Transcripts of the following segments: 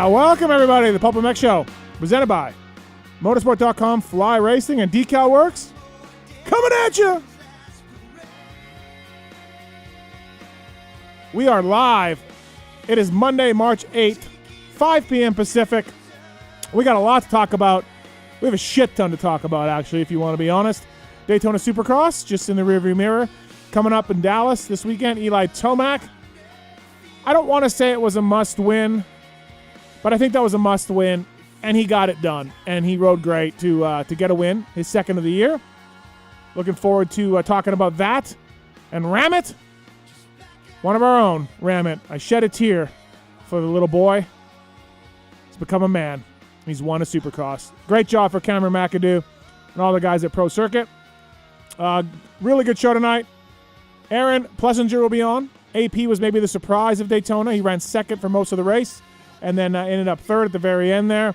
Welcome, everybody, to the PulpMX Show, presented by Motorsport.com, Fly Racing, and Decal Works. Coming at you! We are live. It is Monday, March 8th, 5 p.m. Pacific. We got a lot to talk about. We have a shit ton to talk about, actually, if you want to be honest. Daytona Supercross, just in the rearview mirror. Coming up in Dallas this weekend, Eli Tomac. I don't want to say it was a must-win, but I think that was a must-win, and he got it done. And he rode great to get a win, his second of the year. Looking forward to talking about that. And Ram It, one of our own, Ram It. I shed a tear for the little boy. He's become a man. He's won a Supercross. Great job for Cameron McAdoo and all the guys at Pro Circuit. Really good show tonight. Aaron Plessinger will be on. AP was maybe the surprise of Daytona. He ran second for most of the race and then ended up third at the very end there.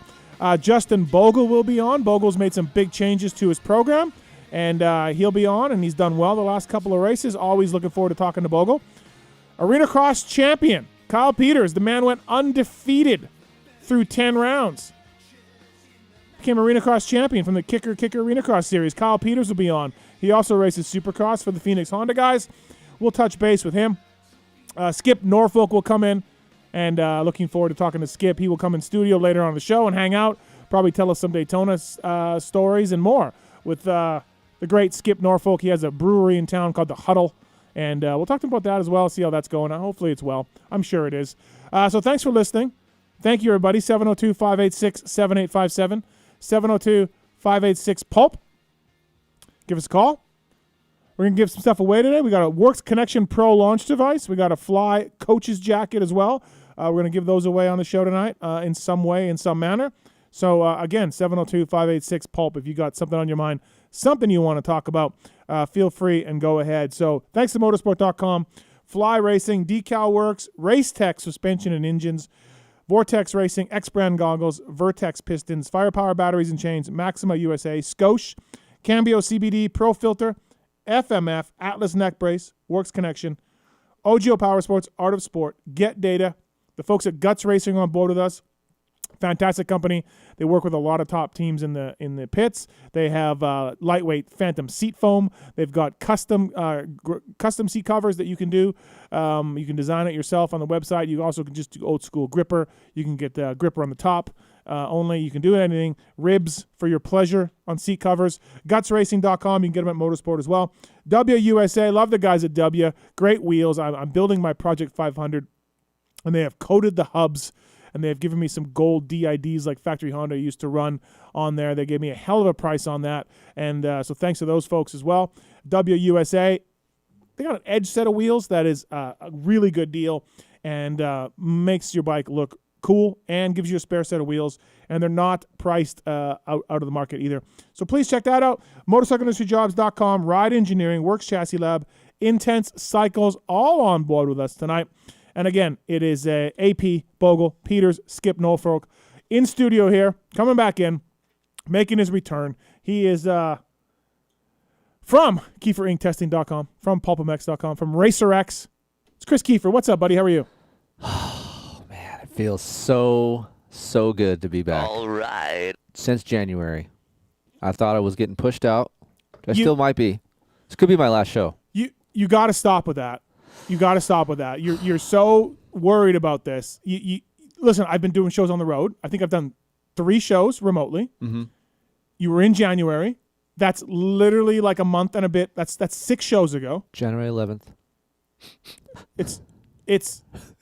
Justin Bogle will be on. Bogle's made some big changes to his program, and he'll be on, and he's done well the last couple of races. Always looking forward to talking to Bogle. Arena Cross champion, Kyle Peters. The man went undefeated through 10 rounds. Became Arena Cross champion from the Kicker Arena Cross series. Kyle Peters will be on. He also races Supercross for the Phoenix Honda guys. We'll touch base with him. Skip Norfolk will come in, and looking forward to talking to Skip. He will come in studio later on the show and hang out, probably tell us some Daytona stories and more with the great Skip Norfolk. He has a brewery in town called The Huddle, and we'll talk to him about that as well, see how that's going. Hopefully it's well. I'm sure it is. So thanks for listening. Thank you, everybody. 702-586-7857. 702-586-PULP. Give us a call. We're going to give some stuff away today. We got a Works Connection Pro launch device. We got a Fly coach's jacket as well. We're going to give those away on the show tonight in some way, in some manner. So, again, 702-586-PULP. If you got something on your mind, something you want to talk about, feel free and go ahead. So, thanks to Motorsport.com, Fly Racing, Decal Works, Race Tech Suspension and Engines, Vortex Racing, X-Brand Goggles, Vertex Pistons, Firepower Batteries and Chains, Maxima USA, Scoche, Cambio CBD, Pro Filter, FMF, Atlas Neck Brace, Works Connection, OGO Power Sports, Art of Sport, Get Data, the folks at Guts Racing on board with us. Fantastic company. They work with a lot of top teams in the pits. They have lightweight Phantom seat foam. They've got custom seat covers that you can do. You can design it yourself on the website. You also can just do old school gripper. You can get the gripper on the top only. You can do anything. Ribs for your pleasure on seat covers. Gutsracing.com. You can get them at Motorsport as well. WUSA. Love the guys at W. Great wheels. I'm building my Project 500, and they have coated the hubs. And they've given me some gold DIDs like Factory Honda used to run on there. They gave me a hell of a price on that. And so thanks to those folks as well. WUSA, they got an Edge set of wheels that is a really good deal and makes your bike look cool and gives you a spare set of wheels. And they're not priced out of the market either. So please check that out. MotorcycleIndustryJobs.com, Ride Engineering, Works Chassis Lab, Intense Cycles, all on board with us tonight. And again, it is AP, Bogle, Peters, Skip Norfolk in studio here, coming back in, making his return. He is from KeeferInkTesting.com, from PulpMX.com, from RacerX. It's Kris Keefer. What's up, buddy? How are you? Oh, man, it feels so good to be back. All right. Since January, I thought I was getting pushed out. I still might be. This could be my last show. You got to stop with that. You got to stop with that. You're so worried about this. You listen, I've been doing shows on the road. I think I've done 3 shows remotely. Mm-hmm. You were in January. That's literally like a month and a bit. That's 6 shows ago. January 11th. It's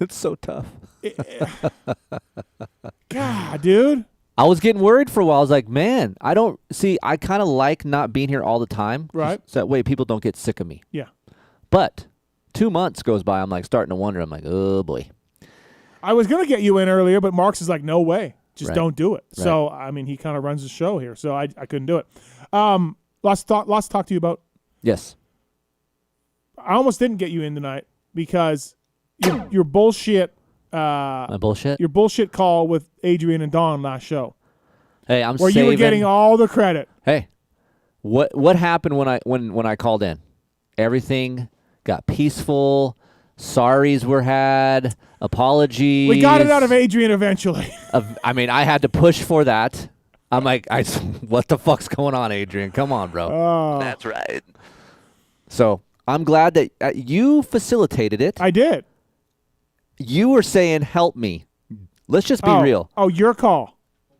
so tough. God, dude. I was getting worried for a while. I was like, man, I kind of like not being here all the time. Right. So that way people don't get sick of me. Yeah. But 2 months goes by, I'm like starting to wonder. I'm like, oh boy. I was gonna get you in earlier, but Mark's is like, no way, just Right. don't do it. Right. So I mean, he kind of runs the show here, so I couldn't do it. Lots to talk to you about. Yes. I almost didn't get you in tonight because your bullshit. My bullshit. Your bullshit call with Adrian and Don last show. Hey, where you were getting all the credit. Hey, what happened when I called in? Everything got peaceful. Sorries were had. Apologies. We got it out of Adrian eventually. I mean, I had to push for that. I'm like, what the fuck's going on, Adrian? Come on, bro. That's right. So I'm glad that you facilitated it. I did. You were saying, help me. Let's just be real. Oh, your call.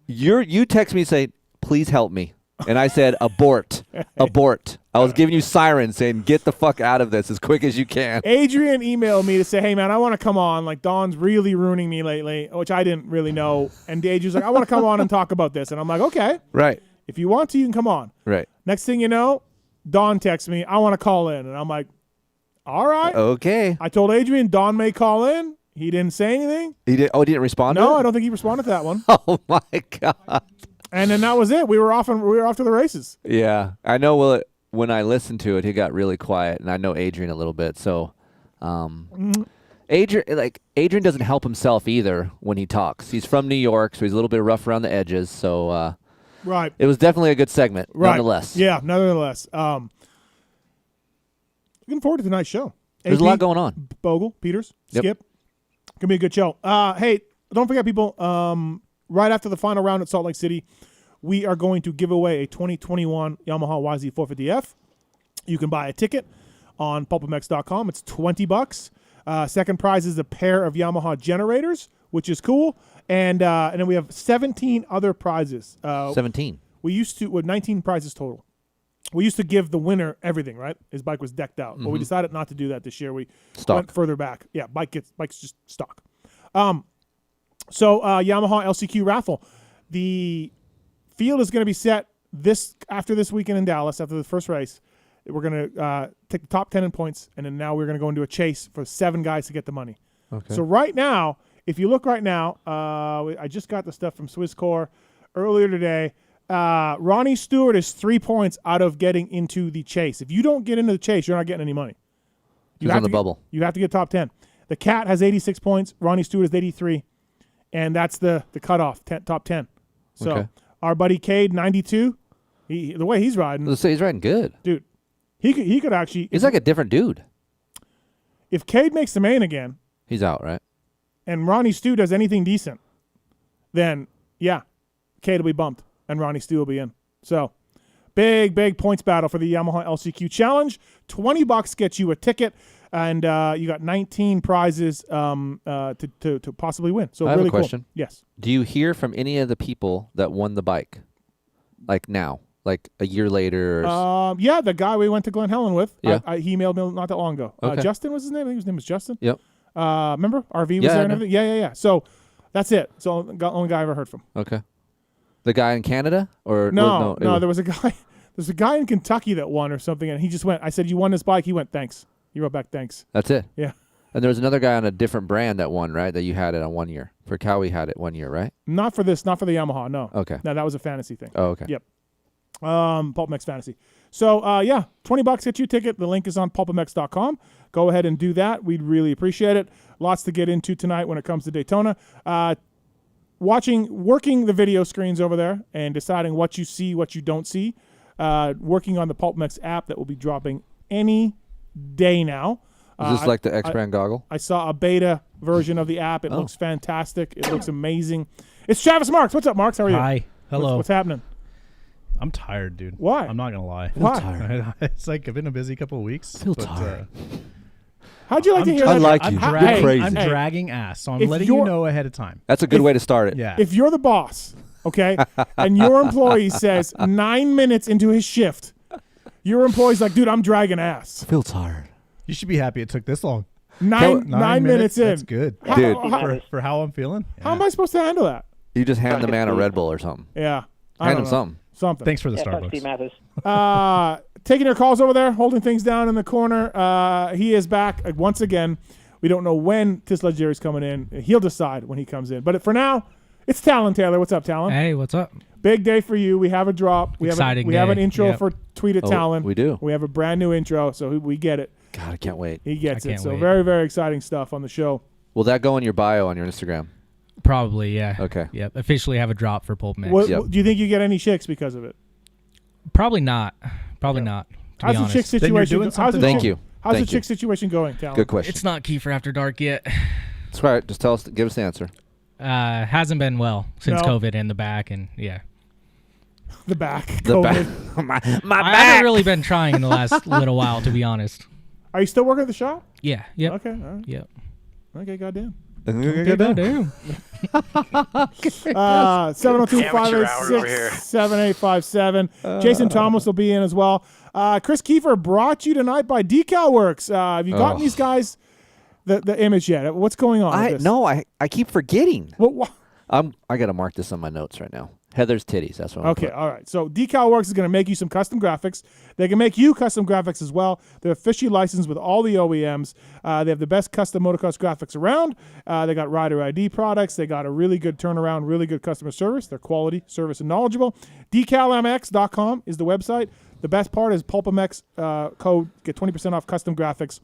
You text me saying, please help me. And I said, abort. Abort. I was giving you sirens saying, get the fuck out of this as quick as you can. Adrian emailed me to say, hey, man, I want to come on. Like, Dawn's really ruining me lately, which I didn't really know. And Adrian's like, I want to come on and talk about this. And I'm like, okay. Right. If you want to, you can come on. Right. Next thing you know, Dawn texts me, I want to call in. And I'm like, all right. Okay. I told Adrian Dawn may call in. He didn't say anything. He didn't respond to No, it? I don't think he responded to that one. Oh, my God. And then that was it. We were off to the races. Yeah. I know when I listened to it, he got really quiet. And I know Adrian a little bit. So Adrian doesn't help himself either when he talks. He's from New York, so he's a little bit rough around the edges. So right. It was definitely a good segment, nonetheless. Yeah, nonetheless. Looking forward to tonight's show. There's a lot going on. Bogle, Peters, Yep. Skip. Gonna be a good show. Hey, don't forget, people. Right after the final round at Salt Lake City, we are going to give away a 2021 Yamaha YZ450F. You can buy a ticket on PulpMX.com. It's $20. Second prize is a pair of Yamaha generators, which is cool. And then we have 17 other prizes. 17. We used to, 19 prizes total. We used to give the winner everything, right? His bike was decked out. But we decided not to do that this year. We went further back. Yeah, bike's just stock. So Yamaha LCQ raffle. The field is going to be set after this weekend in Dallas, after the first race. We're going to take the top 10 in points, and then now we're going to go into a chase for 7 guys to get the money. Okay. So right now, if you look right now, I just got the stuff from Swisscore earlier today. Ronnie Stewart is 3 points out of getting into the chase. If you don't get into the chase, you're not getting any money. He's on the bubble. You have to get top 10. The Cat has 86 points. Ronnie Stewart has 83. And that's the cutoff, top 10. So our buddy Cade, 92. The way he's riding. Let's say he's riding good. Dude, he could actually. He's like a different dude. If Cade makes the main again. He's out, right? And Ronnie Stew does anything decent, then, yeah, Cade will be bumped and Ronnie Stew will be in. So, big points battle for the Yamaha LCQ Challenge. $20 gets you a ticket. And you got 19 prizes to possibly win. So I have really a question. Cool. Yes. Do you hear from any of the people that won the bike? Like now? Like a year later? Yeah, the guy we went to Glen Helen with. Yeah. He emailed me not that long ago. Okay. Justin was his name? I think his name was Justin. Yep. Remember? RV was there and everything? Yeah. So that's it. It's the only guy I ever heard from. Okay. The guy in Canada? Or No, there was a guy. There's a guy in Kentucky that won or something, and he just went. I said, "You won this bike." He went, "Thanks." He wrote back, "Thanks." That's it. Yeah. And there was another guy on a different brand that won, right? That you had it on 1 year. For Cowie had it 1 year, right? Not for this. Not for the Yamaha. No. Okay. No, that was a fantasy thing. Oh, okay. Yep. PulpMX Fantasy. So, yeah, $20 get you a ticket. The link is on PulpMX.com. Go ahead and do that. We'd really appreciate it. Lots to get into tonight when it comes to Daytona. Working the video screens over there and deciding what you see, what you don't see. Working on the PulpMX app that will be dropping any day now. Is this like the X-Brand goggle? I saw a beta version of the app. It looks fantastic. It looks amazing. It's Travis Marks. What's up, Marks? How are you? Hi. Hello. What's happening? I'm tired, dude. Why? I'm not going to lie. Why? It's like I've been a busy couple of weeks. I feel tired. How'd you like to hear that? I like you. You're crazy. I'm dragging ass, so I'm If letting you you're- know ahead of time. That's a good way to start it. Yeah. If you're the boss, okay, and your employee says 9 minutes into his shift, your employee's like, dude, I'm dragging ass. I feel tired. You should be happy it took this long. Nine minutes in. That's good. Dude. For how I'm feeling. How am I supposed to handle that? You just hand the man a Red Bull or something. Yeah. Hand him something. Something. Thanks for the Steve Starbucks. Mathis. Taking your calls over there, holding things down in the corner. He is back once again. We don't know when Tisla Jerry's coming in. He'll decide when he comes in. But for now, it's Tallon Taylor. What's up, Tallon? Hey, what's up? Big day for you. We have a drop. We have an intro Yep. for Tweet at Tallon. We do. We have a brand new intro, so we get it. God, I can't wait. He gets I it. can't So wait. very, very exciting stuff on the show. Will that go in your bio on your Instagram? Probably, yeah. Okay. Yep. Officially have a drop for PulpMX. Do you think you get any chicks because of it? Probably not. Probably not. To How's be the honest. chick Then you're situation? doing How's the something Thank chick- you. How's Thank the you. chick situation going, Tallon? Good question. It's not Keefer after dark yet. That's right. Just give us the answer. Hasn't been well since No. COVID in the back, and yeah. The back. The COVID. back. my I haven't really been trying in the last little while, to be honest. Are you still working at the shop? Yeah. Yep. Okay. All right. Yep. Okay, goddamn. Damn. 702-586-7857. Jason Thomas will be in as well. Kris Keefer brought you tonight by Decal Works. Have you gotten these guys the image yet? What's going on with this? No, I keep forgetting. What? I got to mark this on my notes right now. Heather's titties. That's what I'm Okay, all right. So Decal Works is going to make you some custom graphics. They can make you custom graphics as well. They're officially licensed with all the OEMs. They have the best custom motocross graphics around. They got rider ID products. They got a really good turnaround, really good customer service. They're quality, service, and knowledgeable. DecalMX.com is the website. The best part is PulpMX code. Get 20% off custom graphics.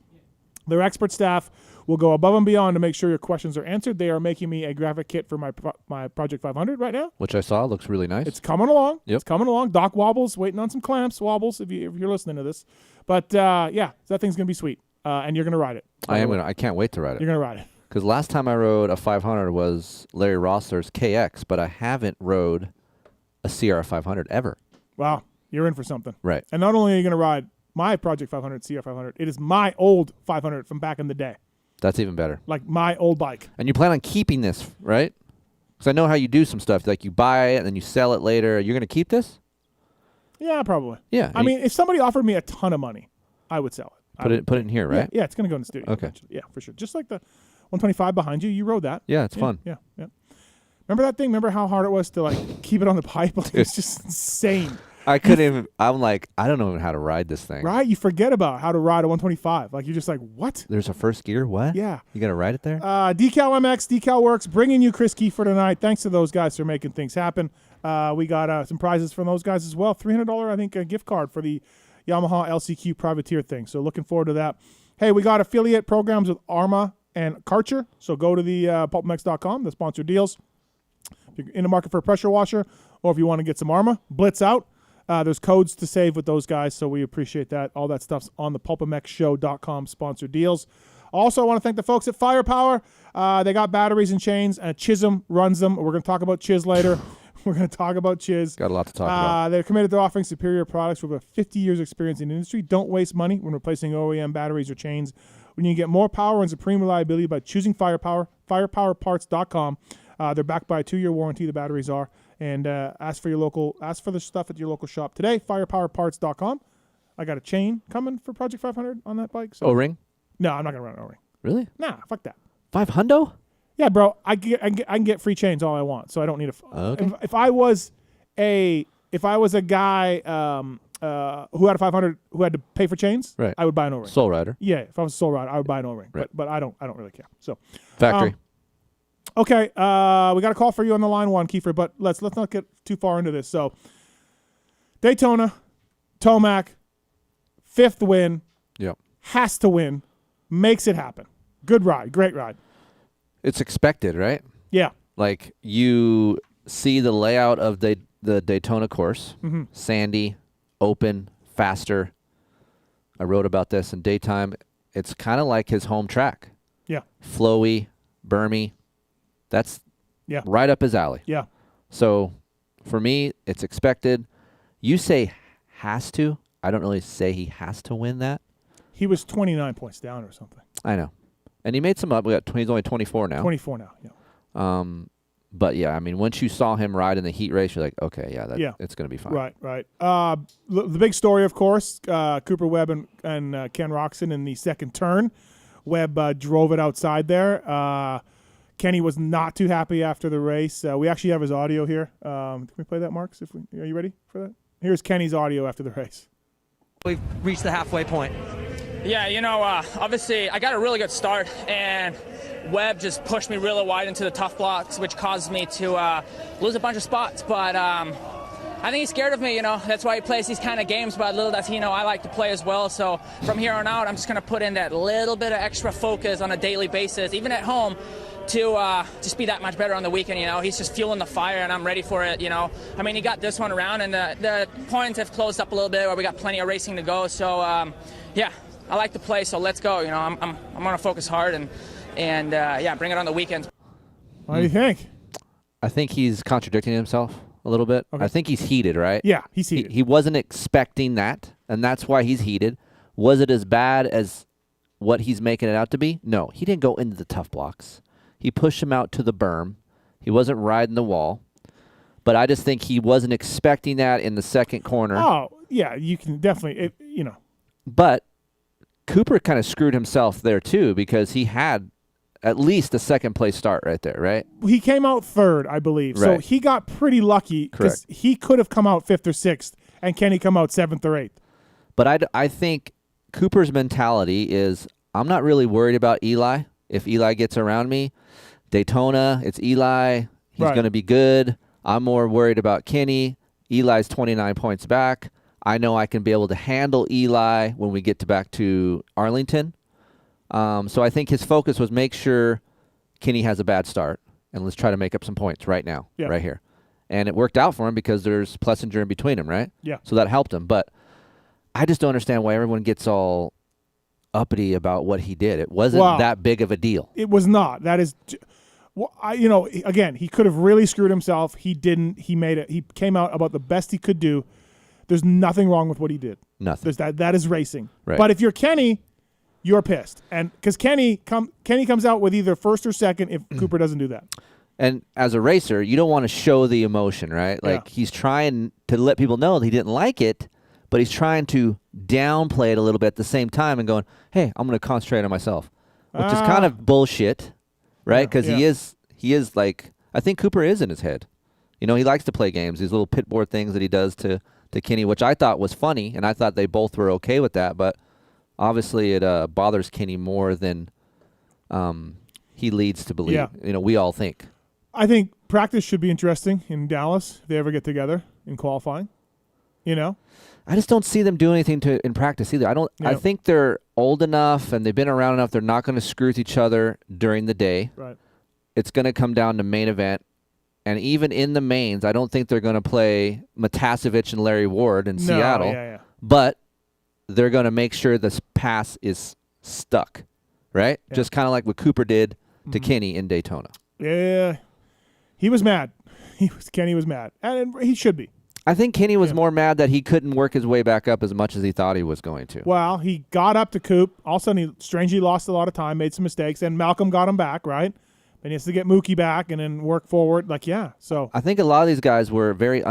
Their expert staff will go above and beyond to make sure your questions are answered. They are making me a graphic kit for my Project 500 right now. Which I saw. Looks really nice. It's coming along. Yep. It's coming along. Doc Wobbles waiting on some clamps. Wobbles, if you're listening to this. But yeah, that thing's gonna be sweet, and you're gonna ride it. I can't wait to ride it. You're gonna ride it. Because last time I rode a 500 was Larry Rossler's KX, but I haven't rode a CR 500 ever. Wow, you're in for something. Right. And not only are you gonna ride my Project 500 CR 500, it is my old 500 from back in the day, That's even better. like my old bike. And you plan on keeping this, right? Because I know how you do some stuff. Like you buy it and then you sell it later. You're going to keep this? Yeah, probably. Yeah. I mean, if somebody offered me a ton of money, I would sell it. Put it in here, right? Yeah, it's gonna go in the studio. Okay. eventually. Yeah, for sure. Just like the 125 behind you, you rode that. Yeah, it's fun. Yeah. Remember that thing? Remember how hard it was to like keep it on the pipe? Like, it's just insane. I couldn't even, I'm like, I don't know even how to ride this thing. Right? You forget about how to ride a 125. Like, you're just like, what? There's a first gear? What? Yeah. You got to ride it there? Decal MX, Decal Works, bringing you Kris Keefer tonight. Thanks to those guys for making things happen. We got some prizes from those guys as well. $300, I think, a gift card for the Yamaha LCQ privateer thing. So looking forward to that. Hey, we got affiliate programs with Arma and Karcher. So go to the PulpMX.com, the sponsored deals. If you're in the market for a pressure washer, or if you want to get some Arma, blitz out. There's codes to save with those guys, so we appreciate that. All that stuff's on the PulpMXShow.com sponsored deals. Also, I want to thank the folks at Firepower. They got batteries and chains, and Chisholm runs them. We're going to talk about Chiz later. We're going to talk about Chiz. Got a lot to talk about. They're committed to offering superior products with over 50 years experience in the industry. Don't waste money when replacing OEM batteries or chains. When you get more power and supreme reliability by choosing Firepower, firepowerparts.com. They're backed by a 2-year warranty, the batteries are. And ask for the stuff at your local shop today, firepowerparts.com. I got a chain coming for Project 500 on that bike. So. O-ring? No, I'm not going to run an O-ring. Really? Nah, fuck that. 500? Yeah, bro, I can get free chains all I want, so I don't need a. Okay. If I was a guy who had a 500 who had to pay for chains, Right. I would buy an O-ring. Soul Rider. Yeah, if I was a Soul Rider, I would buy an O-ring. Right. But I don't really care. So Factory. okay, we got a call for you on the line one, Keefer, but let's not get too far into this. So Daytona, Tomac, 5th win, Yep. has to win, makes it happen. Good ride, great ride. It's expected, right? Yeah. Like you see the layout of the Daytona course, Mm-hmm. sandy, open, faster. I wrote about this in daytime. It's kind of like his home track. Yeah. Flowy, bermy. That's Yeah. right up his alley. Yeah. So for me, it's expected. You say has to. I don't really say he has to win that. He was 29 points down or something. I know. And he made some up. He's only 24 now. 24 now, yeah. But yeah, I mean, once you saw him ride in the heat race, you're like, okay, yeah, it's going to be fine. Right. The big story, of course, Cooper Webb and Ken Roxon in the second turn. Webb drove it outside there. Kenny was not too happy after the race. We actually have his audio here. Can we play that, Marks? Are you ready for that? Here's Kenny's audio after the race. We've reached the halfway point. Yeah, obviously I got a really good start, and Webb just pushed me really wide into the tough blocks, which caused me to lose a bunch of spots. But I think he's scared of me, That's why he plays these kind of games, but little does he know I like to play as well. So from here on out, I'm just going to put in that little bit of extra focus on a daily basis, even at home, to just be that much better on the weekend, He's just fueling the fire, and I'm ready for it, I mean, he got this one around, and the points have closed up a little bit where we got plenty of racing to go. So, yeah, I like to play, so let's go. You know, I'm gonna focus hard and yeah, bring it on the weekends. What do you think? I think he's contradicting himself a little bit. Okay. I think he's heated, right? Yeah, he's heated. He wasn't expecting that, and that's why he's heated. Was it as bad as what he's making it out to be? No, he didn't go into the tough blocks. He pushed him out to the berm. He wasn't riding the wall. But I just think he wasn't expecting that in the second corner. Oh, yeah, you can definitely, But Cooper kind of screwed himself there too, because he had at least a second place start right there, right? He came out third, I believe. So Right. he got pretty lucky because he could have come out fifth or sixth, and Kenny come out seventh or eighth. But I think Cooper's mentality is, I'm not really worried about Eli. If Eli gets around me, Daytona, it's Eli. He's Right. going to be good. I'm more worried about Kenny. Eli's 29 points back. I know I can be able to handle Eli when we get back to Arlington. So I think his focus was make sure Kenny has a bad start, and let's try to make up some points right now, Yeah. right here. And it worked out for him because there's Plessinger in between him, right? Yeah. So that helped him. But I just don't understand why everyone gets all uppity about what he did. It wasn't that big of a deal. It was not. That is, again, he could have really screwed himself. He didn't. He made it. He came out about the best he could do. There's nothing wrong with what he did. Nothing. That is racing. Right. But if you're Kenny, you're pissed, and because Kenny comes out with either first or second if Cooper doesn't do that. And as a racer, you don't want to show the emotion, right? Like he's trying to let people know that he didn't like it, but he's trying to downplay it a little bit at the same time and going, hey, I'm going to concentrate on myself, which is kind of bullshit, right? Because he is like, I think Cooper is in his head. You know, he likes to play games, these little pit board things that he does to Kenny, which I thought was funny, and I thought they both were okay with that, but obviously it bothers Kenny more than he leads to believe. Yeah. You know, we all think. I think practice should be interesting in Dallas if they ever get together in qualifying. You know, I just don't see them do anything in practice either. I think they're old enough and they've been around enough. They're not going to screw with each other during the day. right? It's going to come down to main event. And even in the mains, I don't think they're going to play Matasevich and Larry Ward in Seattle. Yeah. But they're going to make sure this pass is stuck, right? Yeah. Just kind of like what Cooper did to Kenny in Daytona. Yeah, he was mad. Kenny was mad, and he should be. I think Kenny was more mad that he couldn't work his way back up as much as he thought he was going to. Well, he got up to Coop. All of a sudden, he strangely lost a lot of time, made some mistakes, and Malcolm got him back, right? Then he has to get Mookie back and then work forward. So I think a lot of these guys were very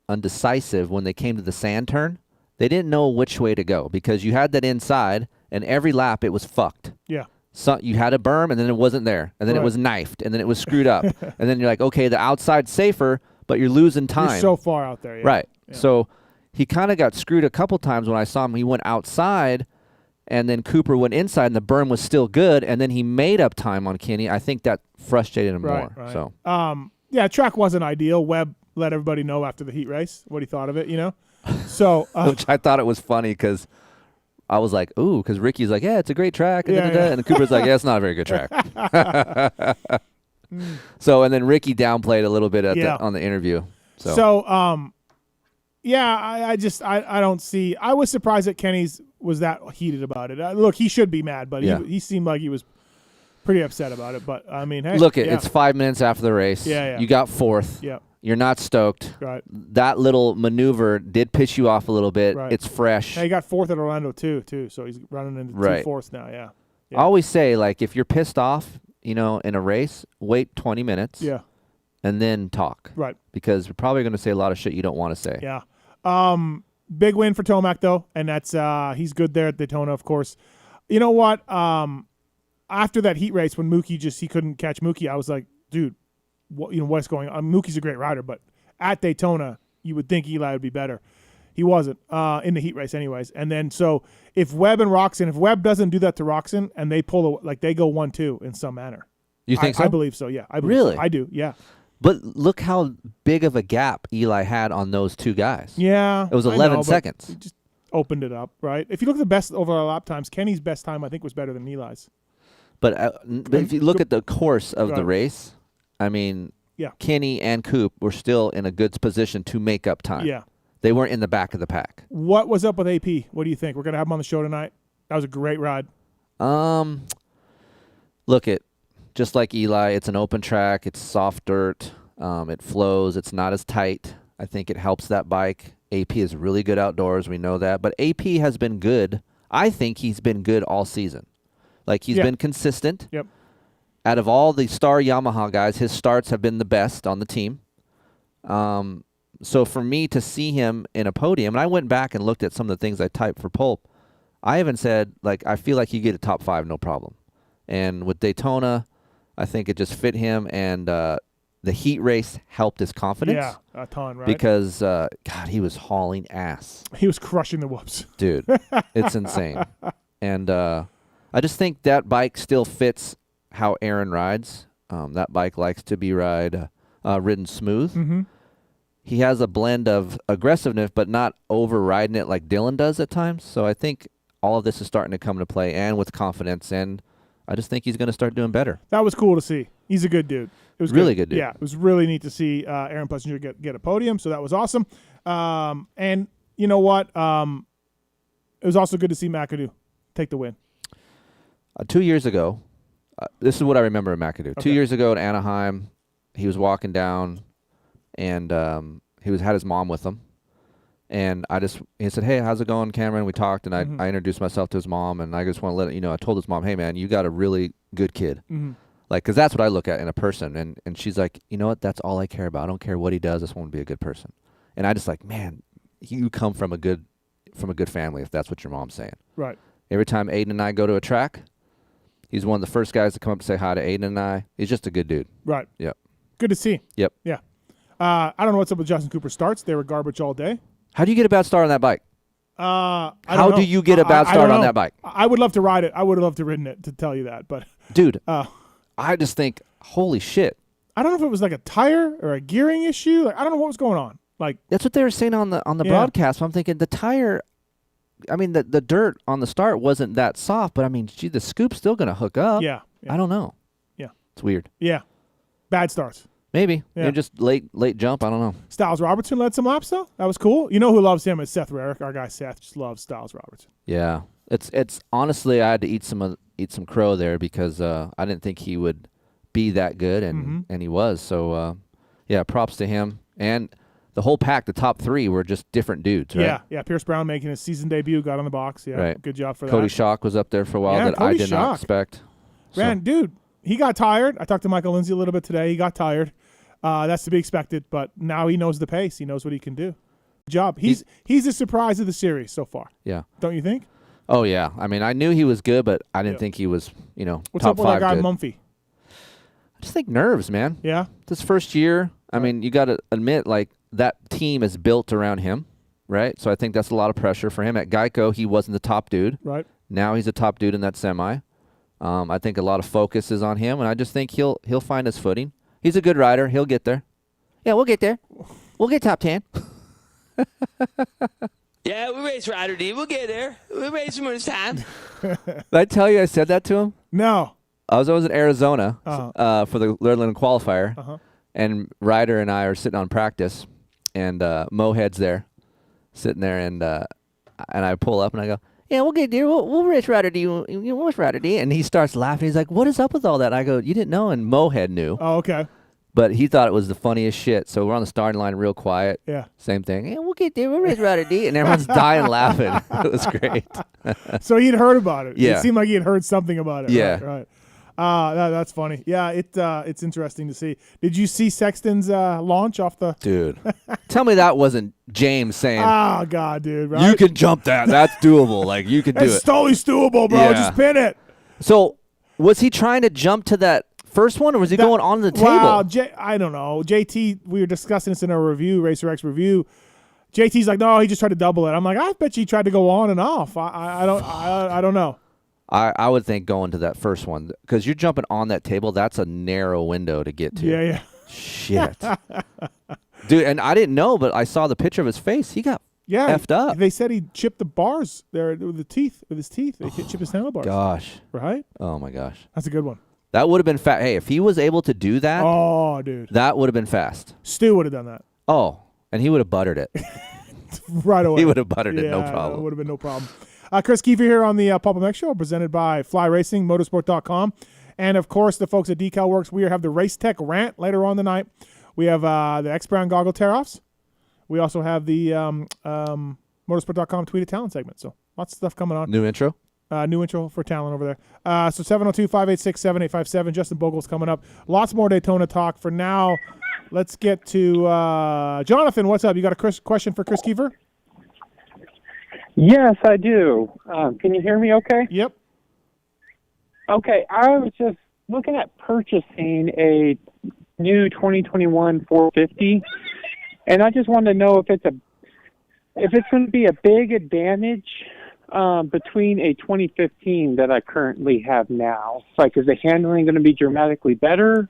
undecisive when they came to the sand turn. They didn't know which way to go because you had that inside, and every lap it was fucked. yeah, So you had a berm, and then it wasn't there, and then it was knifed, and then it was screwed up, and then you're like, okay, the outside's safer, but you're losing time. you're so far out there. Yeah. Right. Yeah. So he kind of got screwed a couple times when I saw him. He went outside, and then Cooper went inside, and the berm was still good, and then he made up time on Kenny. I think that frustrated him more. Right. So Track wasn't ideal. Webb let everybody know after the heat race what he thought of it. You know, so which I thought it was funny because I was like, ooh, because Ricky's like, yeah, it's a great track, and, and Cooper's like, yeah, it's not a very good track. So, and then Ricky downplayed a little bit on the interview. I don't see. I was surprised that Kenny's was that heated about it. Look, he should be mad, but he seemed like he was pretty upset about it. But I mean, hey, it's 5 minutes after the race. Yeah. You got fourth. Yeah. You're not stoked. Right. That little maneuver did piss you off a little bit. Right. It's fresh. He got fourth at Orlando too. So he's running into two fourths now. Yeah. I always say, like, if you're pissed off, in a race, wait 20 minutes. Yeah. And then talk. Right. Because you're probably going to say a lot of shit you don't want to say. Yeah. Big win for Tomac though, and that's he's good there at Daytona, of course. You know what? After that heat race when Mookie he couldn't catch Mookie, I was like, dude, what's going on? Mookie's a great rider, but at Daytona, you would think Eli would be better. He wasn't in the heat race anyways. And then so if Webb and Roczen, if Webb doesn't do that to Roczen and they pull they go 1-2 in some manner. You think so? I believe so, yeah. Really? I do, yeah. But look how big of a gap Eli had on those two guys. Yeah. It was 11 seconds. He just opened it up, right? If you look at the best overall lap times, Kenny's best time I think was better than Eli's. But if you look at the course of the race, I mean, yeah. Kenny and Coop were still in a good position to make up time. Yeah. They weren't in the back of the pack. What was up with AP? What do you think? We're going to have him on the show tonight. That was a great ride. Look, just like Eli, it's an open track. It's soft dirt. It flows. It's not as tight. I think it helps that bike. AP is really good outdoors. We know that. But AP has been good. I think he's been good all season. Like, he's been consistent. Yep. Out of all the star Yamaha guys, his starts have been the best on the team. So for me to see him in a podium, and I went back and looked at some of the things I typed for Pulp, I haven't said, like, I feel like you get a top 5, no problem. And with Daytona, I think it just fit him, and the heat race helped his confidence. Yeah, a ton, right? Because, God, he was hauling ass. He was crushing the whoops. Dude, it's insane. And I just think that bike still fits how Aaron rides. That bike likes to be ridden smooth. Mm-hmm. He has a blend of aggressiveness, but not overriding it like Dylan does at times. So I think all of this is starting to come to play, and with confidence, and I just think he's going to start doing better. That was cool to see. He's a good dude. It was really good dude. Yeah, it was really neat to see Aaron Plessinger get a podium, so that was awesome. And you know what? It was also good to see McAdoo take the win. 2 years ago, this is what I remember of McAdoo. Okay. 2 years ago at Anaheim, he was walking down, and he had his mom with him. And he said, "Hey, how's it going, Cameron?" We talked, and I introduced myself to his mom, and I just want to let I told his mom, "Hey, man, you got a really good kid." Mm-hmm. Like, because that's what I look at in a person. And she's like, "You know what? That's all I care about. I don't care what he does. I just want to be a good person." And I just like, man, you come from a good family if that's what your mom's saying. Right. Every time Aiden and I go to a track, he's one of the first guys to come up to say hi to Aiden and I. He's just a good dude. Right. Yep. Good to see. Yep. Yeah. I don't know what's up with Justin Cooper starts. They were garbage all day. How do you get a bad start on that bike? I don't How know. do you get a bad I start don't on know. that bike? I would love to ride it. I would have loved to ridden it, to tell you that. But Dude, I just think, holy shit. I don't know if it was like a tire or a gearing issue. Like, I don't know what was going on. Like, That's what they were saying on the broadcast. I'm thinking the tire, I mean, the dirt on the start wasn't that soft, but I mean, gee, the scoop's still going to hook up. yeah. I don't know. Yeah. It's weird. Yeah. Bad starts. Maybe. Yeah. Maybe just late jump. I don't know. Styles Robertson led some laps, though. That was cool. You know who loves him is Seth Rarick. Our guy Seth just loves Styles Robertson. Yeah. It's honestly, I had to eat some crow there because I didn't think he would be that good, and he was. So, yeah, props to him. And the whole pack, the top 3 were just different dudes, right? Yeah. Pierce Brown making his season debut, got on the box. Yeah, Right. Good job for Cody that. Schock was up there for a while Yeah, that I Cody did not Schock. expect. So- Man, dude, he got tired. I talked to Michael Lindsay a little bit today. He got tired. That's to be expected, but now he knows the pace. He knows what he can do. Good job. He's the surprise of the series so far. Yeah. Don't you think? Oh, yeah. I mean, I knew he was good, but I didn't Yeah. think he was, What's top up with 5 that guy good. Mumphy? I just think nerves, man. Yeah. This first year, I mean, you got to admit, like, that team is built around him, right? So I think that's a lot of pressure for him. At Geico, he wasn't the top dude. Right. Now he's a top dude in that semi. I think a lot of focus is on him, and I just think he'll find his footing. He's a good rider. He'll get there. Yeah, we'll get there. We'll get top 10. Yeah, we race Ryder D. We'll get there. We race him when it's time. Did I tell you I said that to him? No. I was in Arizona Uh-huh. for the Lurland qualifier, Uh-huh. and Ryder and I are sitting on practice, and Mohead's there, sitting there, and I pull up and I go, "Yeah, we'll get there. We'll race Ryder D. We'll race Ryder D." And he starts laughing. He's like, "What is up with all that?" And I go, "You didn't know." And Mohead knew, Oh, okay. but he thought it was the funniest shit. So we're on the starting line, real quiet. Yeah. Same thing. "Yeah, we'll get there. We'll race Ryder D." And everyone's dying laughing. It was great. So he'd heard about it. Yeah. It seemed like he had heard something about it. Yeah. Right. That's funny. Yeah, it's interesting to see. Did you see Sexton's launch off the? Dude, tell me that wasn't James saying, Oh God, dude! Right? "You can jump that. That's doable. Like, you can do It's it." totally doable, bro. Yeah. Just pin it. So, was he trying to jump to that first one, or was he going on the table? Wow, I don't know. JT, we were discussing this in our review, Racer X review. JT's like, no, he just tried to double it. I'm like, I bet you he tried to go on and off. I don't know. I would think going to that first one, because you're jumping on that table. That's a narrow window to get to. Yeah. Shit. Dude, and I didn't know, but I saw the picture of his face. He got effed up. They said he chipped the bars there with his teeth. They chip his handlebars. Gosh. Right? Oh, my gosh. That's a good one. That would have been fast. Hey, if he was able to do that, Oh, dude. that would have been fast. Stu would have done that Oh, and he would have buttered it. right away. He would have buttered it, no Yeah, problem. It would have been no problem. Kris Keefer here on the PulpMX show, presented by Fly Racing, Motorsport.com. And, of course, the folks at Decal Works. We have the Race Tech Rant later on tonight. We have the X-Brown Goggle Tear-Offs. We also have the Motorsport.com Tweeted Talent segment. So lots of stuff coming on. New intro? New intro for Tallon over there. So 702-586-7857. Justin Bogle's coming up. Lots more Daytona talk. For now, let's get to Jonathan. What's up? You got a question for Kris Keefer? Yes, I do. Can you hear me okay? Yep. Okay, I was just looking at purchasing a new 2021 450, and I just wanted to know if it's going to be a big advantage between a 2015 that I currently have now. It's like, is the handling going to be dramatically better,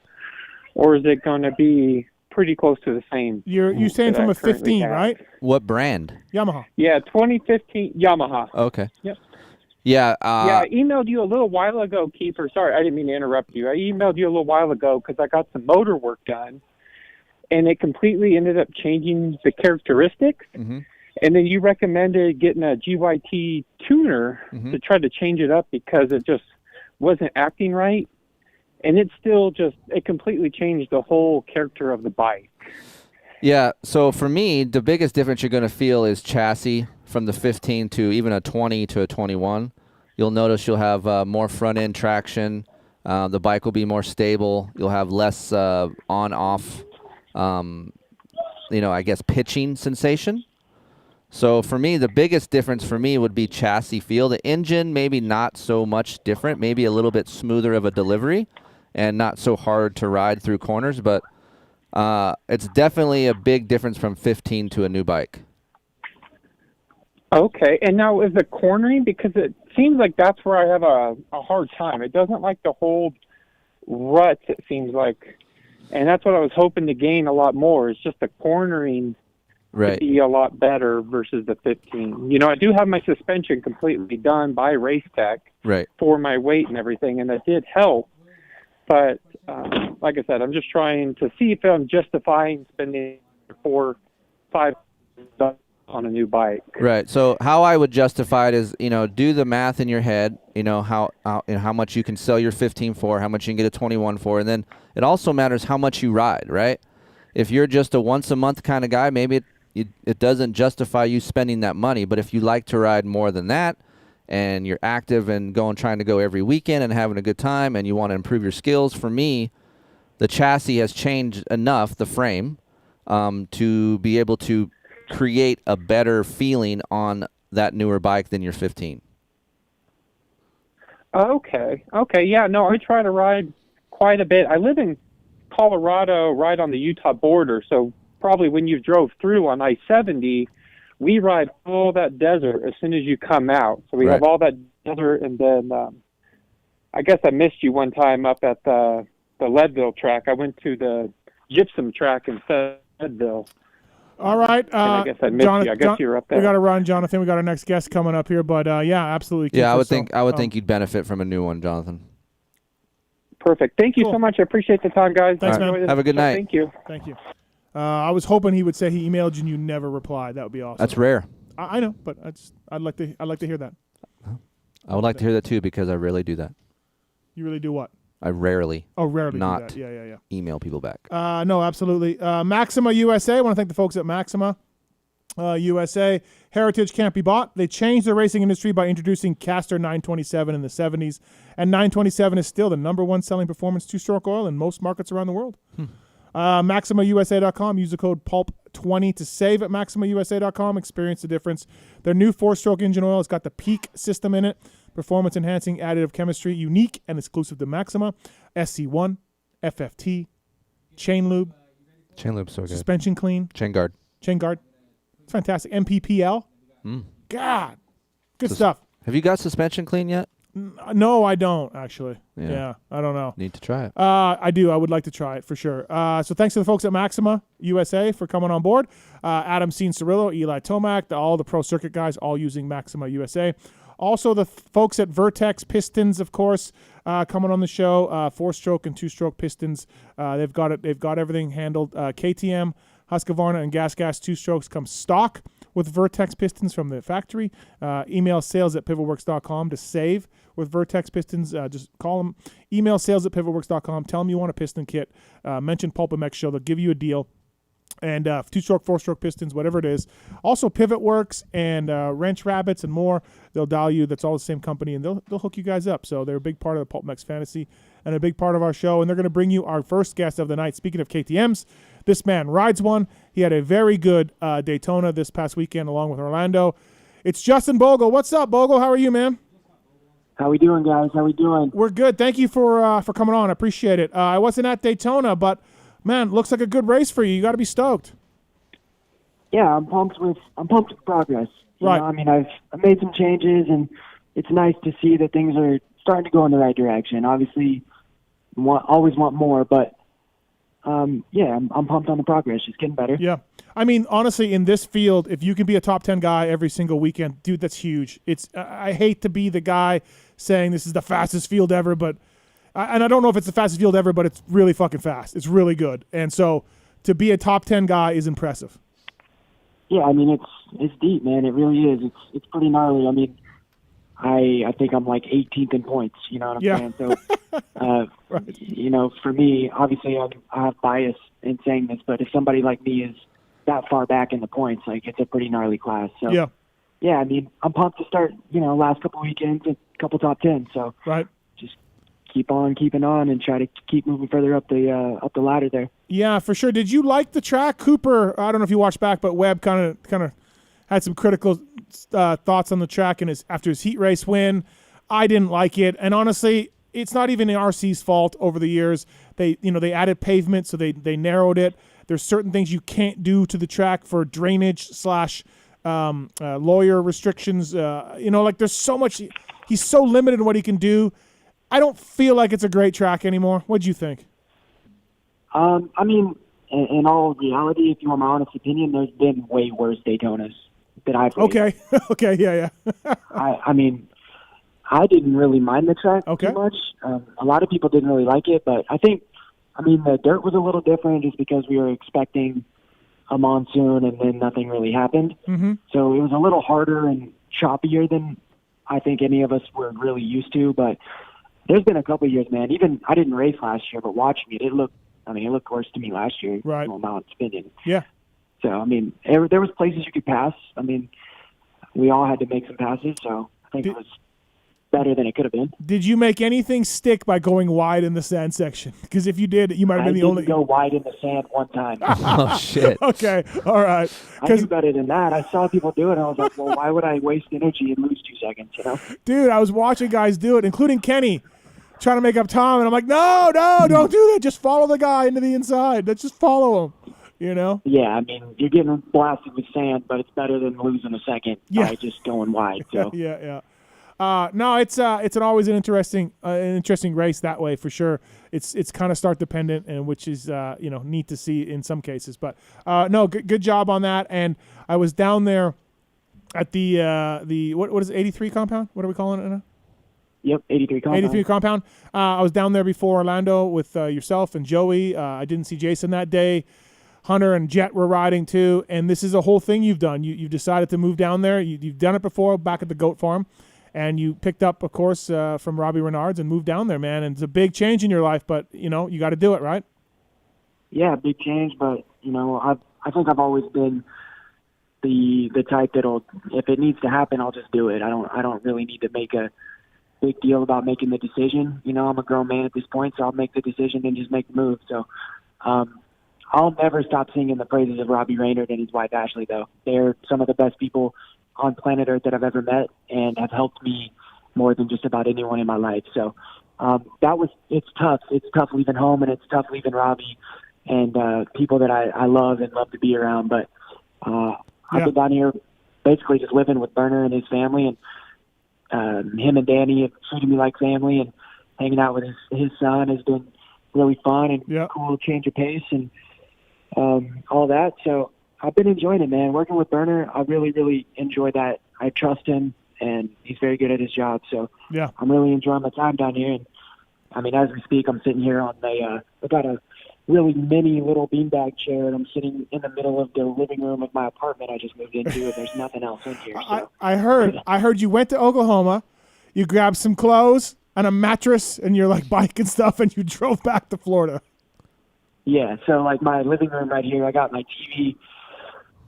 or is it going to be pretty close to the same? You're saying from a 15, right? What brand? Yamaha. Yeah, 2015 Yamaha. Okay. Yep. Yeah. I emailed you a little while ago, Keefer. Sorry, I didn't mean to interrupt you. I emailed you a little while ago because I got some motor work done, and it completely ended up changing the characteristics. Mm-hmm. And then you recommended getting a GYT tuner to try to change it up because it just wasn't acting right. And it completely changed the whole character of the bike. Yeah, so for me, the biggest difference you're going to feel is chassis from the 15 to even a 20 to a 21. You'll notice you'll have more front-end traction. The bike will be more stable. You'll have less on-off, I guess, pitching sensation. So for me, the biggest difference for me would be chassis feel. The engine, maybe not so much different, maybe a little bit smoother of a delivery and not so hard to ride through corners, but it's definitely a big difference from 15 to a new bike. Okay, and now is the cornering, because it seems like that's where I have a hard time. It doesn't like to hold ruts, it seems like. And that's what I was hoping to gain a lot more. It's just the cornering Right. to be a lot better versus the 15. I do have my suspension completely done by Race Tech Right. for my weight and everything, and that did help. But like I said, I'm just trying to see if I'm justifying spending $4-5 on a new bike. Right. So how I would justify it is, do the math in your head, how much you can sell your 15 for, how much you can get a 21 for, and then it also matters how much you ride, right? If you're just a once a month kind of guy, maybe it doesn't justify you spending that money. But if you like to ride more than that, and you're active and trying to go every weekend and having a good time, and you want to improve your skills, for me, the chassis has changed enough, the frame, to be able to create a better feeling on that newer bike than your 15. Okay. Yeah, no, I try to ride quite a bit. I live in Colorado, right on the Utah border, so probably when you drove through on I-70, we ride all that desert as soon as you come out. So we have all that desert, and then I guess I missed you one time up at the Leadville track. I went to the gypsum track in Leadville. All right. And I guess I missed you. I guess you were up there. We got to run, Jonathan. We got our next guest coming up here, but yeah, absolutely. Yeah, I would think you'd benefit from a new one, Jonathan. Perfect. Thank you so much. I appreciate the time, guys. Thanks, man. Have a good night. Thank you. Thank you. I was hoping he would say he emailed you and you never replied. That would be awesome. That's rare. I know, but I'd like to hear that. I would like to hear that too, because I rarely do that. You really do what? I rarely. Oh, rarely not do that. Yeah. Email people back. No, absolutely. Maxima USA. I want to thank the folks at Maxima USA. Heritage can't be bought. They changed the racing industry by introducing Caster 927 in the 70s, and 927 is still the #1 selling performance two-stroke oil in most markets around the world. MaximaUSA.com. Use the code PULP20 to save at MaximaUSA.com. Experience the difference. Their new 4-stroke engine oil has got the Peak system in it. Performance-enhancing additive chemistry, unique and exclusive to Maxima. SC1, FFT, chain lube. Chain lube's so good. Suspension clean. Chain guard. It's fantastic. MPPL. God. Good stuff. Have you got suspension clean yet? No, I don't, actually. Yeah, I don't know. Need to try it. I do. I would like to try it for sure. So thanks to the folks at Maxima USA for coming on board. Adam Cirillo, Eli Tomac, all the pro circuit guys, all using Maxima USA. Also, the folks at Vertex Pistons, of course, coming on the show. 4-stroke and 2-stroke pistons. They've got it. They've got everything handled. KTM, Husqvarna, and Gas 2-strokes come stock with Vertex pistons from the factory. Email sales@pivotworks.com to save with Vertex pistons. Just call them. Email sales@pivotworks.com. Tell them you want a piston kit. Mention PulpMX Show. They'll give you a deal. And 2-stroke, 4-stroke pistons, whatever it is. Also, Pivot Works and Wrench Rabbits and more. They'll dial you. That's all the same company, and they'll hook you guys up. So they're a big part of the PulpMX Fantasy and a big part of our show. And they're going to bring you our first guest of the night. Speaking of KTMs, this man rides one. He had a very good Daytona this past weekend along with Orlando. It's Justin Bogle. What's up, Bogle? How are you, man? How we doing, guys? How we doing? We're good. Thank you for coming on. I appreciate it. I wasn't at Daytona, but man, looks like a good race for you. You got to be stoked. Yeah, I'm pumped with progress. Right. I mean, I've made some changes, and it's nice to see that things are starting to go in the right direction. Obviously, always want more, but yeah, I'm pumped on the progress. It's getting better. Yeah. I mean, honestly, in this field, if you can be a top 10 guy every single weekend, dude, that's huge. I hate to be the guy saying this is the fastest field ever, but and I don't know if it's the fastest field ever, but it's really fucking fast. It's really good. And so to be a top 10 guy is impressive. Yeah, I mean, it's deep, man. It really is. It's pretty gnarly. I mean, I think I'm like 18th in points. You know what I'm saying? So, right. You know, for me, obviously, I have bias in saying this, but if somebody like me is that far back in the points, like, it's a pretty gnarly class. So, yeah, I mean, I'm pumped to start. You know, last couple weekends, a couple top 10. So, right. Just keep on keeping on and try to keep moving further up the ladder there. Yeah, for sure. Did you like the track? Cooper, I don't know if you watched back, but Webb kind of had some critical thoughts on the track after his heat race win. I didn't like it, and honestly, it's not even RC's fault. Over the years, they added pavement, so they narrowed it. There's certain things you can't do to the track for drainage / lawyer restrictions. Like there's so much. He's so limited in what he can do. I don't feel like it's a great track anymore. What'd you think? I mean, in all reality, if you want my honest opinion, there's been way worse Daytonas that I've raced. Okay. Okay. Yeah. I mean, I didn't really mind the track too much. A lot of people didn't really like it, but I mean, the dirt was a little different just because we were expecting a monsoon and then nothing really happened. Mm-hmm. So it was a little harder and choppier than I think any of us were really used to. But there's been a couple of years, man. Even I didn't race last year, but watching it, it looked worse to me last year. Right. My honest opinion. Yeah. So, I mean, there was places you could pass. I mean, we all had to make some passes, so I think it was better than it could have been. Did you make anything stick by going wide in the sand section? Because if you did, you might have been the only. I didn't go wide in the sand one time. Oh, shit. Okay, all right. I knew better than that. I saw people do it, and I was like, well, why would I waste energy and lose 2 seconds, you know? Dude, I was watching guys do it, including Kenny, trying to make up time, and I'm like, no, don't do that. Just follow the guy into the inside. Let's just follow him, you know? Yeah, I mean, you're getting blasted with sand, but it's better than losing a second by just going wide. So Yeah. No, it's always an interesting race that way for sure. It's kind of start dependent, and which is neat to see in some cases. But no, good job on that. And I was down there at the what is it, 83 compound? What are we calling it now? Yep, 83 compound. 83 compound. I was down there before Orlando with yourself and Joey. I didn't see Jason that day. Hunter and Jet were riding too. And this is a whole thing you've done. You've decided to move down there. You've done it before back at the Goat Farm. And you picked up, of course, from Robbie Renard's and moved down there, man. And it's a big change in your life, but, you got to do it, right? Yeah, big change. But, I think I've always been the type that'll, if it needs to happen, I'll just do it. I don't really need to make a big deal about making the decision. I'm a grown man at this point, so I'll make the decision and just make the move. So I'll never stop singing the praises of Robbie Reynard and his wife Ashley, though. They're some of the best people on planet Earth that I've ever met and have helped me more than just about anyone in my life. So it's tough. It's tough leaving home, and it's tough leaving Robbie and people that I love and love to be around. But I've been down here basically just living with Berner and his family, and him and Danny have treated me like family, and hanging out with his son has been really fun and cool change of pace and all that. So I've been enjoying it, man. Working with Berner, I really, really enjoy that. I trust him, and he's very good at his job. So I'm really enjoying my time down here. And I mean, as we speak, I'm sitting here on we got a really mini little beanbag chair, and I'm sitting in the middle of the living room of my apartment I just moved into, and there's nothing else in here. So. I heard you went to Oklahoma, you grabbed some clothes and a mattress and your like bike and stuff, and you drove back to Florida. Yeah, so like my living room right here, I got my TV.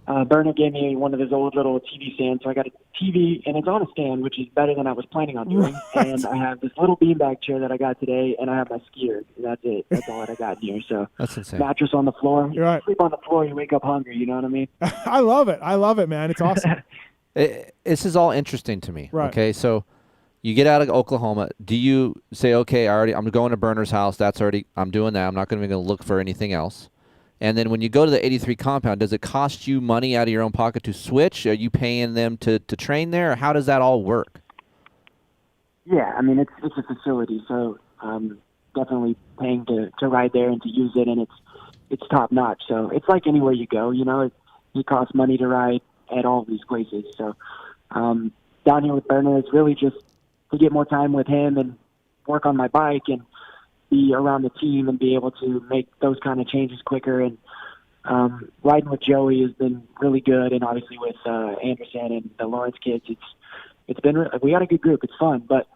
Berner gave me one of his old little TV stands, so I got a TV, and it's on a stand, which is better than I was planning on doing. Right. And I have this little beanbag chair that I got today, and I have my skier. And that's it. That's all that I got in here. So That's insane. mattress on the floor. You're right. You sleep on the floor, you wake up hungry. You know what I mean? I love it, man. It's awesome. This is all interesting to me. Right. Okay, so you get out of Oklahoma. Do you say, okay, I'm going to Berner's house. I'm doing that. I'm not going to look for anything else. And then when you go to the 83 compound, does it cost you money out of your own pocket to switch? Are you paying them to train there? Or how does that all work? Yeah, I mean, it's a facility, so definitely paying to ride there and to use it, and it's top notch. So it's like anywhere you go, you know, it costs money to ride at all of these places. So down here with Berner, it's really just to get more time with him and work on my bike and be around the team and be able to make those kind of changes quicker. And riding with Joey has been really good, and obviously with Anderson and the Lawrence kids, it's been we got a good group. It's fun, but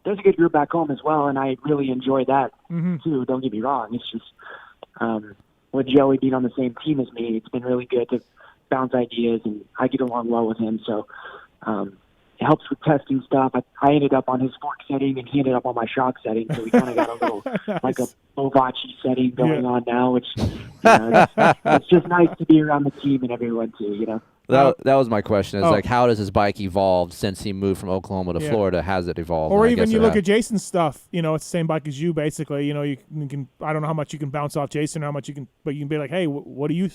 there's a good group back home as well, and I really enjoy that too. Don't get me wrong. It's just with Joey being on the same team as me, it's been really good to bounce ideas, and I get along well with him. So it helps with testing stuff. I ended up on his fork setting, and he ended up on my shock setting, so we kind of got a little Nice. like a Bovaci setting going on now, which it's just nice to be around the team and everyone too, you know. That was my question. Is like, how does his bike evolve since he moved from Oklahoma to Florida? Has it evolved? Or And I even guess you it look has. at Jason's stuff. You know, it's the same bike as you, basically. You know, you can. I don't know how much you can bounce off Jason, how much you can, but you can be like, hey, what are you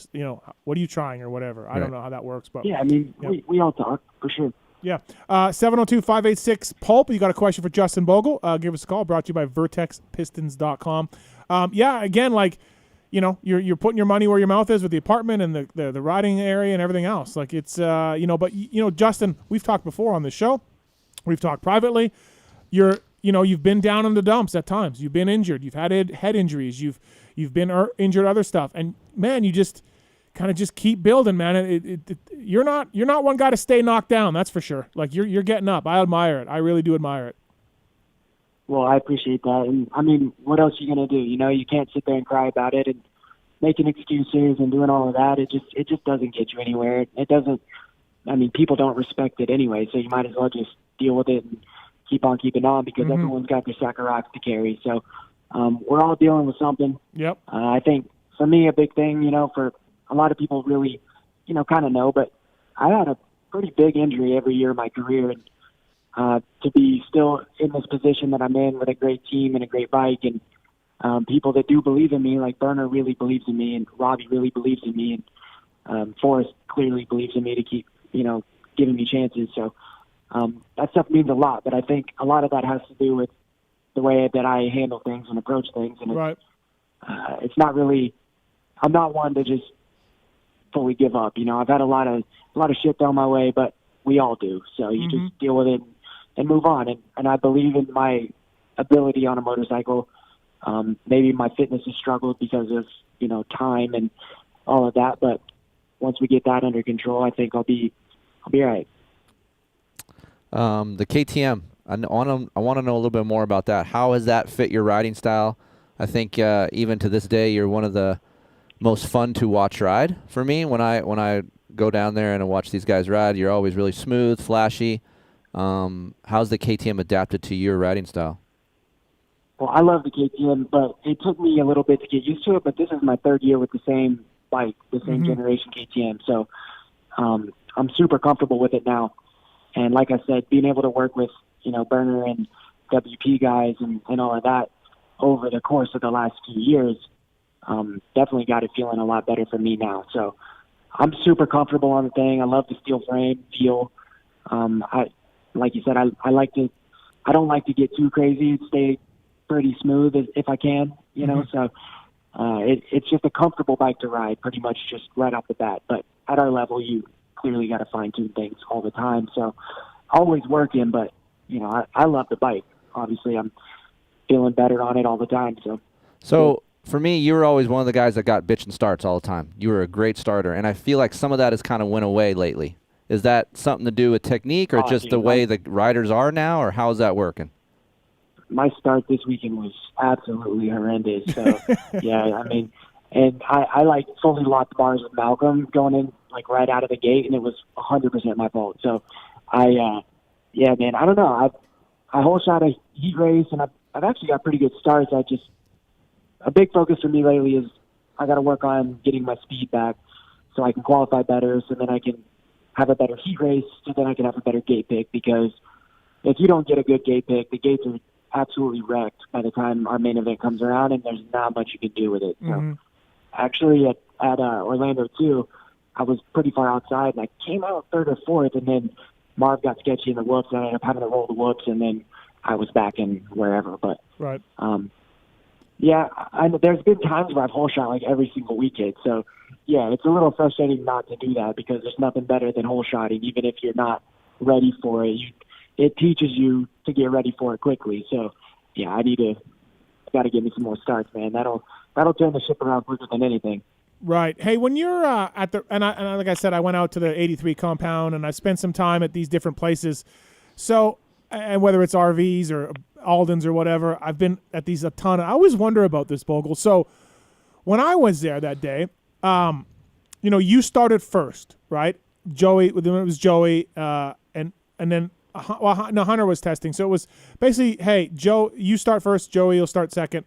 trying or whatever. I don't know how that works, but Yeah, I mean, we all talk for sure. yeah. 702-586-PULP. You got a question for Justin Bogle? Give us a call. Brought to you by VertexPistons.com. Yeah, again, like, you know, you're putting your money where your mouth is with the apartment and the riding area and everything else. Like it's, but Justin, we've talked before on this show. We've talked privately. You've been down in the dumps at times. You've been injured. You've had head injuries. You've been injured other stuff. And man, you just kind of just keep building, man. You're not one guy to stay knocked down. That's for sure. Like you're getting up. I admire it. I really do admire it. Well, I appreciate that. And, I mean, what else are you going to do? You know, you can't sit there and cry about it and making excuses and doing all of that. It just doesn't get you anywhere. It doesn't – I mean, people don't respect it anyway, so you might as well just deal with it and keep on keeping on because everyone's got their sack of rocks to carry. So we're all dealing with something. Yep. I think, for me, a big thing, you know, for a lot of people really, you know, kind of know, but I had a pretty big injury every year of my career, and to be still in this position that I'm in with a great team and a great bike and people that do believe in me, like Berner really believes in me and Robbie really believes in me and Forrest clearly believes in me to keep, you know, giving me chances. So that stuff means a lot, but I think a lot of that has to do with the way that I handle things and approach things. And it's not really, I'm not one to just fully give up. You know, I've had a lot of shit thrown my way, but we all do. So you just deal with it and move on. And I believe in my ability on a motorcycle. Maybe my fitness has struggled because of, you know, time and all of that. But once we get that under control, I think I'll be all right. The KTM, I want to know a little bit more about that. How has that fit your riding style? I think even to this day, you're one of the most fun to watch ride for me. When I go down there and I watch these guys ride, you're always really smooth, flashy. How's the KTM adapted to your riding style? Well, I love the KTM, but it took me a little bit to get used to it. But this is my third year with the same bike, the same generation KTM. So I'm super comfortable with it now. And like I said, being able to work with, you know, Berner and WP guys and all of that over the course of the last few years, definitely got it feeling a lot better for me now. So I'm super comfortable on the thing. I love the steel frame feel. Like you said, I don't like to get too crazy. Stay pretty smooth if I can, you know. So it's just a comfortable bike to ride, pretty much just right off the bat. But at our level, you clearly got to fine tune things all the time. So always working, but you know, I love the bike. Obviously, I'm feeling better on it all the time. So for me, you were always one of the guys that got bitchin' starts all the time. You were a great starter, and I feel like some of that has kind of went away lately. Is that something to do with technique or just the way the riders are now, or how's that working? My start this weekend was absolutely horrendous. So, yeah, I mean, and I like fully locked bars with Malcolm going in like right out of the gate, and it was 100% my fault. So, yeah, man, I don't know. I whole shot a heat race, and I've actually got pretty good starts. A big focus for me lately is I got to work on getting my speed back so I can qualify better, so then I can have a better heat race, so then I can have a better gate pick, because if you don't get a good gate pick, the gates are absolutely wrecked by the time our main event comes around, and there's not much you can do with it. So actually at Orlando too, I was pretty far outside, and I came out third or fourth, and then Marv got sketchy in the whoops, and I ended up having to roll the whoops, and then I was back in wherever. But right. Yeah, there's been times where I've whole shot like every single weekend. So, yeah, it's a little frustrating not to do that, because there's nothing better than whole shotting, even if you're not ready for it. It teaches you to get ready for it quickly. So, yeah, I got to give me some more starts, man. That'll turn the ship around quicker than anything. Right. Hey, when you're at the and like I said, I went out to the 83 compound, and I spent some time at these different places. So, and whether it's RVs or Alden's or whatever, I've been at these a ton. I always wonder about this, Bogle. So when I was there that day, you started first, right? Joey, it was Joey, and then Hunter was testing. So it was basically, hey, Joe, you start first, Joey, you'll start second.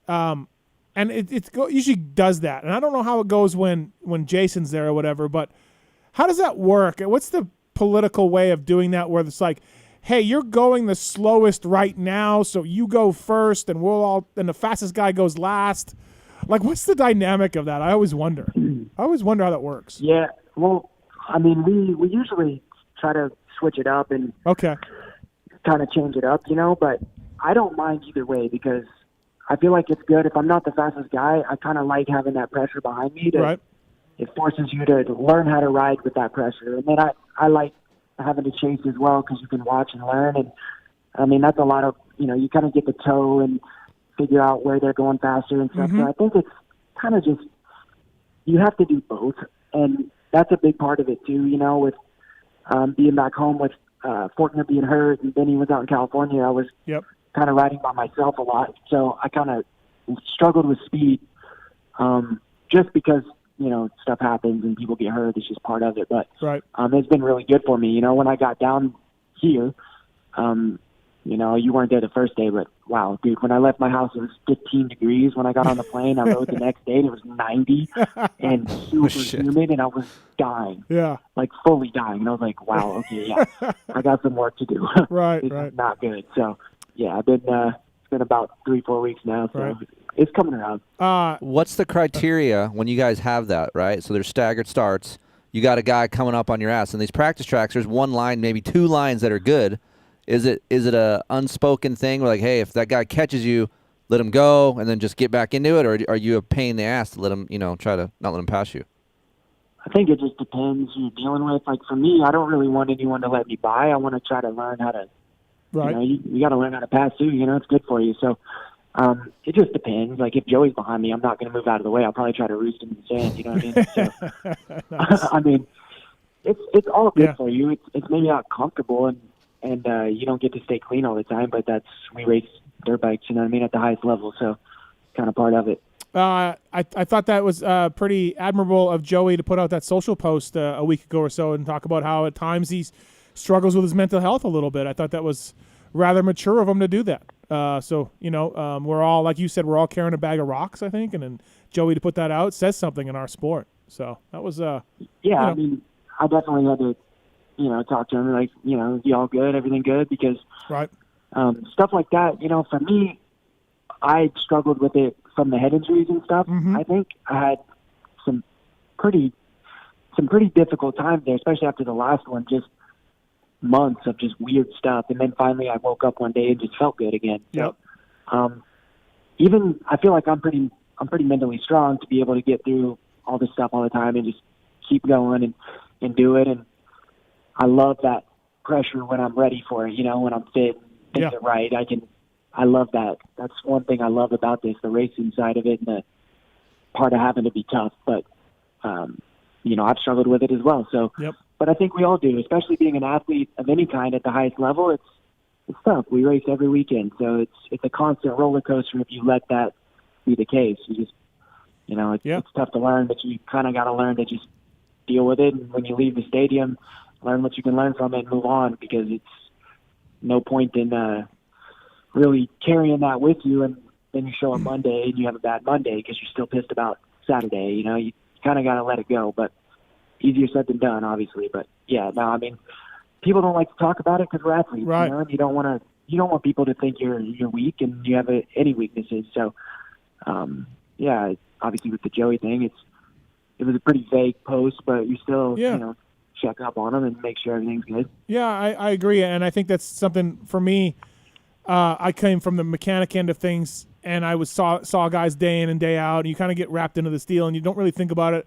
And it usually does that. And I don't know how it goes when Jason's there or whatever, but how does that work? What's the political way of doing that, where it's like, hey, you're going the slowest right now, so you go first, and and the fastest guy goes last. Like, what's the dynamic of that? I always wonder. how that works. Yeah, well, I mean, we usually try to switch it up and kind of change it up, but I don't mind either way, because I feel like it's good. If I'm not the fastest guy, I kind of like having that pressure behind me. It forces you to learn how to ride with that pressure. And then I like having to chase as well, because you can watch and learn. And I mean, that's a lot of, you kind of get the toe and figure out where they're going faster and stuff. So I think it's kind of just, you have to do both. And that's a big part of it too, with being back home with Fortner being hurt, and Benny was out in California. I was kind of riding by myself a lot. So I kind of struggled with speed just because, stuff happens and people get hurt. It's just part of it. But it's been really good for me. When I got down here, you weren't there the first day, but wow, dude, when I left my house, it was 15 degrees. When I got on the plane, I rode the next day, and it was 90 and super humid, and I was dying. Yeah. Like fully dying. And I was like, wow, okay, yeah, I got some work to do. This is not good. So, yeah, it's been about 3-4 weeks now, so it's coming around. What's the criteria when you guys have that, right? So there's staggered starts. You got a guy coming up on your ass. And these practice tracks, there's one line, maybe two lines that are good. Is it a unspoken thing where, like, hey, if that guy catches you, let him go and then just get back into it? Or are you a pain in the ass to let him, try to not let him pass you? I think it just depends who you're dealing with. Like, for me, I don't really want anyone to let me by. I want to try to learn how to, you got to learn how to pass too. It's good for you. So it just depends. Like, if Joey's behind me, I'm not going to move out of the way. I'll probably try to roost him in the sand. You know what I mean? So, Nice. I mean, it's all good for you. It's maybe not comfortable, and you don't get to stay clean all the time, but we race dirt bikes, at the highest level. So kind of part of it. I thought that was pretty admirable of Joey to put out that social post a week ago or so and talk about how at times he struggles with his mental health a little bit. I thought that was rather mature of him to do that. We're all, like you said, we're all carrying a bag of rocks, I think, and then Joey to put that out says something in our sport. So that was I mean, I definitely had to talk to him like, you all good, everything good, because stuff like that, for me, I struggled with it from the head injuries and stuff. I think I had some pretty difficult times there, especially after the last one, just months of just weird stuff. And then finally I woke up one day and just felt good again. So, even I feel like I'm pretty mentally strong to be able to get through all this stuff all the time and just keep going and do it. And I love that pressure when I'm ready for it, when I'm fit, things are right. I love that. That's one thing I love about this, the racing side of it and the part of having to be tough. But, I've struggled with it as well. So, But I think we all do, especially being an athlete of any kind at the highest level. It's tough. We race every weekend. So it's a constant roller coaster if you let that be the case. You just, it's tough to learn, but you kind of got to learn to just deal with it. And when you leave the stadium, learn what you can learn from it and move on, because it's no point in really carrying that with you. And then you show up Monday and you have a bad Monday because you're still pissed about Saturday. You kind of got to let it go, but easier said than done, obviously. But people don't like to talk about it because we're athletes, right? And you don't want people to think you're weak and you have any weaknesses. So, obviously with the Joey thing, it was a pretty vague post, but you still, check up on them and make sure everything's good. Yeah, I agree. And I think that's something for me. I came from the mechanic end of things, and I saw guys day in and day out, and you kind of get wrapped into this deal, and you don't really think about it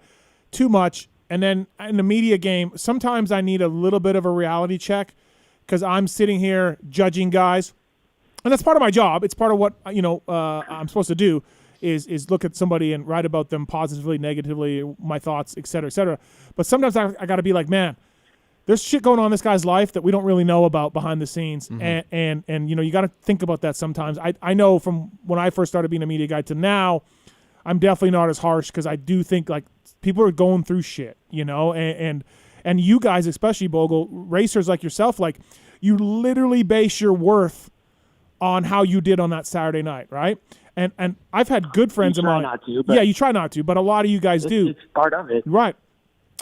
too much. And then in the media game, sometimes I need a little bit of a reality check because I'm sitting here judging guys, and that's part of my job. It's part of what I'm supposed to do is look at somebody and write about them positively, negatively, my thoughts, et cetera, et cetera. But sometimes I got to be like, man, there's shit going on in this guy's life that we don't really know about behind the scenes. Mm-hmm. And you got to think about that sometimes. I know from when I first started being a media guy to now, I'm definitely not as harsh because I do think like people are going through shit, and you guys, especially Bogle, racers like yourself, like you literally base your worth on how you did on that Saturday night, right? And I've had good friends of mine. You try not to, but a lot of you guys do. It's part of it. Right.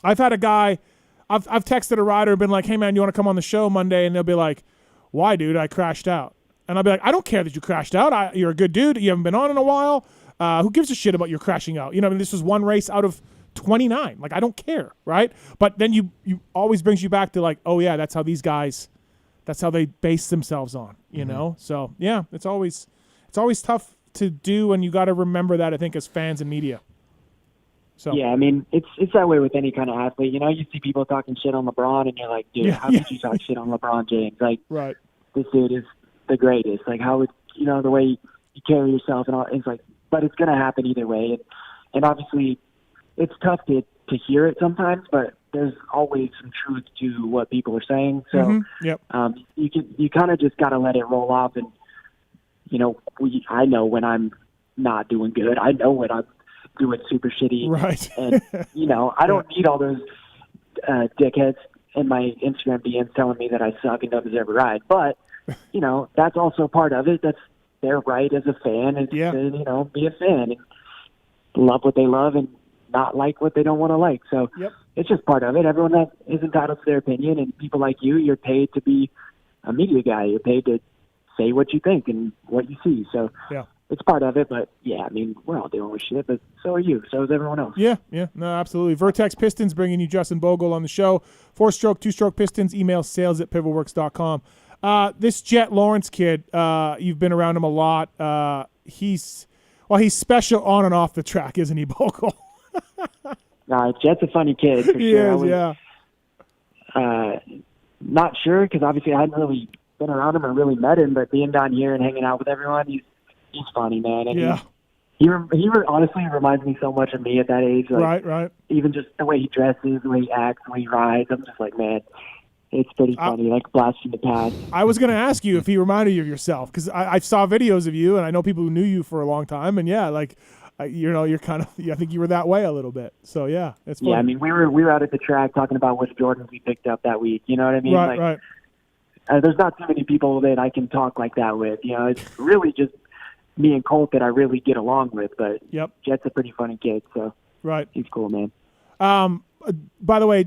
I've had a guy, I've texted a rider and been like, hey, man, you want to come on the show Monday? And they'll be like, why, dude? I crashed out. And I'll be like, I don't care that you crashed out. You're a good dude. You haven't been on in a while. Who gives a shit about your crashing out? This was one race out of 29. Like, I don't care, right? But then you always brings you back to like, oh, yeah, that's how these guys, that's how they base themselves on, you know? So, yeah, it's always tough to do, and you got to remember that, I think, as fans and media. So yeah, I mean, it's that way with any kind of athlete. You see people talking shit on LeBron, and you're like, dude, how could you talk shit on LeBron James? Like, right. This dude is the greatest. Like, how would the way you carry yourself and all? It's like, but it's gonna happen either way, and obviously, it's tough to hear it sometimes, but there's always some truth to what people are saying. So, you kind of just gotta let it roll off, and I know when I'm not doing good. I know when I'm doing super shitty. Right. And, I don't need all those dickheads in my Instagram DMs telling me that I suck and don't deserve a ride. But, that's also part of it. That's their right as a fan is to, be a fan and love what they love and not like what they don't want to like. So it's just part of it. Everyone is entitled to their opinion, and people like you're paid to be a media guy. You're paid to say what you think and what you see. So it's part of it, but I mean, we're all dealing with shit, but so are you. So is everyone else. Yeah, no, absolutely. Vertex Pistons bringing you Justin Bogle on the show. 4-stroke, 2-stroke Pistons. Email sales@pivotalworks.com. This Jet Lawrence kid, you've been around him a lot. He's special on and off the track, isn't he, Bogle? Nah, Jet's a funny kid for sure. Not sure because obviously I hadn't really been around him or really met him, but being down here and hanging out with everyone, he's funny, man. And he honestly reminds me so much of me at that age. Like, right. Even just the way he dresses, the way he acts, the way he rides. I'm just like, man, it's pretty funny, like a blast from the past. I was going to ask you if he reminded you of yourself because I saw videos of you, and I know people who knew you for a long time, and you're kind of, I think you were that way a little bit. So it's funny. Yeah, I mean, we were out at the track talking about which Jordans we picked up that week. You know what I mean? Right. There's not too many people that I can talk like that with. It's really just me and Colt that I really get along with. But Jet's a pretty funny kid, so he's cool, man. By the way,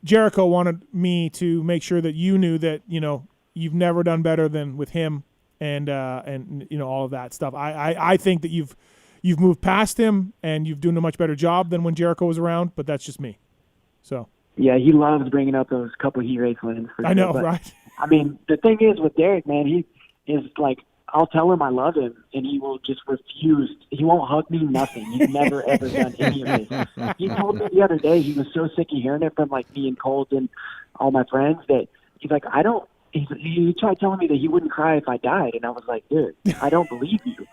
Jericho wanted me to make sure that you knew that you've never done better than with him, and all of that stuff. I think that you've moved past him and you've done a much better job than when Jericho was around. But that's just me. So yeah, he loves bringing up those couple heat race wins. I know, right? I mean, the thing is with Derek, man, he is like, I'll tell him I love him, and he will just refuse. He won't hug me, nothing. He's never, ever done any of this. He told me the other day he was so sick of hearing it from, like, me and Colt and all my friends that he's like, I don't he tried telling me that he wouldn't cry if I died, and I was like, dude, I don't believe you.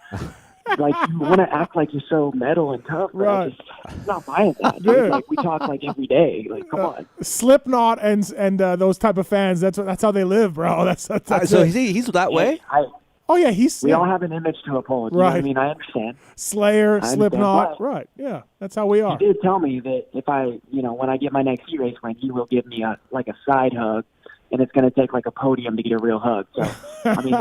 Like, you want to act like you're so metal and tough, but Right. I'm not buying that. Dude. Like, we talk like every day. Like, come on. Slipknot and those type of fans. That's how they live, bro. That's So it. he's that way? Oh yeah, We all have an image to uphold. You know what I mean? I understand. Slayer, I understand, Slipknot. but Right. Yeah, that's how we are. He did tell me that if when I get my next heat race win, he will give me a side hug, and it's going to take like a podium to get a real hug. So, I mean,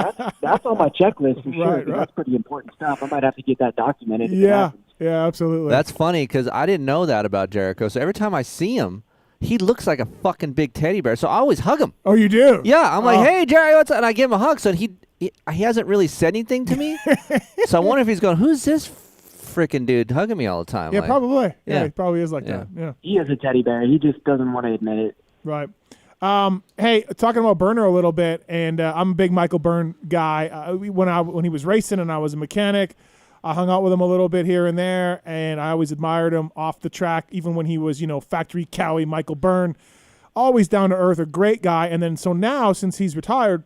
that's on my checklist for sure. Right. That's pretty important stuff. I might have to get that documented. If it Yeah. happens. Yeah, absolutely. That's funny because I didn't know that about Jericho. So every time I see him, he looks like a fucking big teddy bear. So I always hug him. Oh, you do? Yeah, I'm like, hey, Jerry, what's up? And I give him a hug. So he hasn't really said anything to me. So I wonder if he's going, who's this freaking dude hugging me all the time? Yeah, Like, probably. Yeah, yeah. he probably is like Yeah. that. Yeah. He is a teddy bear. He just doesn't want to admit it. Right. Hey, talking about Burner a little bit, and I'm a big Michael Byrne guy. When he was racing and I was a mechanic, I hung out with him a little bit here and there, and I always admired him off the track, even when he was, factory Cowie Michael Byrne. Always down to earth, a great guy. And then so now, since he's retired,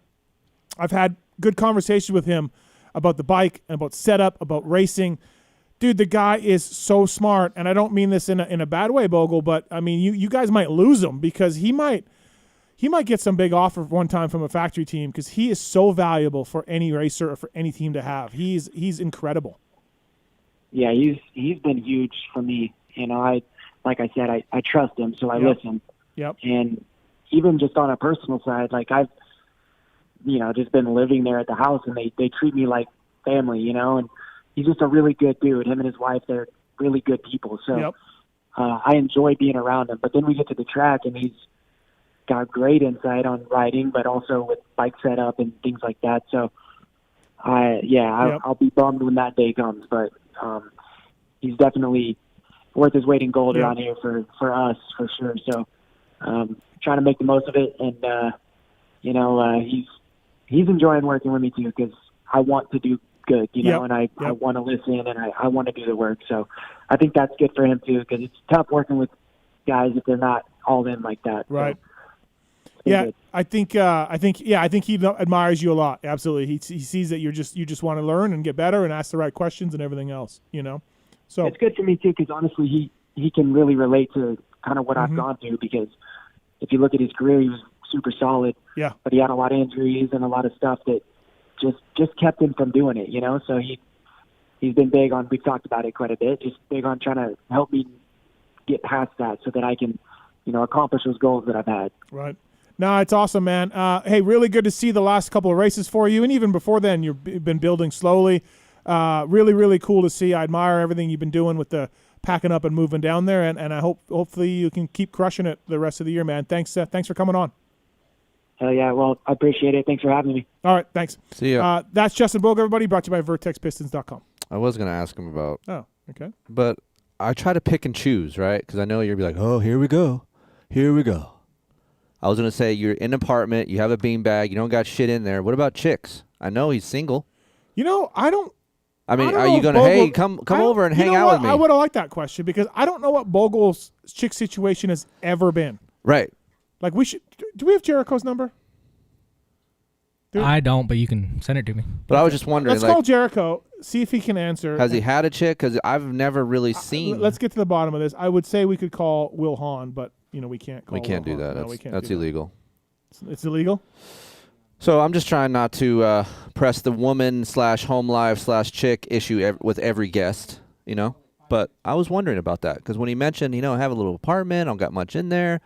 I've had good conversations with him about the bike, about setup, about racing. Dude, the guy is so smart, and I don't mean this in a bad way, Bogle, but I mean you guys might lose him because he might get some big offer one time from a factory team because he is so valuable for any racer or for any team to have. He's incredible. Yeah, he's been huge for me. Like I said, I trust him, so I listen. Yep. And even just on a personal side, like I've, just been living there at the house, and they treat me like family, and he's just a really good dude. Him and his wife, they're really good people. So I enjoy being around him. But then we get to the track, and he's got great insight on riding, but also with bike setup and things like that. So, I'll be bummed when that day comes. But he's definitely worth his weight in gold around here for us, for sure. So trying to make the most of it. And, he's enjoying working with me, too, because I want to do good, and I want to listen, and I want to do the work. So I think that's good for him, too, because it's tough working with guys if they're not all in like that. Right. So, yeah, good. I think he admires you a lot. Absolutely, he sees that you just want to learn and get better and ask the right questions and everything else. So it's good for me too because honestly, he can really relate to kind of what I've gone through. Because if you look at his career, he was super solid. Yeah. But he had a lot of injuries and a lot of stuff that just kept him from doing it. So he's been big on. We've talked about it quite a bit. Just big on trying to help me get past that so that I can, accomplish those goals that I've had. Right. No, it's awesome, man. Hey, really good to see the last couple of races for you. And even before then, you've been building slowly. Really, really cool to see. I admire everything you've been doing with the packing up and moving down there. And I hopefully you can keep crushing it the rest of the year, man. Thanks for coming on. Hell yeah. Well, I appreciate it. Thanks for having me. All right. Thanks. See ya. That's Justin Bogle, everybody. Brought to you by VertexPistons.com. I was going to ask him about. Oh, okay. But I try to pick and choose, right? Because I know you're going to be like, oh, here we go. Here we go. I was going to say, you're in an apartment, you have a beanbag, you don't got shit in there. What about chicks? I know he's single. I don't. I mean, I don't are know you if going to, Bogle- hey, come over and hang out with me? I would have liked that question because I don't know what Bogle's chick situation has ever been. Right. Like do we have Jericho's number? I don't, but you can send it to me. But I was just wondering, Let's call Jericho, see if he can answer. has he had a chick? Because I've never really seen. Let's get to the bottom of this. I would say we could call Will Hahn, but we can't call We can't Will do Hahn. that. No, we can't That's do that. illegal. It's illegal? So I'm just trying not to press the woman/home life/chick issue with every guest, But I was wondering about that because when he mentioned, I have a little apartment, I don't got much in there,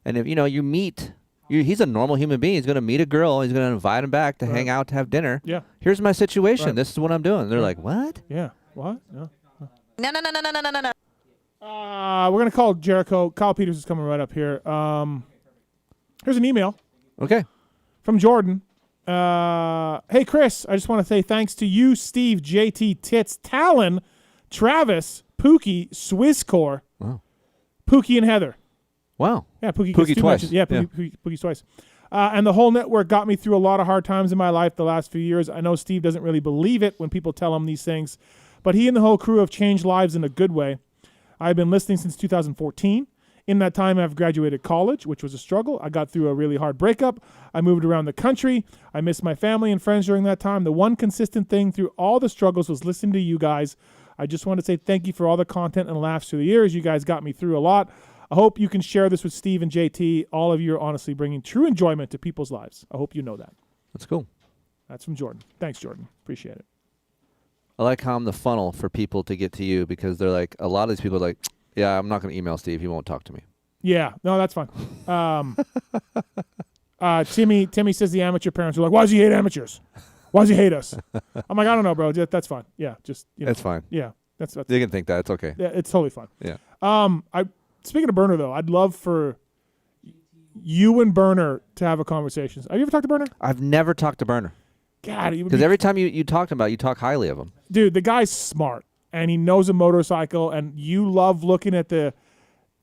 and if you meet, he's a normal human being. He's going to meet a girl. He's going to invite him back to hang out, to have dinner. Yeah. Here's my situation. Right. This is what I'm doing. They're like, what? Yeah. What? No. No. We're going to call Jericho. Kyle Peters is coming right up here. Here's an email. Okay. From Jordan. Hey, Kris, I just want to say thanks to you, Steve, JT, Tits, Tallon, Travis, Pookie, Swisscore, Wow. Pookie and Heather. Wow. Yeah, Pookie Pookie gets two twice. mentions. Yeah, Pookie's twice. And the whole network got me through a lot of hard times in my life the last few years. I know Steve doesn't really believe it when people tell him these things, but he and the whole crew have changed lives in a good way. I've been listening since 2014. In that time, I've graduated college, which was a struggle. I got through a really hard breakup. I moved around the country. I missed my family and friends during that time. The one consistent thing through all the struggles was listening to you guys. I just want to say thank you for all the content and laughs through the years. You guys got me through a lot. I hope you can share this with Steve and JT. All of you are honestly bringing true enjoyment to people's lives. I hope you know that. That's cool. That's from Jordan. Thanks, Jordan. Appreciate it. I like how I'm the funnel for people to get to you because they're like, a lot of these people are like, yeah, I'm not going to email Steve. He won't talk to me. Yeah. No, that's fine. Timmy says the amateur parents are like, why does he hate amateurs? Why does he hate us? I'm like, I don't know, bro. That's fine. Yeah. Just, That's fine. Yeah. That's You can think that. It's okay. Yeah, it's totally fine. Yeah. Speaking of Burner, though, I'd love for you and Burner to have a conversation. Have you ever talked to Burner? I've never talked to Burner. God, because every time you talk to him you talk highly of him. Dude, the guy's smart, and he knows a motorcycle, and you love looking at the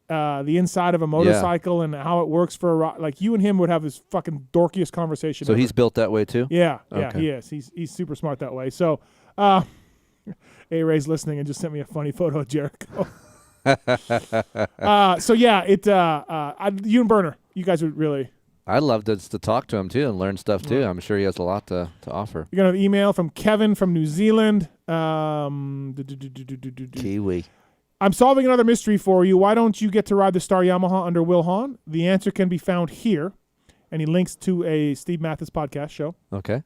inside of a motorcycle and how it works for a ride. Like, you and him would have this fucking dorkiest conversation. So he's built that way too? Yeah, okay. He is. He's super smart that way. So, A-Ray's listening and just sent me a funny photo of Jericho. So yeah, you and Burner, you guys would really. I'd love to talk to him too and learn stuff too. I'm sure he has a lot to offer. You're gonna have an email from Kevin from New Zealand. Kiwi. I'm solving another mystery for you. Why don't you get to ride the Star Yamaha under Will Hahn? The answer can be found here, and he links to a Steve Mathis podcast show. Okay.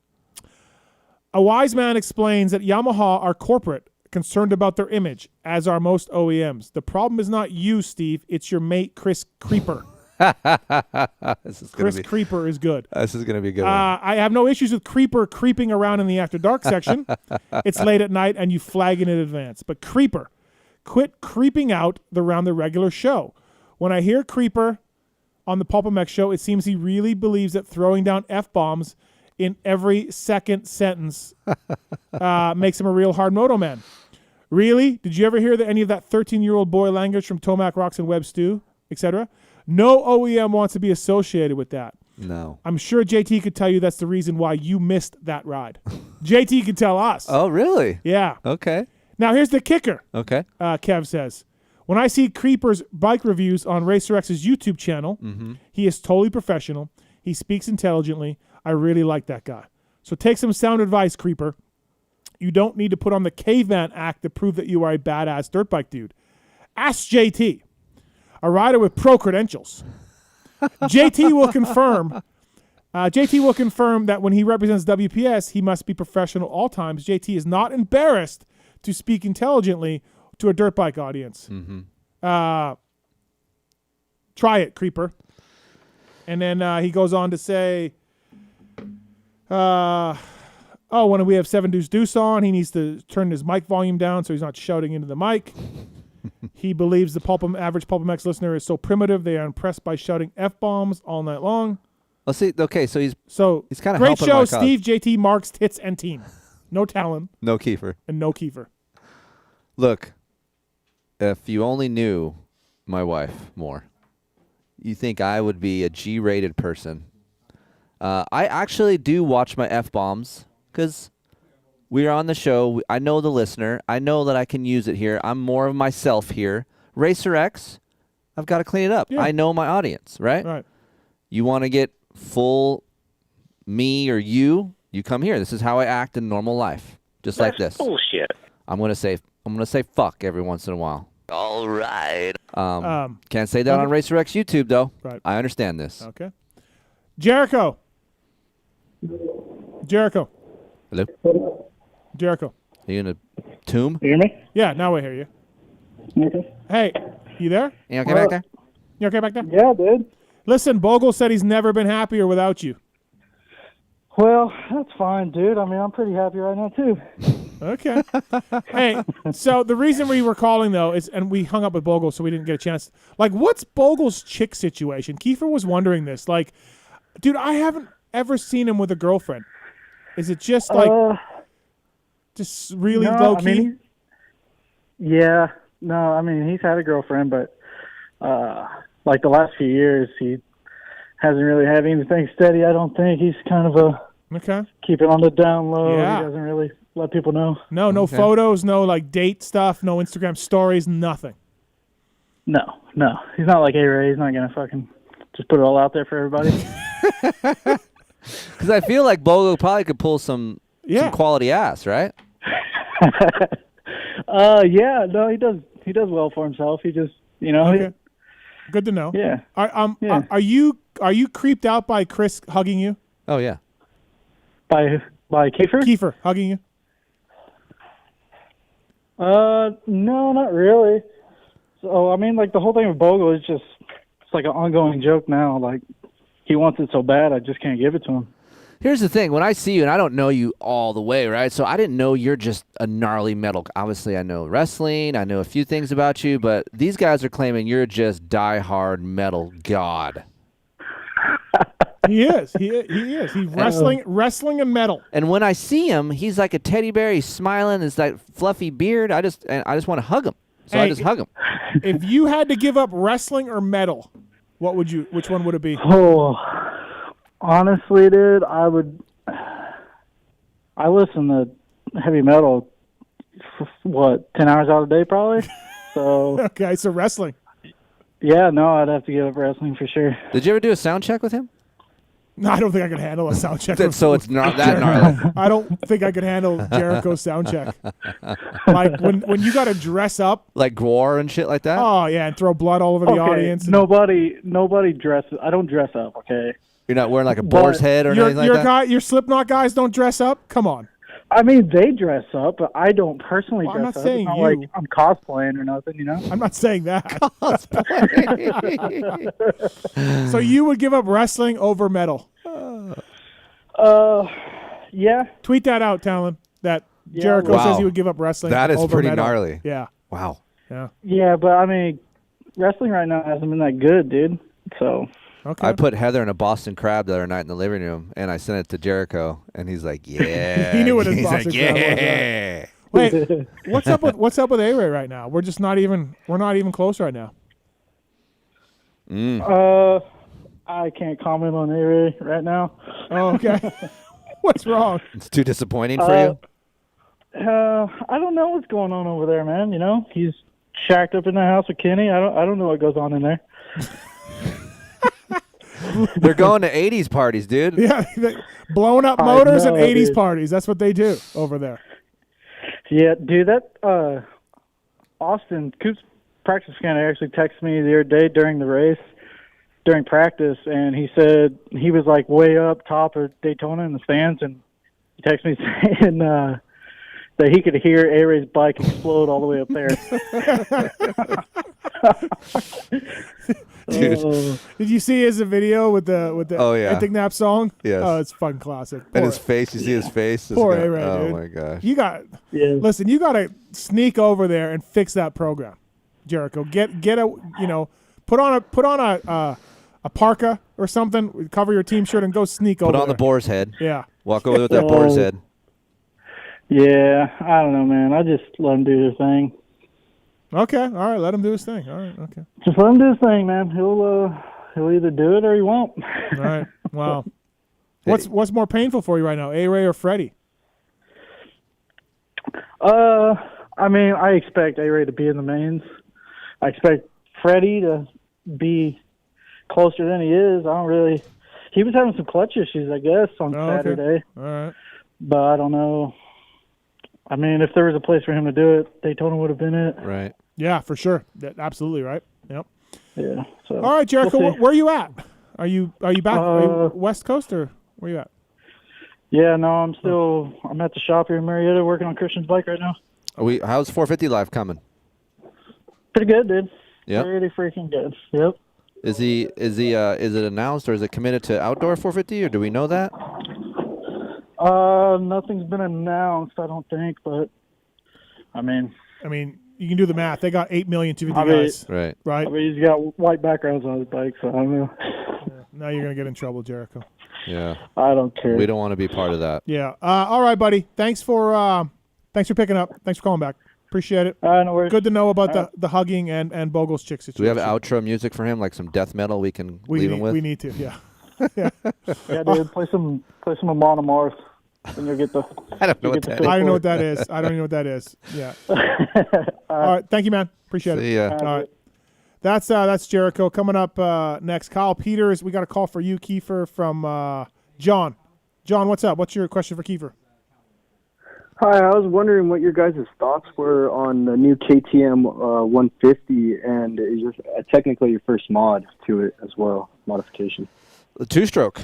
A wise man explains that Yamaha are corporate, concerned about their image, as are most OEMs. The problem is not you, Steve. It's your mate, Kris Keefer. Kris Keefer is good. This is going to be a good. I have no issues with Creeper creeping around in the After Dark section. It's late at night and you flag in advance. But Creeper, quit creeping out around the regular show. When I hear Creeper on the PulpMX show, it seems he really believes that throwing down F-bombs in every second sentence makes him a real hard moto man. Really? Did you ever hear any of that 13-year-old boy language from Tomac, Rocks, and Web Stew, etc.? No OEM wants to be associated with that. No. I'm sure JT could tell you that's the reason why you missed that ride. JT could tell us. Oh, really? Yeah. Okay. Now, here's the kicker. Okay. Kev says, when I see Creeper's bike reviews on Racer X's YouTube channel, he is totally professional. He speaks intelligently. I really like that guy. So take some sound advice, Creeper. You don't need to put on the caveman act to prove that you are a badass dirt bike dude. Ask JT, a rider with pro credentials. JT will confirm. JT will confirm that when he represents WPS, he must be professional all times. JT is not embarrassed to speak intelligently to a dirt bike audience. Try it, Creeper. And then he goes on to say, when we have 7 Deuce Deuce on, he needs to turn his mic volume down so he's not shouting into the mic. He believes the average PulpMX listener is so primitive they are impressed by shouting F-bombs all night long. Let's see. Okay, so he's kind of great helping show, my Steve, JT, Marks, Tits, and team. No Tallon. No Keefer. And no Keefer. Look, if you only knew my wife more, you think I would be a G-rated person. I actually do watch my F-bombs because we are on the show. I know the listener. I know that I can use it here. I'm more of myself here. Racer X, I've got to clean it up. Yeah. I know my audience, right? Right. You want to get full me or you come here. This is how I act in normal life. Just like this. Bullshit. I'm gonna say fuck every once in a while. All right. Can't say that on Racer X YouTube though. Right. I understand this. Okay. Jericho. Hello. Jericho. Are you in a tomb? You hear me? Yeah, now I hear you. Okay. Hey, you there? You okay back there? You okay back there? Yeah, dude. Listen, Bogle said he's never been happier without you. Well, that's fine, dude. I mean, I'm pretty happy right now, too. Okay. Hey, so the reason we were calling, though, is, and we hung up with Bogle, so we didn't get a chance. Like, what's Bogle's chick situation? Keefer was wondering this. Like, dude, I haven't ever seen him with a girlfriend. Is it just, like, just really low-key? I mean, yeah. No, I mean, he's had a girlfriend, but, like, the last few years, he hasn't really had anything steady, I don't think. He's kind of keep it on the down low. Yeah. He doesn't really let people know. No photos, no like date stuff, no Instagram stories, nothing. No. He's not like A-Ray. He's not gonna fucking just put it all out there for everybody. Because I feel like Bogle probably could pull some quality ass, right? Yeah. No, he does. He does well for himself. He just, Okay. Good to know. Yeah. Are you creeped out by Kris hugging you? Oh yeah. By Keefer? Keefer hugging you? No, not really. So I mean, like the whole thing with Bogle is just it's like an ongoing joke now. Like he wants it so bad, I just can't give it to him. Here's the thing. When I see you, and I don't know you all the way, right? So I didn't know you're just a gnarly metal. Obviously, I know wrestling. I know a few things about you, but these guys are claiming you're just diehard metal god. He is. He is. He's wrestling and metal. And when I see him, he's like a teddy bear. He's smiling. It's that fluffy beard. I just want to hug him. So I just hug him. If you had to give up wrestling or metal, which one would it be? Oh, honestly, dude, I listen to heavy metal, 10 hours out of the day probably? So okay, so wrestling. Yeah, no, I'd have to give up wrestling for sure. Did you ever do a sound check with him? No, I don't think I could handle a sound check. So it's not that gnarly. I don't think I could handle Jericho's sound check. Like when you got to dress up, like gore and shit like that. Oh yeah, and throw blood all over the audience. Nobody dresses. I don't dress up. Okay. You're not wearing like a boar's head or anything like that. Your Slipknot guys don't dress up. Come on. I mean, they dress up, but I don't personally dress up. I'm not saying it's not you. like I'm cosplaying or nothing, I'm not saying that. So you would give up wrestling over metal? Yeah. Tweet that out, Tallon. That Jericho says he would give up wrestling. That is over pretty metal. gnarly. Yeah. Wow. Yeah. Yeah, but I mean, wrestling right now hasn't been that good, dude. So. Okay. I put Heather in a Boston Crab the other night in the living room, and I sent it to Jericho, and he's like, "Yeah." He knew what his he's Boston like, Crab was. Wait, what's up with A-Ray right now? We're not even close right now. I can't comment on A-Ray right now. Oh, okay. What's wrong? It's too disappointing for you. I don't know what's going on over there, man. He's shacked up in the house with Kenny. I don't know what goes on in there. They're going to 80s parties, dude. Yeah, blowing up motors and 80s dude. parties. That's what they do over there. Yeah, dude, that Austin Coop's practice mechanic actually texted me the other day during the race, during practice, and he said he was like way up top of Daytona in the stands, and he texted me saying that he could hear A-Ray's bike explode all the way up there. Dude. Did you see his video with the Ethnic song? Yes. Oh, it's fucking classic. And his face, you see his face? Poor A-Ray, oh dude. my gosh. Listen, you got to sneak over there and fix that program, Jericho. Get a put on a parka or something, cover your team shirt and go sneak over. Put on the boar's head. Yeah. Walk over with that boar's head. Yeah, I don't know, man. I just let him do his thing. Okay, all right, let him do his thing. All right, okay. Just let him do his thing, man. He'll either do it or he won't. All right. Wow. What's more painful for you right now, A-Ray or Freddie? I mean, I expect A-Ray to be in the mains. I expect Freddie to be closer than he is. He was having some clutch issues, I guess, on Saturday. All right. But I don't know. I mean, if there was a place for him to do it, Daytona would have been it. Right. Yeah, for sure. Absolutely right. Yep. Yeah. So. All right, Jericho, we'll see. where are you at? Are you back? Are you West Coast or where you at? Yeah, no, I'm at the shop here in Marietta working on Christian's bike right now. How's 450 Live coming? Pretty good, dude. Yep. Pretty freaking good. Yep. Is it announced or is it committed to outdoor 450 or do we know that? Nothing's been announced, I don't think, but I mean, you can do the math. They got 8 million 250 guys. Right. Right. I mean, he's got white backgrounds on his bike, so I don't know. Yeah. Now you're gonna get in trouble, Jericho. Yeah. I don't care. We don't want to be part of that. Yeah. All right, buddy. Thanks for picking up. Thanks for calling back. Appreciate it. No worries. Good to know about the hugging and Bogle's chick situation. Do we have outro music for him, like some death metal we can leave him with? We need to, yeah. Yeah, dude, play some Amon Amarth, and you'll get the. I don't know what that is. I don't know what that is. I don't even know what that is. Yeah. All right. Thank you, man. Appreciate it. See ya. All right. That's Jericho. Coming up next, Kyle Peters. We got a call for you, Keefer, from John. John, what's up? What's your question for Keefer? Hi, I was wondering what your guys' thoughts were on the new KTM 150 and technically your first mod to it as well, modification. The two-stroke.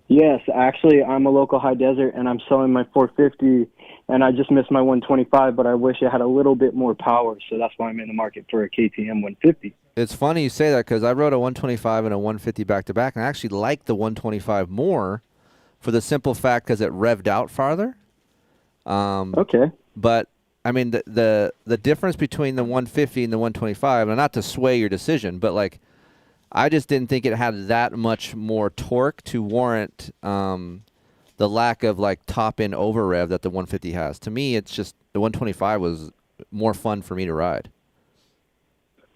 Yes, actually, I'm a local high desert, and I'm selling my 450, and I just missed my 125, but I wish it had a little bit more power, so that's why I'm in the market for a KTM 150. It's funny you say that because I rode a 125 and a 150 back-to-back, and I actually like the 125 more for the simple fact because it revved out farther. Okay. But, I mean, the difference between the 150 and the 125, and not to sway your decision, but, like, I just didn't think it had that much more torque to warrant the lack of, like, top-end over-rev that the 150 has. To me, it's just the 125 was more fun for me to ride.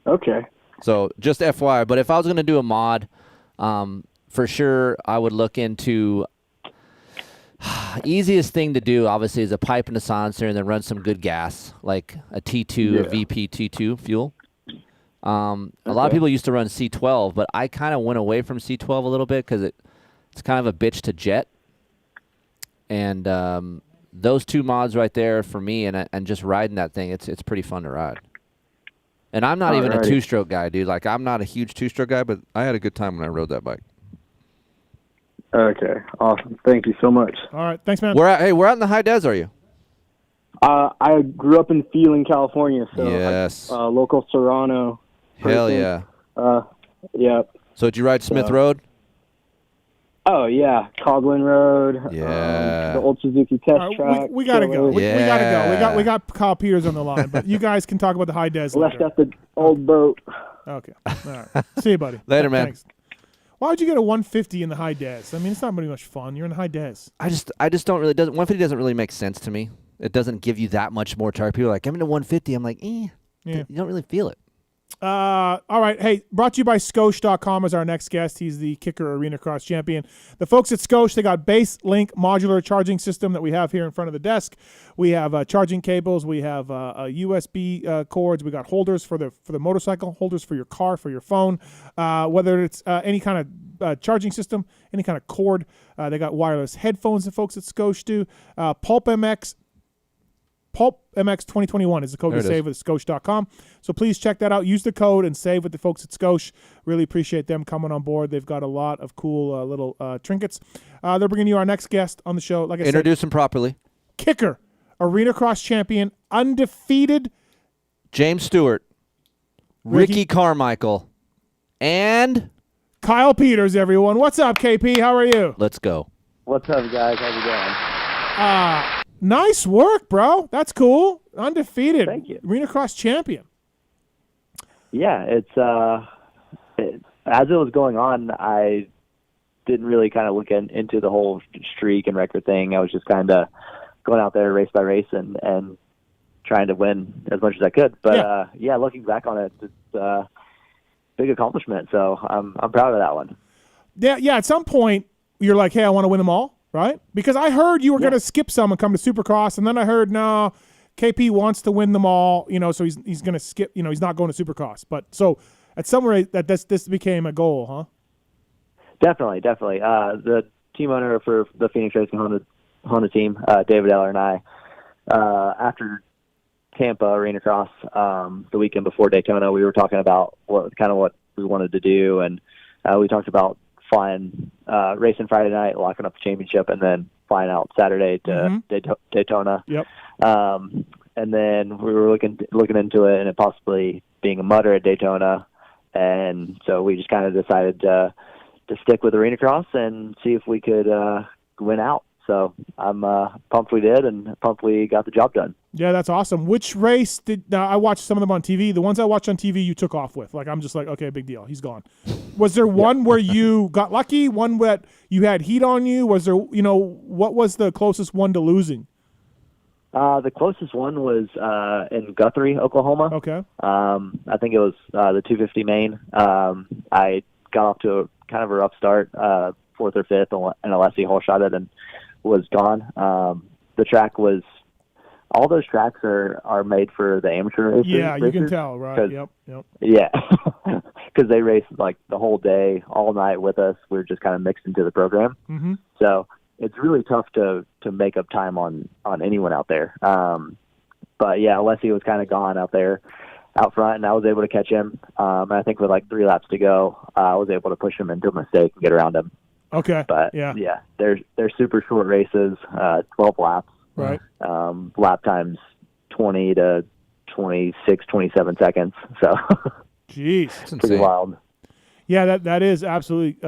Okay. So, just FYI. But if I was going to do a mod, for sure I would look into easiest thing to do, obviously, is a pipe and a silencer and then run some good gas, like a T2 or VP T2 fuel. A lot of people used to run C12, but I kind of went away from C12 a little bit because it's kind of a bitch to jet. And those two mods right there for me and just riding that thing, it's pretty fun to ride. And I'm not even a two-stroke guy, dude. Like, I'm not a huge two-stroke guy, but I had a good time when I rode that bike. Okay, awesome. Thank you so much. All right, thanks, man. Where out in the high des are you? I grew up in Phelan, California, so yes. Local Serrano. Hell yeah. Yeah. So did you ride Smith Road? Oh yeah, Coghlan Road. Yeah. The old Suzuki test track. We gotta go. We gotta go. We got Kyle Peters on the line, but you guys can talk about the high des. Left at the old boat. Okay. All right. See you, buddy. Later, man. Thanks. Why would you get a 150 in the high des? I mean, it's not very much fun. You're in the high des. I just don't really. 150 doesn't really make sense to me. It doesn't give you that much more torque. People are like, I'm in a 150. I'm like, Yeah. You don't really feel it. All right. Hey, brought to you by Scosh.com as our next guest. He's the Kicker Arena Cross champion. The folks at Scosh, they got base link modular charging system that we have here in front of the desk. We have charging cables. We have USB cords. We got holders for the motorcycle, holders for your car, for your phone. Whether it's any kind of charging system, any kind of cord. They got wireless headphones. The folks at Scosh do. PulpMX 2021 is the code to save with Scosh.com. So please check that out. Use the code and save with the folks at Scosh. Really appreciate them coming on board. They've got a lot of cool little trinkets. They're bringing you our next guest on the show. Like I said, introduce him properly. Kicker, Arena Cross champion, undefeated. James Stewart, Ricky Carmichael, and Kyle Peters, everyone. What's up, KP? How are you? Let's go. What's up, guys? How's it going? Nice work, bro. That's cool. Undefeated. Thank you. Arena Cross champion. Yeah, it's as it was going on, I didn't really kind of look into the whole streak and record thing. I was just kind of going out there race by race and trying to win as much as I could. But looking back on it, it's a big accomplishment. So I'm proud of that one. Yeah. At some point, you're like, hey, I want to win them all. Right? Because I heard you were going to skip some and come to Supercross, and then I heard, no, KP wants to win them all, so he's going to skip, he's not going to Supercross. But so at some rate, this became a goal, huh? Definitely. The team owner for the Phoenix Racing Honda team, David Eller, and I, after Tampa Arena Cross, the weekend before Daytona, we were talking about what we wanted to do, and we talked about flying, racing Friday night, locking up the championship, and then flying out Saturday to Daytona. Yep. And then we were looking into it and it possibly being a mudder at Daytona, and so we just kind of decided to stick with Arena Cross and see if we could win out. So I'm pumped we did, and pumped we got the job done. Yeah, that's awesome. Which race now I watched some of them on TV. The ones I watched on TV, you took off with. Like, I'm just like, okay, big deal. He's gone. Was there one where you got lucky? One that you had heat on you? Was there, what was the closest one to losing? The closest one was in Guthrie, Oklahoma. Okay. I think it was the 250 main. I got off to kind of a rough start, fourth or fifth, and Alessi hole shot it and was gone. The track was all those tracks are made for the amateur racers. Yeah, you can tell, right? Yep. Yeah, because they race like the whole day, all night with us. We're just kind of mixed into the program. Mm-hmm. So it's really tough to make up time on anyone out there. But yeah, Alessi was kind of gone out front, and I was able to catch him. And I think with like 3 laps to go, I was able to push him into a mistake and get around him. Okay. But yeah, they're super short races, 12 laps. Right. Lap times 20 to 26, 27 seconds. So jeez, pretty wild. Yeah, that is absolutely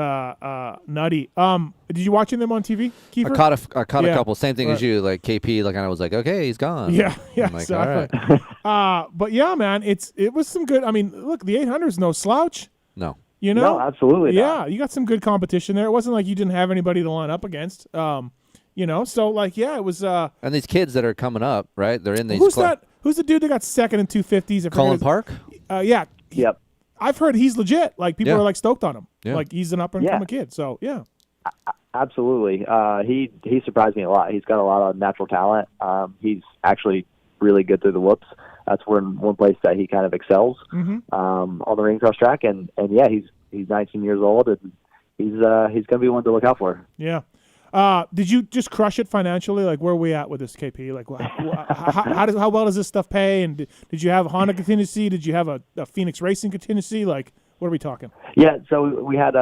nutty. Did you watching them on TV, Keefer? I caught a couple. Same thing as you. Like KP, like I was like, okay, he's gone. Yeah, I'm like, exactly. All right. But yeah, man, it was some good. I mean, look, the 800 is no slouch. No. You know? No, absolutely Yeah, not. you got some good competition there. It wasn't like you didn't have anybody to line up against. So like, yeah, it was. And these kids that are coming up, right? They're in these. Who's that? Who's the dude that got second in 250s? Colin Park. Yeah. Yep. I've heard he's legit. Like people are like stoked on him. Yeah. Like he's an up and coming kid. So yeah. Absolutely. He surprised me a lot. He's got a lot of natural talent. He's actually really good through the whoops. That's one place that he kind of excels on the ring cross track. And yeah, he's 19 years old, and he's going to be one to look out for. Yeah. Did you just crush it financially? Like, where are we at with this KP? Like, how well does this stuff pay? And did you have a Honda contingency? Did you have a Phoenix Racing contingency? Like, what are we talking? Yeah, so we had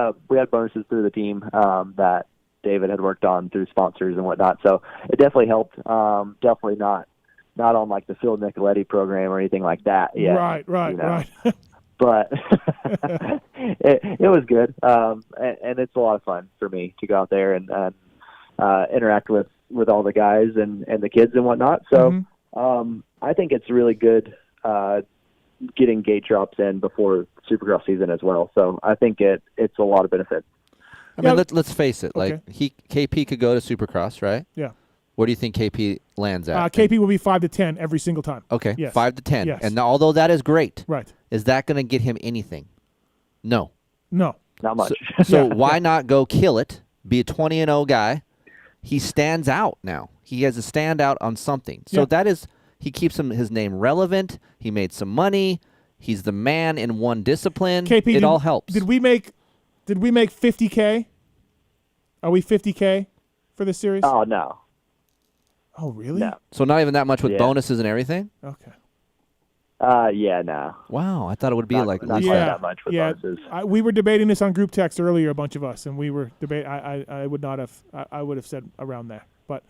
bonuses through the team that David had worked on through sponsors and whatnot. So it definitely helped. Definitely not on like the Phil Nicoletti program or anything like that. Yeah, right. But it was good, and it's a lot of fun for me to go out there and interact with all the guys and the kids and whatnot. So I think it's really good getting gate drops in before Supercross season as well. So I think it's a lot of benefits. I mean, let's face it. Like KP could go to Supercross, right? Yeah. Where do you think KP lands at? KP will be 5 to 10 every single time. Okay, yes. 5 to 10. Yes. And although that is great, right? Is that going to get him anything? No. No. Not much. So why not go kill it? Be a 20-0 guy. He stands out now. He has a standout on something. So that is, he keeps his name relevant. He made some money. He's the man in one discipline. KP, it all helps. Did we make 50K? Are we 50K for this series? Oh no. Oh really? No. So not even that much with bonuses and everything? Okay. Yeah, no. Wow, I thought it would be not like quite that much with bonuses. We were debating this on group text earlier, a bunch of us, and we were debating. I would not have. I would have said around there, but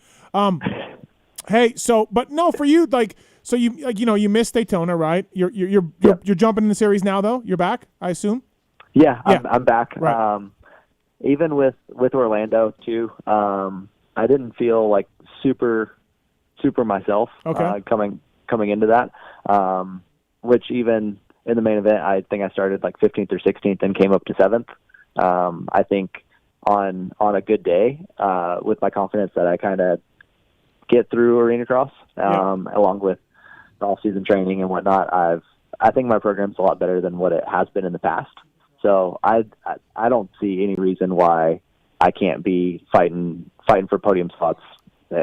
hey, but no, for you, like, so you missed Daytona, right? You're jumping in the series now, though. You're back, I assume. Yeah, I'm back. Right. Even with Orlando too, I didn't feel like super myself. Okay. Coming into that, which even in the main event, I think I started like 15th or 16th and came up to 7th. I think on a good day, with my confidence that I kind of get through arena cross, along with the off-season training and whatnot, I think my program's a lot better than what it has been in the past. So I don't see any reason why I can't be fighting for podium spots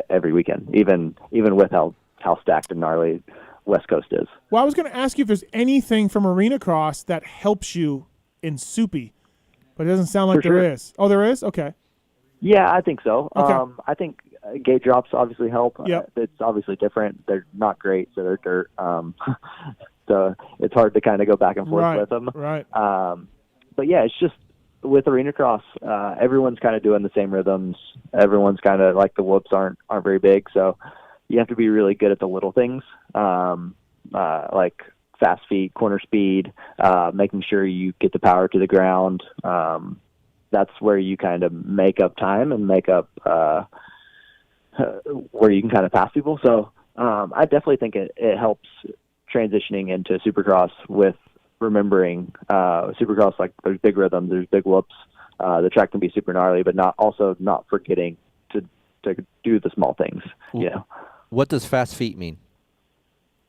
every weekend, even with how stacked and gnarly West Coast is. Well, I was going to ask you if there's anything from arena cross that helps you in Soupy, but it doesn't sound like there is. Oh, there is? Okay. Yeah, I think so. Okay. I think gate drops obviously help. Yep. It's obviously different. They're not great, so they're dirt. So it's hard to kind of go back and forth with them. Right. But yeah, it's just with arena cross, everyone's kind of doing the same rhythms. Everyone's kind of like the whoops aren't very big, so you have to be really good at the little things, like fast feet, corner speed, making sure you get the power to the ground. That's where you kind of make up time and make up where you can kind of pass people. So I definitely think it helps transitioning into Supercross with remembering Supercross, like there's big rhythms, there's big whoops. The track can be super gnarly, but not forgetting to do the small things. You know. What does fast feet mean?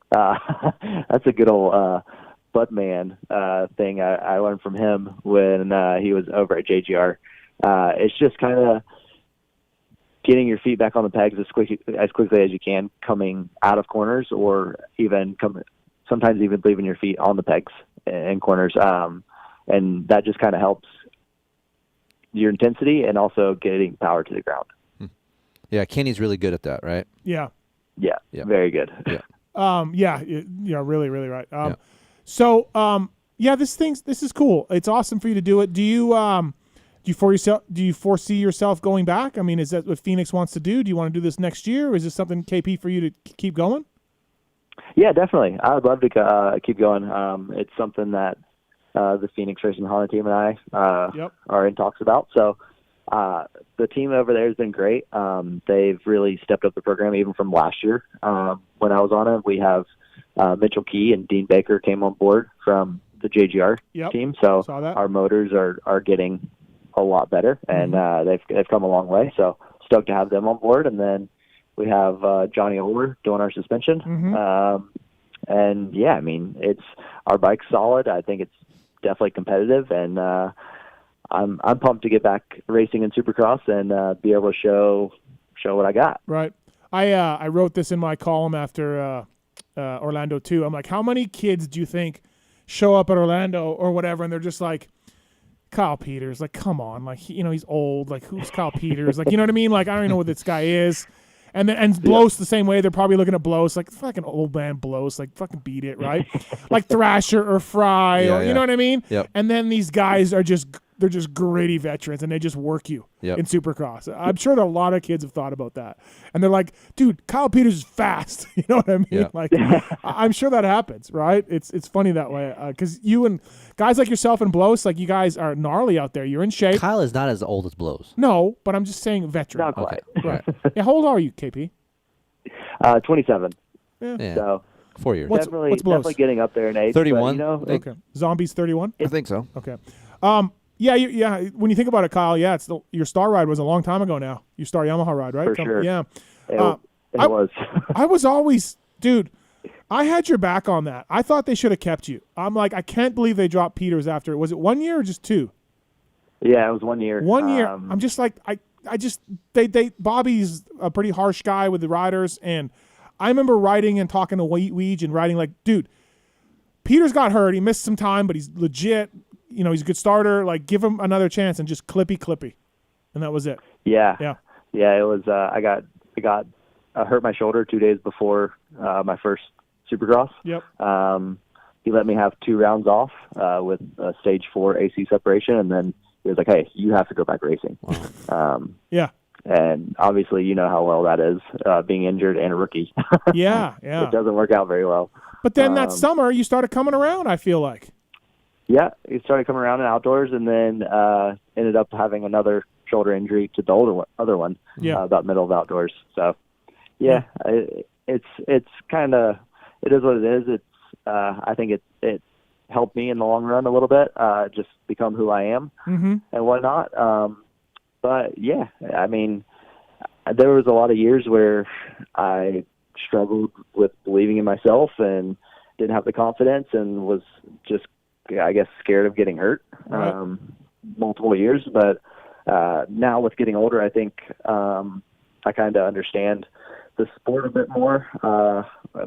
That's a good old Budman thing I learned from him when he was over at JGR. It's just kind of getting your feet back on the pegs as quickly as you can, coming out of corners, or even sometimes even leaving your feet on the pegs in corners, and that just kind of helps your intensity and also getting power to the ground. Yeah, Kenny's really good at that, right? Yeah. Yeah, very good. Yeah. You're really, really right. So, this is cool. It's awesome for you to do it. Do you foresee yourself going back? I mean, is that what Phoenix wants to do? Do you want to do this next year, or is this something, KP, for you to keep going? Yeah, definitely. I would love to keep going. It's something that the Phoenix Racing Honda team and I are in talks about. So the team over there has been great. They've really stepped up the program even from last year. When I was on it, we have Mitchell Key and Dean Baker came on board from the JGR team. So our motors are getting a lot better, and they've come a long way. So stoked to have them on board. And then we have Johnny Oler doing our suspension. And yeah, I mean, our bike's solid. I think it's definitely competitive, and I'm pumped to get back racing in Supercross and be able to show what I got. Right. I wrote this in my column after Orlando 2. I'm like, how many kids do you think show up at Orlando or whatever, and they're just like, Kyle Peters, like, come on, like, he's old, like, who's Kyle Peters, like, you know what I mean, like, I don't even know what this guy is. And Blows the same way. They're probably looking at Blows like, fucking old man Blows, like, fucking beat it, right? Like Thrasher or Fry, or you know what I mean? Yep. And then these guys are just gritty veterans, and they just work you in Supercross. I'm sure that a lot of kids have thought about that, and they're like, dude, Kyle Peters is fast. You know what I mean? Yeah. Like, I'm sure that happens, right? It's funny that way, because you and guys like yourself and Blows, like, you guys are gnarly out there. You're in shape. Kyle is not as old as Blows. No, but I'm just saying veteran. Not quite. Okay. Right. Yeah, how old are you, KP? 27. Yeah. So 4 years. What's definitely getting up there in age. 31. But, Okay. Zombies 31? I think so. Okay. Yeah. When you think about it, Kyle, your star ride was a long time ago now. Your star Yamaha ride, right? For sure. Yeah. It was. I was always, dude, I had your back on that. I thought they should have kept you. I'm like, I can't believe they dropped Peters after. Was it 1 year or just 2? Yeah, it was 1 year. 1 year. I'm just like, Bobby's a pretty harsh guy with the riders, and I remember writing and talking to Weege and writing like, dude, Peters got hurt. He missed some time, but he's legit. He's a good starter. Like, give him another chance and just clippy. And that was it. Yeah. Yeah. Yeah, it was, I hurt my shoulder 2 days before my first Supercross. Yep. He let me have 2 rounds off with a stage 4 AC separation, and then he was like, hey, you have to go back racing. Yeah. And obviously, you know how well that is, being injured and a rookie. Yeah. It doesn't work out very well. But then that summer, you started coming around, I feel like. Yeah, he started coming around in outdoors, and then ended up having another shoulder injury to the other one. Yeah. About middle of outdoors. So, yeah. It's kind of, it is what it is. It's I think it helped me in the long run a little bit, just become who I am and whatnot. But yeah, I mean, there was a lot of years where I struggled with believing in myself and didn't have the confidence and was just, I guess, scared of getting hurt multiple years. But now with getting older, I think I kind of understand the sport a bit more.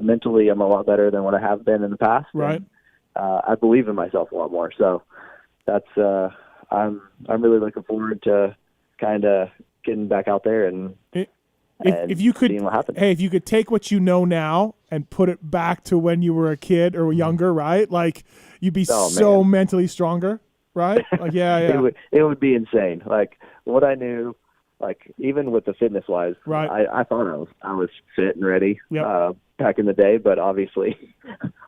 Mentally, I'm a lot better than what I have been in the past. Right. And, I believe in myself a lot more. So that's I'm really looking forward to kind of getting back out there and if you could, seeing what happens. hey, if you could take what you know now and put it back to when you were a kid or younger, right? Like, you'd be so mentally stronger, right? Like, yeah. It would be insane. Like, what I knew, like, even with the fitness wise, right? I thought I was fit and ready Yep. back in the day, but obviously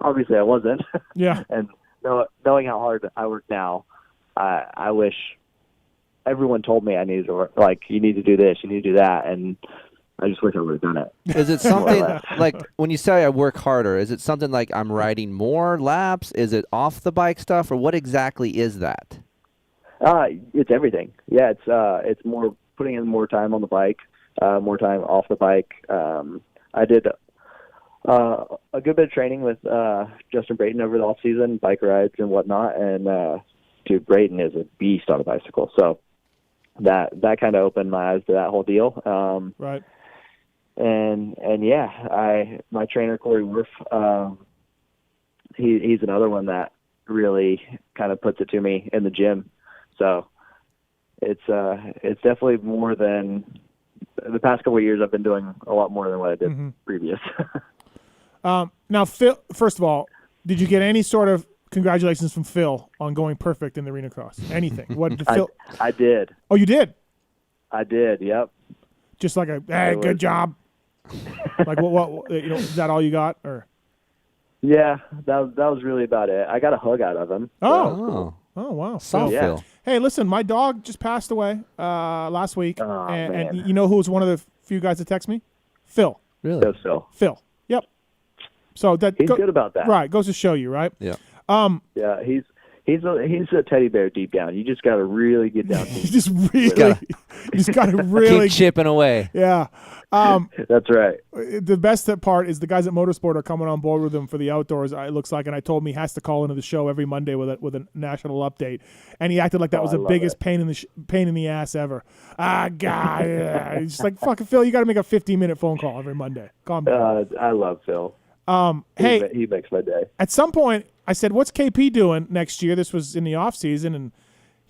I wasn't. Yeah. And knowing how hard I work now, I wish everyone told me I needed to work. Like, you need to do this, you need to do that, and I just wish I would have done it. Is it something like when you say I work harder? Is it something like I'm riding more laps? Is it off the bike stuff, or what exactly is that? It's everything. Yeah, it's more putting in more time on the bike, more time off the bike. I did a good bit of training with Justin Brayton over the off season, bike rides and whatnot. And dude, Brayton is a beast on a bicycle. So that kind of opened my eyes to that whole deal. Right. And yeah, my trainer Corey Worf, he's another one that really kind of puts it to me in the gym. So it's definitely more than the past couple of years. I've been doing a lot more than what I did previous. Now, Phil, first of all, did you get any sort of congratulations from Phil on going perfect in the arena cross? Anything? What did Phil? I did. Oh, you did? I did. Yep. Just like hey, good job. Like what? Is that all you got, or? Yeah, that was really about it. I got a hug out of him. Oh wow. Soft yeah. Phil. Hey, listen, my dog just passed away last week, man. and you know who was one of the few guys that text me? Phil. Really? Yes, Phil. Phil. Yep. So He's good about that. Right, goes to show you, right? Yeah. Yeah, he's a teddy bear deep down. You just got to really get down to You just got to really keep chipping away. Yeah. That's right. The best part is the guys at Motorsport are coming on board with him for the outdoors. It looks like, and I told him he has to call into the show every Monday with a national update, and he acted like that was the biggest pain in the ass ever. God, yeah. He's just like, fucking Phil, you got to make a 15-minute phone call every Monday. Calm down. I love Phil. Hey, he makes my day. at some point, I said, "What's KP doing next year?" This was in the off season, and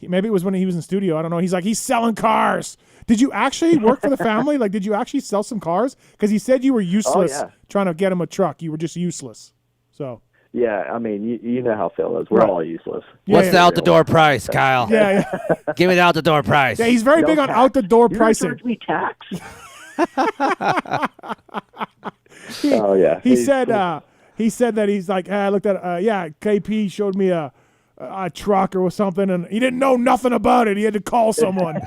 maybe it was when he was in studio. I don't know. He's like, he's selling cars. Did you actually work for the family? Like, did you actually sell some cars? Because he said you were useless trying to get him a truck. You were just useless. So. Yeah, I mean, you know how Phil is. We're all useless. What's the out-the-door price, Kyle? Yeah. Give me the out-the-door price. Yeah, he's very big on out-the-door pricing. Charge me tax. Oh yeah. He said that he's like, I looked at KP showed me a truck or something, and he didn't know nothing about it. He had to call someone.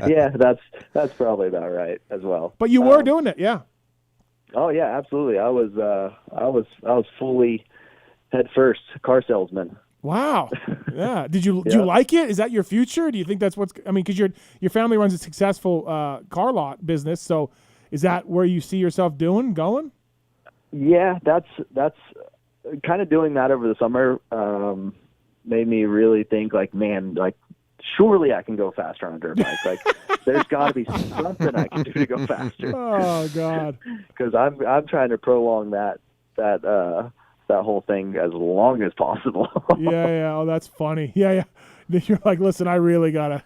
Yeah, that's probably about right as well. But you were doing it, yeah. Oh yeah, absolutely. I was fully head first car salesman. Wow. Yeah. Did you like it? Is that your future? Do you think that's because your family runs a successful car lot business, so is that where you see yourself going? Yeah, that's kind of doing that over the summer made me really think like, man, like surely I can go faster on a dirt bike. Like there's got to be something I can do to go faster. Oh God. Because I'm trying to prolong that whole thing as long as possible. Yeah. Oh, that's funny. Yeah. You're like, listen, I really gotta.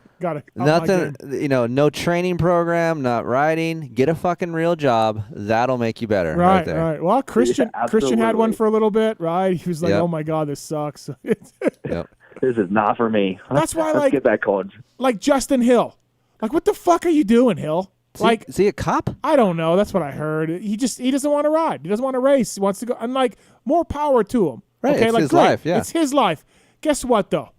Nothing, no training program, not riding. Get a fucking real job. That'll make you better. Right there. Right. Well, Christian had one for a little bit, right? He was like, oh my God, this sucks. Yep. This is not for me. That's why, let's get that code. Like Justin Hill. Like, what the fuck are you doing, Hill? Is he a cop? I don't know. That's what I heard. He doesn't want to ride. He doesn't want to race. He wants to go. And like, more power to him. Right. Okay? It's like, his great. life. Yeah. It's his life. Guess what though?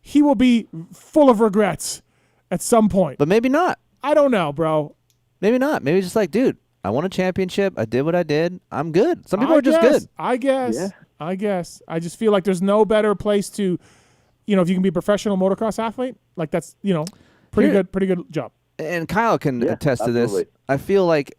He will be full of regrets at some point. But maybe not. I don't know, bro. Maybe not. Maybe just like, dude, I won a championship. I did what I did. I'm good. Some people are just good. I guess. I just feel like there's no better place to, if you can be a professional motocross athlete, like that's, pretty good job. And Kyle can attest to absolutely. this. I feel like,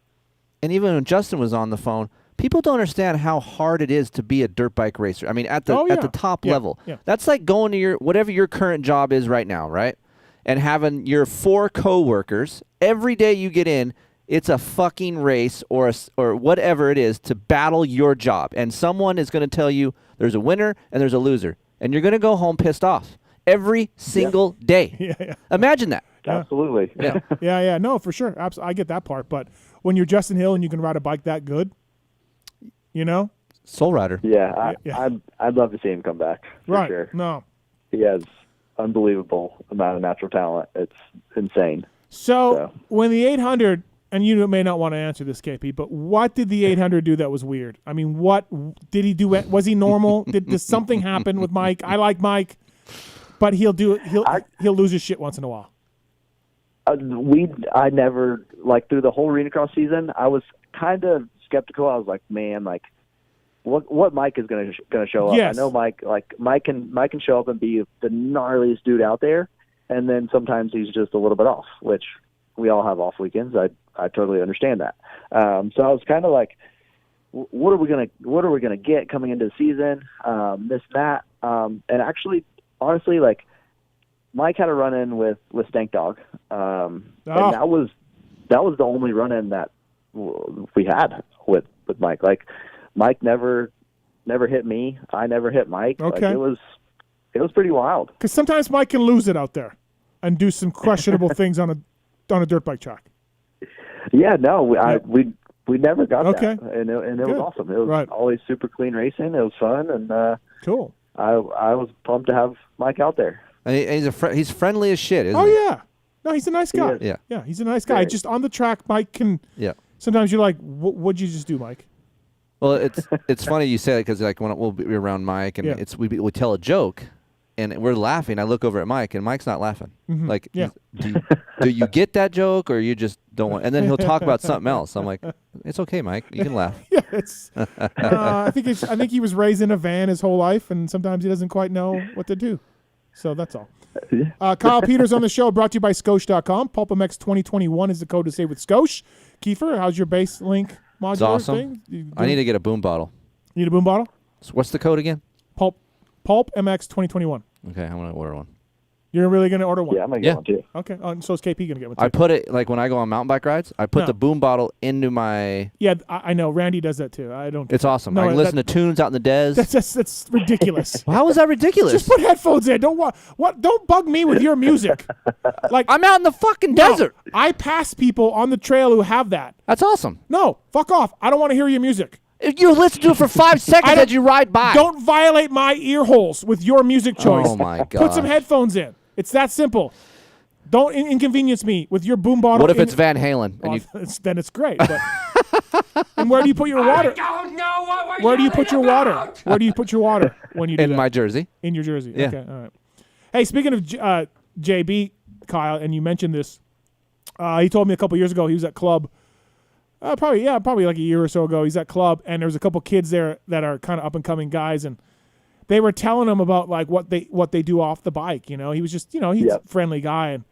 and even when Justin was on the phone, people don't understand how hard it is to be a dirt bike racer. I mean, at the top level. Yeah. That's like going to whatever your current job is right now, right? And having your 4 coworkers, every day you get in, it's a fucking race or whatever it is to battle your job. And someone is going to tell you there's a winner and there's a loser. And you're going to go home pissed off every single day. Yeah. Imagine that. Absolutely. Yeah. Yeah. No, for sure. I get that part. But when you're Justin Hill and you can ride a bike that good, Soul Rider. Yeah, I'd love to see him come back. For sure. No. He has unbelievable amount of natural talent. It's insane. So when the 800, and you may not want to answer this, KP, but what did the 800 do that was weird? I mean, what did he do? Was he normal? Did something happen with Mike? I like Mike, but he'll lose his shit once in a while. I never, like, through the whole arena cross season, I was kind of skeptical. I was like, man, like, what Mike is going to show up? Yes. I know Mike can show up and be the gnarliest dude out there, and then sometimes he's just a little bit off, which we all have off weekends. I totally understand that. So I was kind of like, what are we gonna get coming into the season? This and that, and actually, honestly, like, Mike had a run-in with Stank Dog, and that was the only run-in that we had with Mike. Like, Mike never hit me. I never hit Mike. Okay. Like, it was pretty wild. Because sometimes Mike can lose it out there and do some questionable things on a dirt bike track. Yeah, no, we never got that, and it was awesome. It was always super clean racing. It was fun, and cool. I was pumped to have Mike out there. And he's friendly as shit, isn't he? Oh yeah, no, he's a nice guy. Yeah, he's a nice guy. Just on the track, Mike can. Yeah. Sometimes you're like, what'd you just do, Mike? Well, it's funny you say that because like when we'll be around Mike and we tell a joke. And we're laughing. I look over at Mike, and Mike's not laughing. Mm-hmm. Like, do you get that joke, or you just don't want? And then he'll talk about something else. I'm like, it's okay, Mike. You can laugh. Yeah, it's. I think he was raised in a van his whole life, and sometimes he doesn't quite know what to do. So that's all. Kyle Peters on the show, brought to you by Scosh.com. PulpMX 2021 is the code to save with Scosh. Kiefer, how's your base link modular it's awesome. thing? I need to get a boom bottle. You need a boom bottle? So what's the code again? PulpMX 2021. Okay, I'm going to order one. You're really going to order one? Yeah, I'm going to get one too. Okay, so is KP going to get one too? I put it, like when I go on mountain bike rides, I put the boom bottle into my... Yeah, I know. Randy does that too. I don't... It's awesome. I can listen to tunes out in the des. That's ridiculous. How is that ridiculous? Just put headphones in. Don't bug me with your music. Like, I'm out in the fucking desert. I pass people on the trail who have that. That's awesome. No, fuck off. I don't want to hear your music. If you listen to it for 5 seconds as you ride by. Don't violate my ear holes with your music choice. Oh, my God. Put some headphones in. It's that simple. Don't inconvenience me with your boom bottle. What if it's Van Halen? Then it's great. But and where do you put your water? I don't know what Where do you put your water? Where do you put your water when you do that? In my jersey. In your jersey. Yeah. Okay. All right. Hey, speaking of JB, Kyle, and you mentioned this, he told me a couple years ago he was at club. Probably like a year or so ago. He's at club, and there's a couple kids there that are kind of up and coming guys, and they were telling him about like what they do off the bike. You know, he was just he's a friendly guy, and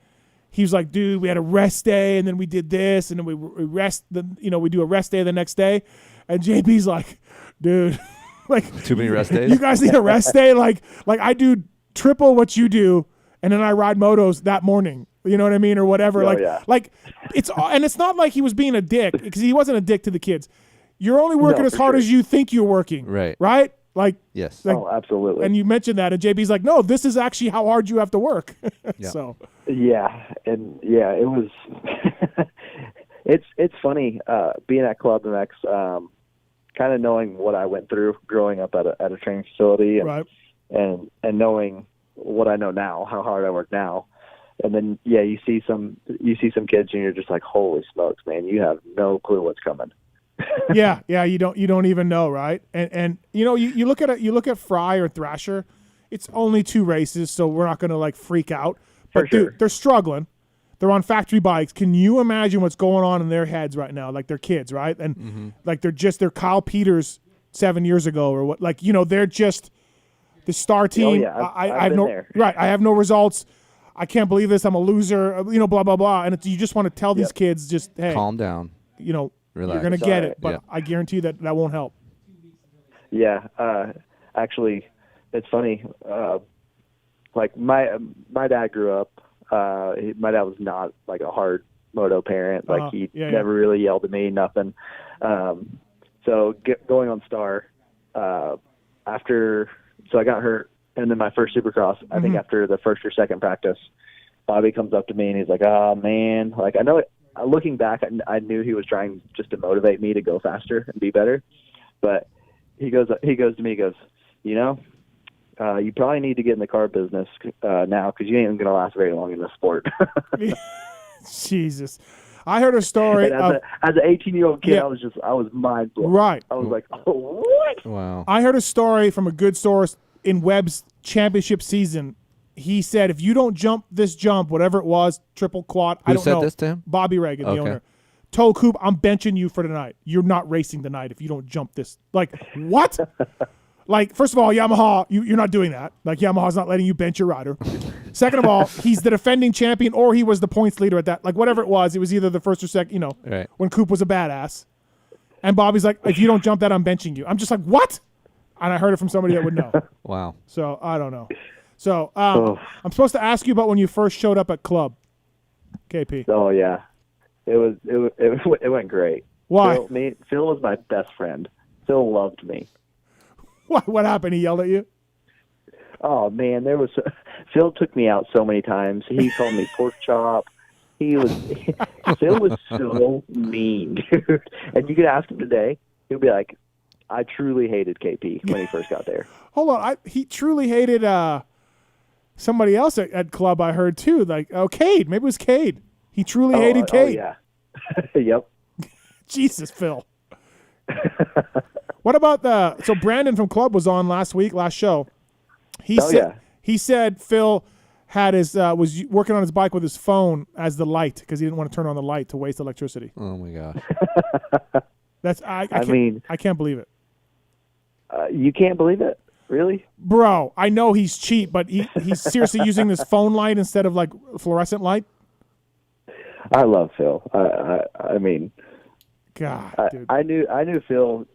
he was like, dude, we had a rest day, and then we did this, and then we we do a rest day the next day, and JB's like, dude, like too many rest days. You guys need a rest day, like I do triple what you do, and then I ride motos that morning. You know what I mean, or whatever. Like it's not like he was being a dick, because he wasn't a dick to the kids. You're only working as hard as you think you're working. Right. Right. Like yes. Like, absolutely. And you mentioned that, and JB's like, no, this is actually how hard you have to work. Yeah. So. Yeah, and it was. it's funny being at PulpMX, kind of knowing what I went through growing up at a training facility, and knowing what I know now, how hard I work now. And then, you see some kids, and you're just like, holy smokes, man! You have no clue what's coming. yeah, you don't even know, right? And you look at Fry or Thrasher, it's only 2 races, so we're not going to like freak out. But dude, they're struggling. They're on factory bikes. Can you imagine what's going on in their heads right now? Like they're kids, right? And like they're Kyle Peters 7 years ago or what? Like they're just the star team. Oh, yeah. I have no there. Right. I have no results. I can't believe this. I'm a loser. Blah blah blah. And you just want to tell these kids, just hey, calm down. Relax. You're gonna It's get all it, but I guarantee you that won't help. Yeah. Actually, it's funny. Like my dad grew up. My dad was not like a hard moto parent. Like he never really yelled at me, nothing. So going on Star after, so I got hurt, and then my first Supercross. I think after the first or second practice, Bobby comes up to me and he's like, "Oh man, like I know it." Looking back, I knew he was trying just to motivate me to go faster and be better. But he goes to me, he goes, you probably need to get in the car business now, because you ain't going to last very long in this sport. Jesus. I heard a story. As an 18-year-old kid, I was mind blown. Right. I was like, oh, what? Wow. I heard a story from a good source in Webb's championship season. He said, if you don't jump this jump, whatever it was, triple, quad, I don't know. Who said this to him? Bobby Reagan, the owner. Told Coop, I'm benching you for tonight. You're not racing tonight if you don't jump this. Like, what? Like, first of all, Yamaha, you're not doing that. Like, Yamaha's not letting you bench your rider. Second of all, he's the defending champion, or he was the points leader at that. Like, whatever it was either the first or second, right. When Coop was a badass. And Bobby's like, if you don't jump that, I'm benching you. I'm just like, what? And I heard it from somebody that would know. Wow. So, I don't know. So I'm supposed to ask you about when you first showed up at club, KP. Oh yeah, it went great. Why? Phil was my best friend. Phil loved me. What happened? He yelled at you? Oh man, Phil took me out so many times. He called me pork chop. Phil was so mean, dude. And you could ask him today, he'll be like, I truly hated KP when he first got there. Hold on, he truly hated somebody else at club. I heard too, like Cade. Maybe it was Cade. He truly hated Cade. Oh yeah, yep. Jesus, Phil. What about so Brandon from club was on last show. He said Phil had his was working on his bike with his phone as the light because he didn't want to turn on the light to waste electricity. Oh my gosh. That's I can't believe it. You can't believe it? Really? Bro, I know he's cheap, but he's seriously using this phone light instead of like fluorescent light? I love Phil. I mean, God, dude. I knew Phil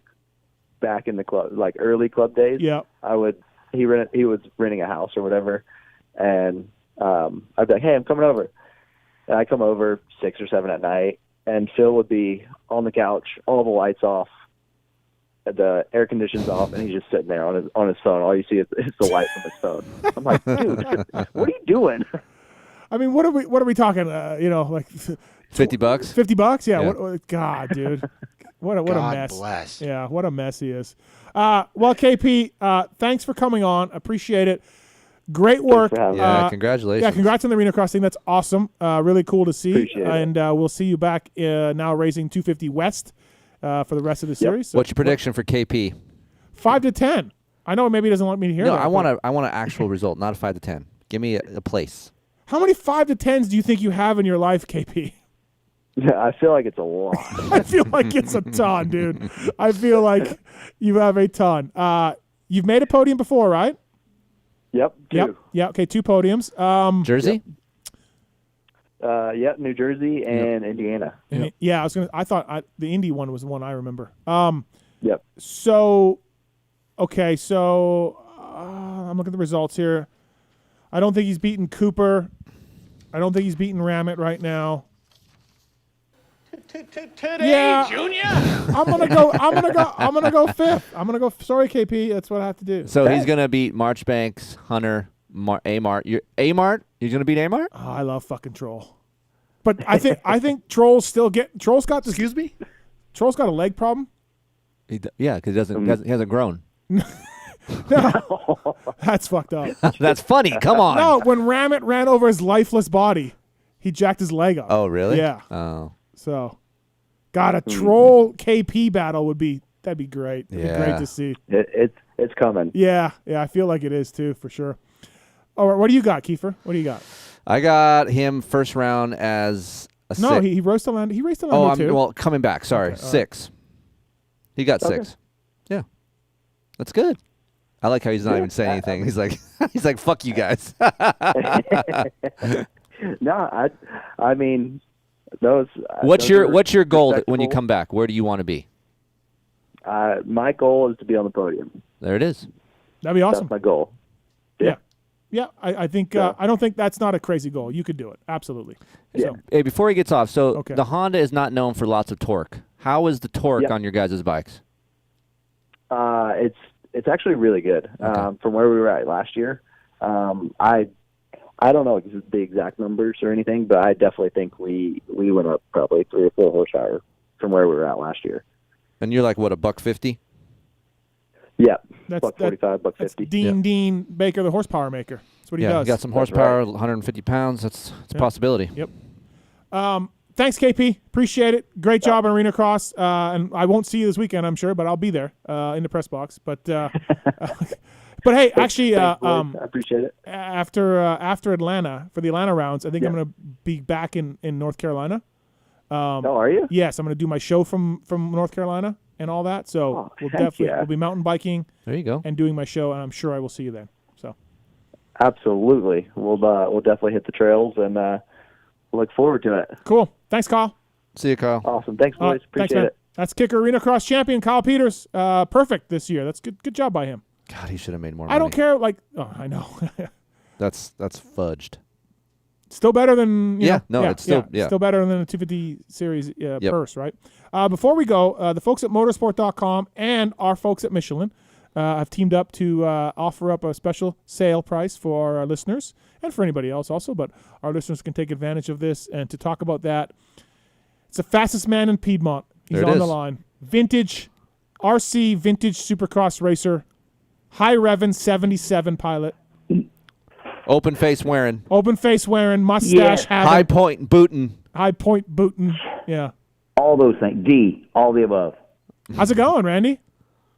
back in the club, like early club days. Yeah. He was renting a house or whatever, and I'd be like, hey, I'm coming over. And I come over 6 or 7 at night, and Phil would be on the couch, all the lights off, the air conditioning's off, and he's just sitting there on his phone. All you see is the light from his phone. I'm like, dude, what are you doing? I mean, what are we talking? Like $50. $50? Yeah. Yeah. God, dude. What a mess. God bless. Yeah, what a mess he is. Well, KP, thanks for coming on. Appreciate it. Great work. Yeah, congratulations. Yeah, congrats on the arena cross thing. That's awesome. Really cool to see. Appreciate it. And we'll see you back now racing 250 West for the rest of the series. So What's your prediction for KP? 5 to 10. I know maybe he doesn't want me to hear No, that. I want an actual result, not a 5 to 10. Give me a place. How many 5 to 10s do you think you have in your life, KP? Yeah, I feel like it's a lot. I feel like it's a ton, dude. I feel like you have a ton. You've made a podium before, right? Yep. 2. Yeah. Okay, 2 podiums. Jersey? Yep. New Jersey and Indiana. Yeah, I thought the Indy one was the one I remember. Yep. So, okay, I'm looking at the results here. I don't think he's beaten Cooper. I don't think he's beaten Ramit right now. Today, Junior. I'm gonna go 5th. I'm gonna go. Sorry, KP. That's what I have to do. So he's gonna beat Marchbanks, Hunter, Amart. Amart? You're gonna beat Amart? Oh, I love fucking Troll, but I think Troll's got this. Excuse me? Troll's got a leg problem. Yeah, because he hasn't grown. No, that's fucked up. That's funny. Come on. No, when Ramit ran over his lifeless body, he jacked his leg up. Oh, really? Yeah. Oh. So, God, a Troll KP battle would be great. It'd be great to see. It's coming. Yeah, I feel like it is too, for sure. All right, what do you got, Keefer? What do you got? I got him first round as a No, 6. he raced to Lando. He raced to Lando too. Well, coming back. Sorry, Okay, 6. He got 6. Yeah, that's good. I like how he's not even saying anything. He's like, fuck you guys. No, I mean, those. What's your goal when you come back? Where do you want to be? My goal is to be on the podium. There it is. That'd be awesome. That's my goal. Yeah. I think I don't think that's not a crazy goal. You could do it. Absolutely. Yeah. So, Hey, before he gets off, so Okay. the Honda is not known for lots of torque. How is the torque on your guys' bikes? It's actually really good. Okay. From where we were at last year, I don't know the exact numbers or anything, but I definitely think we went up probably 3 or 4 horsepower from where we were at last year. And you're like, what, $150? Yeah, That's $145, that's $150. Dean Baker, the horsepower maker. That's what he does. You got some That's horsepower, right. 150 pounds. It's a Yeah. possibility. Yep. Thanks, KP. Appreciate it. Great job on Arena Cross. And I won't see you this weekend, I'm sure, but I'll be there in the press box. But but hey, actually, Thanks, boys. I appreciate it. after Atlanta for the Atlanta rounds, I think I'm going to be back in North Carolina. Are you? Yes, I'm going to do my show from North Carolina and all that. So we'll be mountain biking. There you go. And doing my show, and I'm sure I will see you then. So Absolutely, we'll definitely hit the trails and look forward to it. Cool. Thanks, Kyle. See you, Kyle. Awesome. Thanks, boys. Thanks, Appreciate man. it. That's Kicker Arena Cross champion Kyle Peters. Perfect this year. That's good. Good job by him. God, he should have made more I money. don't care. I know. That's fudged. Still better than it's still still better than the 250 series purse, right? Before we go, the folks at motorsport.com and our folks at Michelin have teamed up to offer up a special sale price for our listeners and for anybody else also, but our listeners can take advantage of this. And to talk about that, it's the fastest man in Piedmont. He's on the line. Vintage RC vintage Supercross racer, high revving 77 pilot. Open face wearing, mustache having, high point booting, yeah. All those things. All the above. How's it going, Randy?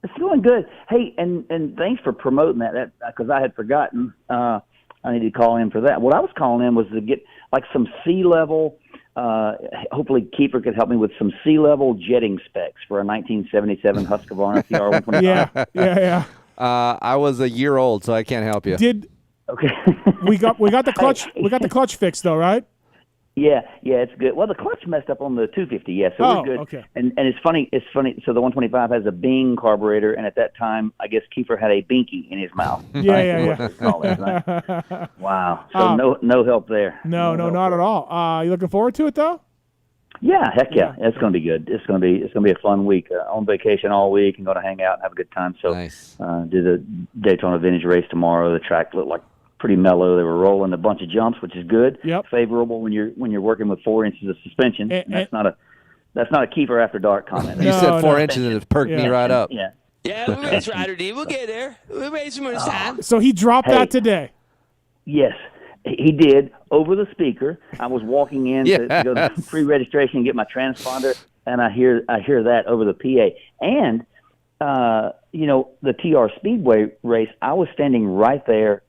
It's going good. Hey, and thanks for promoting that because I had forgotten. I needed to call in for that. What I was calling in was to get like some sea-level, hopefully Keefer could help me with some sea-level jetting specs for a 1977 Husqvarna TR125. Yeah. I was a year old, so I can't help you. Okay. we got the clutch. We got the clutch fixed though, right? Yeah, it's good. Well, the clutch messed up on the 250, so we're good. Okay. And it's funny. So the 125 has a Bing carburetor, and at that time, I guess Keefer had a binky in his mouth. Yeah. Wow. So no help there. No, not at all. You looking forward to it though? Yeah, heck yeah. It's going to be good. It's going to be a fun week. On vacation all week and going to hang out and have a good time. So nice. Do the Daytona Vintage race tomorrow. The track looked like pretty mellow. They were rolling a bunch of jumps, which is good. Yep. Favorable when you're working with 4 inches of suspension. And that's not a Keefer after dark comment. You said 4 inches and it perked me right up. Yeah. Yeah, we'll race Ryder D. We'll get there. We'll race him when it's time. So he dropped that today. Yes, he did over the speaker. I was walking in to go to pre-registration and get my transponder, and I hear that over the PA. And the TR Speedway race, I was standing right there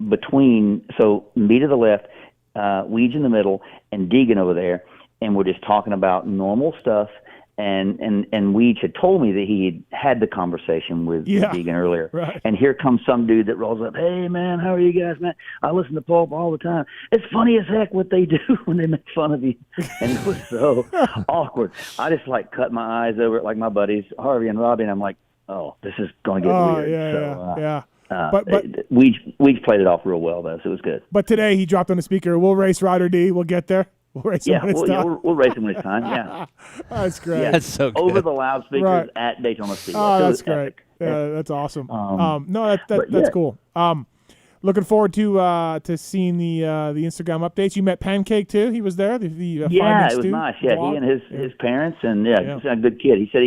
between, so me to the left, Weege in the middle, and Deegan over there, and we're just talking about normal stuff. And Weege had told me that he had the conversation with Deegan earlier. Right. And here comes some dude that rolls up, "Hey, man, how are you guys, man? I listen to Pulp all the time. It's funny as heck what they do when they make fun of you." And it was so awkward. I just, cut my eyes over it like my buddies, Harvey and Robbie, and I'm like, oh, this is going to get weird. Yeah. But Weege played it off real well, though, so it was good. But today he dropped on the speaker, "We'll race Ryder D. We'll get there. We'll race him when it's done." We'll race him when it's time, yeah. That's great. Yeah, that's so good. Over the loudspeakers at Daytona Speedway. Oh, So that's it's great. epic. Yeah, that's awesome. But That's cool. Looking forward to seeing the Instagram updates. You met Pancake too. He was there. The it was nice. Yeah, vlog. he and his parents, and he's a good kid. He said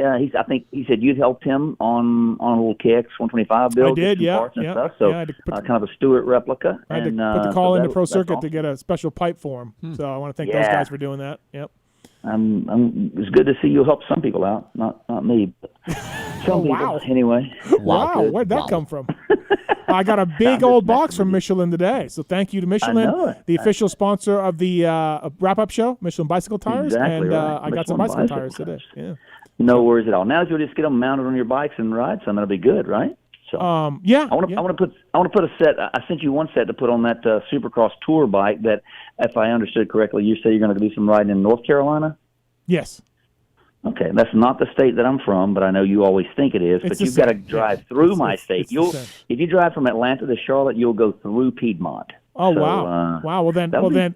I think he said you'd helped him on a little KX 125 build. I did, some parts and stuff. So I had to put kind of a Stewart replica. I had to put the call into Pro Circuit to get a special pipe for him. So I want to thank those guys for doing that. Yep. It's good to see you help some people out, not me, but some people. Anyway. Wow, where'd that come from? I got a big old box from Michelin today, so thank you to Michelin, the official sponsor of the wrap-up show, Michelin Bicycle Tires, and I got some bicycle tires today. Yeah. No worries at all. Now you'll just get them mounted on your bikes and ride some. That'll be good, right? So I want to put a set. I sent you one set to put on that Supercross Tour bike. That, if I understood correctly, you say you're going to do some riding in North Carolina. Yes. Okay, that's not the state that I'm from, but I know you always think it is. But you've got to drive through my state. If you drive from Atlanta to Charlotte, you'll go through Piedmont. Oh, wow! Wow. Well then,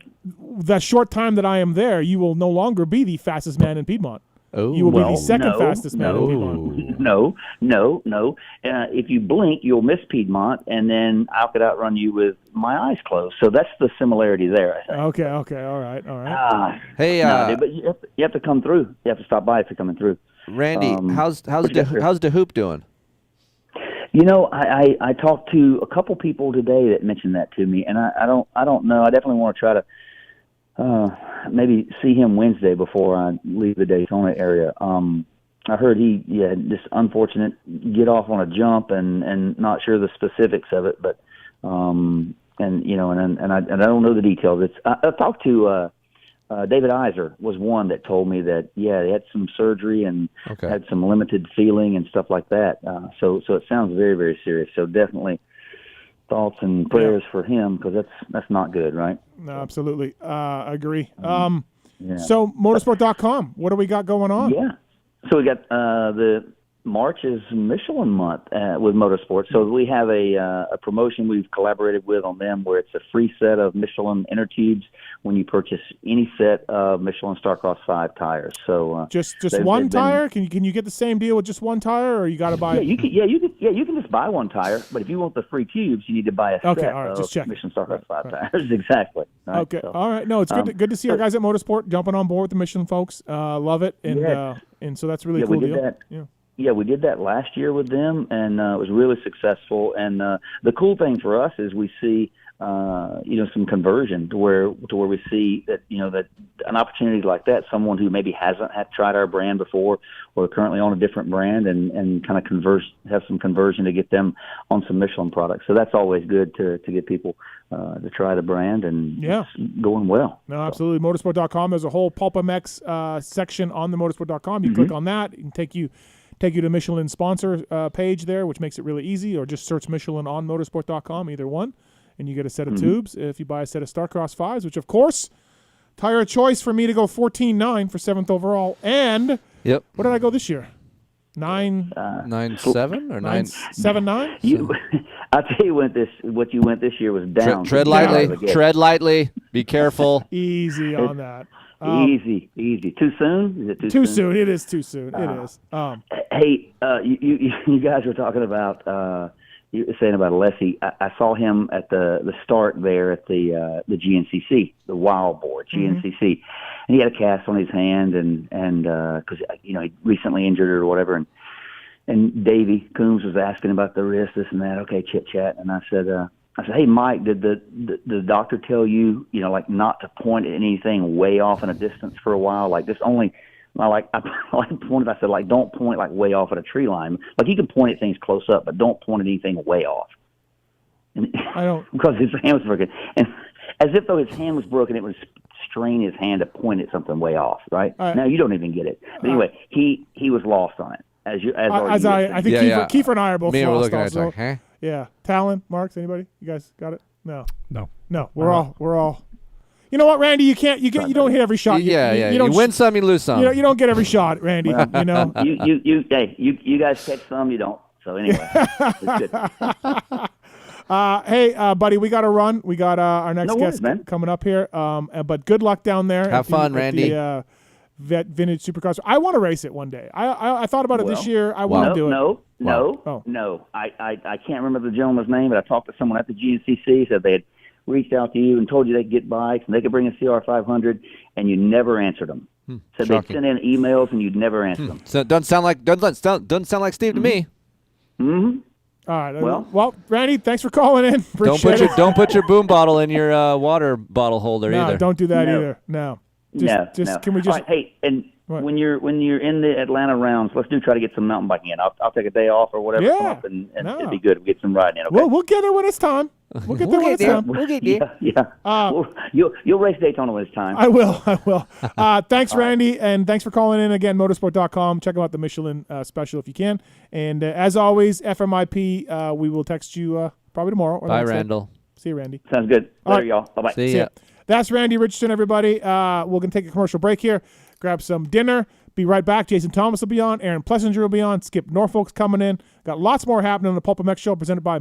that short time that I am there, you will no longer be the fastest man in Piedmont. Oh, you will be the second fastest man in Piedmont. No. If you blink, you'll miss Piedmont, and then I could outrun you with my eyes closed. So that's the similarity there, I think. Okay. All right. Hey, dude, but you have to come through. You have to stop by if you're coming through. Randy, how's the hoop doing? You know, I talked to a couple people today that mentioned that to me, and I don't know. I definitely want to try to maybe see him Wednesday before I leave the Daytona area. I heard he just unfortunate get off on a jump and not sure the specifics of it, but and I don't know the details. I talked to David Iser was one that told me that they had some surgery and had some limited feeling and stuff like that. So it sounds very, very serious. So definitely thoughts and prayers for him, because that's not good, right? No, absolutely. I agree. So motorsport.com, what do we got going on? Yeah. So we got the March is Michelin month with Motorsports. So we have a promotion we've collaborated with on them where it's a free set of Michelin inner tubes when you purchase any set of Michelin Starcross 5 tires. So just one tire? Can you get the same deal with just one tire, or you got to buy? You can just buy one tire, but if you want the free tubes, you need to buy a set of Michelin Starcross 5 tires. Exactly. Right? Okay. So, all right. No, it's good to see our guys at Motorsport jumping on board with the Michelin folks. Love it, and so that's really cool we did deal. That. Yeah, we did that last year with them, and it was really successful. And the cool thing for us is we see, some conversion to where we see that, that an opportunity like that, someone who maybe hasn't tried our brand before or currently on a different brand, and kind of have some conversion to get them on some Michelin products. So that's always good to get people to try the brand, and it's going well. No, absolutely. Motorsport.com. There's a whole PulpMX section on the Motorsport.com. You click on that, it can take you to Michelin sponsor page there, which makes it really easy, or just search Michelin on motorsport.com, either one, and you get a set of tubes. If you buy a set of Starcross 5s, which, of course, tire of choice for me to go 14.9 for 7th overall. And what did I go this year? 9.7 or 9.79? I'll tell you what you went this year was down. Tread lightly. Tread lightly. Be careful. Easy on that. Easy. Too soon? Is it too soon? It is too soon. It is. Hey, you guys were talking about you were saying about Alessi. I saw him at the start there at the GNCC, the Wild Board GNCC, and he had a cast on his hand, and because he recently injured it or whatever, and Davey Coombs was asking about the wrist, this and that. Okay, chit chat, and I said, hey, Mike, did the doctor tell you, like not to point at anything way off in a distance for a while? Like this only, I pointed, I said, like, don't point like way off at a tree line. Like you can point at things close up, but don't point at anything way off. And I don't. Because his hand was broken. And as if though his hand was broken, it would strain his hand to point at something way off, right? Now you don't even get it. But anyway, he was lost on it. I think Keefer and I are both Me lost. We're looking at it, Yeah, Tallon, Marks, anybody? You guys got it? No. We're all. You know what, Randy? You don't hit every shot. You win some, you lose some. You don't get every shot, Randy. You guys catch some, you don't. So anyway, it's good. Hey, buddy, we got to run. We got our next guest coming up here. But good luck down there. Have fun, Randy. Vet Vintage Supercross. I want to race it one day. I thought about it this year. I want to do it. No. I can't remember the gentleman's name, but I talked to someone at the GNCC, said they had reached out to you and told you they could get bikes and they could bring a CR500, and you never answered them. Said they sent in emails and you'd never answer them. So it doesn't sound like Steve to me. Mm-hmm. All right. Well, Randy, thanks for calling in. Don't put your boom bottle in your water bottle holder either. No, don't do that either. No. Can we just? All right, hey, and when you're in the Atlanta rounds, let's try to get some mountain biking in. I'll take a day off or whatever, come up and it'd be good. We'll get some riding in. Okay? We'll get there when it's time. We'll get there when it's time. We'll get there. Yeah. You'll race Daytona when it's time. I will. Thanks, Randy, and thanks for calling in again. Motorsport.com. Check out the Michelin special if you can. And as always, FMIP. We will text you probably tomorrow. Or Bye, Randall. See you, Randy. Sounds good. Later, y'all. Bye bye. See ya. That's Randy Richardson, everybody. We're going to take a commercial break here, grab some dinner, be right back. Jason Thomas will be on. Aaron Plessinger will be on. Skip Norfolk's coming in. Got lots more happening on the PulpMX show presented by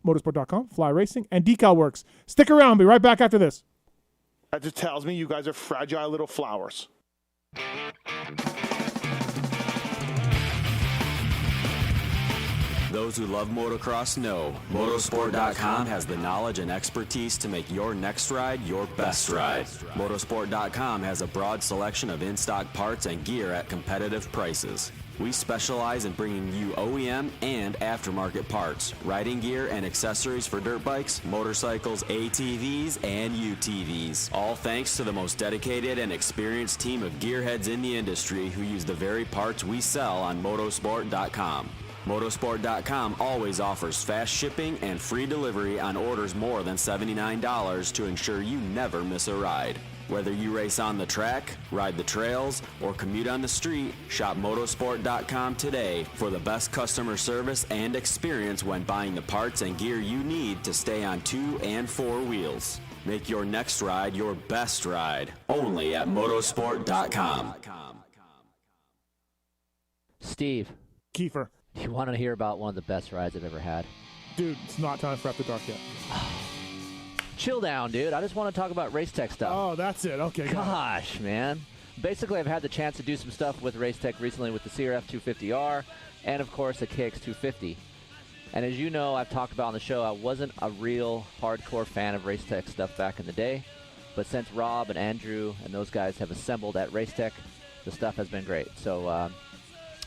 Motorsport.com, Fly Racing, and Decal Works. Stick around. Be right back after this. That just tells me you guys are fragile little flowers. Those who love motocross know Motorsport.com has the knowledge and expertise to make your next ride your best ride. Motorsport.com has a broad selection of in-stock parts and gear at competitive prices. We specialize in bringing you OEM and aftermarket parts, riding gear and accessories for dirt bikes, motorcycles, ATVs, and UTVs. All thanks to the most dedicated and experienced team of gearheads in the industry who use the very parts we sell on Motorsport.com. Motorsport.com always offers fast shipping and free delivery on orders more than $79 to ensure you never miss a ride. Whether you race on the track, ride the trails, or commute on the street, shop Motorsport.com today for the best customer service and experience when buying the parts and gear you need to stay on 2 and 4 wheels. Make your next ride your best ride, only at Motorsport.com. Steve. Keefer. You want to hear about one of the best rides I've ever had? Dude, it's not time for After Dark yet. Chill down, dude. I just want to talk about race tech stuff. Oh, that's it. Okay. Gosh, man. Basically, I've had the chance to do some stuff with race tech recently with the CRF 250R and, of course, the KX 250. And as you know, I've talked about on the show, I wasn't a real hardcore fan of race tech stuff back in the day. But since Rob and Andrew and those guys have assembled at race tech, the stuff has been great. So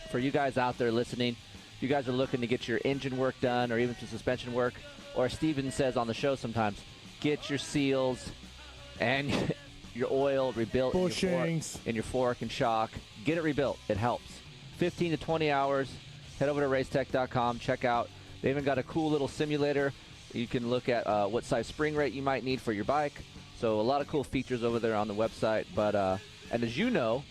for you guys out there listening, if you guys are looking to get your engine work done or even some suspension work, or as Steven says on the show sometimes, get your seals and your oil rebuilt bushings in your fork and shock. Get it rebuilt. It helps. 15 to 20 hours. Head over to racetech.com. Check out. They even got a cool little simulator. You can look at what size spring rate you might need for your bike. So a lot of cool features over there on the website. But and as you know,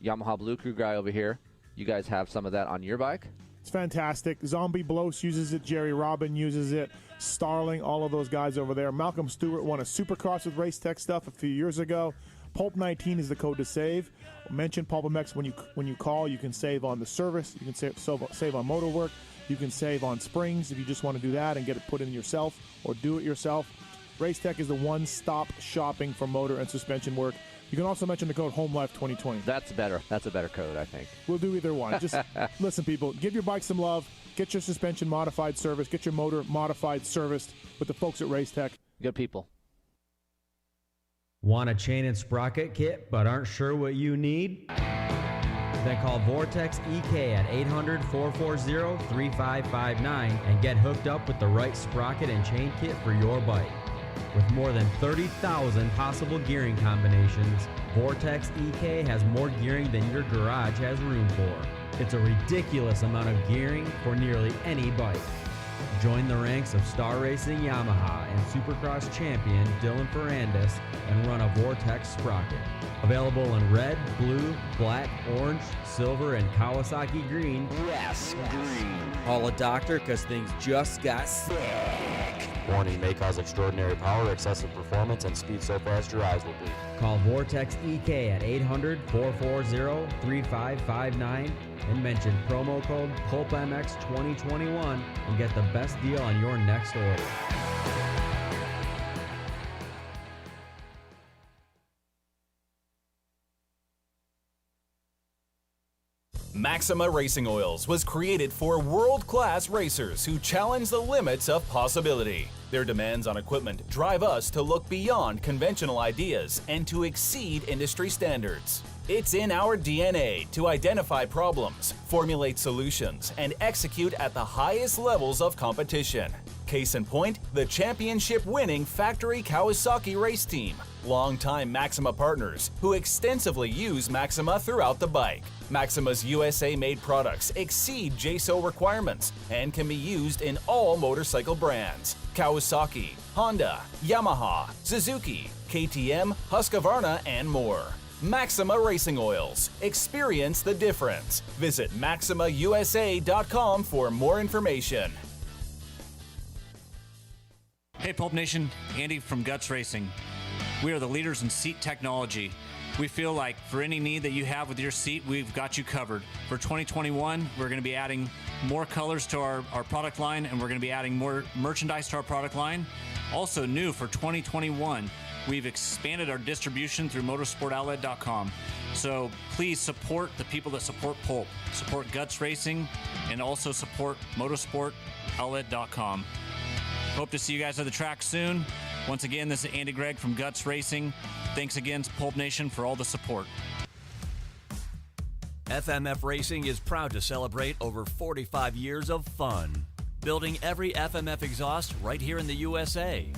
Yamaha Blue Crew guy over here, you guys have some of that on your bike. It's fantastic. Zombie Blows uses it. Jerry Robin uses it. Starling, all of those guys over there. Malcolm Stewart won a Supercross with Race Tech stuff a few years ago. Pulp19 is the code to save. Mention PulpMX when you call. You can save on the service. You can save on motor work. You can save on springs if you just want to do that and get it put in yourself or do it yourself. Race Tech is the one-stop shopping for motor and suspension work. You can also mention the code HOMELIFE2020. That's a better code, I think. We'll do either one. Just listen, people. Give your bike some love. Get your suspension modified service. Get your motor modified serviced with the folks at Race Tech. Good people. Want a chain and sprocket kit but aren't sure what you need? Then call Vortex EK at 800-440-3559 and get hooked up with the right sprocket and chain kit for your bike. With more than 30,000 possible gearing combinations, Vortex EK has more gearing than your garage has room for. It's a ridiculous amount of gearing for nearly any bike. Join the ranks of Star Racing Yamaha and Supercross champion Dylan Ferrandis and run a Vortex sprocket. Available in red, blue, black, orange, silver, and Kawasaki green. Yes, green. Call a doctor because things just got sick. Warning may cause extraordinary power, excessive performance, and speed so fast your eyes will bleed. Call Vortex EK at 800-440-3559 and mention promo code PulpMX 2021 and get the best deal on your next order. Maxima Racing Oils was created for world-class racers who challenge the limits of possibility. Their demands on equipment drive us to look beyond conventional ideas and to exceed industry standards. It's in our DNA to identify problems, formulate solutions, and execute at the highest levels of competition. Case in point, the championship-winning factory Kawasaki race team, longtime Maxima partners who extensively use Maxima throughout the bike. Maxima's USA-made products exceed JSO requirements and can be used in all motorcycle brands: Kawasaki, Honda, Yamaha, Suzuki, KTM, Husqvarna, and more. Maxima Racing Oils. Experience the difference. Visit MaximaUSA.com for more information. Hey Pulp Nation, Andy from Guts Racing. We are the leaders in seat technology. We feel like for any need that you have with your seat, we've got you covered. For 2021, we're going to be adding more colors to our product line, and we're going to be adding more merchandise to our product line. Also new for 2021, we've expanded our distribution through motorsportoutlet.com. So please support the people that support Pulp. Support Guts Racing and also support motorsportoutlet.com. Hope to see you guys at the track soon. Once again, this is Andy Gregg from Guts Racing. Thanks again to Pulp Nation for all the support. FMF Racing is proud to celebrate over 45 years of fun, building every FMF exhaust right here in the USA.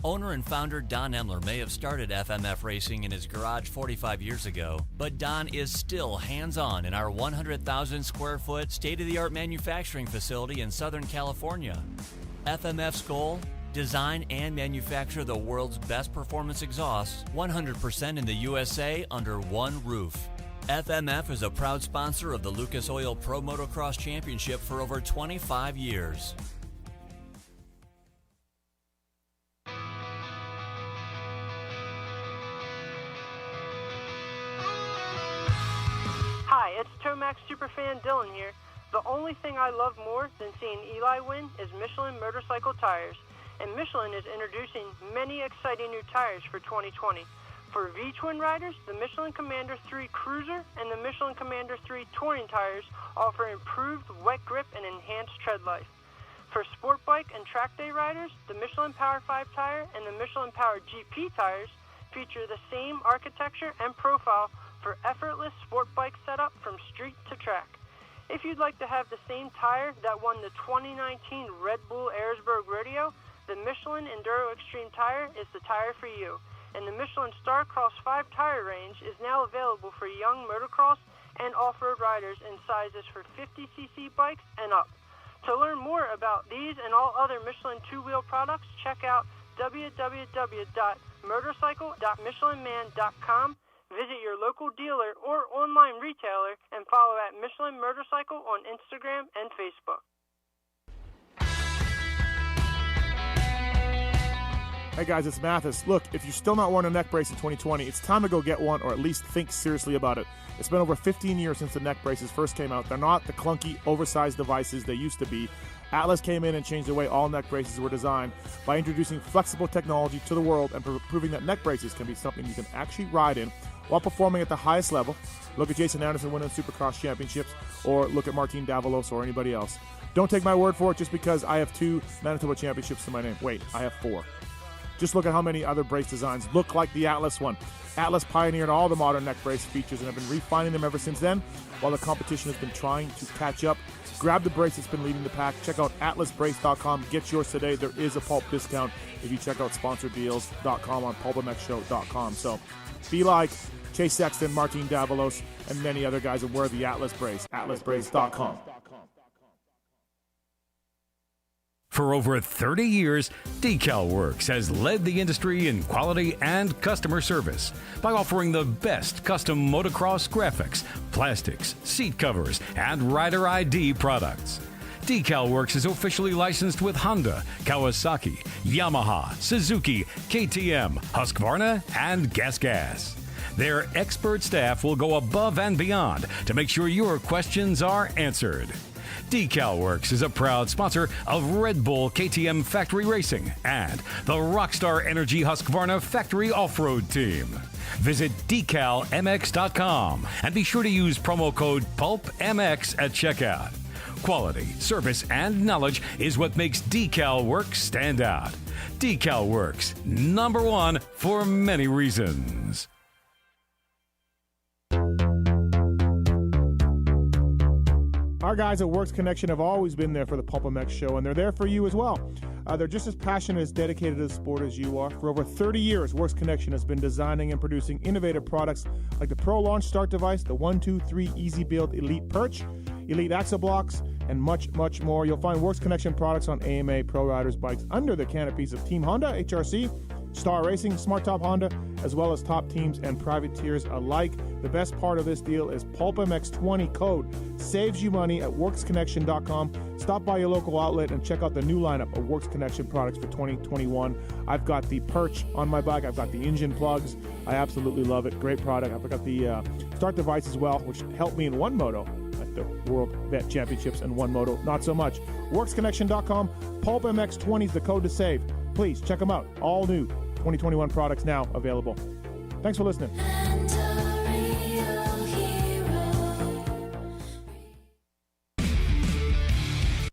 Owner and founder Don Emler may have started FMF Racing in his garage 45 years ago, but Don is still hands-on in our 100,000 square foot state-of-the-art manufacturing facility in Southern California. FMF's goal? Design and manufacture the world's best performance exhausts 100% in the USA under one roof. FMF is a proud sponsor of the Lucas Oil Pro Motocross Championship for over 25 years. Hi, it's Tomax Superfan Dylan here. The only thing I love more than seeing Eli win is Michelin motorcycle tires, and Michelin is introducing many exciting new tires for 2020. For V-twin riders, the Michelin Commander 3 Cruiser and the Michelin Commander 3 Touring tires offer improved wet grip and enhanced tread life. For sport bike and track day riders, the Michelin Power 5 tire and the Michelin Power GP tires feature the same architecture and profile for effortless sport bike setup from street to track. If you'd like to have the same tire that won the 2019 Red Bull Ayersburg Rodeo, the Michelin Enduro Extreme tire is the tire for you. And the Michelin Starcross 5 tire range is now available for young motocross and off-road riders in sizes for 50cc bikes and up. To learn more about these and all other Michelin two-wheel products, check out www.motorcycle.michelinman.com. Visit your local dealer or online retailer and follow at Michelin Motorcycle on Instagram and Facebook. Hey guys, it's Mathis. Look, if you're still not wearing a neck brace in 2020, it's time to go get one or at least think seriously about it. It's been over 15 years since the neck braces first came out. They're not the clunky, oversized devices they used to be. Atlas came in and changed the way all neck braces were designed by introducing flexible technology to the world and proving that neck braces can be something you can actually ride in while performing at the highest level. Look at Jason Anderson winning Supercross championships, or look at Martin Davalos or anybody else. Don't take my word for it just because I have 2 Manitoba championships to my name. Wait, I have 4. Just look at how many other brace designs look like the Atlas one. Atlas pioneered all the modern neck brace features and have been refining them ever since then, while the competition has been trying to catch up. Grab the brace that's been leading the pack. Check out atlasbrace.com. Get yours today. There is a Pulp discount if you check out sponsordeals.com on PulpMXshow.com. So be like Chase Sexton, Martin Davalos, and many other guys and wear the Atlas brace. atlasbrace.com. For over 30 years, DecalWorks has led the industry in quality and customer service by offering the best custom motocross graphics, plastics, seat covers, and rider ID products. DecalWorks is officially licensed with Honda, Kawasaki, Yamaha, Suzuki, KTM, Husqvarna, and GasGas. Their expert staff will go above and beyond to make sure your questions are answered. DecalWorks is a proud sponsor of Red Bull KTM Factory Racing and the Rockstar Energy Husqvarna Factory Off-Road Team. Visit decalmx.com and be sure to use promo code PulpMX at checkout. Quality, service, and knowledge is what makes DecalWorks stand out. DecalWorks, #1 for many reasons. Our guys at Works Connection have always been there for the PulpMX show, and they're there for you as well. They're just as passionate, as dedicated to the sport as you are. For over 30 years, Works Connection has been designing and producing innovative products like the Pro Launch Start Device, the 123 Easy Build Elite Perch, Elite Axle Blocks, and much, much more. You'll find Works Connection products on AMA Pro Riders bikes under the canopies of Team Honda, HRC, Star Racing, Smart Top Honda, as well as top teams and privateers alike. The best part of this deal is PulpMX20 code saves you money at WorksConnection.com. Stop by your local outlet and check out the new lineup of Works Connection products for 2021. I've got the Perch on my bike. I've got the engine plugs. I absolutely love it. Great product. I've got the Start Device as well, which helped me in one moto at the World Vet Championships, and one moto not so much. WorksConnection.com. PulpMX20 is the code to save. Please check them out. All new 2021 products now available. Thanks for listening.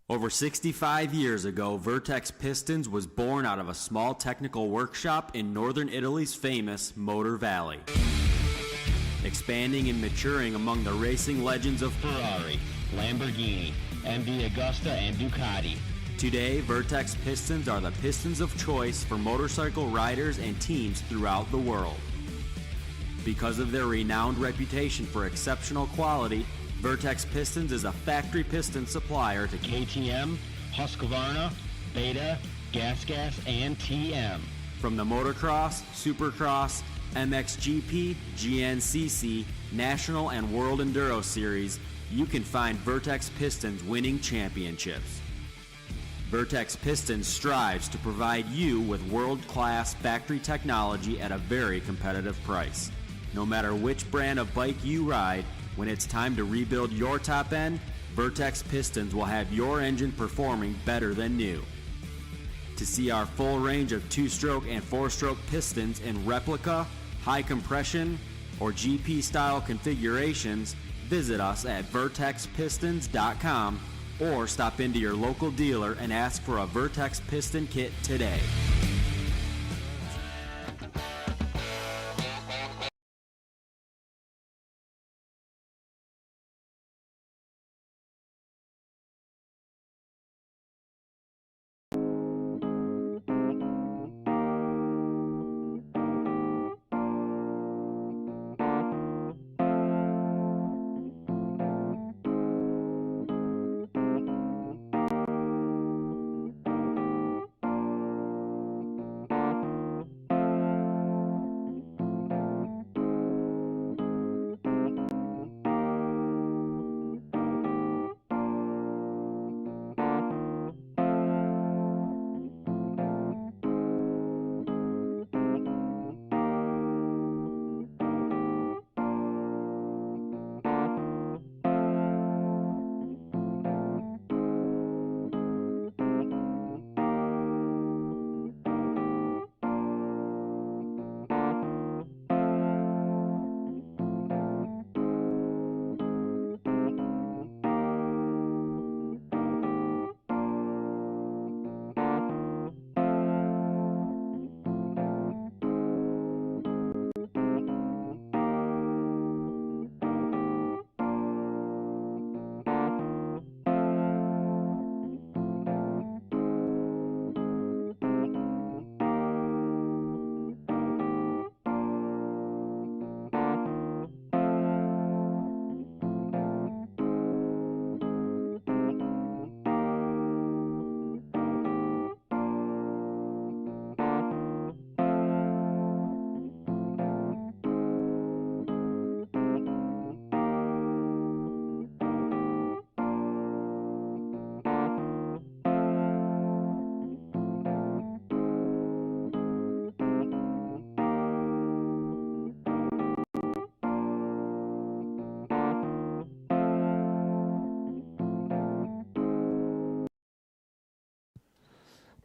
Over 65 years ago, Vertex Pistons was born out of a small technical workshop in northern Italy's famous Motor Valley. Expanding and maturing among the racing legends of Ferrari, Lamborghini, MV Agusta, and Ducati. Today, Vertex Pistons are the pistons of choice for motorcycle riders and teams throughout the world. Because of their renowned reputation for exceptional quality, Vertex Pistons is a factory piston supplier to KTM, Husqvarna, Beta, GasGas, and TM. From the Motocross, Supercross, MXGP, GNCC, National, and World Enduro Series, you can find Vertex Pistons winning championships. Vertex Pistons strives to provide you with world-class factory technology at a very competitive price. No matter which brand of bike you ride, when it's time to rebuild your top end, Vertex pistons will have your engine performing better than new. To see our full range of 2-stroke and 4-stroke pistons in replica, high compression, or GP-style configurations, visit us at vertexpistons.com or stop into your local dealer and ask for a Vertex piston kit today.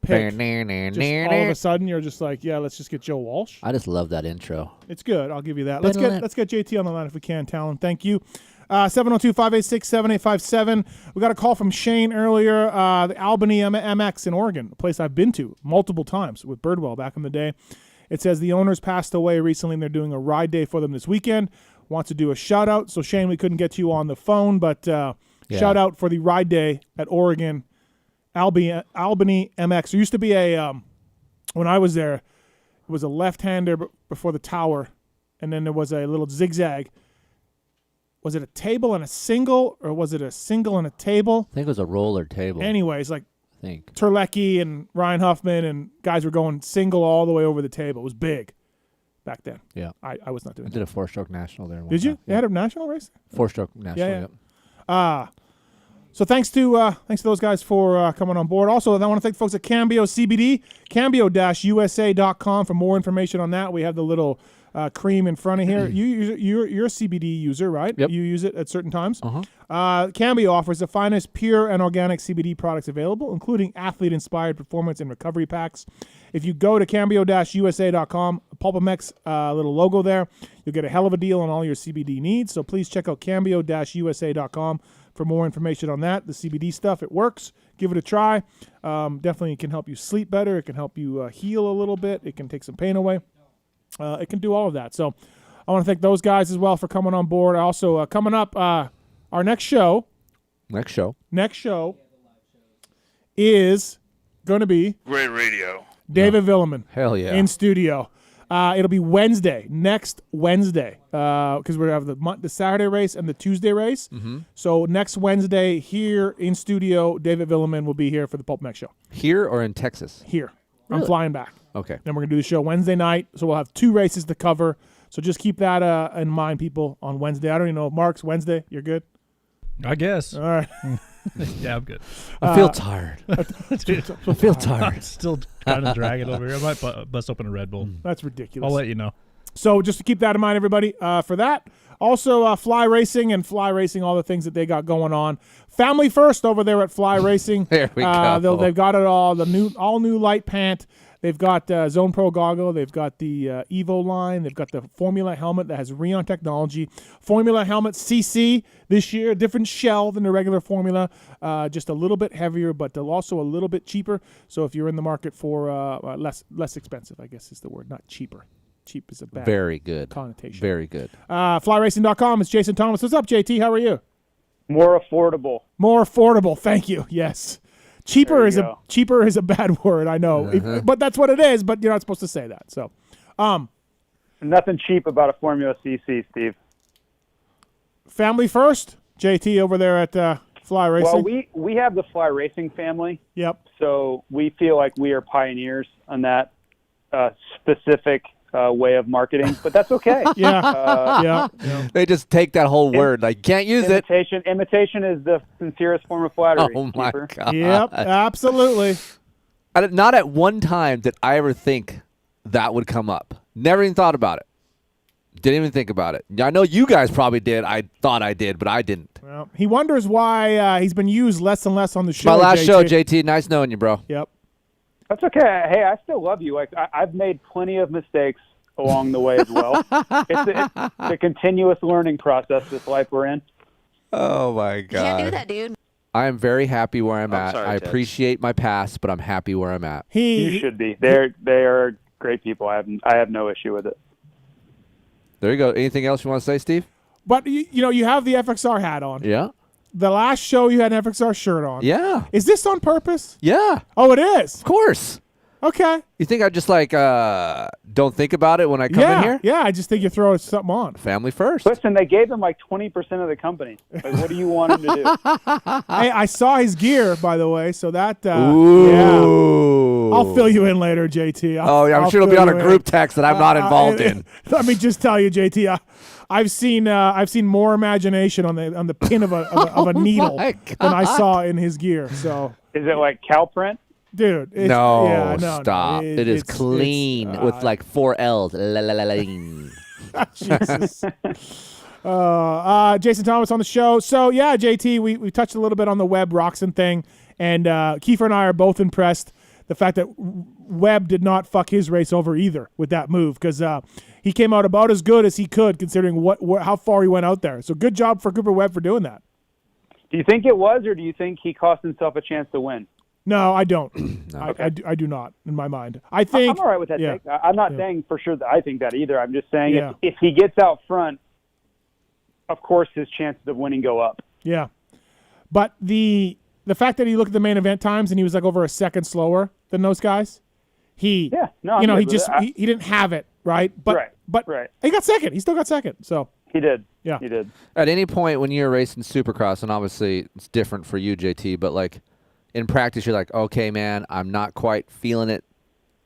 Pick. Just all of a sudden, you're just like, yeah, let's just get Joe Walsh. I just love that intro. It's good. I'll give you that. Let's get JT on the line if we can, Tallon. Thank you. 702-586-7857. We got a call from Shane earlier, the Albany MX in Oregon, a place I've been to multiple times with Birdwell back in the day. It says the owners passed away recently, and they're doing a ride day for them this weekend. Wants to do a shout-out. So, Shane, we couldn't get to you on the phone, but shout-out for the ride day at Oregon, Albany MX. There used to be when I was there, it was a left-hander before the tower, and then there was a little zigzag. Was it a table and a single, or was it a single and a table? I think it was a roller table. Anyways, Terlecki and Ryan Huffman and guys were going single all the way over the table. It was big back then. Yeah. I was not doing I did a 4-stroke national there. Did you? You had a national race? 4-stroke national, yep. Yep. So thanks to those guys for coming on board. Also, I want to thank folks at Cambio CBD, cambio-usa.com for more information on that. We have the little cream in front of here. You're a CBD user, right? Yep. You use it at certain times. Cambio offers the finest pure and organic CBD products available, including athlete-inspired performance and recovery packs. If you go to cambio-usa.com, PulpMX little logo there, you'll get a hell of a deal on all your CBD needs. So please check out cambio-usa.com for more information on that. The CBD stuff, it works. Give it a try. Definitely can help you sleep better. It can help you heal a little bit. It can take some pain away. It can do all of that. So I want to thank those guys as well for coming on board. Also, coming up, our next show is going to be Great radio. David Villeman. Hell yeah. In studio. It'll be next Wednesday, because we're going to have the Saturday race and the Tuesday race. Mm-hmm. So next Wednesday here in studio, David Villeman will be here for the PulpMX show. Here or in Texas? Here. Really? I'm flying back. Okay. Then we're going to do the show Wednesday night, so we'll have 2 races to cover. So just keep that in mind, people, on Wednesday. I don't even know. Mark's Wednesday. You're good? I guess. All right. Yeah, I'm good. I feel tired. I feel tired. I'm still kind of dragging over here. I might bust open a Red Bull. That's ridiculous. I'll let you know. So just to keep that in mind, everybody, for that. Also, Fly Racing, all the things that they got going on. Family first over there at Fly Racing. There we go. They've got it all. All new light pant. They've got Zone Pro goggle. They've got the Evo line. They've got the Formula helmet that has Rheon technology. Formula helmet CC this year, different shell than the regular Formula, just a little bit heavier, but also a little bit cheaper. So if you're in the market for less expensive, I guess is the word, not cheaper. Cheap is a bad Very good connotation. Very good. Flyracing.com. It's Jason Thomas. What's up, JT? How are you? More affordable. More affordable. Thank you. Yes. Cheaper is a bad word, I know, but that's what it is. But you're not supposed to say that. So, nothing cheap about a Formula CC, Steve. Family first, JT over there at Fly Racing. Well, we have the Fly Racing family. Yep. So we feel like we are pioneers on that specific way of marketing, but that's okay. Yeah. They just take that whole word. Like, can't use it. Imitation is the sincerest form of flattery. Oh, my Keefer. God. Yep, absolutely. Not at one time did I ever think that would come up. Never even thought about it. Didn't even think about it. I know you guys probably did. I thought I did, but I didn't. Well, he wonders why he's been used less and less on the show. My last show, JT. Nice knowing you, bro. Yep. That's okay. Hey, I still love you. Like I've made plenty of mistakes along the way as well. It's a continuous learning process, this life we're in. Oh, my God. You can't do that, dude. I am very happy where I'm at. sorry, I Ted. appreciate my past, but I'm happy where I'm at. You should be. They are great people. I have no issue with it. There you go. Anything else you want to say, Steve? But you have the FXR hat on. Yeah. The last show you had an FXR shirt on. Yeah. Is this on purpose? Yeah. Oh, it is. Of course. Okay. You think I just don't think about it when I come in here? Yeah, I just think you throw something on. Family first. Listen, they gave him like 20% of the company. Like, what do you want him to do? Hey, I saw his gear, by the way, so that Ooh. yeah. I'll fill you in later, JT. I'm sure it'll be on a group text that I'm not involved in. Let me just tell you, JT. I've seen more imagination on the pin of a needle than I saw in his gear. So is it like cow print? Dude, No, no, stop. It is clean with like 4 L's. Jesus. Jason Thomas on the show. So, yeah, JT, we touched a little bit on the Webb Roxon thing, and Keefer and I are both impressed the fact that Webb did not fuck his race over either with that move, because he came out about as good as he could considering how far he went out there. So good job for Cooper Webb for doing that. Do you think it was, or do you think he cost himself a chance to win? No, I don't. No. I do not, in my mind. I think I'm all right with that yeah. take. I'm not saying for sure that I think that either. I'm just saying Yeah. if he gets out front, of course his chances of winning go up. Yeah. But the fact that he looked at the main event times and he was like over a second slower than those guys, he didn't have it, right? But he got second. He still got second. So he did. Yeah. He did. At any point when you're racing Supercross, and obviously it's different for you, JT, but like in practice, you're like, okay, man, I'm not quite feeling it.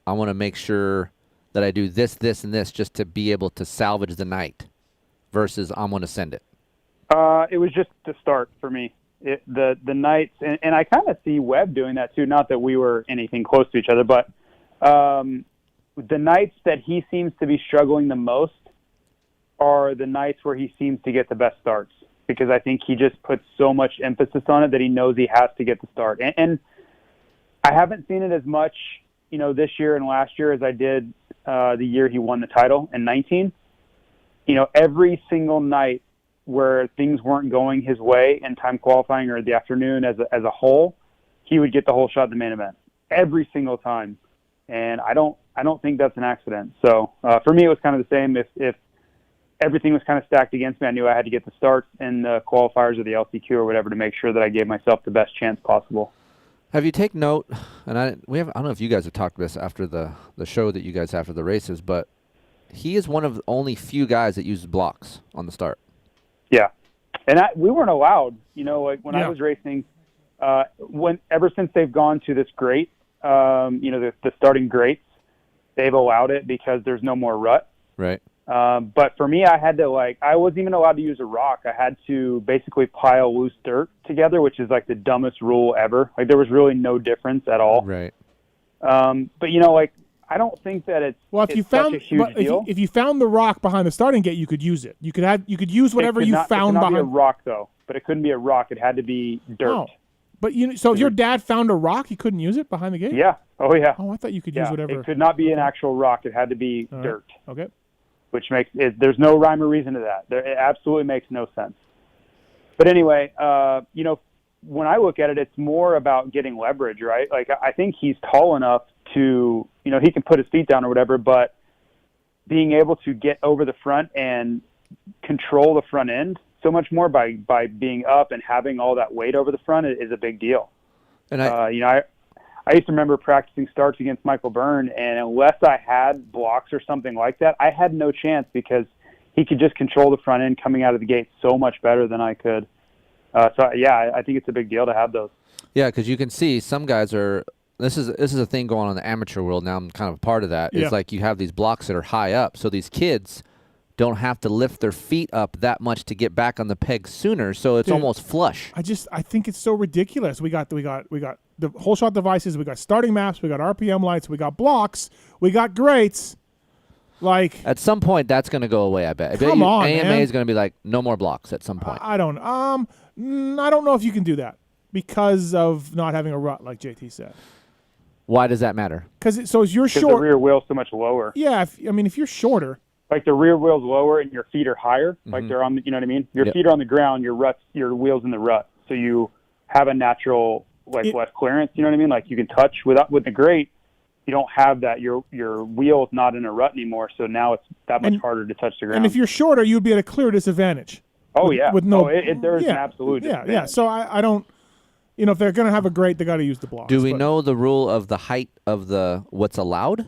I want to make sure that I do this, this, and this just to be able to salvage the night versus I'm going to send it. It was just the start for me. The nights, and I kind of see Webb doing that too. Not that we were anything close to each other, but the nights that he seems to be struggling the most are the nights where he seems to get the best starts, because I think he just puts so much emphasis on it that he knows he has to get the start. And I haven't seen it as much, this year and last year as I did the year he won the title in 19. Every single night where things weren't going his way in time qualifying or the afternoon as a whole, he would get the whole shot at the main event every single time. And I don't think that's an accident. So for me, it was kind of the same. If everything was kind of stacked against me, I knew I had to get the starts in the qualifiers or the LCQ or whatever to make sure that I gave myself the best chance possible. Have you taken note, and I don't know if you guys have talked about this after the show that you guys have for the races, but he is one of the only few guys that uses blocks on the start. Yeah. And we weren't allowed, like when I was racing, ever since they've gone to this grate, the starting grates, they've allowed it because there's no more rut. Right. But for me, I had to I wasn't even allowed to use a rock. I had to basically pile loose dirt together, which is like the dumbest rule ever. Like there was really no difference at all. Right. But I don't think that it's Well, if it's you such found a huge deal. if you found the rock behind the starting gate, you could use it. You could use whatever you found it could not be a behind. rock though, but it couldn't be a rock. It had to be dirt. Oh. But so if your dad found a rock, he couldn't use it behind the gate? Yeah. Oh yeah. Oh, I thought you could use whatever. It could not be an actual rock. It had to be All right. dirt. Okay. Which makes it. There's no rhyme or reason to that. It absolutely makes no sense. But anyway, when I look at it, it's more about getting leverage, right? Like I think he's tall enough to, he can put his feet down or whatever, but being able to get over the front and control the front end so much more by being up and having all that weight over the front is a big deal. And I used to remember practicing starts against Michael Byrne, and unless I had blocks or something like that, I had no chance because he could just control the front end coming out of the gate so much better than I could. I think it's a big deal to have those. Yeah, because you can see some guys are. This is a thing going on in the amateur world now. I'm kind of a part of that. Yeah. It's like you have these blocks that are high up, so these kids don't have to lift their feet up that much to get back on the peg sooner. So it's Dude, almost flush. I think it's so ridiculous. We got the whole shot devices. We got starting maps. We got RPM lights. We got blocks. We got grates. Like At some point, that's going to go away. I bet. I bet Come on, AMA man. is going to be like no more blocks at some point. I don't. I don't know if you can do that because of not having a rut, like JT said. Why does that matter? Because you're Because short. the rear wheel's so much lower. Yeah, if you're shorter, like the rear wheel's lower and your feet are higher, like Mhm. they're on, you know what I mean? Your Yep. feet are on the ground, your wheel's in the rut, so you have a natural less clearance. You know what I mean? Like you can touch with the grate. You don't have that. Your wheel's not in a rut anymore, so now it's that much harder to touch the ground. and if you're shorter, you'd be at a clear disadvantage. Oh with, yeah. With no, there's yeah, an absolute yeah, yeah. disadvantage. So I don't. If they're gonna have a grate, they got to use the blocks. Do we but- know the rule of the height of the what's allowed?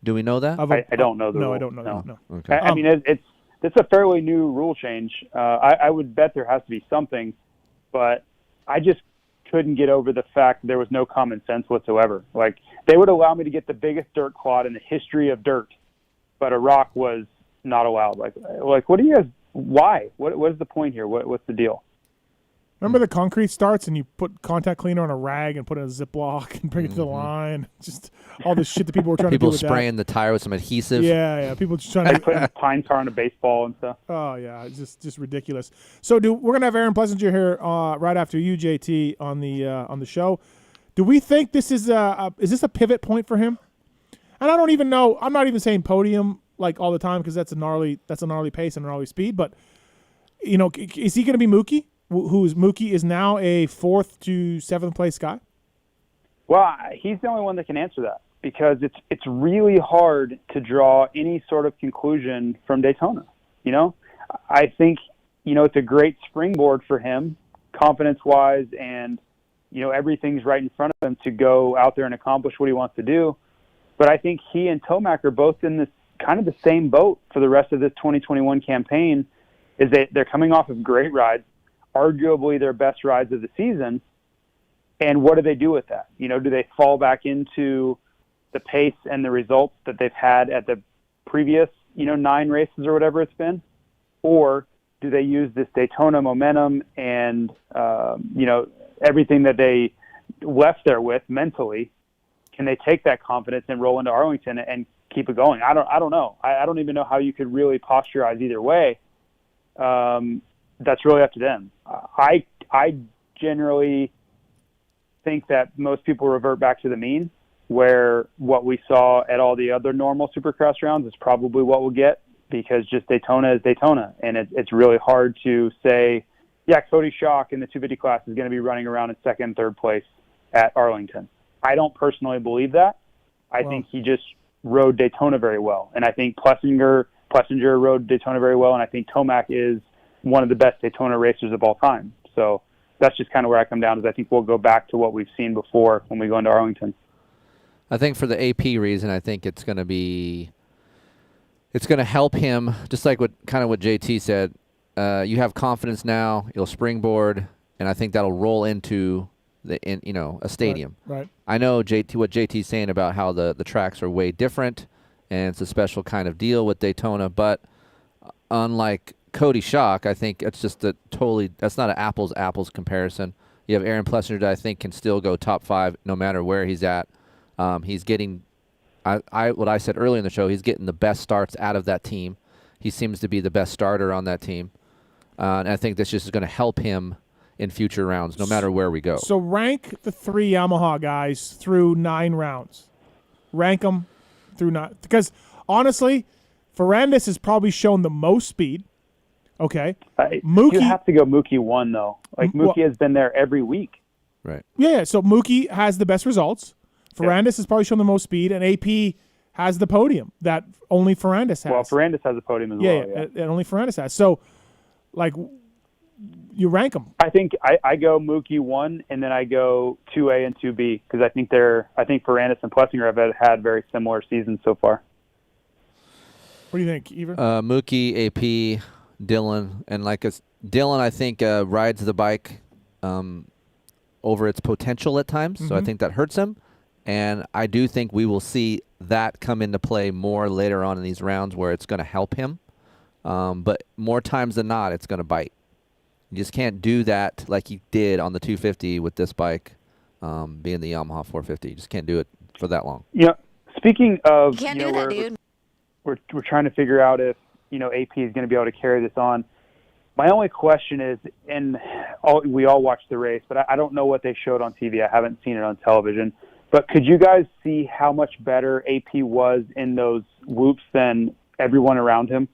Do we know that? I don't know the No, rule. I don't know. No. Okay. I mean, it's a fairly new rule change. I would bet there has to be something, but I just couldn't get over the fact there was no common sense whatsoever. Like they would allow me to get the biggest dirt quad in the history of dirt, but a rock was not allowed. Like what do you guys? Why? What is the point here? What's the deal? Remember the concrete starts and you put contact cleaner on a rag and put it in a Ziploc and bring it to the line. Just all this shit that people were trying to do People with spraying the tire with some adhesive. that. Yeah. People just trying Like to. putting a pine tar on a baseball and stuff. Oh yeah, it's just ridiculous. So we're gonna have Aaron Plessinger here right after you, JT, on the show. Do we think this is this a pivot point for him? And I don't even know. I'm not even saying podium like all the time because that's a gnarly pace and a gnarly speed. But is he going to be Mookie? Mookie is now a 4th to 7th place guy? Well, he's the only one that can answer that because it's really hard to draw any sort of conclusion from Daytona. I think it's a great springboard for him, confidence-wise, and everything's right in front of him to go out there and accomplish what he wants to do. But I think he and Tomac are both in this kind of the same boat for the rest of this 2021 campaign. Is that they're coming off of great rides, arguably their best rides of the season. And what do they do with that? Do they fall back into the pace and the results that they've had at the previous, 9 races or whatever it's been? Or do they use this Daytona momentum and, everything that they left there with mentally? Can they take that confidence and roll into Arlington and keep it going? I don't know. I don't even know how you could really posturize either way. That's really up to them. I generally think that most people revert back to the mean, where what we saw at all the other normal Supercross rounds is probably what we'll get because just Daytona is Daytona, and it's really hard to say, yeah, Cody Schock in the 250 class is going to be running around in 2nd and 3rd place at Arlington. I don't personally believe that. I think he just rode Daytona very well, and I think Plessinger rode Daytona very well, and I think Tomac is one of the best Daytona racers of all time. So that's just kind of where I come down, is I think we'll go back to what we've seen before when we go into Arlington. I think for the AP reason, I think it's going to help him, just like what JT said. You have confidence now, you'll springboard, and I think that'll roll into a stadium. Right. I know what JT's saying about how the tracks are way different, and it's a special kind of deal with Daytona, but unlike Cody Schock, I think it's just that's not an apples comparison. You have Aaron Plessinger that I think can still go top 5 no matter where he's at. He's getting what I said earlier in the show, he's getting the best starts out of that team. He seems to be the best starter on that team. And I think this just is going to help him in future rounds, no matter where we go. So rank the 3 Yamaha guys through 9 rounds. Rank them through 9. Because, honestly, Ferrandis has probably shown the most speed. Okay. Mookie, you have to go Mookie 1, though. Like, Mookie has been there every week. Right. Yeah, so Mookie has the best results. Ferrandis has probably shown the most speed, and AP has the podium that only Ferrandis has. Well, Ferrandis has a podium as well. Yeah, and only Ferrandis has. So, like, you rank them. I think I go Mookie 1, and then I go 2A and 2B because I think Ferrandis and Plessinger have had very similar seasons so far. What do you think, Keefer? Mookie, AP, Dylan, and Dylan, I think rides the bike over its potential at times, so I think that hurts him. And I do think we will see that come into play more later on in these rounds where it's going to help him. But more times than not, it's going to bite. You just can't do that like you did on the 250 with this bike being the Yamaha 450. You just can't do it for that long. Yeah. Speaking of, Can't do that, dude. We're trying to figure out if AP is going to be able to carry this on. My only question is, we all watched the race, but I don't know what they showed on TV. I haven't seen it on television. But could you guys see how much better AP was in those whoops than everyone around him?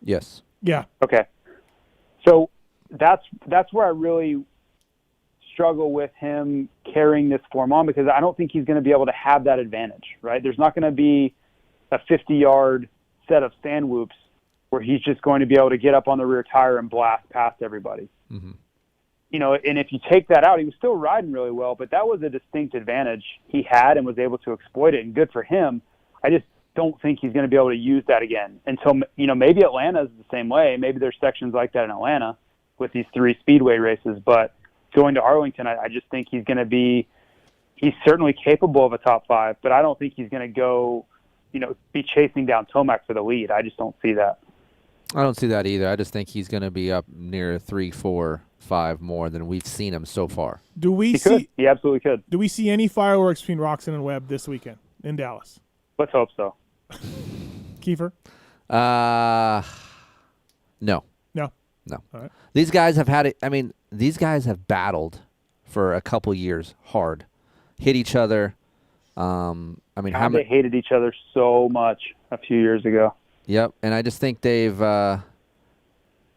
Yes. Yeah. Okay. So that's where I really struggle with him carrying this form on, because I don't think he's going to be able to have that advantage, right? There's not going to be a 50-yard set of stand whoops where he's just going to be able to get up on the rear tire and blast past everybody. Mm-hmm. And if you take that out, he was still riding really well, but that was a distinct advantage he had and was able to exploit it, and good for him. I just don't think he's going to be able to use that again until, maybe Atlanta is the same way. Maybe there's sections like that in Atlanta with these 3 speedway races, but going to Arlington, I just think he's certainly capable of a top 5, but I don't think he's going to go, be chasing down Tomac for the lead. I just don't see that. I don't see that either. I just think he's going to be up near 3, 4, 5 more than we've seen him so far. He absolutely could. Do we see any fireworks between Roczen and Webb this weekend in Dallas? Let's hope so. Keefer? No. No. No. All right. These guys have had it. I mean, these guys have battled for a couple years hard, hit each other. They hated each other so much a few years ago. Yep, and I just think they've kind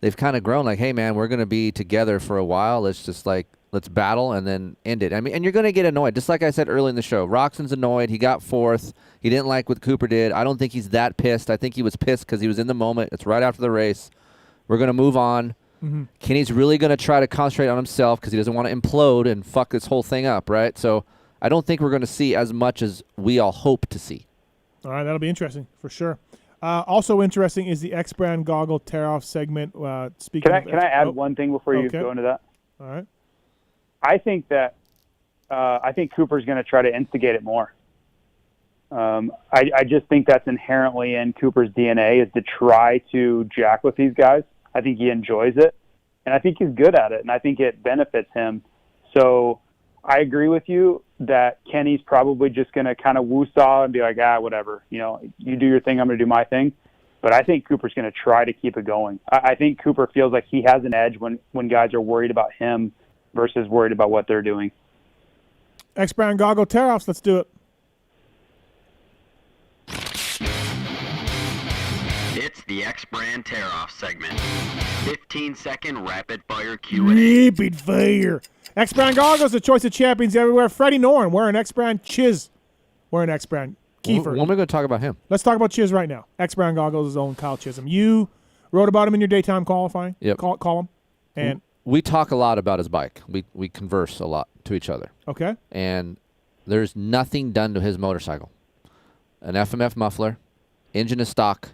of grown. Like, hey, man, we're going to be together for a while. Let's battle and then end it. I mean, and you're going to get annoyed. Just like I said early in the show, Roczen's annoyed. He got 4th. He didn't like what Cooper did. I don't think he's that pissed. I think he was pissed because he was in the moment. It's right after the race. We're going to move on. Mm-hmm. Kenny's really going to try to concentrate on himself because he doesn't want to implode and fuck this whole thing up, right? So I don't think we're going to see as much as we all hope to see. All right, that'll be interesting for sure. Also interesting is the X-Brand goggle tear-off segment. Can I add one thing before you go into that? All right. I think Cooper's going to try to instigate it more. I just think that's inherently in Cooper's DNA, is to try to jack with these guys. I think he enjoys it, and I think he's good at it, and I think it benefits him. So I agree with you that Kenny's probably just going to kind of woo-saw and be like, whatever. You do your thing, I'm going to do my thing. But I think Cooper's going to try to keep it going. I think Cooper feels like he has an edge when guys are worried about him versus worried about what they're doing. X-Brand goggle tear-offs, let's do it. It's the X-Brand tear-off segment. 15-second rapid-fire Q&A. Rapid fire. X-Brand goggles, the choice of champions everywhere. Freddie Norn wearing X-Brand. Chiz wearing X-Brand. Keefer. When are we going to talk about him? Let's talk about Chiz right now. X-Brand goggles, his own Kyle Chisholm. You wrote about him in your daytime qualifying column. And we talk a lot about his bike. We converse a lot to each other. Okay. And there's nothing done to his motorcycle. An FMF muffler, engine is stock.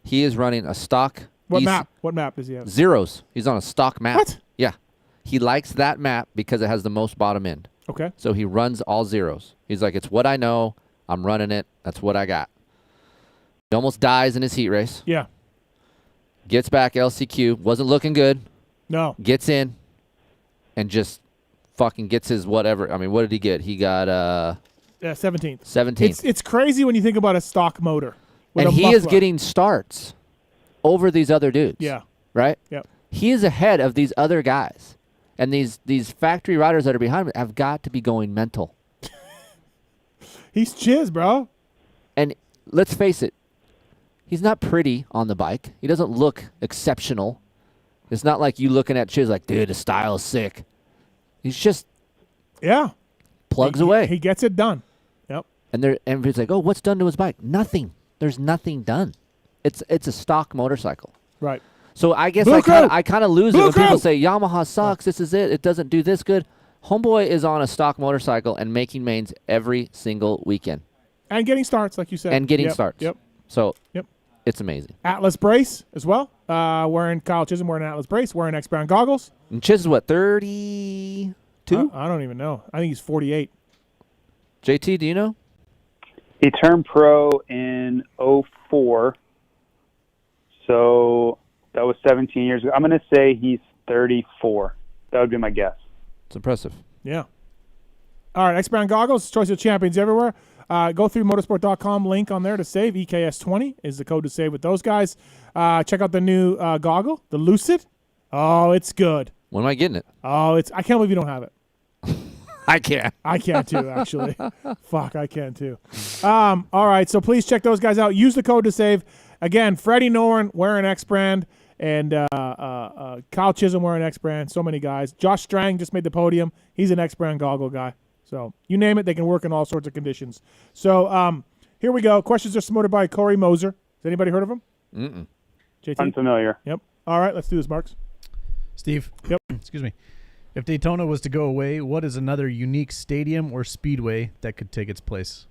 He is running a stock. What map? What map does he have? Zeros. He's on a stock map. What? Yeah. He likes that map because it has the most bottom end. Okay. So he runs all zeros. He's like, it's what I know. I'm running it. That's what I got. He almost dies in his heat race. Yeah. Gets back LCQ. Wasn't looking good. No. Gets in and just fucking gets his whatever. I mean, what did he get? He got Yeah, 17th. 17th. It's crazy when you think about a stock motor. And he is getting starts over these other dudes. Yeah. Right? Yep. He is ahead of these other guys. And these factory riders that are behind him have got to be going mental. He's chiz, bro. And let's face it, he's not pretty on the bike. He doesn't look exceptional. It's not like you looking at Chiz like, dude, the style is sick. He's just plugs away. He gets it done. Yep. And everybody's like, oh, what's done to his bike? Nothing. There's nothing done. It's a stock motorcycle. Right. So I guess Blue I kind of lose it when people crew. say Yamaha sucks. This is it. It doesn't do this good. Homeboy is on a stock motorcycle and making mains every single weekend. And getting starts, like you said. And getting Yep, starts. Yep. So Yep. it's amazing. Atlas brace as well. Wearing Kyle Chisholm wearing an Atlas brace, wearing X Brown goggles. And Chiz is what, 32? I don't even know. I think he's 48. JT, do you know? He turned pro in 04. So that was 17 years ago. I'm going to say he's 34. That would be my guess. It's impressive. Yeah. All right, X Brown goggles, choice of champions everywhere. Go through motorsport.com, link on there to save. EKS20 is the code to save with those guys. Check out the new goggle, the Lucid. Oh, it's good. When am I getting it? Oh, I can't believe you don't have it. I can't. I can too, actually. Fuck, I can too. All right, so please check those guys out. Use the code to save. Again, Freddie Noren wearing X Brand, and Kyle Chisholm wearing X Brand. So many guys. Josh Strang just made the podium. He's an X Brand goggle guy. So you name it, they can work in all sorts of conditions. So here we go. Questions are submitted by Corey Moser. Has anybody heard of him? Mm-mm. JT? Unfamiliar. Yep. All right, let's do this, Marks. Steve. Yep. Excuse me. If Daytona was to go away, what is another unique stadium or speedway that could take its place?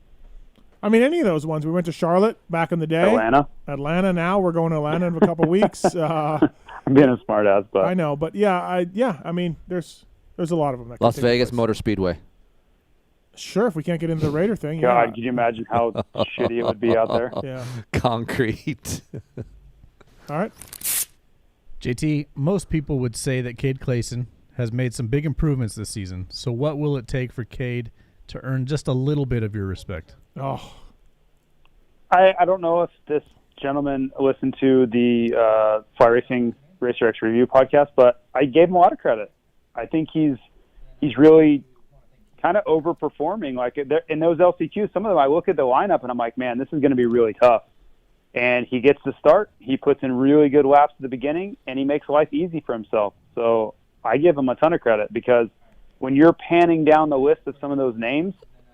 I mean, any of those ones. We went to Charlotte back in the day. Atlanta now. We're going to Atlanta in a couple weeks. I'm being a smart ass, but I know. But I mean, there's a lot of them. That Las could take Vegas place. Motor Speedway. Sure, if we can't get into the Raider thing. God, yeah. could you imagine how shitty it would be out there? Yeah. Concrete. All right. JT, most people would say that Cade Clason has made some big improvements this season. So what will it take for Cade to earn just a little bit of your respect? Oh. I don't know if this gentleman listened to the Fly Racing Racer X Review podcast, but I gave him a lot of credit. I think he's really kind of overperforming. Like in those LCQs, some of them I look at the lineup and I'm like, man, this is going to be really tough. And he gets to start. He puts in really good laps at the beginning, and he makes life easy for himself. So I give him a ton of credit because when you're panning down the list of some of those names,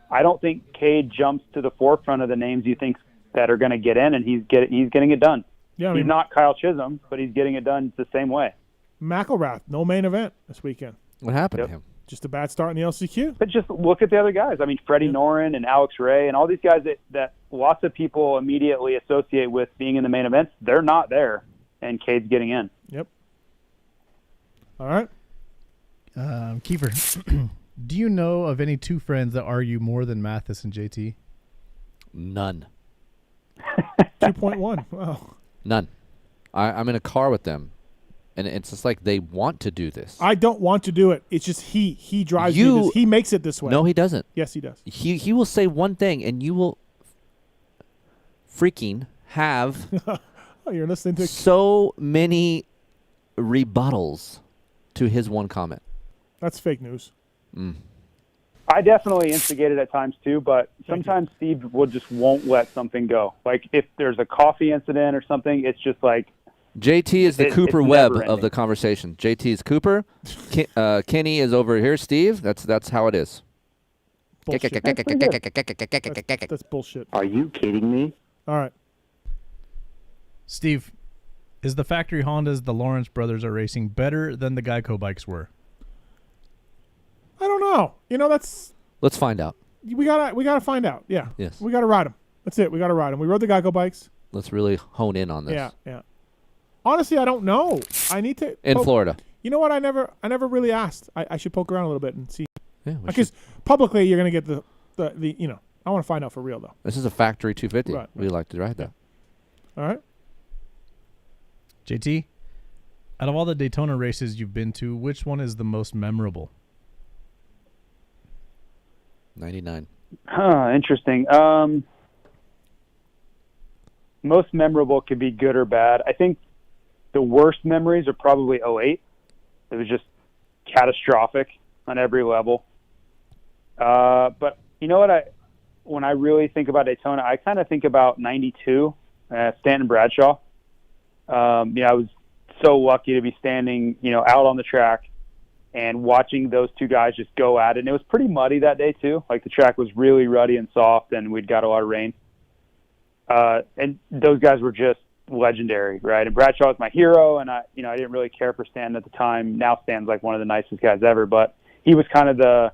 I don't think Cade jumps to the forefront of the names you think that are going to get in, and he's getting it done. Yeah, I he's mean, not Kyle Chisholm, but he's getting it done the same way. McElrath, no main event this weekend. What happened to him? Just a bad start in the LCQ. But just look at the other guys. I mean, Freddie Noren and Alex Ray and all these guys that lots of people immediately associate with being in the main events, they're not there, and Cade's getting in. Yep. All right. Keefer, do you know of any two friends that argue more than Mathis and JT? None. 2.1. Wow. None. I'm in a car with them, and it's just like they want to do this. I don't want to do it. It's just he drives me this. He makes it this way. No, he doesn't. Yes, he does. He will say one thing, and you will freaking have oh, you're listening to so many rebuttals to his one comment. That's fake news. I definitely instigated at times too, but sometimes Steve won't let something go. Like if there's a coffee incident or something, it's just like JT is the Cooper it's Webb never of the conversation. JT is Cooper. Kenny is over here. Steve. That's how it is. Bullshit. That's bullshit. Are you kidding me? All right. Steve, is the factory Hondas the Lawrence brothers are racing better than the Geico bikes were? I don't know. Let's find out. We gotta find out. Yeah. Yes. We gotta ride them. That's it. We gotta ride them. We rode the Geico bikes. Let's really hone in on this. Yeah. Honestly, I don't know. I need to In Florida. You know what? I never really asked. I should poke around a little bit and see. Yeah, because publicly you're gonna get the I want to find out for real though. This is a factory 250. Right. We like to ride that. All right. JT, out of all the Daytona races you've been to, which one is the most memorable? 99. Interesting. Most memorable could be good or bad. I think the worst memories are probably '08. It was just catastrophic on every level. But you know what? When I really think about Daytona, I kind of think about '92, Stanton Bradshaw. I was so lucky to be standing, out on the track and watching those two guys just go at it. And it was pretty muddy that day too. Like the track was really ruddy and soft, and we'd got a lot of rain. And those guys were just legendary, right? And Bradshaw was my hero, and I didn't really care for Stan at the time. Now Stan's like one of the nicest guys ever, but he was kind of the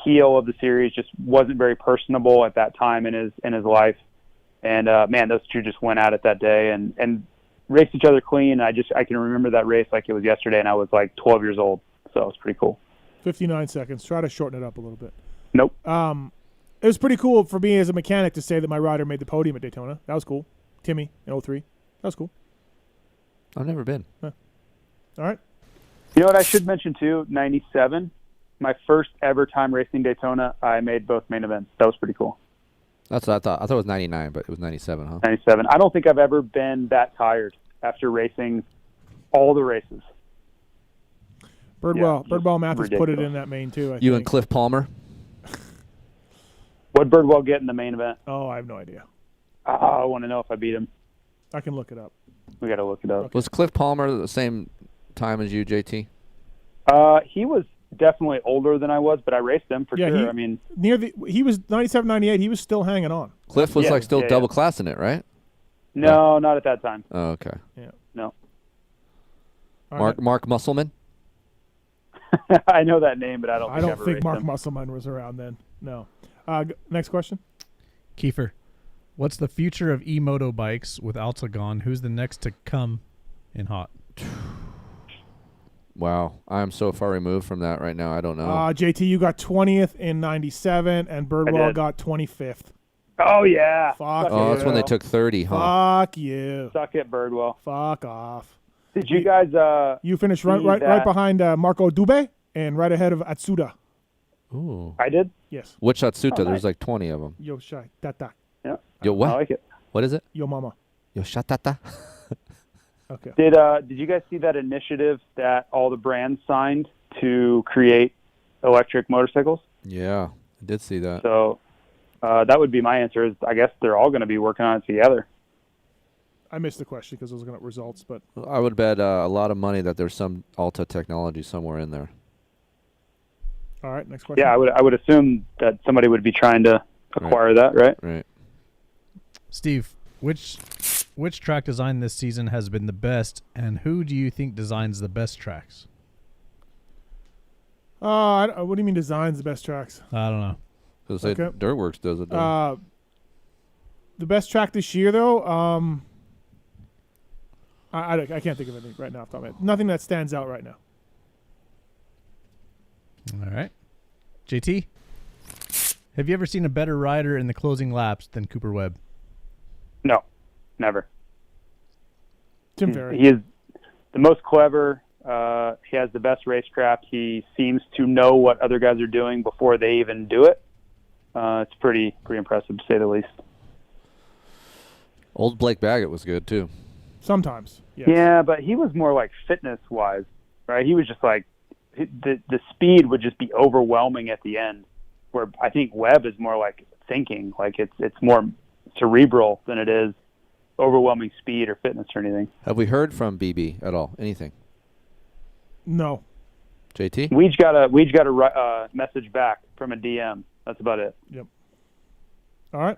heel of the series. Just wasn't very personable at that time in his life. And man, those two just went at it that day and raced each other clean. I can remember that race like it was yesterday, and I was like 12 years old, so it was pretty cool. 59 seconds. Try to shorten it up a little bit. Nope. It was pretty cool for me as a mechanic to say that my rider made the podium at Daytona. That was cool. Timmy in 03. That was cool. I've never been. Huh. All right. You know what I should mention too? 97. My first ever time racing Daytona, I made both main events. That was pretty cool. That's what I thought. I thought it was 99, but it was 97, huh? 97. I don't think I've ever been that tired after racing all the races. Birdwell Mathis ridiculous. put it in that main too. I You think. and Cliff Palmer? What Birdwell get in the main event? Oh, I have no idea. I want to know if I beat him. I can look it up. We got to look it up. Okay. Was Cliff Palmer the same time as you, JT? He was definitely older than I was, but I raced him for sure. He was 97, 98. He was still hanging on. Cliff was still double classing it, right? No, not at that time. Oh, okay. Yeah. No. Mark Musselman? I know that name, but I don't think Mark Musselman was around then. No. Next question. Keefer, what's the future of e-moto bikes with Alta gone? Who's the next to come in hot? Wow. I'm so far removed from that right now. I don't know. JT, you got 20th in 97, and Birdwell got 25th. Oh, yeah. Fuck oh, you. that's when they took 30, huh? Fuck you. Suck it, Birdwell. Fuck off. Did you guys You finished right behind Marco Dube and right ahead of Atsuda. Ooh. I did? Yes. Which Atsuta? Oh, nice. There's like 20 of them. Yo Shai Tata. Yeah. Yo what? I like it. What is it? Yo Mama. Yo Shatata. Okay. Did you guys see that initiative that all the brands signed to create electric motorcycles? Yeah, I did see that. So that would be my answer. Is I guess they're all going to be working on it together. I missed the question because I was looking at results, but I would bet a lot of money that there's some Alta technology somewhere in there. all right. Next question. Yeah, I would assume that somebody would be trying to acquire that, right? Right. Steve, which track design this season has been the best, and who do you think designs the best tracks? What do you mean designs the best tracks? I don't know. Because Dirtworks does it. The best track this year, though, I can't think of anything right now off the top of my head. Nothing that stands out right now. All right. JT, have you ever seen a better rider in the closing laps than Cooper Webb? No, never. Tim Ferry. He is the most clever. He has the best racecraft. He seems to know what other guys are doing before they even do it. It's pretty impressive, to say the least. Old Blake Baggett was good, too. Sometimes, yes. Yeah, but he was more like fitness-wise, right? He was just like, the speed would just be overwhelming at the end, where I think Webb is more like thinking, like it's more cerebral than it is overwhelming speed or fitness or anything. Have we heard from BB at all? Anything? No. JT? Weege got a message back from a DM. That's about it. Yep. All right.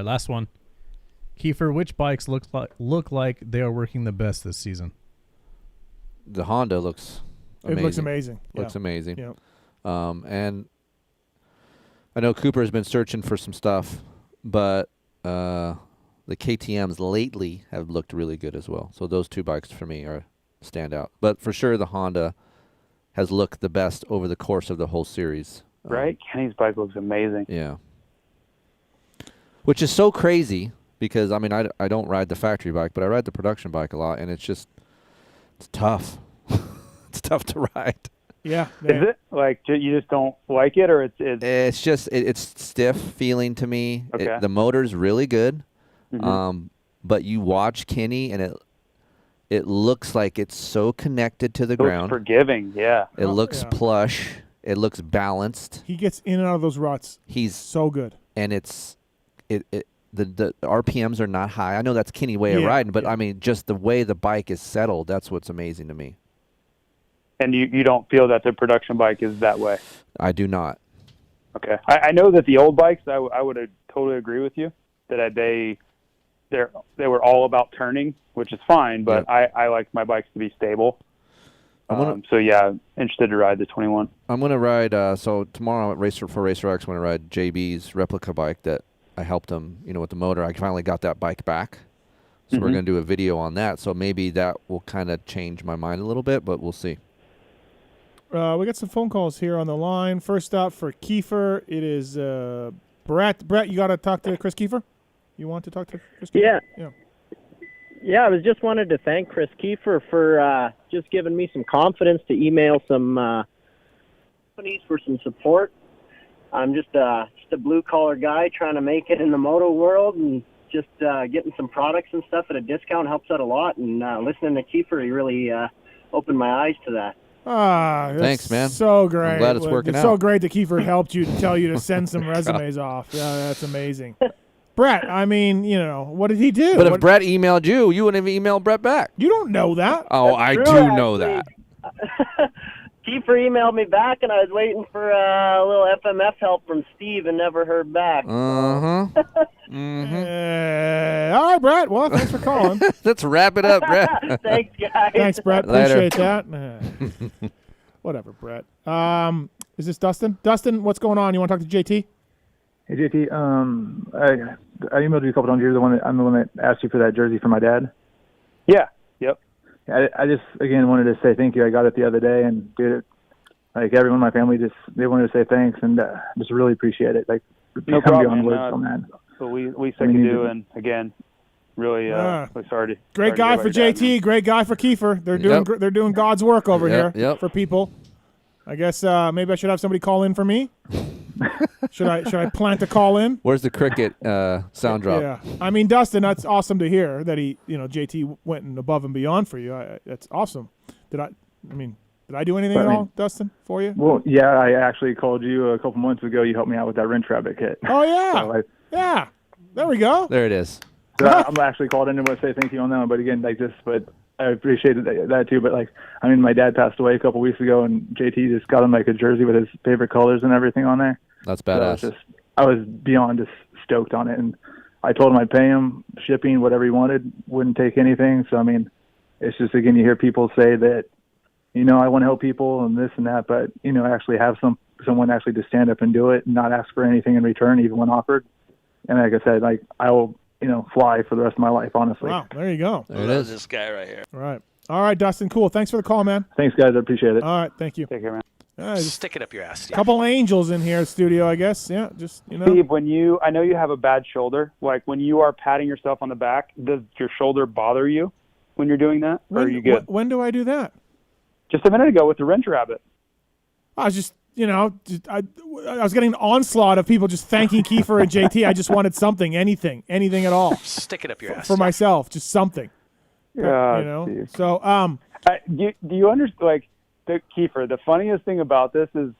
Last one. Keefer, which bikes look like they are working the best this season? The Honda looks amazing. It looks amazing. Looks amazing. Yeah. And I know Cooper has been searching for some stuff, but the KTMs lately have looked really good as well. So those two bikes for me are stand out. But for sure the Honda has looked the best over the course of the whole series. Right? Kenny's bike looks amazing. Yeah. Which is so crazy because, I mean, I don't ride the factory bike, but I ride the production bike a lot, and it's tough. It's tough to ride. Yeah. Is it like you just don't like it, or It's just it's stiff feeling to me. Okay. The motor's really good, Mhm. but you watch Kenny and it looks like it's so connected to the It looks ground. forgiving, yeah. It looks yeah. plush. It looks balanced. He gets in and out of those ruts. He's so good. And the RPMs are not high. I know that's Kenny way of Yeah, riding, but I mean just the way the bike is settled, that's what's amazing to me. And you don't feel that the production bike is that way? I do not. Okay. I know that the old bikes, I would totally agree with you, that they were all about turning, which is fine, but I like my bikes to be stable. So yeah, interested to ride the 21. I'm gonna ride. So tomorrow at Racer X, I'm gonna ride JB's replica bike that I helped him, with the motor. I finally got that bike back, so we're Mhm. gonna do a video on that. So maybe that will kind of change my mind a little bit, but we'll see. We got some phone calls here on the line. First up for Keefer, it is Brett. Brett, you got to talk to Kris Keefer? You want to talk to Kris Keefer? Yeah. Yeah, I was just wanted to thank Kris Keefer for just giving me some confidence to email some companies for some support. I'm just a blue-collar guy trying to make it in the moto world, and just getting some products and stuff at a discount helps out a lot. And listening to Keefer, he really opened my eyes to that. That's Thanks, man. So great. I'm glad it's working It's out. so great that Keefer helped you to tell you to send some resumes off. Yeah, that's amazing. Brett, I mean, what did he do? But if Brett emailed you, you wouldn't have emailed Brett back. You don't know that. Oh, I true, do know actually. that. Keefer emailed me back, and I was waiting for a little FMF help from Steve and never heard back. Uh-huh. All right, Brett. Well, thanks for calling. Let's wrap it up, Brett. Thanks, guys. Thanks, Brett. Later. Appreciate that. Whatever, Brett. Is this Dustin? Dustin, what's going on? You want to talk to JT? Hey JT, I emailed you a couple times. I'm the one that asked you for that jersey for my dad. Yeah. Yep. I just again wanted to say thank you. I got it the other day, and dude, like everyone in my family they wanted to say thanks, and just really appreciate it. Like No I'm problem, beyond words man. on that. So we second you, and again, really sorry to. Great guy for JT. Great guy for Keefer. They're doing God's work over here for people. I guess maybe I should have somebody call in for me. Should I plant a call in? Where's the cricket sound drop? Yeah, I mean, Dustin, that's awesome to hear that he, JT went and above and beyond for you. That's awesome. Did I do anything at all, Dustin, for you? Well, yeah, I actually called you a couple months ago. You helped me out with that wrench rabbit kit. Oh yeah, So yeah. There we go. There it is. So I'm actually called in to say thank you on that one. But again, but I appreciated that too. But my dad passed away a couple weeks ago, and JT just got him a jersey with his favorite colors and everything on there. That's badass. So I was beyond just stoked on it, and I told him I'd pay him shipping, whatever he wanted, wouldn't take anything. So it's just again, you hear people say that, I want to help people and this and that, but actually have someone actually to stand up and do it and not ask for anything in return, even when offered. And like I said, I will fly for the rest of my life, honestly. Wow, there you go. There it is. This guy right here. All right, Dustin. Cool. Thanks for the call, man. Thanks, guys. I appreciate it. All right, thank you. Take care, man. Stick it up your ass. Steve. Couple angels in here, studio, I guess. Yeah, just Steve, I know you have a bad shoulder. Like when you are patting yourself on the back, does your shoulder bother you when you're doing that, or are you good? When do I do that? Just a minute ago with the wrench rabbit. I was just, I was getting an onslaught of people just thanking Keefer and JT. I just wanted something, anything at all. Stick it up your ass. For myself, just something. Yeah, Steve. So, do you understand? Keefer, the funniest thing about this is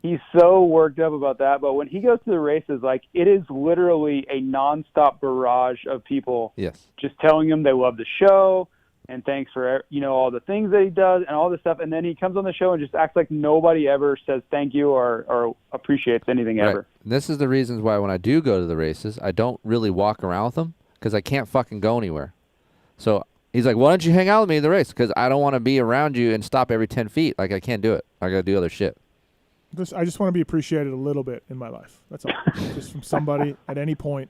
he's so worked up about that, but when he goes to the races, it is literally a nonstop barrage of people just telling him they love the show and thanks for all the things that he does and all this stuff, and then he comes on the show and just acts like nobody ever says thank you or appreciates anything ever. And this is the reasons why when I do go to the races, I don't really walk around with them because I can't fucking go anywhere. So he's like, why don't you hang out with me in the race? Because I don't want to be around you and stop every 10 feet. I can't do it. I got to do other shit. I just want to be appreciated a little bit in my life. That's all. Just from somebody at any point.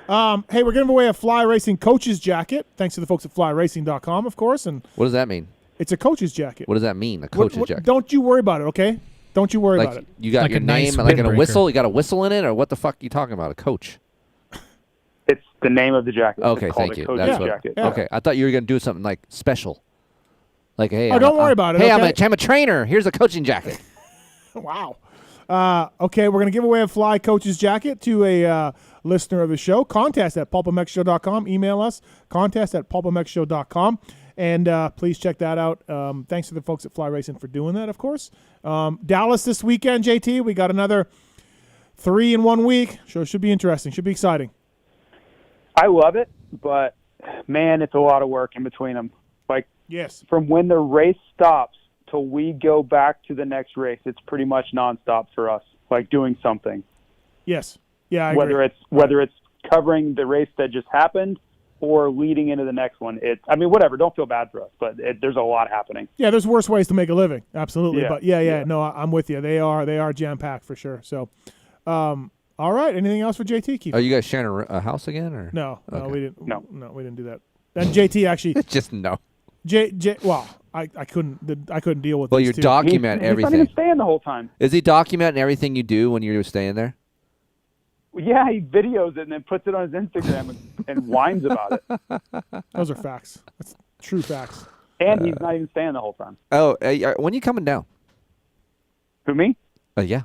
Hey, we're giving away a Fly Racing coach's jacket. Thanks to the folks at flyracing.com, of course. And what does that mean? It's a coach's jacket. What does that mean, a coach's jacket? Don't you worry about it, okay? Don't you worry about it. You got your name, a whistle? You got a whistle in it? Or what the fuck are you talking about, a coach? It's the name of the jacket. Okay, it's called thank a you. coach's jacket. Okay, I thought you were going to do something special. Like, hey, don't worry about it. Hey, okay? I'm a trainer. Here's a coaching jacket. Wow. Okay, we're going to give away a Fly Coach's jacket to a listener of the show. Contest at PulpMXshow.com. Email us, contest at PulpMXshow.com. And please check that out. Thanks to the folks at Fly Racing for doing that, of course. Dallas this weekend, JT. We got another 3 in 1 week. So it should be interesting. Should be exciting. I love it, but, man, it's a lot of work in between them. Like, yes, from when the race stops till we go back to the next race, it's pretty much nonstop for us, like doing something. Yes. Yeah, I whether agree. Whether it's covering the race that just happened or leading into the next one. Whatever. Don't feel bad for us, but there's a lot happening. Yeah, there's worse ways to make a living. Absolutely. Yeah. But yeah. No, I'm with you. They are jam-packed for sure. So, all right. Anything else for JT? Keefer? Are you guys sharing a house again, or No, Okay. we didn't. No, we didn't do that. And JT actually just no. Well, I couldn't deal with. Well, these you two. document He's everything. not even staying the whole time. Is he documenting everything you do when you're staying there? Yeah, he videos it and then puts it on his Instagram and whines about it. Those are facts. That's true facts. And he's not even staying the whole time. Oh, when are you coming down? Who, me? Yeah.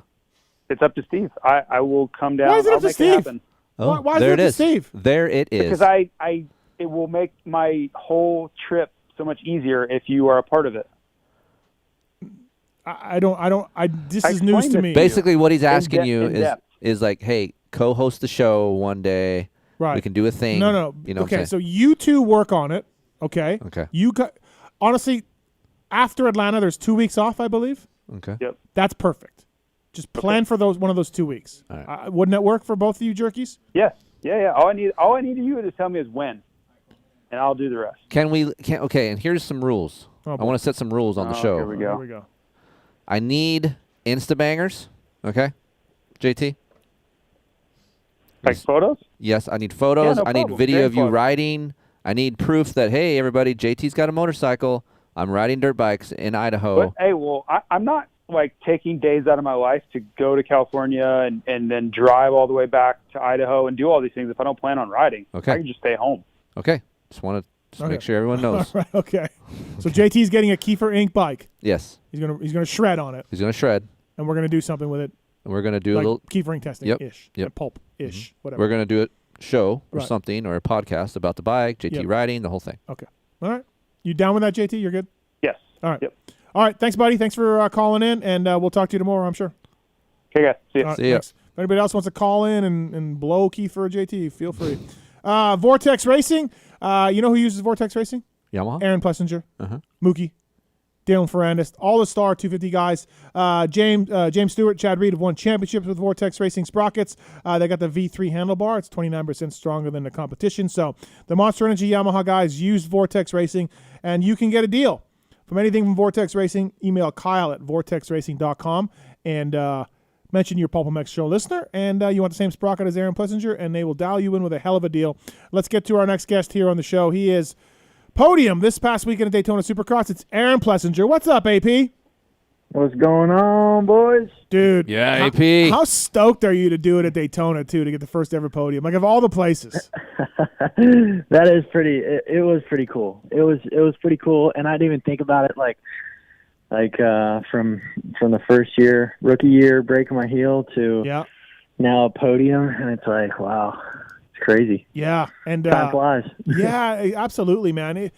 It's up to Steve. I will come down. Why is it I'll up to make Steve? It happen. Oh, why is there it up to Steve? There it is. Because it will make my whole trip so much easier if you are a part of it. This is news to me. Basically, what he's asking In you depth. is like, hey, co-host the show one day. Right. We can do a thing. No. You know okay, what I'm so saying? you two work on it. Okay. Okay. You got honestly, after Atlanta, there's 2 weeks off, I believe. Okay. Yep. That's perfect. Just plan for one of those 2 weeks. All right. Wouldn't that work for both of you jerkies? Yes. Yeah. All I need you to tell me is when, and I'll do the rest. Okay, and here's some rules. Oh, I boy. want to set some rules on the show. Here we go. Here we go. I need Insta-bangers. Okay? JT? Like photos? Yes, I need photos. Yeah, no I need problem. video Very of you fun. riding. I need proof that, hey, everybody, JT's got a motorcycle. I'm riding dirt bikes in Idaho. But, hey, well, I'm not like taking days out of my life to go to California and then drive all the way back to Idaho and do all these things if I don't plan on riding. Okay. I can just stay home. Okay. Just want to make sure everyone knows. All right, okay. So JT's getting a Keefer Inc. bike. Yes. He's gonna shred on it, He's going to shred. and we're gonna do something with it, And we're going to do like a little Keefer Inc. testing ish, Yep. pulp ish, whatever. We're going to do a show or Right. something or a podcast about the bike, JT Yep. riding, the whole thing. Okay. All right. You down with that, JT? You're good. Yes. All right. Yep. All right. Thanks, buddy. Thanks for calling in, and we'll talk to you tomorrow, I'm sure. Okay, guys. See you. All right, See ya. thanks. If anybody else wants to call in and blow Keefer or JT, feel free. Vortex Racing. You know who uses Vortex Racing? Yamaha? Aaron Plessinger, Uh-huh. Mookie, Dalen Ferrandis, all the Star 250 guys. James Stewart, Chad Reed have won championships with Vortex Racing sprockets. They got the V3 handlebar. It's 29% stronger than the competition. So the Monster Energy Yamaha guys use Vortex Racing, and you can get a deal from anything from Vortex Racing. Email Kyle at vortexracing.com and mention your PulpMX show listener, and you want the same sprocket as Aaron Plessinger, and they will dial you in with a hell of a deal. Let's get to our next guest here on the show. He is podium this past weekend at Daytona Supercross. It's Aaron Plessinger. What's up, AP? What's going on, boys? Dude. Yeah, AP. How stoked are you to do it at Daytona, too, to get the first ever podium? Like, of all the places. That is pretty. It was pretty cool. It was pretty cool, and I didn't even think about it like from the first year, rookie year, breaking my heel to now a podium, and it's like, wow, it's crazy. Yeah, and time flies. Yeah, absolutely, man.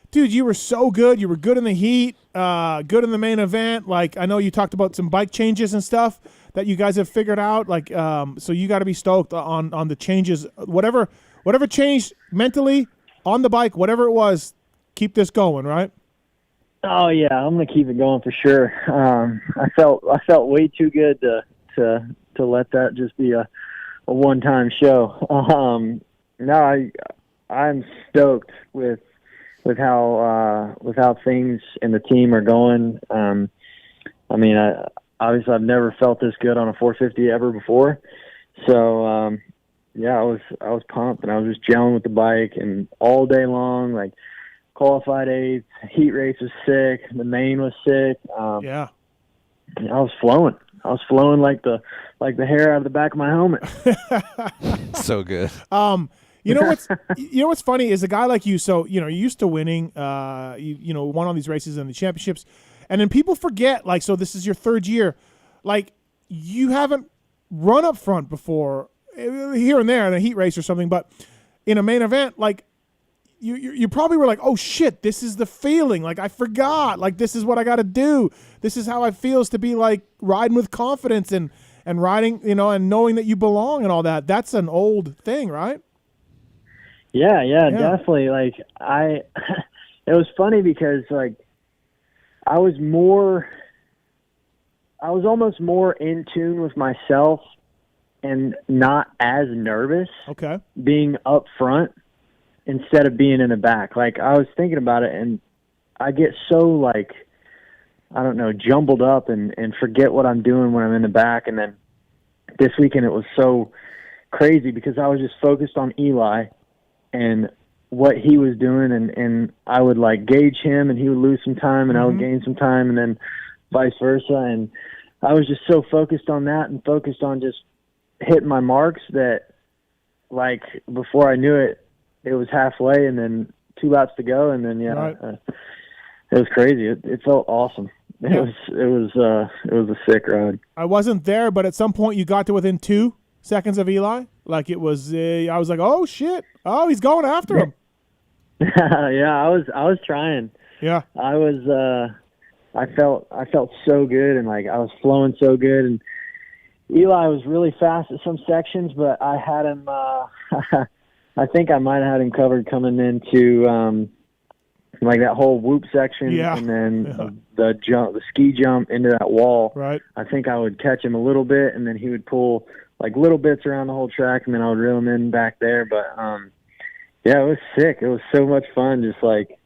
Dude, you were so good. You were good in the heat, good in the main event. Like, I know you talked about some bike changes and stuff that you guys have figured out. Like, so you got to be stoked on the changes. Whatever changed mentally on the bike, whatever it was, keep this going, right? Oh yeah, I'm gonna keep it going for sure. I felt way too good to let that just be a one-time show. No, I'm stoked with how things in the team are going. I mean, obviously I've never felt this good on a 450 ever before. So yeah, I was pumped, and I was just gelling with the bike and all day long, like. Qualified 8th, heat race was sick, the main was sick. Yeah, I was flowing. like the hair out of the back of my helmet. So good. You know what's funny is a guy like you. So you're used to winning. You won all these races and the championships, and then people forget. Like, so this is your third year. Like, you haven't run up front before, here and there in a heat race or something, but in a main event, like you probably were like, oh shit, this is the feeling. Like, I forgot. Like, this is what I got to do. This is how it feels to be like riding with confidence and riding, and knowing that you belong and all that. That's an old thing, right? Yeah, definitely. Like it was funny because like I was almost more in tune with myself and not as nervous. Okay. Being up front instead of being in the back. Like, I was thinking about it, and I get so, like, I don't know, jumbled up and forget what I'm doing when I'm in the back. And then this weekend it was so crazy because I was just focused on Eli and what he was doing, and I would, like, gauge him, and he would lose some time, and I would gain some time, and then vice versa. And I was just so focused on that and focused on just hitting my marks that, like, before I knew it, it was halfway, and then 2 laps to go, and then it was crazy. It felt awesome. It was a sick ride. I wasn't there, but at some point you got to within 2 seconds of Eli. Like, it was, I was like, oh shit, oh, he's going after him. Yeah, I was trying. Yeah, I was. I felt so good, and like I was flowing so good, and Eli was really fast at some sections, but I had him. I think I might have had him covered coming into like that whole whoop section, and then the ski jump into that wall. Right. I think I would catch him a little bit, and then he would pull like little bits around the whole track, and then I would reel him in back there. But yeah, it was sick. It was so much fun. Just like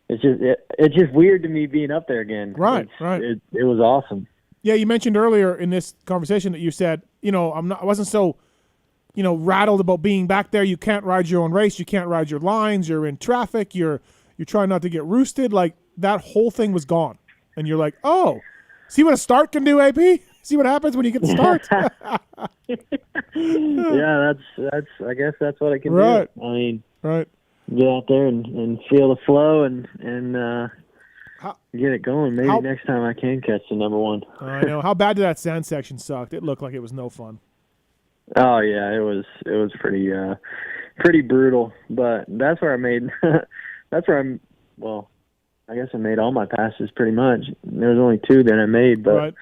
it's just weird to me being up there again. Right. It was awesome. Yeah, you mentioned earlier in this conversation that you said, I wasn't so, rattled about being back there. You can't ride your own race. You can't ride your lines. You're in traffic. You're trying not to get roosted. Like, that whole thing was gone. And you're like, oh, see what a start can do, AP? See what happens when you get the start? Yeah, that's. I guess that's what I can right. do. I mean, right. Get out there and feel the flow and get it going. Maybe next time I can catch the number one. I know. How bad did that sand section suck? It looked like it was no fun. Oh yeah, it was pretty brutal. But that's where I made. That's where I'm. Well, I guess I made all my passes pretty much. There was only 2 that I made, but. Right.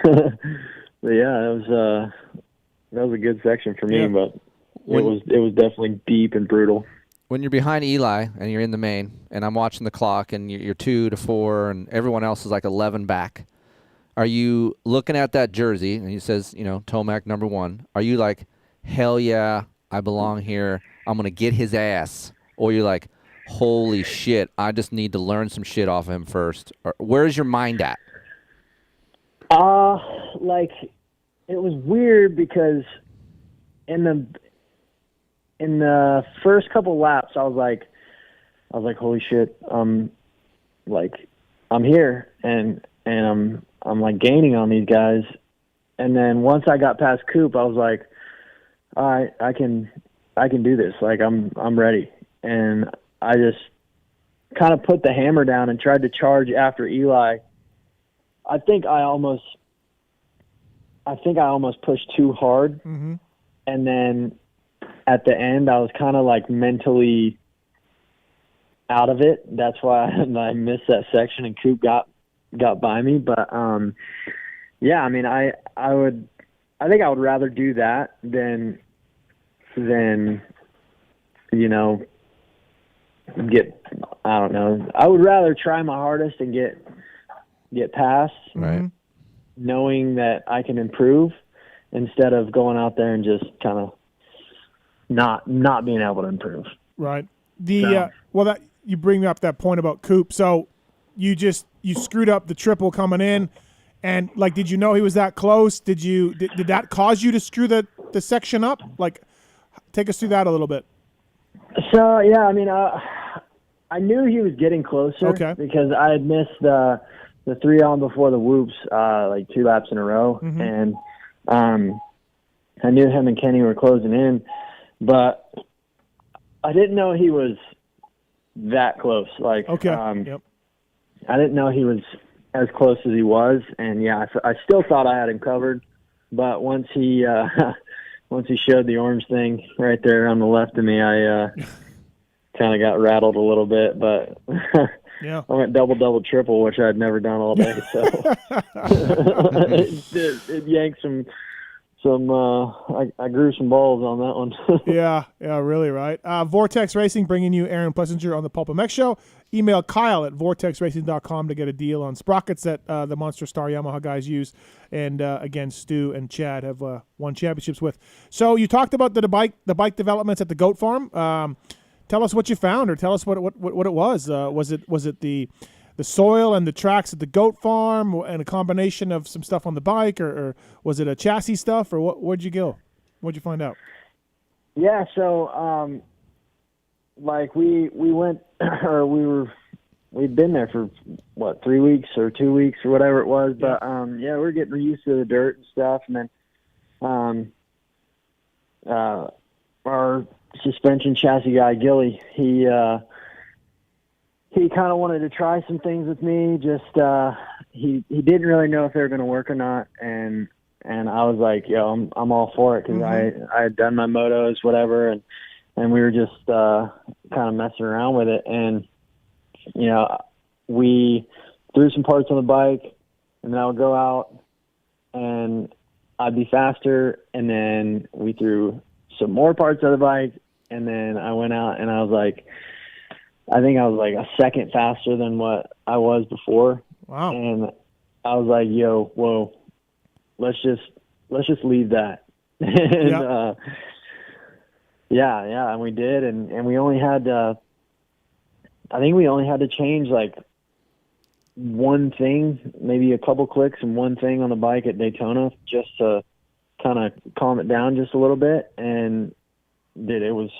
But yeah, that was a good section for me. But it was definitely deep and brutal. When you're behind Eli and you're in the main, and I'm watching the clock, and you're 2 to 4, and everyone else is like 11 back, are you looking at that jersey and he says, Tomac number 1? Are you like, hell yeah, I belong here, I'm gonna get his ass? Or you're like, holy shit, I just need to learn some shit off of him first? Or where's your mind at? Like, it was weird because in the first couple laps, I was like, holy shit, like, I'm here and I'm like gaining on these guys. And then once I got past Coop, I was like, all right, I can do this. Like, I'm ready. And I just kind of put the hammer down and tried to charge after Eli. I think I almost pushed too hard. Mm-hmm. And then at the end, I was kind of like mentally out of it. That's why I missed that section and Coop got by me. But yeah, I mean, I think I would rather do that than get, I don't know. I would rather try my hardest and get past, right? Knowing that I can improve instead of going out there and just kind of not being able to improve. Right. Well, that you bring up that point about Coop. So you screwed up the triple coming in, and like, did you know he was that close? Did that cause you to screw the section up? Like, take us through that a little bit. So yeah, I mean, I knew he was getting closer. Okay. Because I had missed the 3 on before the whoops, like 2 laps in a row, Mm-hmm. and I knew him and Kenny were closing in, but I didn't know he was that close. Like, Okay. I didn't know he was as close as he was, and yeah, I still thought I had him covered. But once he showed the orange thing right there on the left of me, I kind of got rattled a little bit. But yeah, I went double, triple, which I'd never done all day. So it yanked some. I grew some balls on that one. yeah, really, right? Vortex Racing bringing you Aaron Plessinger on the PulpMX show. Email Kyle at vortexracing.com to get a deal on sprockets that the Monster Star Yamaha guys use. And again, Stu and Chad have won championships with. So you talked about the bike developments at the goat farm. Tell us what you found, or tell us what it was. Was it the soil and the tracks at the goat farm, and a combination of some stuff on the bike, or was it a chassis stuff, or where'd you go? What'd you find out? Yeah, so like we went, or we'd been there for 3 weeks or 2 weeks or whatever it was, but yeah, we're getting used to the dirt and stuff, and then our suspension chassis guy Gilly, he kind of wanted to try some things with me. Just he didn't really know if they were going to work or not, and I was like, yo, I'm all for it, because I had done my motos, whatever, and we were just kind of messing around with it, and you know, we threw some parts on the bike, and then I would go out and I'd be faster, and then we threw some more parts on the bike, and then I went out and I think I was like a second faster than what I was before. Wow. And I was like, yo, whoa, let's just leave that. And and we did, and we only had I think we only had to change like one thing, maybe a couple clicks and one thing on the bike at Daytona, just to kind of calm it down just a little bit. And dude, it was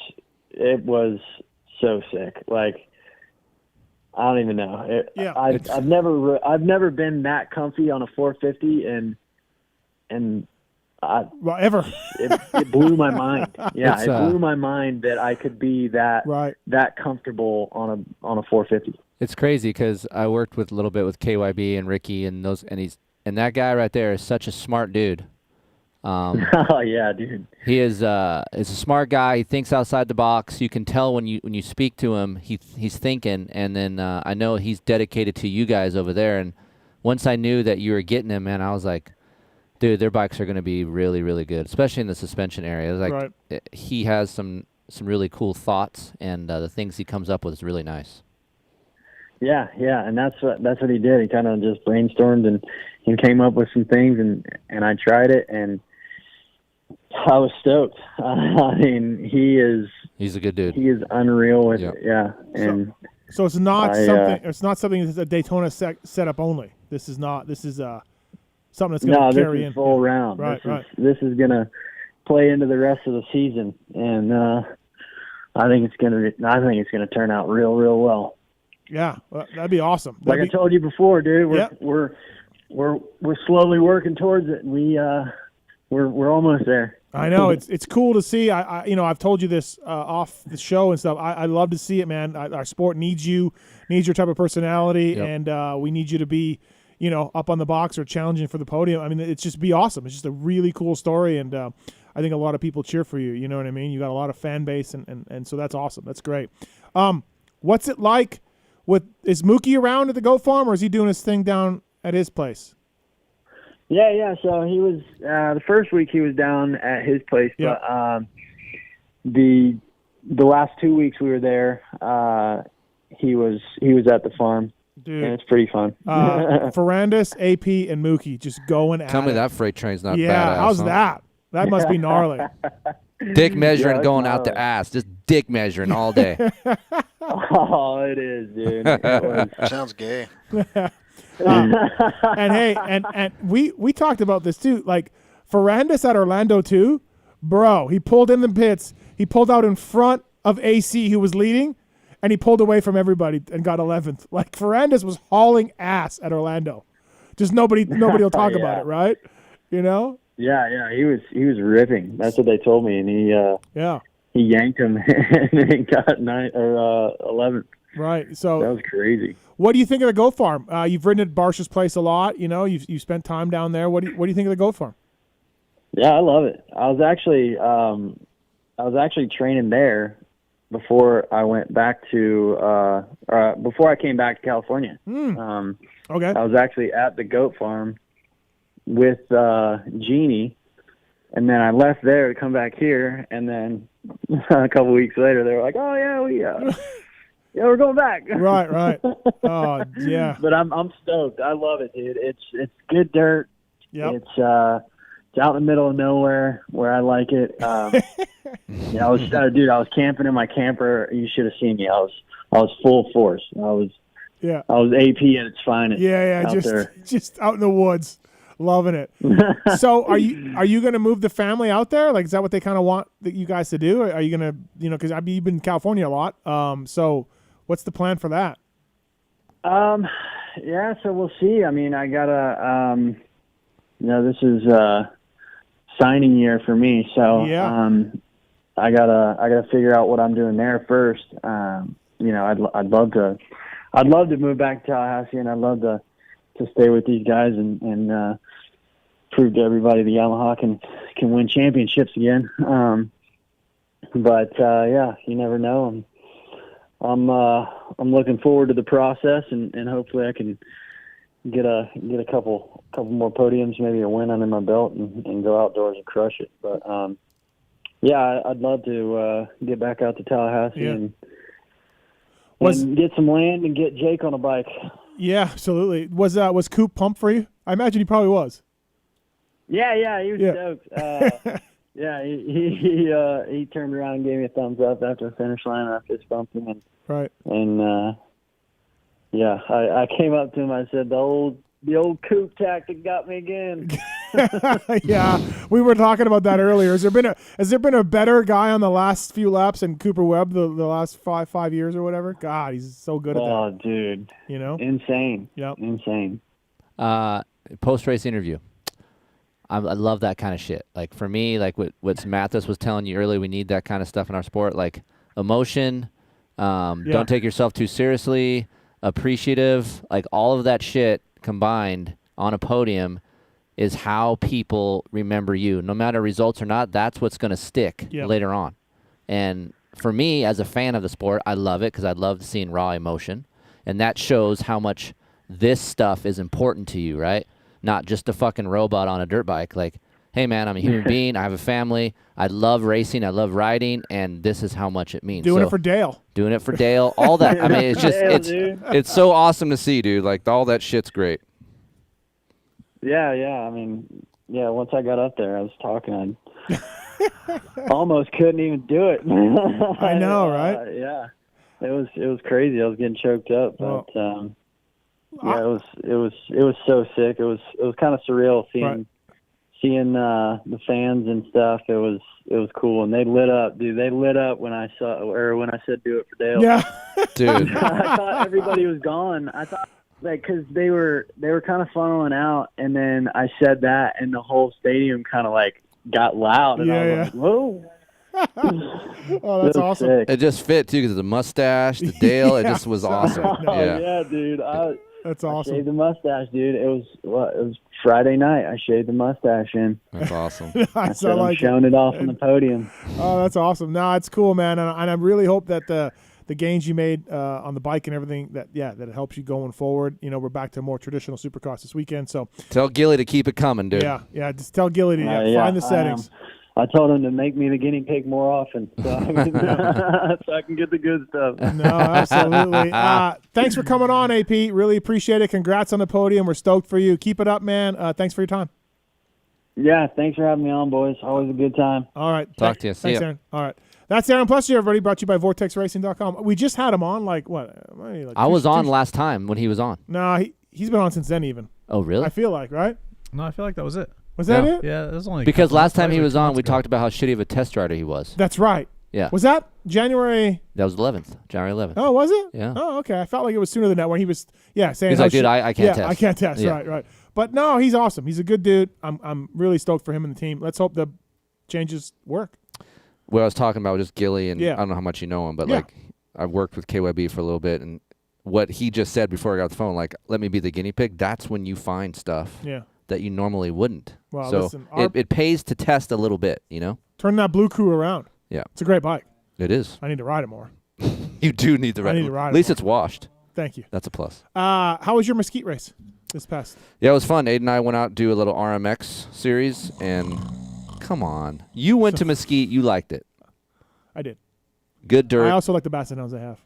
so sick. Like, I don't even know. I've never been that comfy on a 450, and ever. It blew my mind. Yeah, it blew my mind that I could be that comfortable on a 450. It's crazy because I worked with a little bit with KYB and Ricky and that guy right there is such a smart dude. Oh yeah, dude. He is a smart guy. He thinks outside the box. You can tell when you speak to him, he's thinking. And then I know he's dedicated to you guys over there. And once I knew that you were getting him, man, I was like, dude, their bikes are going to be really, really good, especially in the suspension area. It was like he has some really cool thoughts, and the things he comes up with is really nice. Yeah, and that's what he did. He kind of just brainstormed and came up with some things, and I tried it, and I was stoked. I mean, he's a good dude. He is unreal with it. Yeah, and so it's not something. It's not something that's a Daytona setup only. This is something that's going to carry in. This is full round. This is going to play into the rest of the season, and I think it's going to turn out real well. Yeah, well, that'd be awesome. I told you before, dude, we're slowly working towards it. We're almost there. I know it's cool to see. I've told you this off the show and stuff. I love to see it, man. Our sport needs your type of personality, and we need you to be, up on the box or challenging for the podium. I mean, it's just be awesome. It's just a really cool story, and I think a lot of people cheer for you. You know what I mean? You got a lot of fan base, and so that's awesome. That's great. What's it like? Is Mookie around at the goat farm, or is he doing his thing down at his place? Yeah. So he was the first week he was down at his place, but the last 2 weeks we were there, he was at the farm. Dude, and it's pretty fun. Ferrandis, AP, and Mookie just going at it. Tell me that freight train's not badass. Yeah, how's that? That must be gnarly. Dick measuring going out the ass. Just dick measuring all day. Oh, it is, dude. Sounds gay. And hey, and we talked about this too. Like Ferrandis at Orlando too, bro. He pulled in the pits. He pulled out in front of AC, who was leading, and he pulled away from everybody and got 11th. Like Ferrandis was hauling ass at Orlando. Just nobody will talk about it, right? Yeah, he was ripping. That's what they told me, and yanked him and he got 11th. Right. So that was crazy. What do you think of the goat farm? You've ridden at Barcia's place a lot. You know, you've spent time down there. What do you think of the goat farm? Yeah, I love it. I was actually training there before I went back to before I came back to California. Okay. I was actually at the goat farm with Jeannie, and then I left there to come back here, and then a couple weeks later they were like, "Oh yeah, yeah, we're going back." Right. Oh yeah. But I'm stoked. I love it, dude. It's good dirt. Yep. It's out in the middle of nowhere where I like it. Yeah, I was camping in my camper. You should have seen me. I was full force. I was AP at its finest. Yeah. Just out in the woods, loving it. So are you going to move the family out there? Like, is that what they kind of want you guys to do? Are you going to, because you've been in California a lot. So what's the plan for that? Yeah, so we'll see. I mean, I gotta, this is signing year for me, so I gotta figure out what I'm doing there first. I'd love to move back to Tallahassee, and I'd love to stay with these guys and prove to everybody the Yamaha can win championships again. But you never know. I'm looking forward to the process, and hopefully I can get a couple more podiums, maybe a win under my belt, and go outdoors and crush it. But I'd love to get back out to Tallahassee and get some land and get Jake on a bike. Yeah, absolutely. Was Coop pumped for you? I imagine he probably was. Yeah, he was stoked. He turned around and gave me a thumbs up after the finish line, and I fist bumped him. I came up to him. I said, the old Coop tactic got me again. Yeah, we were talking about that earlier. Has there been a better guy on the last few laps than Cooper Webb the last five years or whatever? God, he's so good at that. Oh, dude, insane. Yep, insane. Post race interview. I love that kind of shit. Like for me, like what Mathis was telling you earlier, we need that kind of stuff in our sport. Like emotion. Don't take yourself too seriously. Appreciative. Like all of that shit combined on a podium is how people remember you. No matter results or not, that's what's going to stick later on. And for me, as a fan of the sport, I love it because I love seeing raw emotion. And that shows how much this stuff is important to you, right? Not just a fucking robot on a dirt bike. Like, hey, man, I'm a human being. I have a family. I love racing. I love riding. And this is how much it means. Doing it for Dale. Doing it for Dale. All that. I mean, it's just, it's so awesome to see, dude. Like, all that shit's great. Yeah. I mean, once I got up there, I was talking. I almost couldn't even do it. I know, right? It was crazy. I was getting choked up, but it was so sick. It was kind of surreal seeing the fans and stuff. It was cool, and they lit up, dude. They lit up when I said do it for Dale. Yeah, dude. I thought everybody was gone. I thought because they were kind of funneling out, and then I said that, and the whole stadium kind of like got loud, and I was like, whoa. Oh, that's awesome. Sick. It just fit too because the mustache, the Dale. It just was awesome. Yeah, dude. That's awesome. I shaved the mustache, dude. It was Friday night. I shaved the mustache in. That's awesome. I'm showing it off on the podium. Oh, that's awesome. No, it's cool, man. And I really hope that the gains you made on the bike and everything, that it helps you going forward. We're back to more traditional Supercross this weekend. So tell Gilly to keep it coming, dude. Yeah. Just tell Gilly to find the settings. I told him to make me the guinea pig more often, so I can get the good stuff. No, absolutely. Thanks for coming on, AP. Really appreciate it. Congrats on the podium. We're stoked for you. Keep it up, man. Thanks for your time. Yeah, thanks for having me on, boys. Always a good time. All right. Talk to you. Thanks, Aaron. All right. That's Aaron Plessinger, everybody. Brought to you by VortexRacing.com. We just had him on, I was on last time when he was on. No, he's been on since then even. Oh, really? I feel like, right? No, I feel like that was it. Was that it? Yeah, it was only because last time he was on, we talked about how shitty of a test rider he was. That's right. Yeah. Was that January? That was January 11th. Oh, was it? Yeah. Oh, okay. I felt like it was sooner than that when he was, saying he's like, dude, I can't test. I can't test. Yeah. Right. But no, he's awesome. He's a good dude. I'm really stoked for him and the team. Let's hope the changes work. what I was talking about was just Gilly, and Yeah. I don't know how much you know him, but Yeah. like I've worked with KYB for a little bit, and what he just said before I got off the phone, like, let me be the guinea pig. That's when you find stuff that you normally wouldn't. Well, so listen, it pays to test a little bit, you know? Turn that Blue Crew around. Yeah. It's a great bike. It is. I need to ride it more. You do need to ride I it. need to ride At least it it's washed. Thank you. That's a plus. How was your Mesquite race this past? Yeah, it was fun. Aiden and I went out to do a little RMX series, and come on. You went to Mesquite. You liked it. I did. Good dirt. I also like the Basset Hounds they have.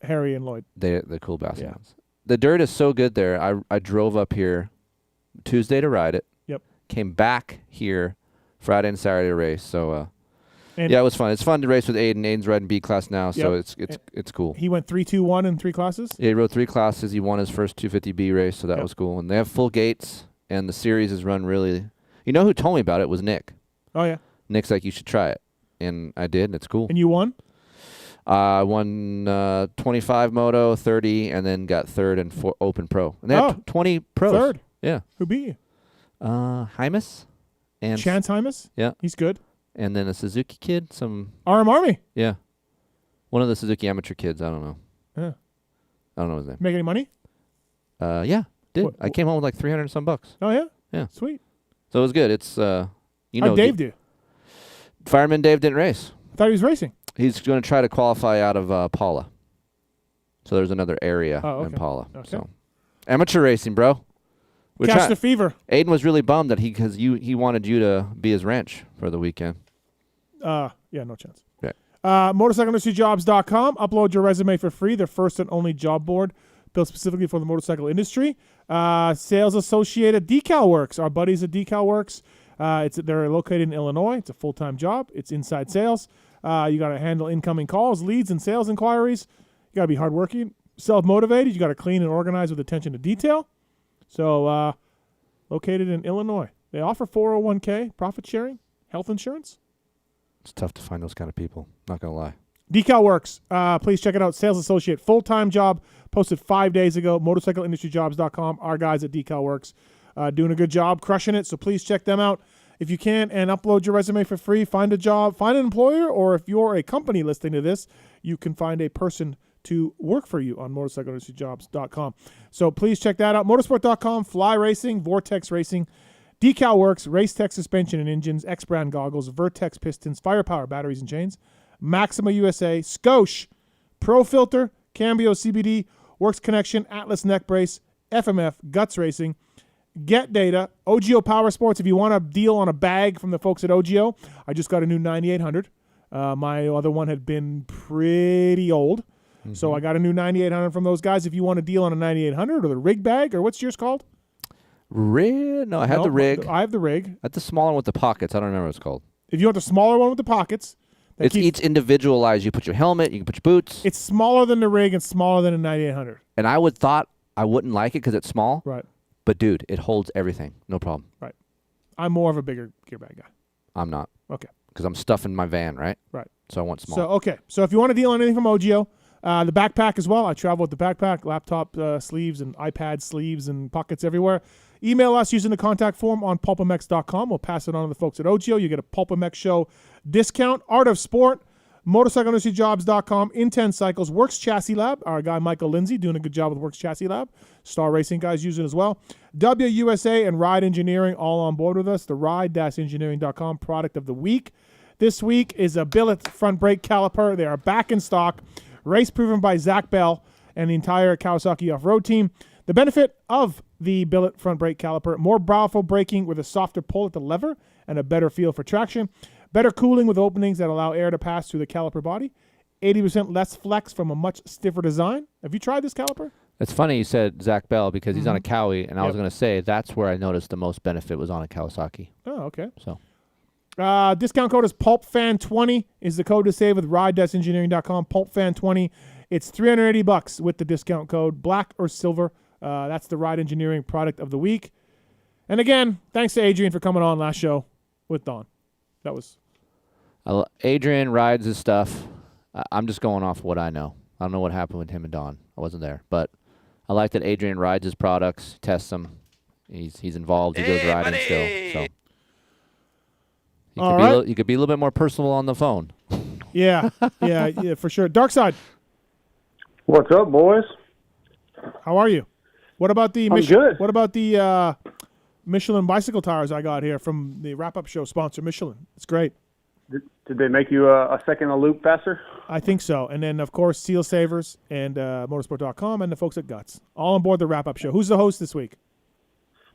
Harry and Lloyd. They're cool Basset Hounds. The dirt is so good there. I drove up here Tuesday to ride it. Yep. Came back here Friday and Saturday to race. So, And yeah, it was fun. It's fun to race with Aiden. Aiden's riding B class now, so Yep. it's cool. He went 3-2-1 in 3 classes. Yeah, he rode 3 classes. He won his first 250B race, so that Yep. was cool. And they have full gates, and the series is run really. You know who told me about it was Nick. Oh yeah. Nick's like, you should try it, and I did, and it's cool. And you won? I won 25 moto, 30, and then got third in Open Pro. And they had 20 pros. Third. Yeah. Who beat you? Hymus. And Chance Hymus? Yeah. He's good. And then a Suzuki kid, RM Army. Yeah. One of the Suzuki amateur kids, I don't know. Yeah. I don't know his name. Make any money? Yeah, did. I came home with like 300 and some bucks. Oh yeah. Yeah. Sweet. So it was good. It's you know. How'd Dave do? Fireman Dave didn't race. I thought he was racing. He's going to try to qualify out of Paula. So there's another area in Paula. Okay. So amateur racing, bro. Catch the fever. Aiden was really bummed that he wanted you to be his ranch for the weekend. Yeah, no chance. Okay. MotorcycleIndustryJobs.com. Upload your resume for free. Their first and only job board built specifically for the motorcycle industry. Sales Associated Decal Works. Our buddies at Decal Works. They're located in Illinois. It's a full-time job. It's inside sales. You got to handle incoming calls, leads, and sales inquiries. You got to be hardworking, self-motivated. You got to clean and organize with attention to detail. So, located in Illinois. They offer 401k, profit sharing, health insurance. It's tough to find those kind of people. Not going to lie. Decal Works. Please check it out. Sales Associate, full-time job, posted 5 days ago. MotorcycleIndustryJobs.com. Our guys at Decal Works doing a good job, crushing it. So please check them out if you can, and upload your resume for free. Find a job, find an employer, or if you're a company listening to this, you can find a person to work for you on MotorcycleIndustryJobs.com. So please check that out. Motorsport.com, Fly Racing, Vortex Racing, Decal Works, Race Tech Suspension and Engines, X-Brand Goggles, Vertex Pistons, Firepower Batteries and Chains, Maxima USA, Scoche, Pro Filter, Cambio CBD, Works Connection, Atlas Neck Brace, FMF, Guts Racing, Get Data, OGO Power Sports. If you want a deal on a bag from the folks at OGO, I just got a new 9800. My other one had been pretty old. So I got a new 9800 from those guys. If you want a deal on a 9800 or the rig bag, or what's yours called? Rig? No, I have the rig. I have the rig. That's the smaller one with the pockets. I don't remember what it's called. If you want the smaller one with the pockets. It's each individualized. You put your helmet, you can put your boots. It's smaller than the rig and smaller than a 9800. And I thought I wouldn't like it because it's small. Right. But, dude, it holds everything. No problem. Right. I'm more of a bigger gear bag guy. I'm not. Okay. Because I'm stuffing my van, right? Right. So I want small. So if you want a deal on anything from OGO, the backpack as well. I travel with the backpack, laptop sleeves and iPad sleeves and pockets everywhere. Email us using the contact form on PulpMX.com. We'll pass it on to the folks at OGO. You get a PulpMX show discount. Art of Sport, MotorcycleIndustryJobs.com, Intense Cycles, Works Chassis Lab. Our guy Michael Lindsay doing a good job with Works Chassis Lab. Star Racing guys use it as well. WUSA and Ride Engineering all on board with us. The Ride-Engineering.com product of the week. This week is a billet front brake caliper. They are back in stock. Race proven by Zach Bell and the entire Kawasaki off-road team. The benefit of the billet front brake caliper: more powerful braking with a softer pull at the lever and a better feel for traction. Better cooling with openings that allow air to pass through the caliper body. 80% less flex from a much stiffer design. Have you tried this caliper? It's funny you said Zach Bell because he's on a Cowie, and I was going to say that's where I noticed the most benefit was on a Kawasaki. Oh, okay. So, discount code is PulpFan20 is the code to save with Ride-Engineering.com. PulpFan20. It's $380 with the discount code, black or silver. That's the Ride Engineering product of the week. And again, thanks to Adrian for coming on last show with Don. That was... Adrian rides his stuff. I'm just going off what I know. I don't know what happened with him and Don. I wasn't there. But I like that Adrian rides his products, tests them. He's involved. He goes riding still. So You could be a little bit more personal on the phone. Yeah, yeah, for sure. Dark Side. What's up, boys? How are you? What about the good. What about the Michelin bicycle tires I got here from the wrap-up show sponsor, Michelin? It's great. Did they make you a second a loop faster? I think so. And then, of course, Seal Savers and motorsport.com and the folks at Guts. All on board the wrap-up show. Who's the host this week?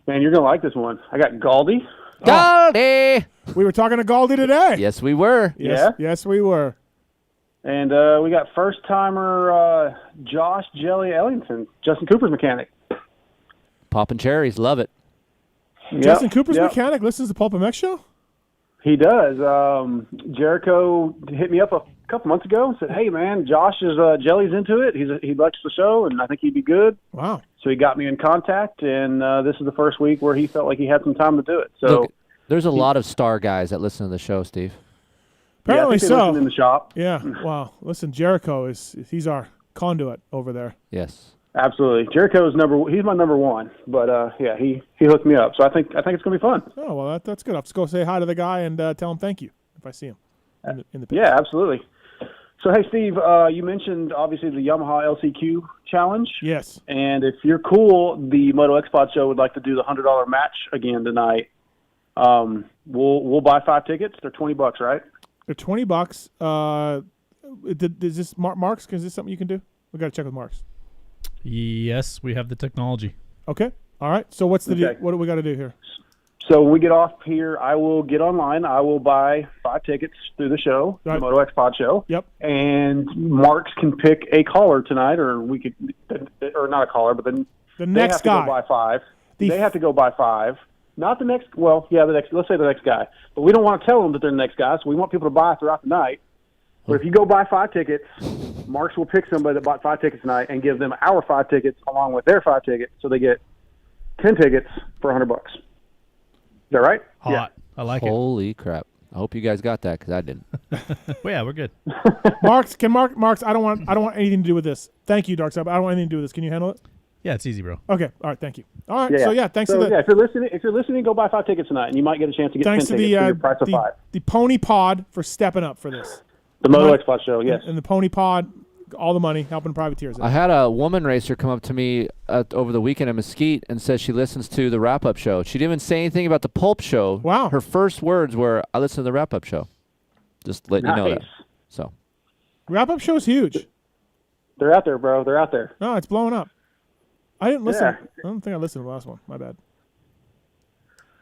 Man, you're going to like this one. I got Galdi. Galdi! We were talking to Galdi today. Yes, we were. Yes, we were. And we got first-timer Josh Jelly Ellington, Justin Cooper's mechanic. Popping cherries. Love it. Justin Cooper's mechanic listens to PulpMX show? He does. Jericho hit me up a couple months ago and said, "Hey, man, Josh is Jelly's into it. He likes the show, and I think he'd be good." Wow. So he got me in contact, and this is the first week where he felt like he had some time to do it. So Look, there's a lot of star guys that listen to the show, Steve. Apparently I think they so. listen in the shop. Yeah. Wow. Listen, Jericho he's our conduit over there. Yes. Absolutely. Jericho's he's my number one, but he hooked me up. So I think it's going to be fun. Oh, well, that's good. I'll just go say hi to the guy and tell him thank you if I see him in the pits. Yeah, absolutely. So, hey, Steve, you mentioned, obviously, the Yamaha LCQ challenge. Yes. And if you're cool, the Moto Xpod show would like to do the $100 match again tonight. We'll buy 5 tickets. They're $20, right? They're $20. Is this Marks? Is this something you can do? We got to check with Marks. Yes, we have the technology. Okay. All right. So what's the deal? What do we got to do here? So when we get off here, I will get online. I will buy 5 tickets through the show, the Moto Xpod show. Yep. And Marks can pick a caller tonight, or we could, or not a caller, but then the next guy. They have to go buy 5. They have to go buy 5. Not the next. Well, yeah, the next. Let's say the next guy. But we don't want to tell them that they're the next guy, so we want people to buy throughout the night. But if you go buy 5 tickets, Marks will pick somebody that bought 5 tickets tonight and give them our 5 tickets along with their 5 tickets, so they get 10 tickets for $100. Is that right? Hot. Yeah. I like Holy crap! I hope you guys got that because I didn't. Well, yeah, we're good. Marks, I don't want anything to do with this. Thank you, Dark Side. I don't want anything to do with this. Can you handle it? Yeah, it's easy, bro. Okay. All right. Thank you. All right. So thanks to if you're listening, go buy 5 tickets tonight, and you might get a chance to get 10 tickets for your price of 5. The Pony Pod for stepping up for this. The Moto Xpod show, yes. And the Pony Pod, all the money, helping privateers. I had a woman racer come up to me over the weekend in Mesquite and said she listens to the wrap-up show. She didn't even say anything about the Pulp show. Wow. Her first words were, "I listen to the wrap-up show." Just letting you know that. So. Wrap-up show's huge. They're out there, bro. They're out there. No, it's blowing up. I didn't listen. I don't think I listened to the last one. My bad.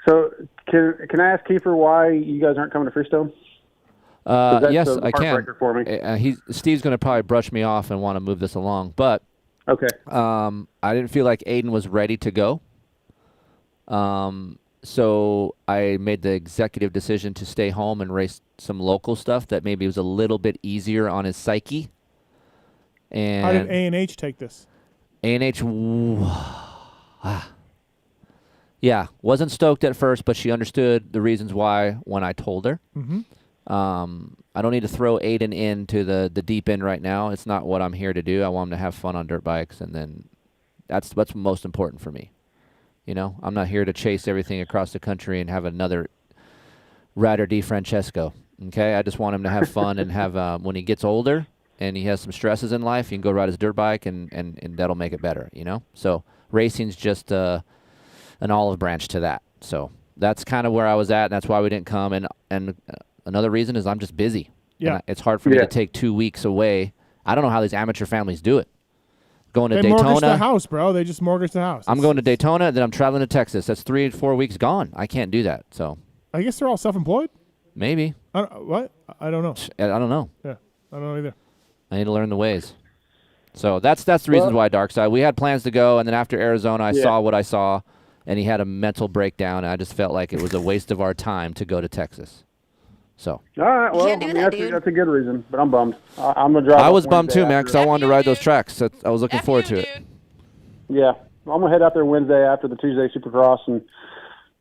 So can I ask Keefer why you guys aren't coming to Freestone? Yes, I can. For me. Steve's going to probably brush me off and want to move this along, but okay. I didn't feel like Aiden was ready to go. So I made the executive decision to stay home and race some local stuff that maybe was a little bit easier on his psyche. And how did A&H take this? A&H, yeah, wasn't stoked at first, but she understood the reasons why when I told her. Mm-hmm. I don't need to throw Aiden into the deep end right now. It's not what I'm here to do. I want him to have fun on dirt bikes, and then that's what's most important for me. You know, I'm not here to chase everything across the country and have another Ryder Di Francesco. Okay, I just want him to have fun and have when he gets older and he has some stresses in life, he can go ride his dirt bike and that'll make it better. You know, so racing's just an olive branch to that. So that's kind of where I was at, and that's why we didn't come. And another reason is I'm just busy. Yeah. And it's hard for me to take 2 weeks away. I don't know how these amateur families do it. Going to they Daytona. Mortgage the house, bro. They just mortgage the house. I'm going to Daytona, then I'm traveling to Texas. That's 3 or 4 weeks gone. I can't do that. So I guess they're all self-employed. Maybe. What? I don't know. I don't know. Yeah, I don't know either. I need to learn the ways. So that's the reason why Dark Side. We had plans to go, and then after Arizona, I saw what I saw, and he had a mental breakdown, and I just felt like it was a waste of our time to go to Texas. So. All right, well, that's a good reason, but I'm bummed. I'm going to drive. I was bummed too, man, because I wanted to ride those tracks. I was looking forward to it. Yeah, I'm going to head out there Wednesday after the Tuesday Supercross and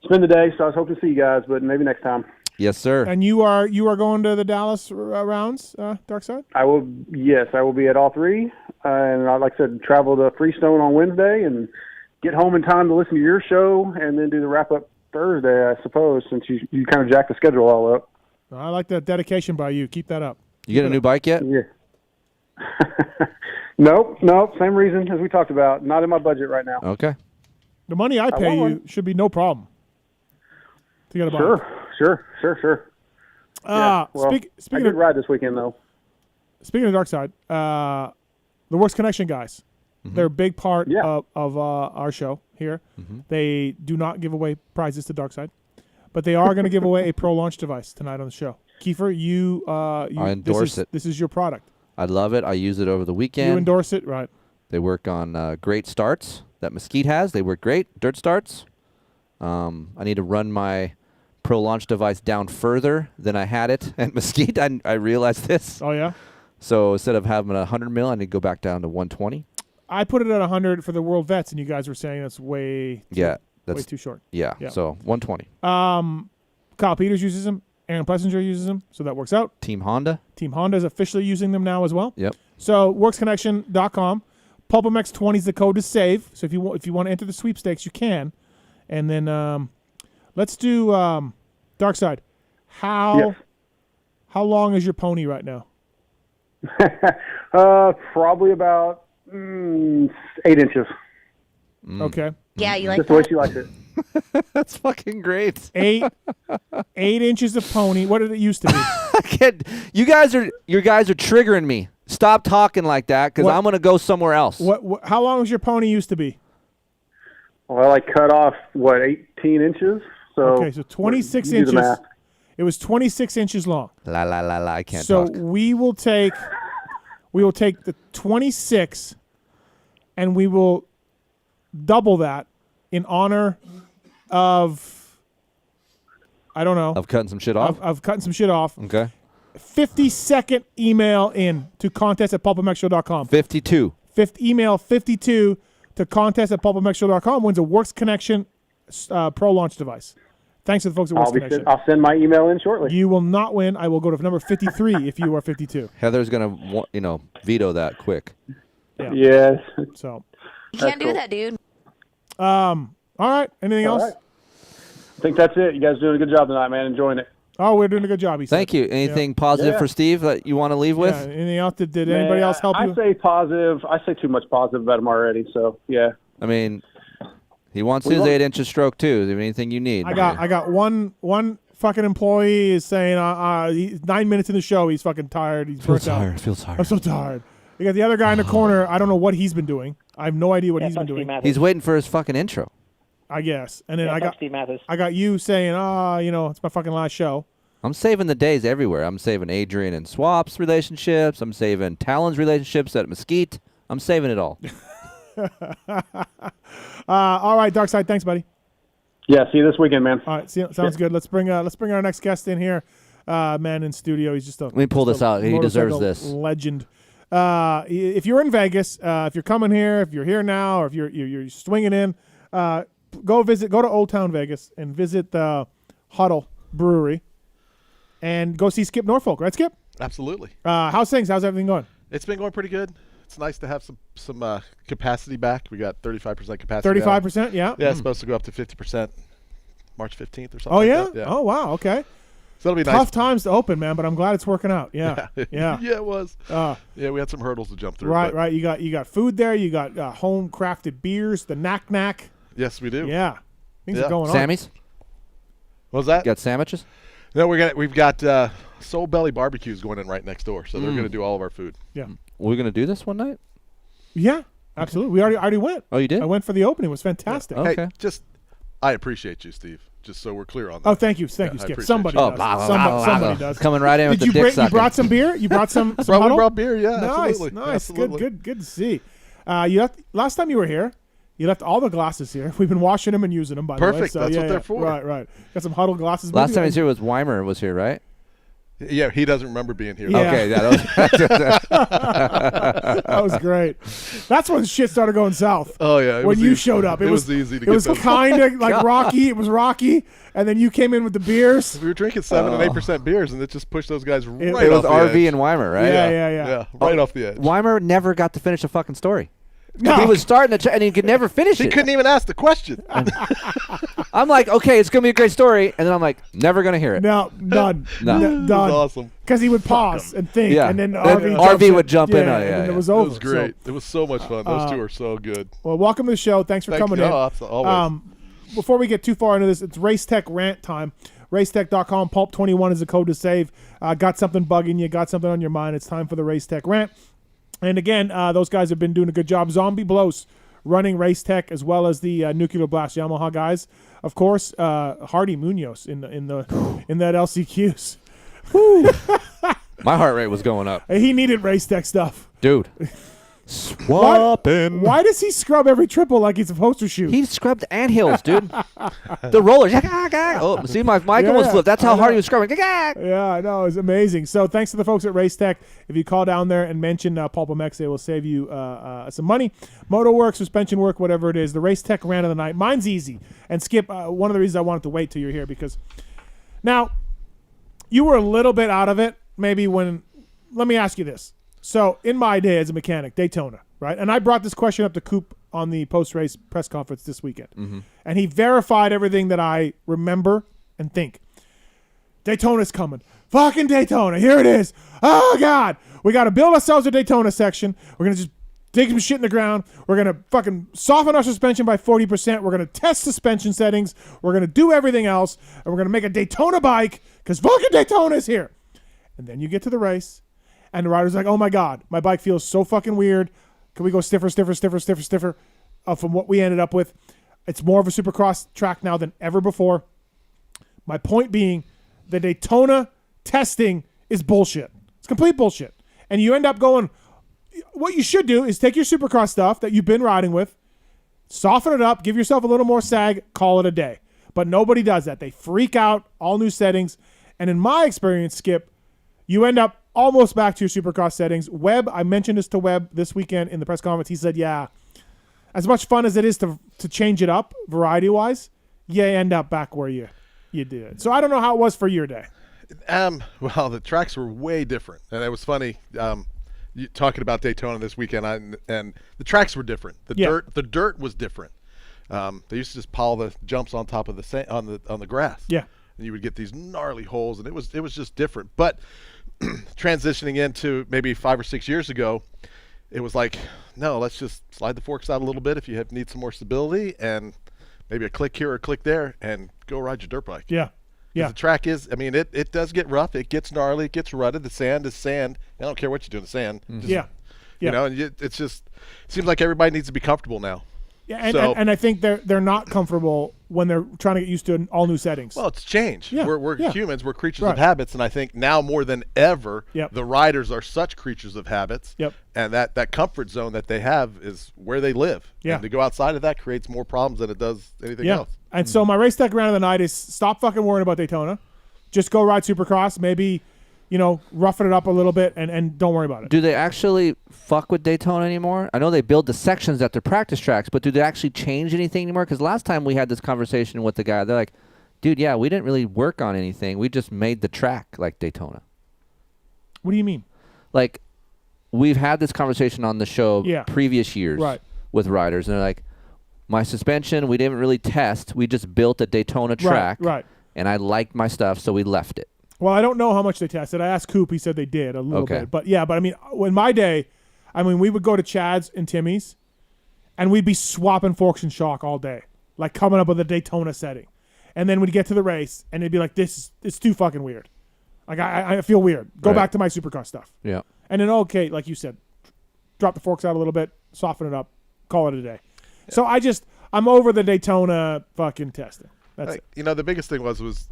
spend the day, so I was hoping to see you guys, but maybe next time. Yes, sir. And you are going to the Dallas rounds, Dark Side? I will. Yes, I will be at all 3, and like I said, travel to Freestone on Wednesday and get home in time to listen to your show, and then do the wrap up Thursday, I suppose, since you kind of jacked the schedule all up. I like that dedication by you. Keep that up. You get a new bike yet? Yeah. Nope. Same reason as we talked about. Not in my budget right now. Okay. The money I pay you should be no problem to get a bike. Sure. Yeah, well, I speaking did of ride this weekend though. Speaking of Dark Side, the Works Connection guys, they're a big part of our show here. They do not give away prizes to Dark Side, but they are going to give away a Pro Launch device tonight on the show. Keefer, you I endorse it. This is your product. I love it. I use it over the weekend. You endorse it, right? They work on great starts that Mesquite has. They work great. Dirt starts. I need to run my Pro Launch device down further than I had it at Mesquite. I realized this. Oh, yeah? So instead of having 100 mil, I need to go back down to 120. I put it at 100 for the World Vets, and you guys were saying that's way too short. Yeah, so 120. Kyle Peters uses them. Aaron Plessinger uses them, so that works out. Team Honda. Team Honda is officially using them now as well. Yep. So worksconnection.com. PulpMX 20 is the code to save. So if you want to enter the sweepstakes, you can. And then let's do Dark Side. How long is your pony right now? Probably about 8 inches. Okay. Yeah, you like just the way she likes it. That's fucking great. 8 inches of pony. What did it used to be? You guys are triggering me. Stop talking like that, because I'm gonna go somewhere else. What? How long was your pony used to be? Well, I cut off 18 inches. So okay, so 26 inches. It was 26 inches long. La la la la. I can't talk. So we will take the 26, and we will double that in honor of, I don't know. Of cutting some shit off? Of cutting some shit off. Okay. 50-second email in to contest@pulpmxshow.com. 52. Email 52 to contest@pulpmxshow.com wins a Works Connection Pro Launch device. Thanks to the folks at Works Connection. I'll send my email in shortly. You will not win. I will go to number 53 if you are 52. Heather's going to, veto that quick. Yeah. Yes. So. You can't do that, dude. All right. Anything else? Right. I think that's it. You guys are doing a good job tonight, man. Enjoying it. Oh, we're doing a good job. Thank you. Anything positive for Steve that you want to leave with? Anything else? Did anybody else help you? I say positive. I say too much positive about him already. So yeah. I mean, he wants his 8 inches stroke too. Is there anything you need? I got one fucking employee is saying 9 minutes in the show he's fucking tired. He's burnt out. Feels tired. I'm so tired. You got the other guy in the corner. I don't know what he's been doing. I have no idea what he's been doing. He's waiting for his fucking intro. I guess. And then I got you saying, it's my fucking last show. I'm saving the days everywhere. I'm saving Adrian and Swap's relationships. I'm saving Tallon's relationships at Mesquite. I'm saving it all. All right, Dark Side. Thanks, buddy. Yeah, see you this weekend, man. All right, sounds good. Let's bring our next guest in here. Man in studio. He's just Let me pull this out. He deserves this. Legend. If you're in Vegas, if you're coming here, if you're here now, or if you're swinging in, go to Old Town Vegas and visit the Huddle Brewery, and go see Skip Norfolk. Right, Skip? Absolutely. How's things? How's everything going? It's been going pretty good. It's nice to have some capacity back. We got 35% capacity. 35%, yeah. Yeah, it's supposed to go up to 50% March 15th or something. Oh yeah? Like that. Yeah. Oh wow. Okay. So that'll be Tough nice. times to open, man, but I'm glad it's working out. Yeah. Yeah, it was. Yeah, we had some hurdles to jump through. Right. You got food there. You got home crafted beers, the knack. Yes, we do. Yeah. Things are going on. Sammy's? What was that? You got sandwiches? No, we've got Soul Belly barbecues going in right next door, so they're going to do all of our food. Yeah. We're going to do this one night? Yeah, absolutely. We already went. Oh, you did? I went for the opening. It was fantastic. Yeah. Okay. Hey, I appreciate you, Steve. Just so we're clear on that. Oh, thank you, Skip. Somebody does. Somebody does. Coming right in with the dick You sucking. brought some beer? You brought some We Huddle? brought beer, yeah. Nice, absolutely. nice. Absolutely. Good to see. Last time you were here, you left all the glasses here. We've been washing them and using them, by the way. Perfect. So, That's what they're for. Right. Got some Huddle glasses. Last time he was here Weimer was here, right? Yeah, he doesn't remember being here. Yeah. Okay, that was great. That's when shit started going south. Oh yeah, when you showed up, it was easy to it get was those. kind of like rocky. It was rocky, and then you came in with the beers. We were drinking 7 and 8% beers, and it just pushed those guys right It off was the RV edge. and Weimer, right? Yeah. Yeah, right off the edge. Weimer never got to finish a fucking story. No. He was starting to, and he could never finish He it. couldn't even ask the question. I'm like, okay, it's gonna be a great story, and then I'm like, never gonna hear it. No, done. No. Done. That's awesome. Because he would pause and think, Yeah. and then Then RV, would jump in on it, and then yeah. it was It over. was great. So, It was so much fun. Those two are so good. well, welcome to the show. Thanks for Thank coming you. in. Oh, always. Before we get too far into this, it's Racetech rant time. Racetech.com, Pulp21 is the code to save. Got something bugging you, got something on your mind. It's time for the Racetech rant. And again, those guys have been doing a good job. Zombie Blows running Racetech, as well as the Nuclear Blast Yamaha guys. Of course, Hardy Munoz in that LCQs. Woo. My heart rate was going up. He needed Racetech stuff. Dude. Swapping. Why does he scrub every triple like he's supposed to shoot? He scrubbed anthills, dude. The rollers. Oh, see, my mic almost flipped. That's how hard he was scrubbing. Yeah, I know. It's amazing. So thanks to the folks at Racetech. If you call down there and mention PulpMX, they will save you some money. Motor work, suspension work, whatever it is. The Racetech rant of the night. Mine's easy. And Skip, one of the reasons I wanted to wait till you're here, because now you were a little bit out of it maybe when – let me ask you this. So in my day as a mechanic, Daytona, right? And I brought this question up to Coop on the post-race press conference this weekend. Mm-hmm. And he verified everything that I remember and think. Daytona's coming. Fucking Daytona. Here it is. Oh, God. We got to build ourselves a Daytona section. We're going to just dig some shit in the ground. We're going to fucking soften our suspension by 40%. We're going to test suspension settings. We're going to do everything else. And we're going to make a Daytona bike because fucking Daytona is here. And then you get to the race. And the rider's like, oh, my God, my bike feels so fucking weird. Can we go stiffer from what we ended up with? It's more of a supercross track now than ever before. My point being, the Daytona testing is bullshit. It's complete bullshit. And you end up going, what you should do is take your supercross stuff that you've been riding with, soften it up, give yourself a little more sag, call it a day. But nobody does that. They freak out, all new settings. And in my experience, Skip, you end up almost back to your supercross settings. Webb, I mentioned this to Webb this weekend in the press conference. He said, yeah, as much fun as it is to change it up variety-wise, you end up back where you did. So I don't know how it was for your day. Well, the tracks were way different. And it was funny you talking about Daytona this weekend, and the tracks were different. The dirt was different. They used to just pile the jumps on top of the on the grass. Yeah. And you would get these gnarly holes, and it was just different. But transitioning into maybe 5 or 6 years ago, it was like, no, let's just slide the forks out a little bit if you need some more stability, and maybe a click here or a click there, and go ride your dirt bike. Yeah. The track is, I mean, it does get rough. It gets gnarly. It gets rutted. The sand is sand. I don't care what you do in the sand. Yeah. You know, and it's just, it seems like everybody needs to be comfortable now. Yeah, and I think they're not comfortable when they're trying to get used to all new settings. Well, it's change. Yeah. We're humans. We're creatures Right. of habits, and I think now more than ever, Yep. the riders are such creatures of habits. Yep. And that comfort zone that they have is where they live. Yeah. And to go outside of that creates more problems than it does anything Yeah. else. And so my race tech round of the night is stop fucking worrying about Daytona. Just go ride Supercross. Maybe, roughen it up a little bit and don't worry about it. Do they actually fuck with Daytona anymore? I know they build the sections at their practice tracks, but do they actually change anything anymore? Because last time we had this conversation with the guy, they're like, dude, yeah, we didn't really work on anything. We just made the track like Daytona. What do you mean? Like, we've had this conversation on the show previous years Right. with riders, and they're like, my suspension, we didn't really test. We just built a Daytona track, Right. and I liked my stuff, so we left it. Well, I don't know how much they tested. I asked Coop. He said they did a little Okay. bit. But I mean, in my day, we would go to Chad's and Timmy's, and we'd be swapping forks and shock all day, like coming up with a Daytona setting. And then we'd get to the race, and it'd be like, it's too fucking weird. Like, I feel weird. Go Right. back to my Supercross stuff. Yeah. And then, okay, like you said, drop the forks out a little bit, soften it up, call it a day. Yeah. So I'm over the Daytona fucking testing. That's it. The biggest thing was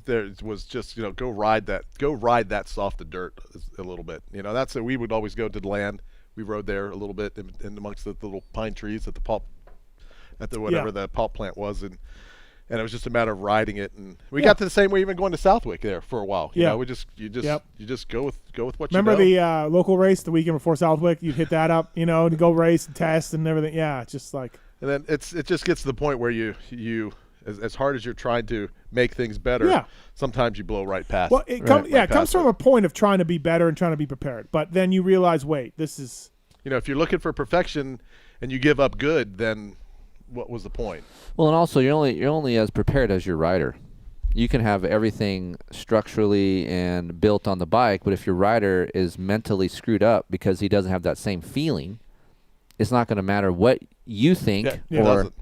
there was just go ride that soft dirt a little bit. That's it. We would always go to the land. We rode there a little bit in amongst the little pine trees at the the pulp plant was, and it was just a matter of riding it. And we got to the same way, even going to Southwick there for a while. You just go with what Remember you know. the local race the weekend before Southwick? You'd hit that up, to go race and test and everything. Yeah, it's just like. And then it just gets to the point where you as hard as you're trying to make things better, sometimes you blow right past. Well, it comes from a point of trying to be better and trying to be prepared. But then you realize, wait, this is. If you're looking for perfection and you give up good, then what was the point? Well, and also you're only as prepared as your rider. You can have everything structurally and built on the bike, but if your rider is mentally screwed up because he doesn't have that same feeling, it's not going to matter what you think or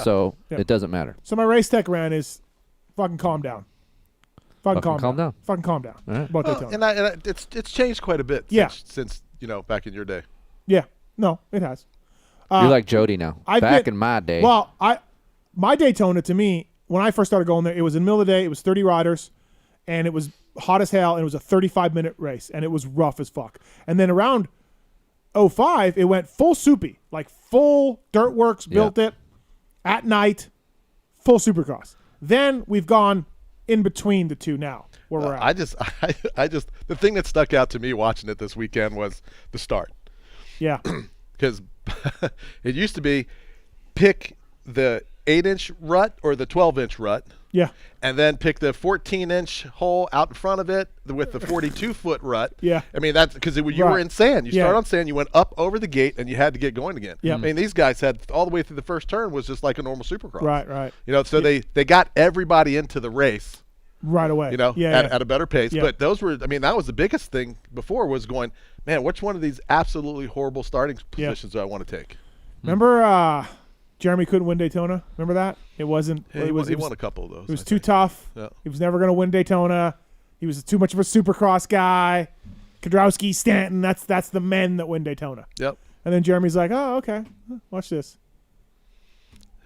so it doesn't matter. So my race tech rant is fucking calm down. Fucking calm down. Fucking calm down. All right. About Daytona. And it's changed quite a bit since back in your day. Yeah. No, it has. You're like Jody now. Back in my day. Well, my Daytona, to me, when I first started going there, it was in the middle of the day. It was 30 riders, and it was hot as hell, and it was a 35-minute race, and it was rough as fuck. And then around 05, it went full soupy, like full Dirt Works built it at night, full Supercross. Then we've gone in between the two now, where we're at. I just the thing that stuck out to me watching it this weekend was the start. Yeah. Because it used to be pick the 8-inch rut or the 12-inch rut. Yeah. And then pick the 14-inch hole out in front of it with the 42-foot rut. Yeah. I mean, that's because you were in sand. You started on sand, you went up over the gate, and you had to get going again. Yeah. I mean, these guys had all the way through the first turn was just like a normal Supercross. Right. So they got everybody into the race. Right away. At a better pace. Yeah. But that was the biggest thing before was going, man, which one of these absolutely horrible starting positions do I want to take? Remember Jeremy couldn't win Daytona? Remember that? It wasn't. Yeah, he won a couple of those. It was too tough. Yeah. He was never going to win Daytona. He was too much of a Supercross guy. Kadrowski, Stanton, that's the men that win Daytona. Yep. And then Jeremy's like, oh, okay. Watch this.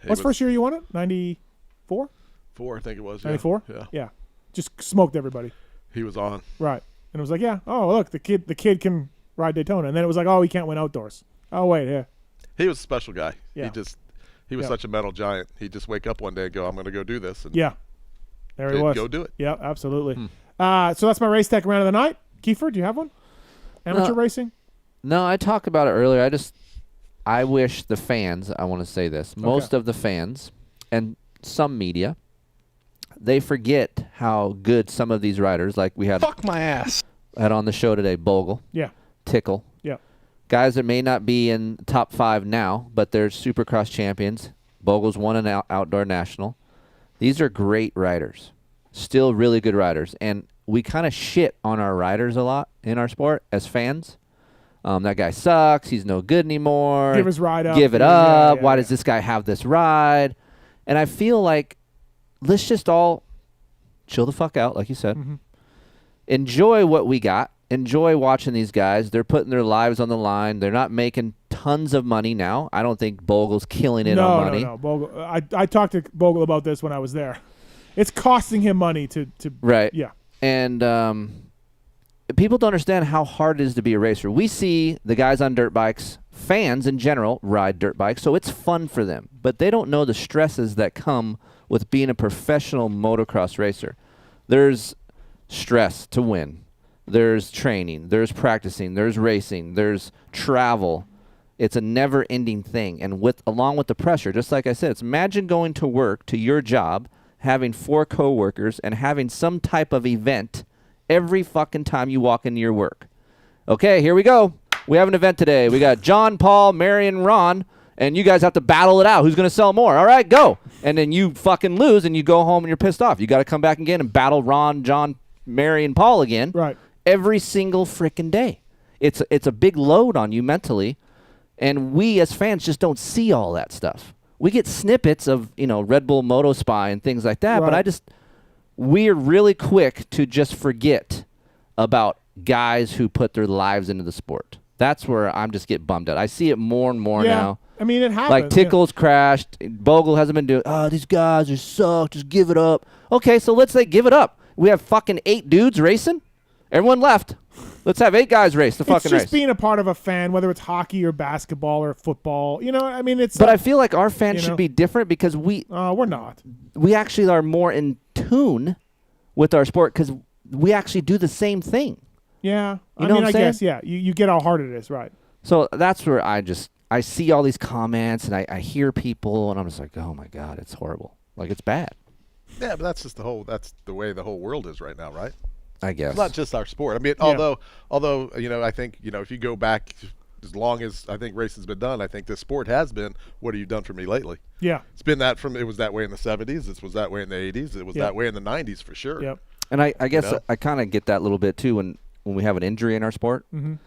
What's the first year you won it? 94? 4, I think it was. 94? Yeah. Just smoked everybody. He was on. Right. And it was like, yeah, oh, look, the kid can ride Daytona. And then it was like, oh, he can't win outdoors. Oh, wait, yeah. He was a special guy. Yeah. He was such a mental giant. He'd just wake up one day and go, I'm going to go do this. And there he was. Go do it. Yeah, absolutely. So that's my race tech round of the night. Kiefer, do you have one? Amateur racing? No, I talked about it earlier. I wish the fans, I want to say this, most of the fans and some media, they forget how good some of these riders, like we had. Fuck my ass. Had on the show today, Bogle. Yeah. Tickle. Yeah. Guys that may not be in top 5 now, but they're Supercross champions. Bogle's won an outdoor national. These are great riders. Still really good riders. And we kind of shit on our riders a lot in our sport as fans. That guy sucks. He's no good anymore. Give his ride up. Give it up. Why does this guy have this ride? And I feel like let's just all chill the fuck out, like you said. Mm-hmm. Enjoy what we got. Enjoy watching these guys. They're putting their lives on the line. They're not making tons of money now. I don't think Bogle's killing it on money. No. Bogle. I talked to Bogle about this when I was there. It's costing him money to right. Yeah. And people don't understand how hard it is to be a racer. We see the guys on dirt bikes, fans in general, ride dirt bikes, so it's fun for them. But they don't know the stresses that come with being a professional motocross racer. There's stress to win. There's training. There's practicing. There's racing. There's travel. It's a never-ending thing. And along with the pressure, just like I said, it's imagine going to work, to your job, having 4 coworkers, and having some type of event every fucking time you walk into your work. Okay, here we go. We have an event today. We got John, Paul, Mary, and Ron, and you guys have to battle it out. Who's going to sell more? All right, go. And then you fucking lose, and you go home, and you're pissed off. You got to come back again and battle Ron, John, Mary, and Paul again. Right. Every single freaking day. It's a big load on you mentally, and we as fans just don't see all that stuff. We get snippets of, Red Bull Moto Spy and things like that, but we're really quick to just forget about guys who put their lives into the sport. That's where I'm just get bummed out. I see it more and more now. I mean, it happens. Like Tickle's crashed. Bogle hasn't been doing, these guys are suck. Just give it up. Okay, so let's say give it up. We have fucking 8 dudes racing. Everyone left. Let's have 8 guys race the fucking race. It's just being a part of a fan, whether it's hockey or basketball or football. It's. But I feel like our fans should be different because we're not. We actually are more in tune with our sport because we actually do the same thing. Yeah. You know what I'm saying? Guess, yeah. You get how hard it is, right? So that's where I see all these comments and I hear people and I'm just like, oh my God, it's horrible. Like it's bad. Yeah, but that's the way the whole world is right now, right? I guess. It's not just our sport. I mean, although I think, if you go back as long as I think racing's been done, I think this sport has been, what have you done for me lately? Yeah. It's been that it was that way in the 70s. It was that way in the 80s. It was that way in the 90s for sure. Yep. And I guess I kind of get that a little bit too when we have an injury in our sport. Mhm.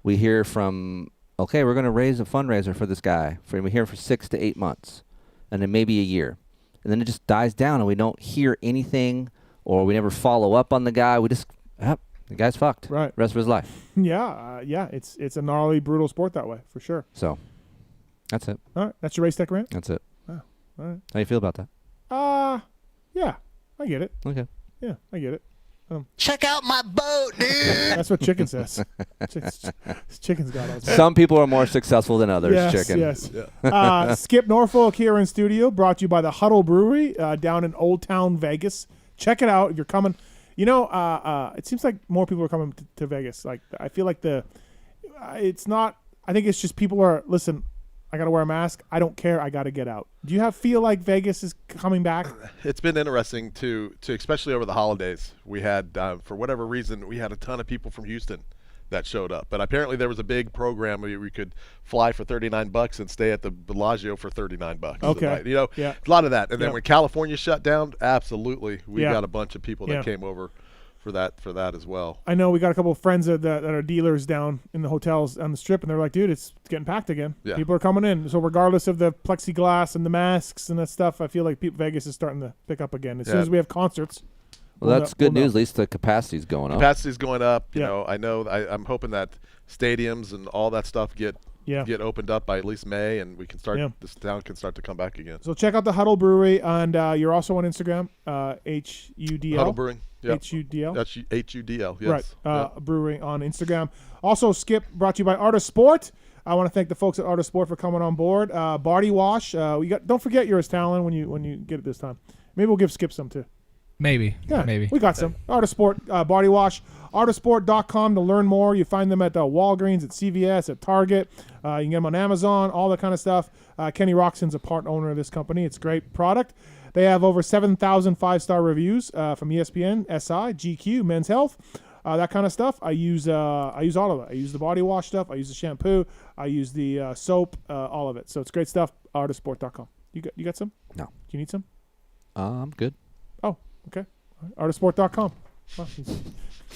We hear from, okay, we're going to raise a fundraiser for this guy. We hear for 6 to 8 months, and then maybe a year. And then it just dies down, and we don't hear anything, or we never follow up on the guy. We just, the guy's fucked. Right. Rest of his life. Yeah. It's a gnarly, brutal sport that way, for sure. So, that's it. All right. That's your race tech rant? That's it. Oh, all right. How you feel about that? Yeah. I get it. Okay. Yeah, I get it. Check out my boat, dude. That's what Chicken says. Chicken's got us. Some people are more successful than others, Yes, Chicken. yes. Skip Norfolk here in studio, brought to you by the Huddle Brewery down in Old Town Vegas. Check it out if you're coming. It seems like more people are coming to Vegas. Like, I feel like it's not. I think it's just people are. Listen, I got to wear a mask. I don't care. I got to get out. Do you feel like Vegas is coming back? It's been interesting to especially over the holidays. We had, for whatever reason, we had a ton of people from Houston that showed up. But apparently there was a big program where we could fly for $39 and stay at the Bellagio for $39. Okay. A lot of that. And then when California shut down, absolutely, we got a bunch of people that came over for that as well. I know we got a couple of friends that are dealers down in the hotels on the Strip, and they're like, dude, it's getting packed again. Yeah. People are coming in. So regardless of the plexiglass and the masks and that stuff, I feel like Vegas is starting to pick up again. As soon as we have concerts. Well, that's good news. At least the capacity's going up. Capacity's going up. I'm hoping that stadiums and all that stuff get opened up by at least May, and we can start. This town can start to come back again. So check out the Huddle Brewery, and you're also on Instagram, HUDL. Huddle Brewing. Yep. HUDL. That's HUDL. Yes. Right. Brewing on Instagram. Also, Skip, brought to you by Art of Sport. I want to thank the folks at Art of Sport for coming on board. Body wash. Don't forget yours, Tallon, when you get it this time. Maybe we'll give Skip some too. Maybe. Yeah, maybe. We got some. Art of Sport body wash. Artofsport.com to learn more. You find them at Walgreens, at CVS, at Target. You can get them on Amazon, all that kind of stuff. Kenny Roxon's a part owner of this company. It's a great product. They have over 7,000 5-star reviews from ESPN, SI, GQ, Men's Health, that kind of stuff. I use all of it. I use the body wash stuff. I use the shampoo. I use the soap, all of it. So it's great stuff. Artofsport.com. You got some? No. Do you need some? I'm good. Oh, okay. Artofsport.com. Well,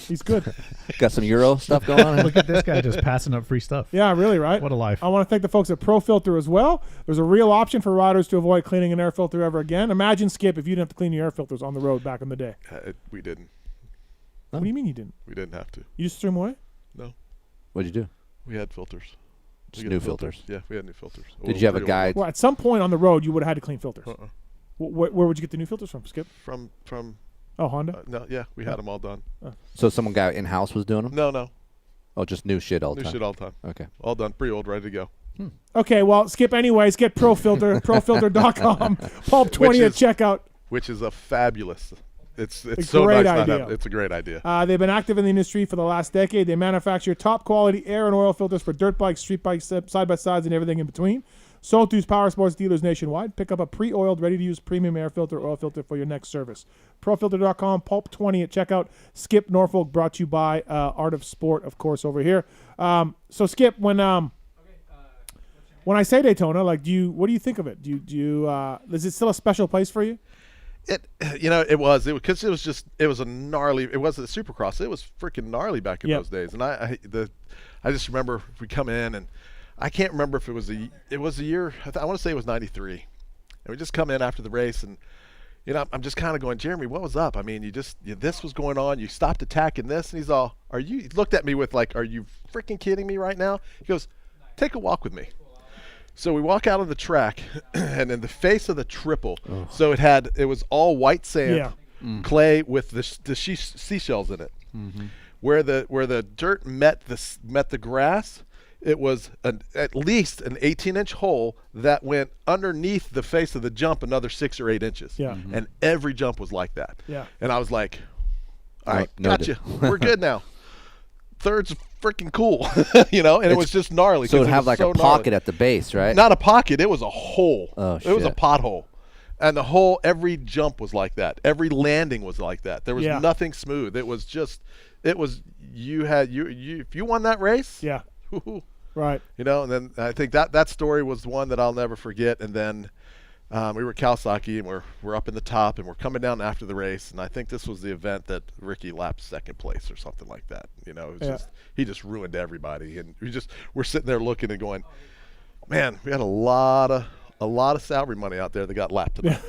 he's good. Got some Euro stuff going on. Look at this guy just passing up free stuff. Yeah, really, right? What a life. I want to thank the folks at Pro Filter as well. There's a real option for riders to avoid cleaning an air filter ever again. Imagine, Skip, if you didn't have to clean your air filters on the road back in the day. We didn't. What do you mean you didn't? We didn't have to. You just threw them away? No. What'd you do? We had filters. Just new filters. Yeah, we had new filters. Did you have a guide? Well, at some point on the road, you would have had to clean filters. Where would you get the new filters from, Skip? From Oh, Honda? No, yeah, we had them all done. So someone guy in-house was doing them? No. Oh, just new shit all the time? New shit all the time. Okay. All done, pre-old, ready to go. Okay, well, Skip, anyways, get Pro Filter, profilter.com, Pulp20 at checkout. Which is a fabulous. It's a so great nice. idea. It's a great idea. They've been active in the industry for the last decade. They manufacture top-quality air and oil filters for dirt bikes, street bikes, side-by-sides, and everything in between. Sold through power sports dealers nationwide. Pick up a pre-oiled, ready-to-use premium air filter, oil filter for your next service. Profilter.com, Pulp20 at checkout. Skip Norfolk, brought to you by Art of Sport, of course, over here. So, Skip, when I say Daytona, what do you think of it? Is it still a special place for you? It was a gnarly. It wasn't a Supercross. It was freaking gnarly back in those days. And I just remember we come in, and I can't remember if it was a year. I want to say it was '93, and we just come in after the race, and I'm just kind of going, Jeremy, what was up? I mean, this was going on. You stopped attacking this, and he's all, he looked at me with like, are you freaking kidding me right now? He goes, take a walk with me. So we walk out of the track, and in the face of the triple, so it was all white sand, clay with the seashells in it. Mm-hmm. Where the dirt met the grass, it was at least an 18-inch hole that went underneath the face of the jump another 6 or 8 inches. Yeah. Mm-hmm. And every jump was like that. Yeah. And I was like, all right, No, gotcha. We're good now. Third's freaking cool, and it was just gnarly. So it would have like so a pocket at the base, right? Not a pocket. It was a hole. Oh, It was a shit. pothole. And every jump was like that. Every landing was like that. There was nothing smooth. It was just, if you won that race. Yeah. Right. You know, and then I think that story was one that I'll never forget. And then we were at Kawasaki, and we're up in the top, and we're coming down after the race. And I think this was the event that Ricky lapped second place or something like that. You know, it was he just ruined everybody. And we're sitting there looking and going, man, we had a lot of salary money out there that got lapped tonight.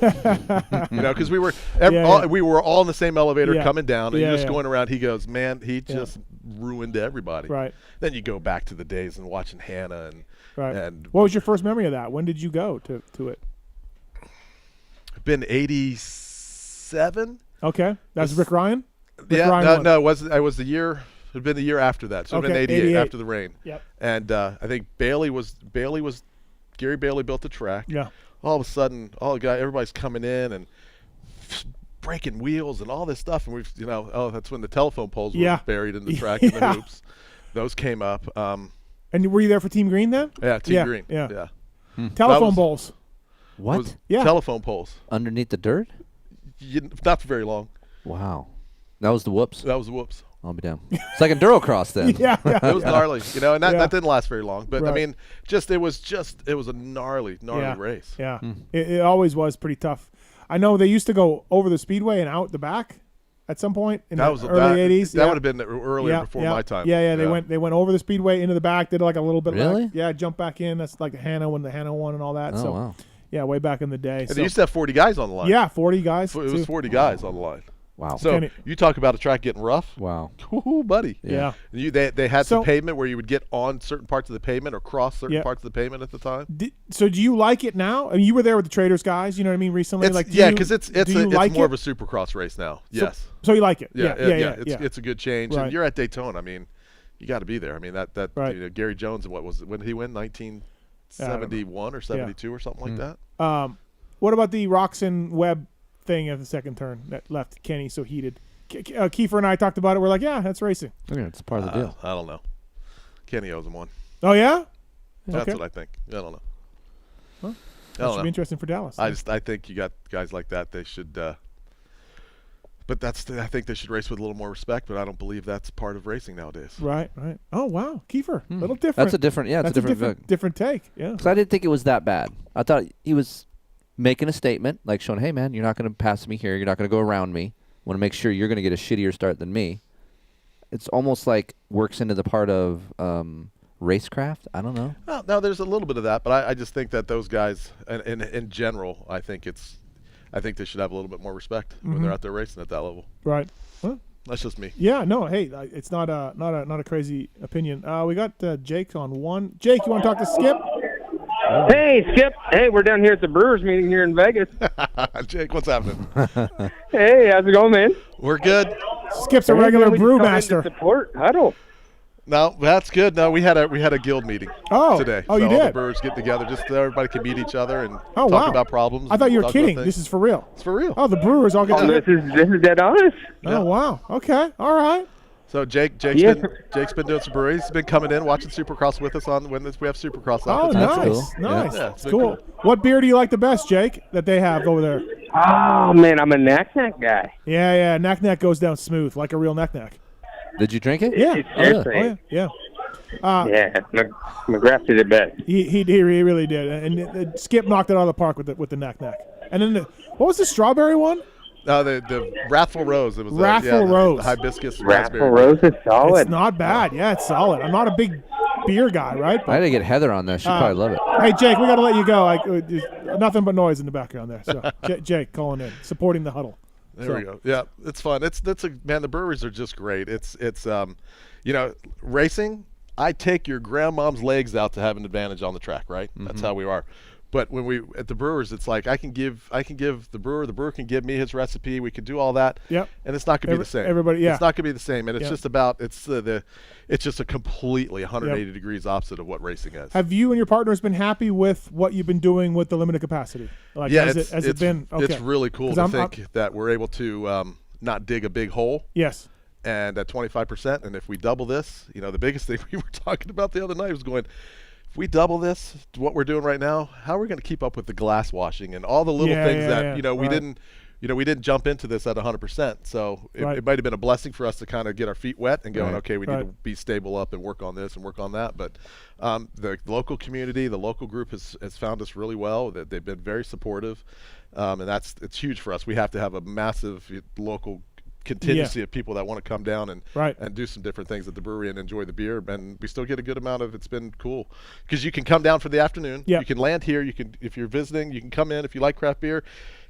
You know, because we were all in the same elevator coming down, and you're just going around. He goes, man, he just ruined everybody. Right. Then you go back to the days and watching Hannah and what was your first memory of that? When did you go to it? Been 87. Okay, that's Rick Ryan. No, it wasn't. It was the year. It had been the year after that, so it had been 88 after the rain. Yep. And I think Gary Bailey built the track. Yeah. All of a sudden, everybody's coming in and breaking wheels and all this stuff, and that's when the telephone poles were buried in the track and the hoops. Those came up. And were you there for Team Green then? Yeah, Team Green. Yeah. Telephone poles. What? Telephone poles underneath the dirt. Not for very long. Wow. That was the whoops. That was the whoops. I'll be down. It's like Endurocross then. It was gnarly, and that didn't last very long. But I mean, it was a gnarly race. Yeah, it always was pretty tough. I know they used to go over the speedway and out the back at some point in the early '80s. That would have been earlier before my time. Yeah. They went over the speedway into the back, did like a little bit. Really? Jump back in. That's like the Hannah when the Hannah won and all that. Oh, so wow. Yeah, way back in the day. And they used to have 40 guys on the line. Yeah, 40 guys. It was 40 guys on the line. Wow. So you talk about a track getting rough. Wow. Ooh, buddy. Yeah. They had some pavement where you would get on certain parts of the pavement or cross certain parts of the pavement at the time. So do you like it now? I mean, you were there with the Traders guys. You know what I mean? Recently, because it's more of a supercross race now. Yes. So you like it? Yeah. It's a good change, and you're at Daytona. I mean, you got to be there. I mean Gary Jones, when did he win? 1971 or 72 or something like that. What about the Roxon Webb thing at the second turn that left Kenny so heated? Keefer and I talked about it. We're like, yeah, that's racing. Yeah, it's part of the deal. I don't know. Kenny owes him one. Oh yeah, that's what I think. I don't know. Well, that should be interesting for Dallas. I think you got guys like that. They should. But I think they should race with a little more respect. But I don't believe that's part of racing nowadays. Right. Oh wow, Keefer, a little different. That's a different. Yeah, it's a different take. Yeah. Because I didn't think it was that bad. I thought he was making a statement, like showing, hey, man, you're not going to pass me here. You're not going to go around me. I want to make sure you're going to get a shittier start than me. It's almost like works into the part of racecraft. I don't know. Well, no, there's a little bit of that, but I just think that those guys, in general, I think they should have a little bit more respect when they're out there racing at that level. Right. Well, that's just me. Yeah. No. Hey, it's not a crazy opinion. We got Jake on one. Jake, you want to talk to Skip? Hey, Skip. Hey, we're down here at the Brewers meeting here in Vegas. Jake, what's happening? Hey, how's it going, man? We're good. Skip's a regular brewmaster. Support huddle. No, that's good. No, we had a guild meeting today. Oh, you all did? The brewers get together just so everybody can meet each other and talk about problems. I thought you were kidding. This is for real. It's for real. Oh, the brewers all get together. This is dead honest. Oh, wow. Okay. All right. So Jake's been doing some breweries. He's been coming in, watching Supercross with us when we have Supercross on. Oh, nice. Nice. Yeah, it's cool. What beer do you like the best, Jake, that they have over there? Oh, man, I'm a Knack guy. Yeah. Knack goes down smooth like a real Knack. Did you drink it? Yeah. Yeah. McGrath did it best. He really did. And Skip knocked it out of the park with the Knack. And then what was the strawberry one? The Wrathful Rose. It was Wrathful Rose. The hibiscus Wrathful Rose is solid. It's not bad. Yeah, it's solid. I'm not a big beer guy, right? I had to get Heather on there. She'd probably love it. Hey, Jake, we got to let you go. Nothing but noise in the background there. So Jake calling in, supporting the huddle. There we go. Yeah, it's fun. The breweries are just great. It's racing. I take your grandmom's legs out to have an advantage on the track, right? Mm-hmm. That's how we are. But when we at the brewers, it's like I can give the brewer can give me his recipe. We can do all that. Yep. And it's not going to be the same. It's not going to be the same. And it's just about it's just a completely 180 degrees opposite of what racing is. Have you and your partners been happy with what you've been doing with the limited capacity? Has it been? Okay. It's really cool to think that we're able to not dig a big hole. Yes. And at 25%, and if we double this, the biggest thing we were talking about the other night was going, if we double this, what we're doing right now, how are we going to keep up with the glass washing and all the little things that we we didn't jump into this at 100%. So it might have been a blessing for us to kind of get our feet wet and going, okay, we need to be stable up and work on this and work on that. But the local community, the local group has found us really well. That they've been very supportive, and it's huge for us. We have to have a massive local contingency of people that want to come down and do some different things at the brewery and enjoy the beer, and we still get a good amount of. It's been cool because you can come down for the afternoon. You can land here. You can, if you're visiting, you can come in. If you like craft beer,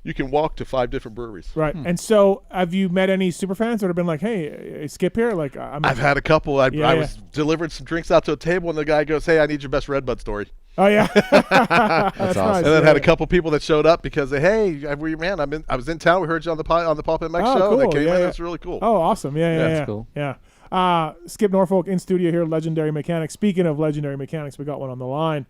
you can walk to 5 different breweries. Right. And so, have you met any super fans that have been like, "Hey, Skip here"? Like, I've had a couple. I was delivered some drinks out to a table, and the guy goes, "Hey, I need your best Redbud story." Oh yeah, that's awesome. And then had a couple people that showed up because hey, I was in town. We heard you on the PulpMX show. Cool. They came in. It's really cool. Oh, awesome. Yeah. That's cool. Yeah. Skip Norfolk in studio here, Legendary Mechanics. Speaking of Legendary Mechanics, we got one on the line.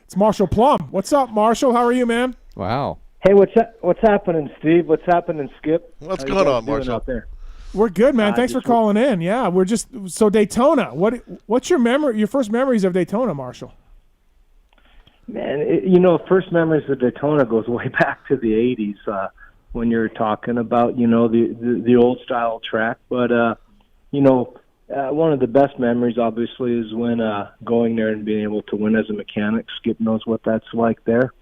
It's Marshall Plum. What's up, Marshall? How are you, man? Wow. Hey, what's happening, Steve? What's happening, Skip? What's going on, Marshall? Out there? We're good, man. Thanks for calling in. Yeah, we're just Daytona. What's your first memories of Daytona, Marshall? Man, first memories of Daytona goes way back to the '80s when you're talking about the old style track. But one of the best memories, obviously, is when going there and being able to win as a mechanic. Skip knows what that's like there,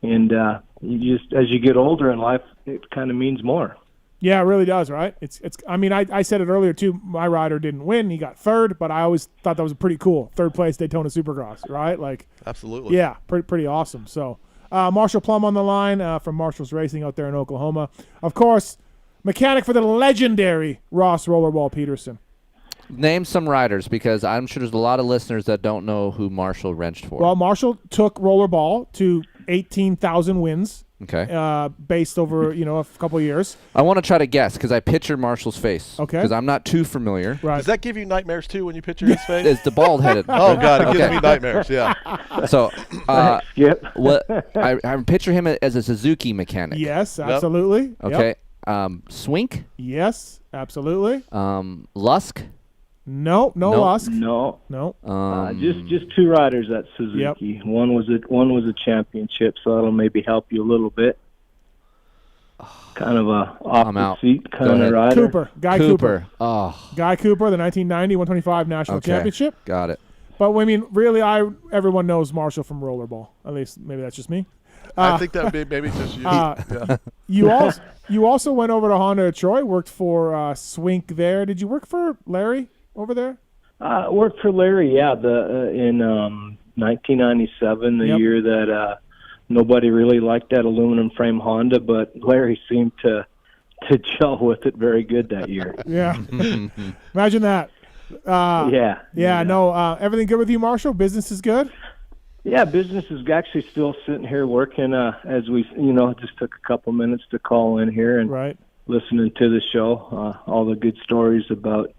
and you just as you get older in life, it kind of means more. Yeah, it really does, right? It's. I mean, I said it earlier too. My rider didn't win; he got third, but I always thought that was a pretty cool third place Daytona Supercross, right? Like, absolutely. Yeah, pretty awesome. So, Marshall Plum on the line from Marshall's Racing out there in Oklahoma. Of course, mechanic for the legendary Ross Rollerball Peterson. Name some riders, because I'm sure there's a lot of listeners that don't know who Marshall wrenched for. Well, Marshall took Rollerball to 18,000 wins. Okay. Based over, a couple of years. I want to try to guess because I picture Marshall's face. Okay. Because I'm not too familiar. Right. Does that give you nightmares too when you picture his face? It's the bald-headed. Oh God, it gives me nightmares. Yeah. So, I picture him as a Suzuki mechanic. Yes, absolutely. Okay. Yep. Swink. Yes, absolutely. Lusk. No Lusk. No. Just 2 riders at Suzuki. Yep. One was a championship, so that'll maybe help you a little bit. Kind of a off the seat kind of rider. Guy Cooper. Oh. Guy Cooper, the 1990 125 National Championship. Got it. But I mean, really, everyone knows Marshall from Rollerball. At least maybe that's just me. I think that would be maybe just you. You also went over to Honda of Troy, worked for Swink there. Did you work for Larry over there? Worked for Larry, yeah. In 1997, the year that nobody really liked that aluminum frame Honda, but Larry seemed to gel with it very good that year. Yeah, imagine that. Everything good with you, Marshall? Business is good? Yeah, business is actually still sitting here working as we, just took a couple minutes to call in here and listening to the show, all the good stories about,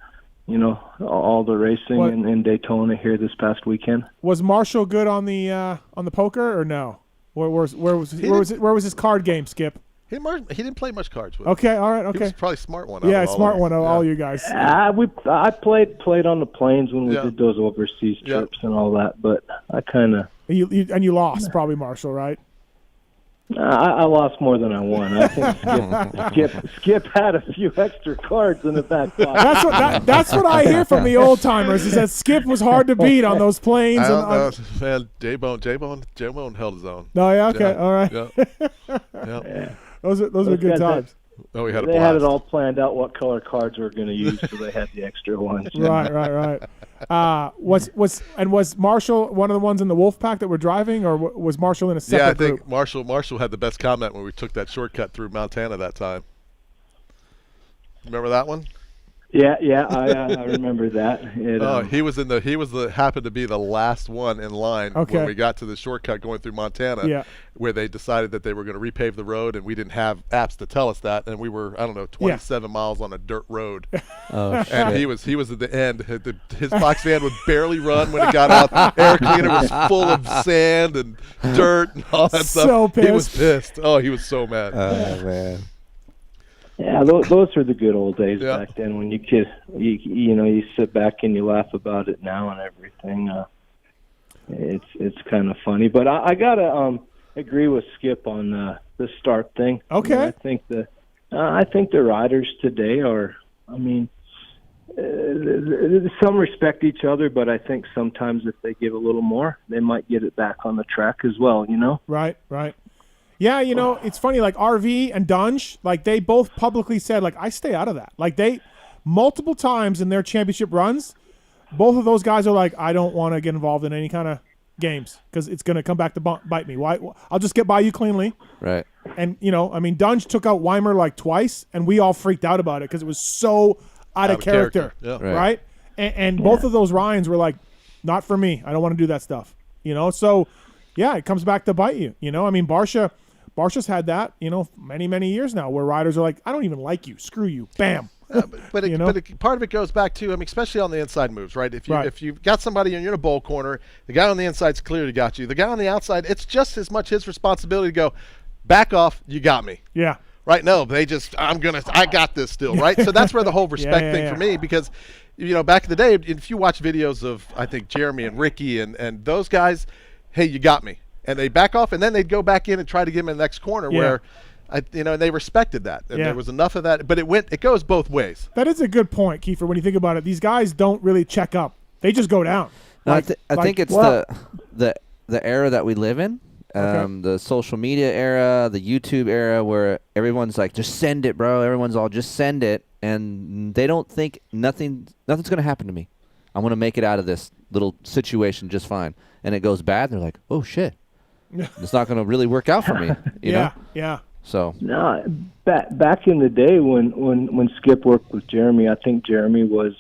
all the racing in Daytona here this past weekend. Was Marshall good on the poker or no? Where was his card game, Skip? He didn't play much cards with. Okay, all right, okay. He was probably a smart one. Yeah, smart one. All you guys. I played on the planes when we did those overseas trips and all that, but I kind of. You lost probably, Marshall, right? I lost more than I won. I think Skip had a few extra cards in the back pocket. That's what I hear from the old timers is that Skip was hard to beat on those planes. I don't know, man. J-Bone held his own. Oh yeah, okay, all right. Yeah. Those are good times. We had a blast. They had it all planned out what color cards we were going to use, so they had the extra ones. Right. Was Marshall one of the ones in the Wolf Pack that were driving, or was Marshall in a separate group? Yeah, I think Marshall had the best comment when we took that shortcut through Montana that time. Remember that one? Yeah, I remember that. Happened to be the last one in line when we got to the shortcut going through Montana, where they decided that they were going to repave the road, and we didn't have apps to tell us that, and we were 27 miles on a dirt road. Oh, shit. And he was at the end. His box van would barely run when it got out. Air cleaner was full of sand and dirt and all that stuff. So pissed. He was pissed. Oh, he was so mad. Oh man. Yeah, those were the good old days back then when you sit back and you laugh about it now and everything. It's kind of funny, but I gotta agree with Skip on the start thing. Okay. I think the I think the riders today are, I mean, some respect each other, but I think sometimes if they give a little more, they might get it back on the track as well, you know? Right. Yeah, you know, it's funny, like RV and Dunge, like they both publicly said, like, I stay out of that. Like they, multiple times in their championship runs, both of those guys are like, I don't want to get involved in any kind of games because it's going to come back to bite me. Why? I'll just get by you cleanly. Right. And, you know, I mean, Dunge took out Weimer like twice, and we all freaked out about it because it was so out of character. Yeah. Right? And both of those Ryans were like, not for me. I don't want to do that stuff. You know? So, yeah, it comes back to bite you. You know? I mean, Barsha's had that, you know, many, many years now where riders are like, I don't even like you. Screw you. Bam. But part of it goes back to, I mean, especially on the inside moves, right? If you've got somebody and you're in a bowl corner, the guy on the inside's clearly got you. The guy on the outside, it's just as much his responsibility to go, back off, you got me. Yeah. Right? No, they just, I got this still, right? So that's where the whole respect thing for me, because, you know, back in the day, if you watch videos of, I think, Jeremy and Ricky and those guys, hey, you got me. And they back off, and then they'd go back in and try to get him in the next corner where, you know, and they respected that. And there was enough of that. But it goes both ways. That is a good point, Keefer, when you think about it. These guys don't really check up. They just go down. No, I think it's the era that we live in, the social media era, the YouTube era, where everyone's like, just send it, bro. Everyone's all, just send it. And they don't think nothing's going to happen to me. I'm going to make it out of this little situation just fine. And it goes bad, and they're like, oh, shit. It's not going to really work out for me, you know? Yeah. So no, back in the day when Skip worked with Jeremy, I think Jeremy was,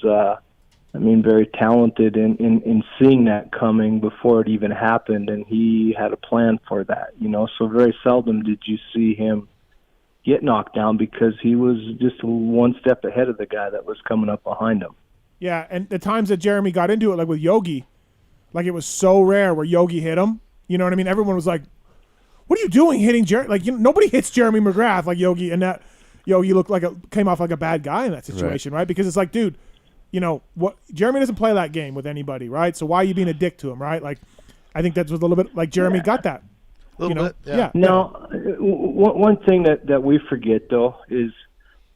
very talented in seeing that coming before it even happened, and he had a plan for that, you know. So very seldom did you see him get knocked down because he was just one step ahead of the guy that was coming up behind him. Yeah, and the times that Jeremy got into it, like with Yogi, like it was so rare where Yogi hit him. You know what I mean? Everyone was like, what are you doing hitting Jeremy? Like, you know, nobody hits Jeremy McGrath like Yogi, and that Yogi came off like a bad guy in that situation, right? Because it's like, dude, you know, what Jeremy doesn't play that game with anybody, right? So why are you being a dick to him, right? Like, I think that was a little bit like Jeremy got that. A little bit, yeah. No, one thing that we forget, though, is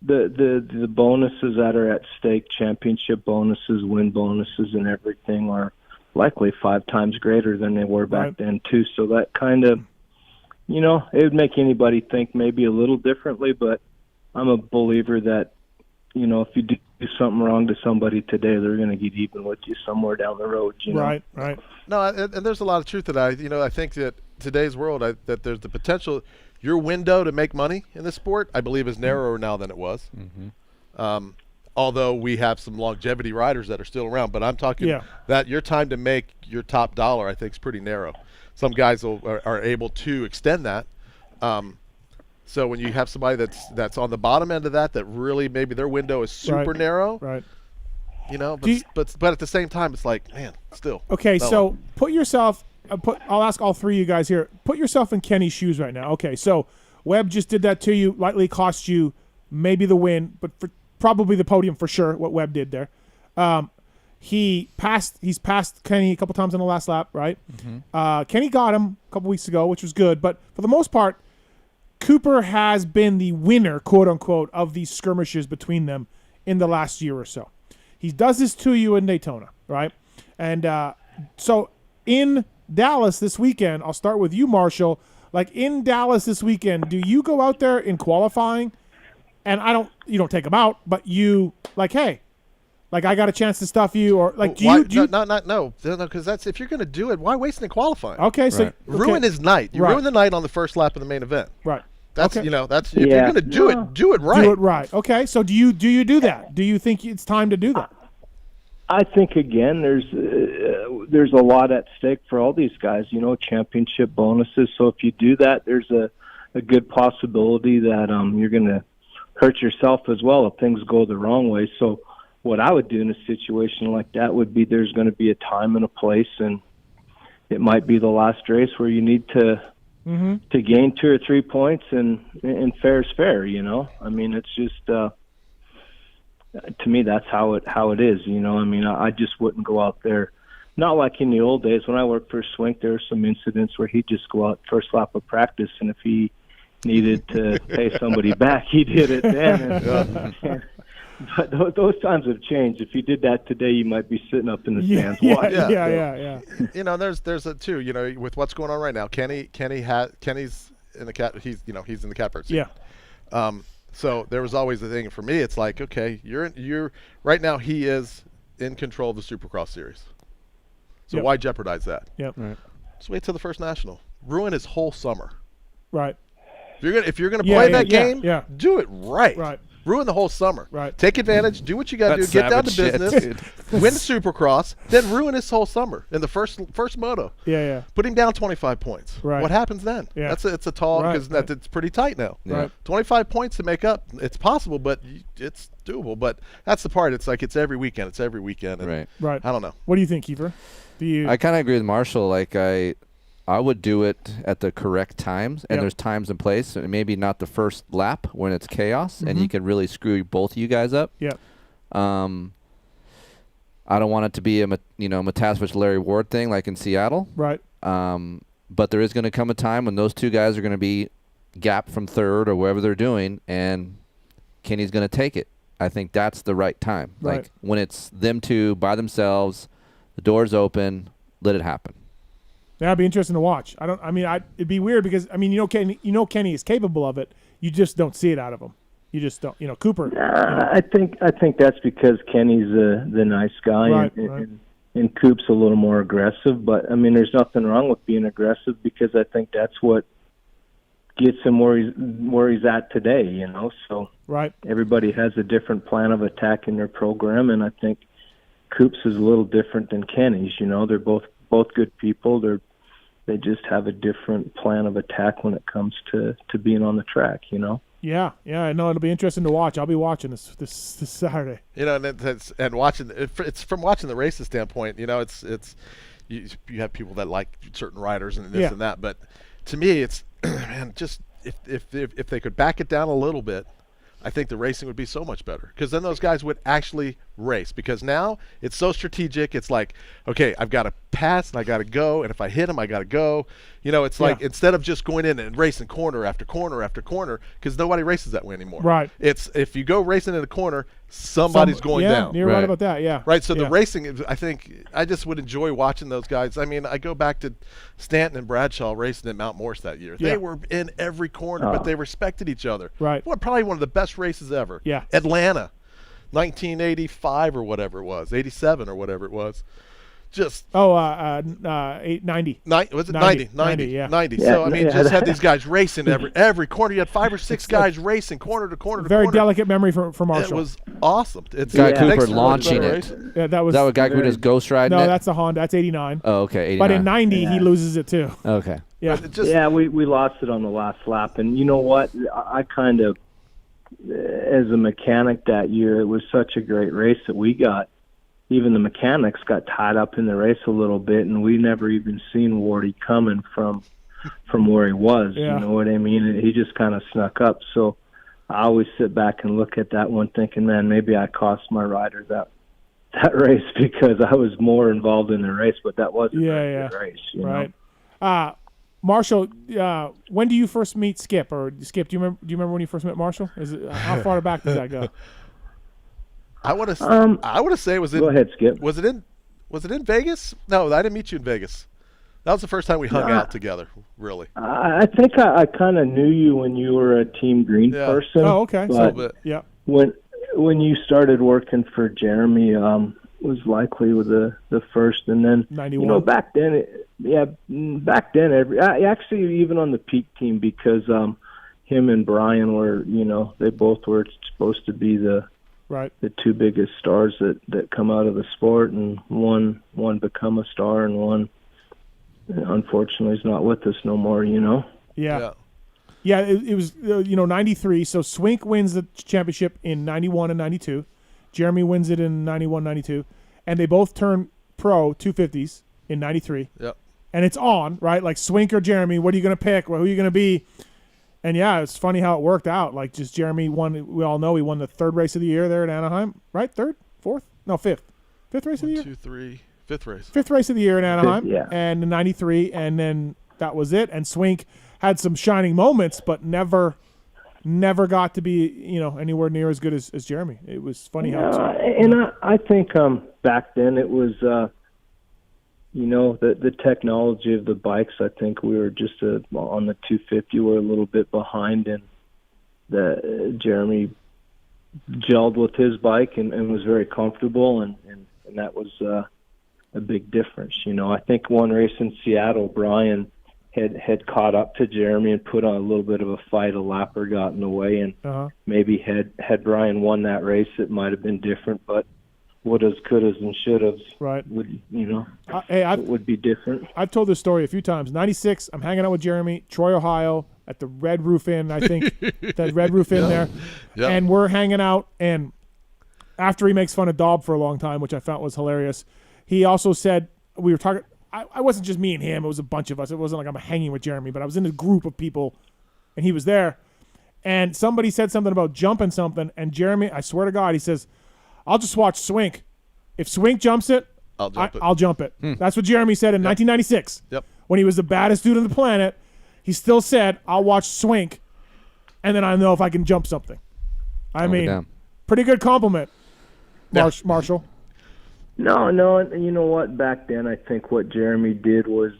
the bonuses that are at stake, championship bonuses, win bonuses, and everything are likely 5 times greater than they were back then, too. So that kind of, you know, it would make anybody think maybe a little differently, but I'm a believer that, you know, if you do something wrong to somebody today, they're going to get even with you somewhere down the road, you know? Right. No, and there's a lot of truth to that. I think that today's world, that there's the potential, your window to make money in this sport, I believe, is narrower now than it was. Mm-hmm. Although we have some longevity riders that are still around, but I'm talking that your time to make your top dollar, I think, is pretty narrow. Some guys are able to extend that. So when you have somebody that's on the bottom end of that really maybe their window is super narrow, right? You know, but at the same time, it's like, man, still. Okay, so put yourself. I'll ask all three of you guys here. Put yourself in Kenny's shoes right now. Okay, so Webb just did that to you. Likely cost you maybe the win, but probably the podium for sure. What Webb did there. He's passed Kenny a couple times on the last lap, right? Mm-hmm. Kenny got him a couple weeks ago, which was good. But for the most part, Cooper has been the winner, quote unquote, of these skirmishes between them in the last year or so. He does this to you in Daytona, right? And so in Dallas this weekend, I'll start with you, Marshall. Like in Dallas this weekend, do you go out there in qualifying? And you don't take them out, but you like, hey, like I got a chance to stuff you, or like, no, because that's, if you're going to do it, why waste in qualifying? Okay, so ruin his night. You ruin the night on the first lap of the main event. Right. That's if you're going to do it, do it right. Do it right. Okay, so do you do that? Do you think it's time to do that? I think again, there's a lot at stake for all these guys. You know, championship bonuses. So if you do that, there's a good possibility that you're going to hurt yourself as well if things go the wrong way. So what I would do in a situation like that would be, there's going to be a time and a place, and it might be the last race where you need to gain 2 or 3 points, and fair is fair, you know? I mean, it's just, to me, that's how it is, you know? I mean, I just wouldn't go out there, not like in the old days. When I worked for Swink, there were some incidents where he'd just go out first lap of practice, and if he needed to pay somebody back, he did it then. But those times have changed. If you did that today, you might be sitting up in the stands watching. Yeah. You know, there's a too. You know, with what's going on right now, Kenny's in the cat. He's in the catbird seat. Yeah. So there was always the thing for me. It's like, okay, you're right now. He is in control of the Supercross series. So why jeopardize that? Yep. Right. Just wait till the first national. Ruin his whole summer. Right. If you're gonna play that game, do it right. Right. Ruin the whole summer. Right. Take advantage. Do what you got to do. Get down to business. Win Supercross. Then ruin his whole summer in the first moto. Yeah. Put him down 25 points. Right. What happens then? Yeah. It's a tall because it's pretty tight now. Right. 25 points to make up. It's possible, but it's doable. But that's the part. It's like it's every weekend. It's every weekend. And Right. I don't know. What do you think, Keefer? I kind of agree with Marshall. Like I would do it at the correct times, and there's times and place. Maybe not the first lap when it's chaos, and you can really screw both of you guys up. Yeah. I don't want it to be a Matasevich Larry Ward thing like in Seattle. Right. But there is going to come a time when those two guys are going to be gapped from third or whatever they're doing, and Kenny's going to take it. I think that's the right time. Right. Like when it's them two by themselves, the door's open, let it happen. That'd be interesting to watch. It'd be weird because Kenny is capable of it. You just don't see it out of him. You just don't. Cooper. I think that's because Kenny's the nice guy, right, and Coop's a little more aggressive. But I mean, there's nothing wrong with being aggressive because I think that's what gets him where he's at today. So right. Everybody has a different plan of attack in their program, and I think Coop's is a little different than Kenny's. They're both good people. They just have a different plan of attack when it comes to being on the track. Yeah, I know it'll be interesting to watch. I'll be watching this Saturday. And watching it's from watching the races standpoint. It's you have people that like certain riders and this and that, but to me, it's man, just if they could back it down a little bit, I think the racing would be so much better because then those guys would actually race because now it's so strategic. It's like, okay, I've got to pass and I got to go, and if I hit him, I got to go. It's like instead of just going in and racing corner after corner after corner because nobody races that way anymore. Right. It's if you go racing in a corner, somebody's going down. You're right about that. Yeah. Right. So the racing, I think, I just would enjoy watching those guys. I mean, I go back to Stanton and Bradshaw racing at Mount Morse that year. They were in every corner, but they respected each other. Right. Probably one of the best races ever. Yeah. Atlanta, 1985 or whatever it was, 87 or whatever it was. Just 90. Was it 90? 90. Yeah. 90. So I mean, just had these guys racing every corner. You had 5 or 6 guys racing corner to corner to very corner. delicate memory for Marshall. It was awesome. It's Guy Cooper launching it. Yeah, that was. Is that what Guy Cooper does ghost riding? No, it? that's a Honda. That's 89. Oh, okay. 89. But in 90, he loses it too. Okay. Yeah. We lost it on the last lap, and you know what? I kind of, as a mechanic that year, it was such a great race that we got. Even the mechanics got tied up in the race a little bit, and we never even seen Wardy coming from where he was. Yeah. You know what I mean? He just kind of snuck up. So I always sit back and look at that one thinking, man, maybe I cost my rider that race because I was more involved in the race, but that wasn't a good race. Right. Marshall, when do you first meet Skip? Or Skip, do you remember when you first met Marshall? How far back does that go? I want to say it was in. Go ahead, Skip. Was it in Vegas? No, I didn't meet you in Vegas. That was the first time we hung out together, really. I think I kind of knew you when you were a Team Green person. Oh, okay. But yeah. When you started working for Jeremy, was likely with the first, and then 91. Back then, actually even on the peak team because him and Brian were, they both were supposed to be the two biggest stars that come out of the sport, and one become a star, and one unfortunately is not with us no more. Yeah. It was 93. So Swink wins the championship in 91 and 92. Jeremy wins it in 91, 92, and they both turn pro 250s in 93. Yep. And it's on, right? Like Swink or Jeremy, what are you going to pick? Well, who are you going to be? And it's funny how it worked out. Like just Jeremy won. We all know he won the third race of the year there at Anaheim, right? Third, fourth, no, fifth race of the year. 1, 2, 3, fifth race. Fifth race of the year in Anaheim, yeah. And in '93, and then that was it. And Swink had some shining moments, but never got to be anywhere near as good as Jeremy. It was funny how. I think back then it was the technology of the bikes. I think we were just on the 250. We're a little bit behind, and Jeremy gelled with his bike and was very comfortable, and that was a big difference. I think one race in Seattle, Brian had caught up to Jeremy and put on a little bit of a fight. A lapper got in the way, and maybe had Brian won that race, it might have been different. But wouldas, couldas, and shouldas would be different. I've told this story a few times. 96, I'm hanging out with Jeremy, Troy, Ohio, at the Red Roof Inn, I think. That Red Roof Inn there. Yep. And we're hanging out, and after he makes fun of Daub for a long time, which I found was hilarious, he also said, we were talking, I wasn't just me and him, it was a bunch of us. It wasn't like I'm hanging with Jeremy, but I was in a group of people, and he was there. And somebody said something about jumping something, and Jeremy, I swear to God, he says, I'll just watch Swink. If Swink jumps it, I'll jump it. That's what Jeremy said in 1996. Yep. When he was the baddest dude on the planet, he still said, I'll watch Swink, and then I know if I can jump something. I mean, pretty good compliment, Marshall. No, and you know what? Back then, I think what Jeremy did was,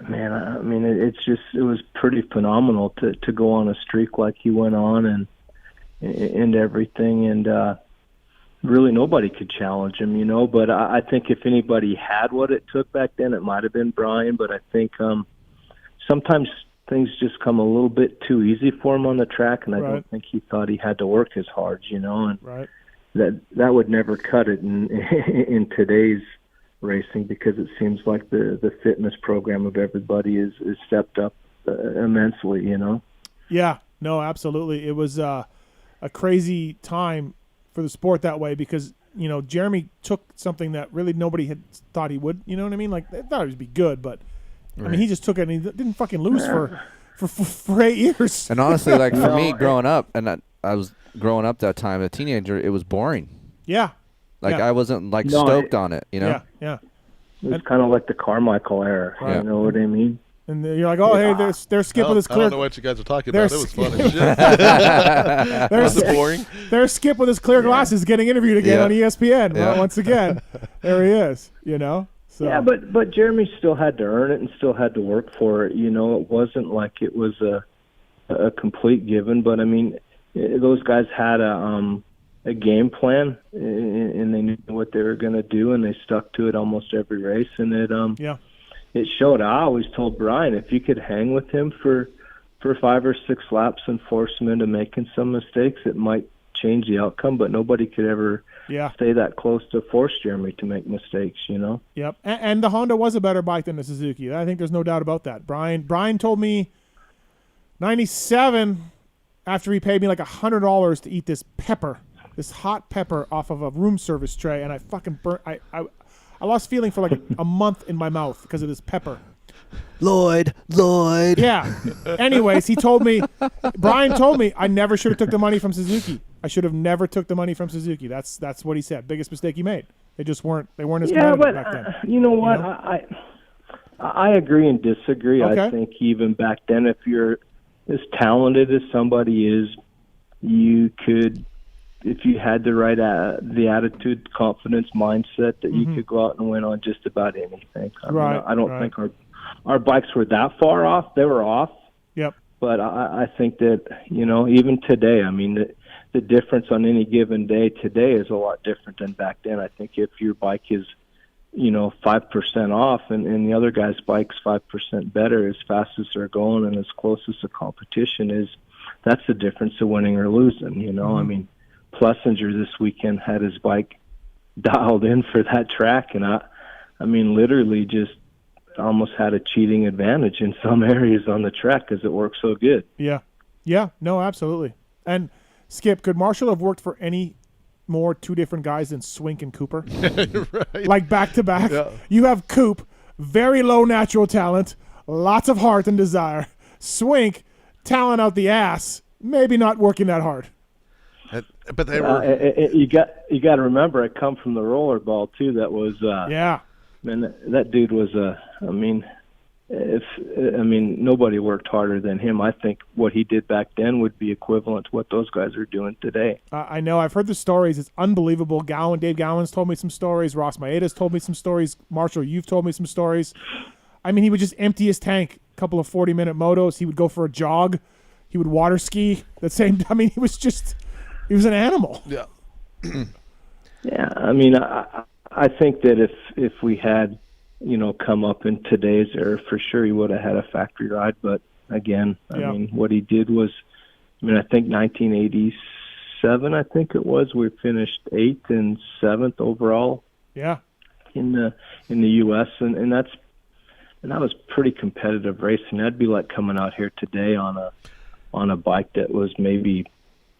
it was pretty phenomenal to go on a streak like he went on and everything, and really nobody could challenge him, But I think if anybody had what it took back then, it might have been Brian. But I think sometimes things just come a little bit too easy for him on the track, and I don't think he thought he had to work as hard, and that would never cut it in today's racing, because it seems like the fitness program of everybody is stepped up immensely, Yeah, no, absolutely. It was a crazy time for the sport that way, because Jeremy took something that really nobody had thought he would. You know what I mean? Like, they thought he would be good, but I mean, he just took it and he didn't fucking lose for 8 years. And honestly, like for me growing up, and I was growing up that time, a teenager, it was boring. Yeah. Like I wasn't stoked on it, Yeah. It was kind of like the Carmichael era. You know what I mean? And you're like, hey, there's Skip with his clear. I don't know what you guys are talking about. It was funny. Was it boring? There's Skip with his clear glasses getting interviewed again on ESPN. Well, once again, there he is. So. Yeah, but Jeremy still had to earn it and still had to work for it. It wasn't like it was a complete given. But I mean, those guys had a game plan, and they knew what they were going to do, and they stuck to it almost every race. And it showed. I always told Brian, if you could hang with him for 5 or 6 laps and force him into making some mistakes, it might change the outcome. But nobody could ever stay that close to force Jeremy to make mistakes, Yep. And the Honda was a better bike than the Suzuki. I think there's no doubt about that. Brian told me 97, after he paid me like $100 to eat this hot pepper off of a room service tray, and I fucking burnt. I lost feeling for like a month in my mouth because of this pepper. Lloyd. Yeah. Anyways, Brian told me I never should have took the money from Suzuki. I should have never took the money from Suzuki. That's what he said. Biggest mistake he made. They just weren't as competitive back then. You know what? I agree and disagree. Okay. I think even back then, if you're as talented as somebody is, you could, if you had the right the attitude, confidence, mindset, that you could go out and win on just about anything. I don't think our bikes were that far off. They were off. Yep. But I think that, even today, I mean, the difference on any given day today is a lot different than back then. I think if your bike is, 5% off and the other guy's bike's 5% better, as fast as they're going and as close as the competition is, that's the difference of winning or losing, I mean, Plessinger this weekend had his bike dialed in for that track, and I mean, literally just almost had a cheating advantage in some areas on the track because it worked so good. Yeah. No, absolutely. And Skip, could Marshall have worked for any more 2 different guys than Swink and Cooper? Right. Like back to back. Yeah. You have Coop, very low natural talent, lots of heart and desire. Swink, talent out the ass, maybe not working that hard. But they were. You got to remember, it come from the rollerball too. That was. Yeah. Man, that dude was nobody worked harder than him. I think what he did back then would be equivalent to what those guys are doing today. I know. I've heard the stories. It's unbelievable. Dave Gowan's told me some stories. Ross Maeda's told me some stories. Marshall, you've told me some stories. I mean, he would just empty his tank, a couple of 40-minute motos. He would go for a jog. He would water ski. He was an animal. Yeah. Yeah, I mean, I think that if we had, come up in today's era, for sure he would have had a factory ride. But again, I mean, what he did was, I think 1987, I think it was, we finished 8th and 7th overall. Yeah. In the U.S. and that was pretty competitive racing. That'd be like coming out here today on a bike that was maybe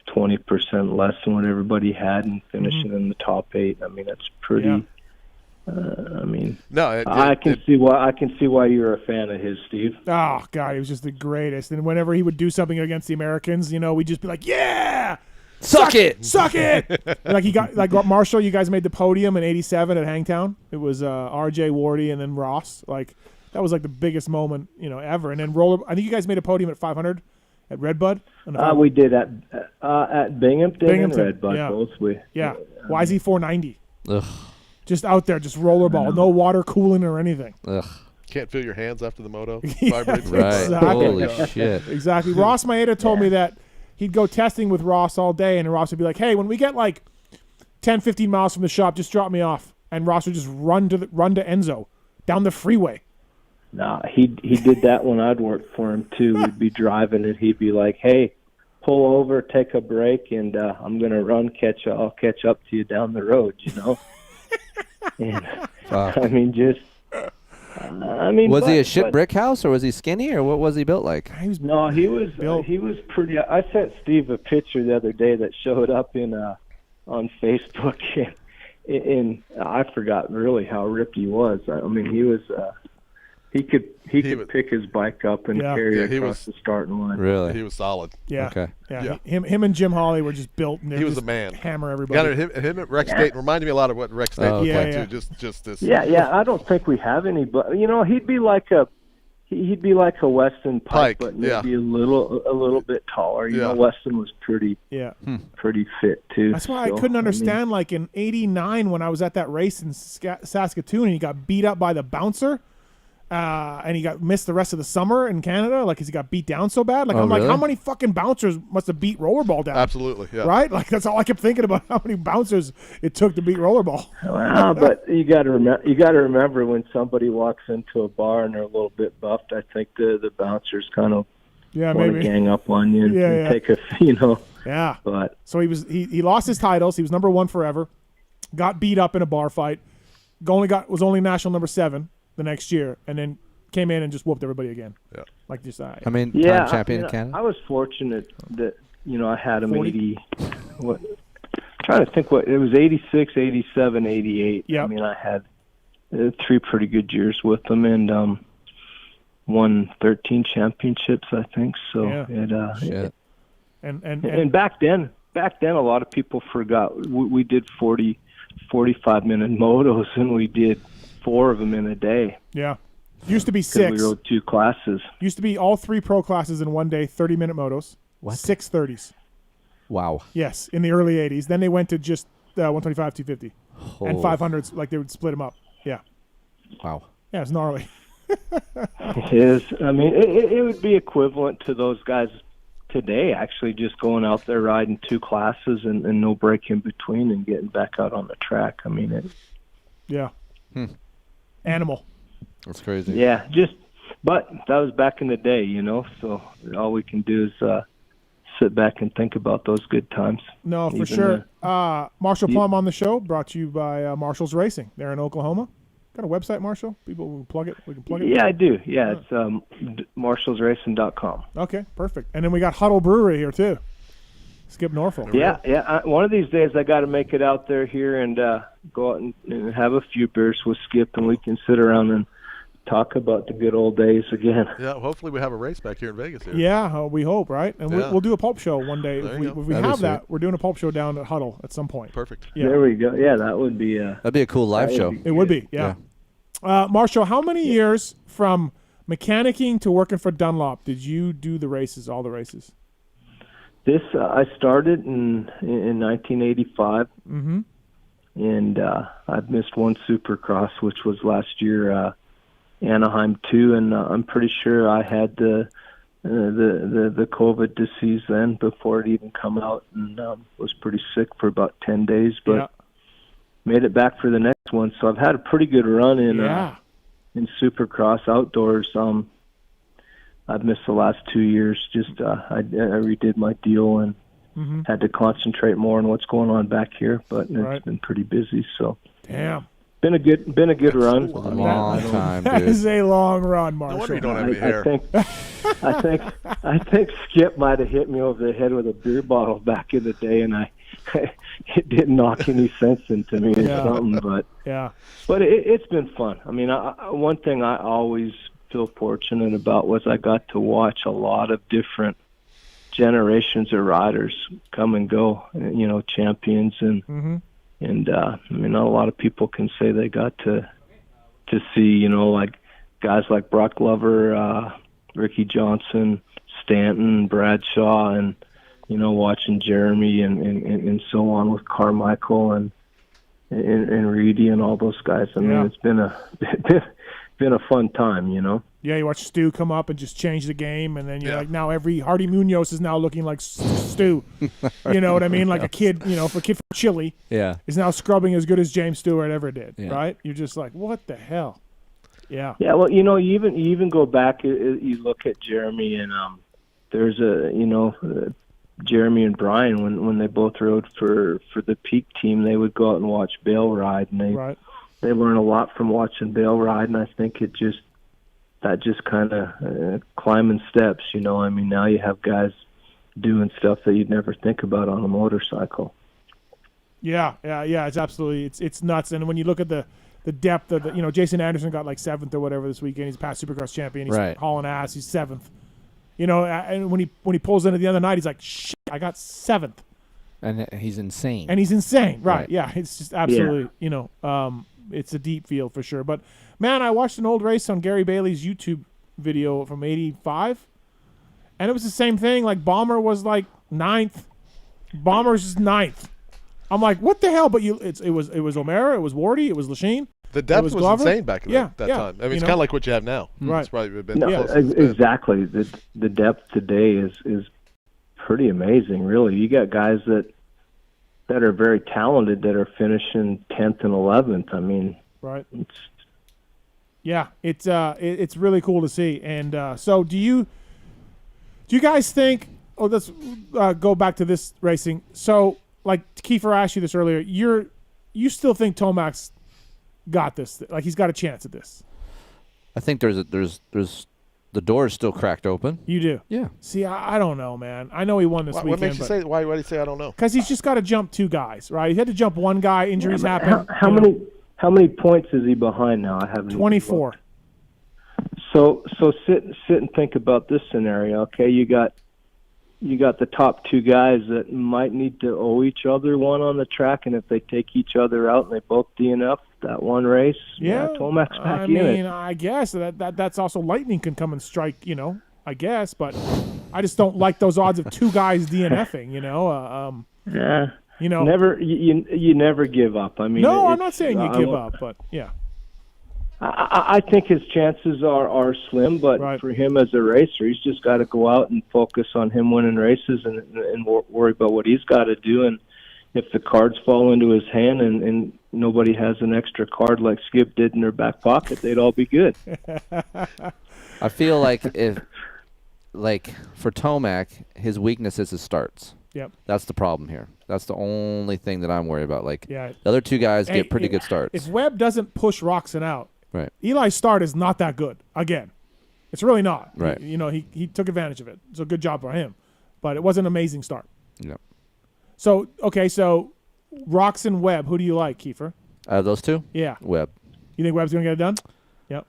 20% less than what everybody had and finishing in the top 8. I mean, that's pretty. Yeah. I can see why you're a fan of his, Steve. Oh God, he was just the greatest. And whenever he would do something against the Americans, we'd just be like, "Yeah, suck it!" Like Marshall. You guys made the podium in '87 at Hangtown. It was R.J. Wardy and then Ross. Like that was like the biggest moment ever. And then I think you guys made a podium at 500 at Redbud. We did at Binghamton and Redbud both. YZ 490. Ugh. Just out there, just rollerball, no water cooling or anything. Ugh. Can't feel your hands after the moto. Right. Exactly. Holy shit. Exactly. Ross Maeda told me that he'd go testing with Ross all day, and Ross would be like, "Hey, when we get like 10, 15 miles from the shop, just drop me off." And Ross would just run to Enzo down the freeway. No, he did that when I'd work for him too. We'd be driving, and he'd be like, "Hey, pull over, take a break, and I'm gonna run. I'll catch up to you down the road." And was he a shit brick house, or was he skinny, or what was he built like? He was pretty. I sent Steve a picture the other day that showed up on Facebook, and I forgot really how ripped he was. I mean, he was. He could pick his bike up and carry it across the starting line. Really? He was solid. Yeah. Okay. Yeah. Him and Jim Hawley were just built. And he was a man. Hammer everybody. Him at Rex State reminded me a lot of what Rex State was like too. Just this. Yeah. I don't think we have any, but he'd be like a Weston Pike, but maybe a little bit taller. Weston was pretty fit too. That's why I couldn't understand. Like in '89 when I was at that race in Saskatoon, and he got beat up by the bouncer. And he missed the rest of the summer in Canada, like, because he got beat down so bad. Like, like, how many fucking bouncers must have beat rollerball down? Absolutely, yeah. Right? Like, that's all I kept thinking about, how many bouncers it took to beat rollerball. Well, but you got to remember when somebody walks into a bar and they're a little bit buffed, I think the bouncers kind of want to gang up on you and take a, Yeah. But so he lost his titles. He was number 1 forever. Got beat up in a bar fight. Was only national number 7. The next year, and then came in and just whooped everybody again. Yeah, like just time champion in Canada. I was fortunate that I had him 80. Trying to think what it was 86, 87, 88. Yeah, I mean I had 3 pretty good years with them and won 13 championships, I think. So and back then a lot of people forgot we did 45-minute motos and we did 4 of them in a day. Yeah. Used to be 6. We rode 2 classes. Used to be all 3 pro classes in one day, 30-minute motos. What? 6 30s. Wow. Yes, in the early 80s. Then they went to just 125, 250. And 500s, like they would split them up. Yeah. Wow. Yeah, it's gnarly. It is. I mean, it would be equivalent to those guys today, actually, just going out there riding 2 classes and no break in between and getting back out on the track. I mean, yeah. Animal. That's crazy. Yeah, but that was back in the day, so all we can do is sit back and think about those good times. No, for sure. Marshall Plum on the show, brought to you by Marshall's Racing. They're in Oklahoma. Got a website, Marshall? People will plug it. We can plug it. Yeah, I do. Yeah, it's marshallsracing.com. Okay, perfect. And then we got Huddle Brewery here too. Skip Norfolk. Yeah. One of these days I got to make it out there here and go out and have a few beers with Skip, and we can sit around and talk about the good old days again. Yeah, hopefully we have a race back here in Vegas. Yeah, we hope, right? And we'll do a pulp show one day. If we have that, we're doing a pulp show down at Huddle at some point. Perfect. Yeah. There we go. Yeah, that would be that'd be a cool live show. It would be, yeah. Marshall, how many years from mechanicking to working for Dunlop. Did you do the races, all the races? This I started in 1985, and I've missed one Supercross, which was last year, Anaheim 2, and I'm pretty sure I had the COVID disease then before it even come out, and was pretty sick for about 10 days, but made it back for the next one. So I've had a pretty good run in Supercross outdoors. I've missed the last 2 years. Just I redid my deal and had to concentrate more on what's going on back here, but it's been pretty busy. So damn. Been a good run. A long time, dude. That is a long run, Marshall. No wonder you don't have any hair. I think Skip might have hit me over the head with a beer bottle back in the day, and it didn't knock any sense into me or something. But it's been fun. I mean, one thing I always feel fortunate about was I got to watch a lot of different generations of riders come and go. You know, champions and. And I mean, not a lot of people can say they got to see, you know, like guys like Brock Glover, Ricky Johnson, Stanton, Bradshaw, and you know, watching Jeremy and so on with Carmichael and Reedy and all those guys. I mean, it's been a fun time, you know. Yeah, you watch Stu come up and just change the game, and then you're like, now every Hardy Munoz is now looking like Stu. You know what I mean? Like a kid, you know, if a kid from Chile is now scrubbing as good as James Stewart ever did, right? You're just like, what the hell? Yeah. Yeah, well, you know, you even go back, you look at Jeremy and there's Jeremy and Brian, when they both rode for the Peak team, they would go out and watch Bale ride, and they learn a lot from watching Bale ride, and I think that just kind of climbing steps, you know. I mean, now you have guys doing stuff that you'd never think about on a motorcycle. Yeah, it's absolutely it's nuts. And when you look at the depth of you know, Jason Anderson got like 7th or whatever this weekend. He's past Supercross champion. He's hauling ass. He's 7th. You know, and when he pulls into the other night, he's like, shit, I got 7th. And he's insane. Right. Yeah, it's just absolutely, you know, it's a deep field for sure. But man, I watched an old race on Gary Bailey's YouTube video from '85, and it was the same thing. Like Bomber was like 9th. Bomber's just 9th. I'm like, what the hell? But it was O'Mara, it was Wardy, it was Lachine. The depth was insane back in that time. I mean, it's kind of like what you have now. Right. It's probably been exactly. The depth today is pretty amazing, really. You got guys that are very talented that are finishing 10th and 11th. I mean, it's really cool to see. And so do you guys think, let's go back to this racing. So like Keefer asked you this earlier, you still think Tomac's got this? Like he's got a chance at this? I think there's the door is still cracked open. You do? Yeah. See, I don't know, man. I know he won this weekend. What makes you say? Why do you say I don't know? Because he's just got to jump 2 guys, right? He had to jump 1 guy. Injuries happen. How many points is he behind now? I haven't. 24. So sit and think about this scenario. Okay, you got the top 2 guys that might need to owe each other one on the track, and if they take each other out and they both DNF that one race, Tomac's back in it. I mean, I guess that's also lightning can come and strike, you know, I guess, but I just don't like those odds of 2 guys DNFing, you know. You know, you never give up. I mean, no, I'm not saying you give up, but yeah. I think his chances are slim, but for him as a racer, he's just got to go out and focus on him winning races and worry about what he's got to do. And if the cards fall into his hand and nobody has an extra card like Skip did in their back pocket, they'd all be good. I feel like for Tomac, his weakness is his starts. Yep. That's the problem here. That's the only thing that I'm worried about. Like the other 2 guys get pretty good starts. If Webb doesn't push Roxon out, right. Eli's start is not that good. Again, it's really not. Right. He took advantage of it. So good job for him. But it was an amazing start. Yep. So, okay, so Roxon, Webb, who do you like, Keefer? Those 2? Yeah. Webb. You think Webb's going to get it done? Yep.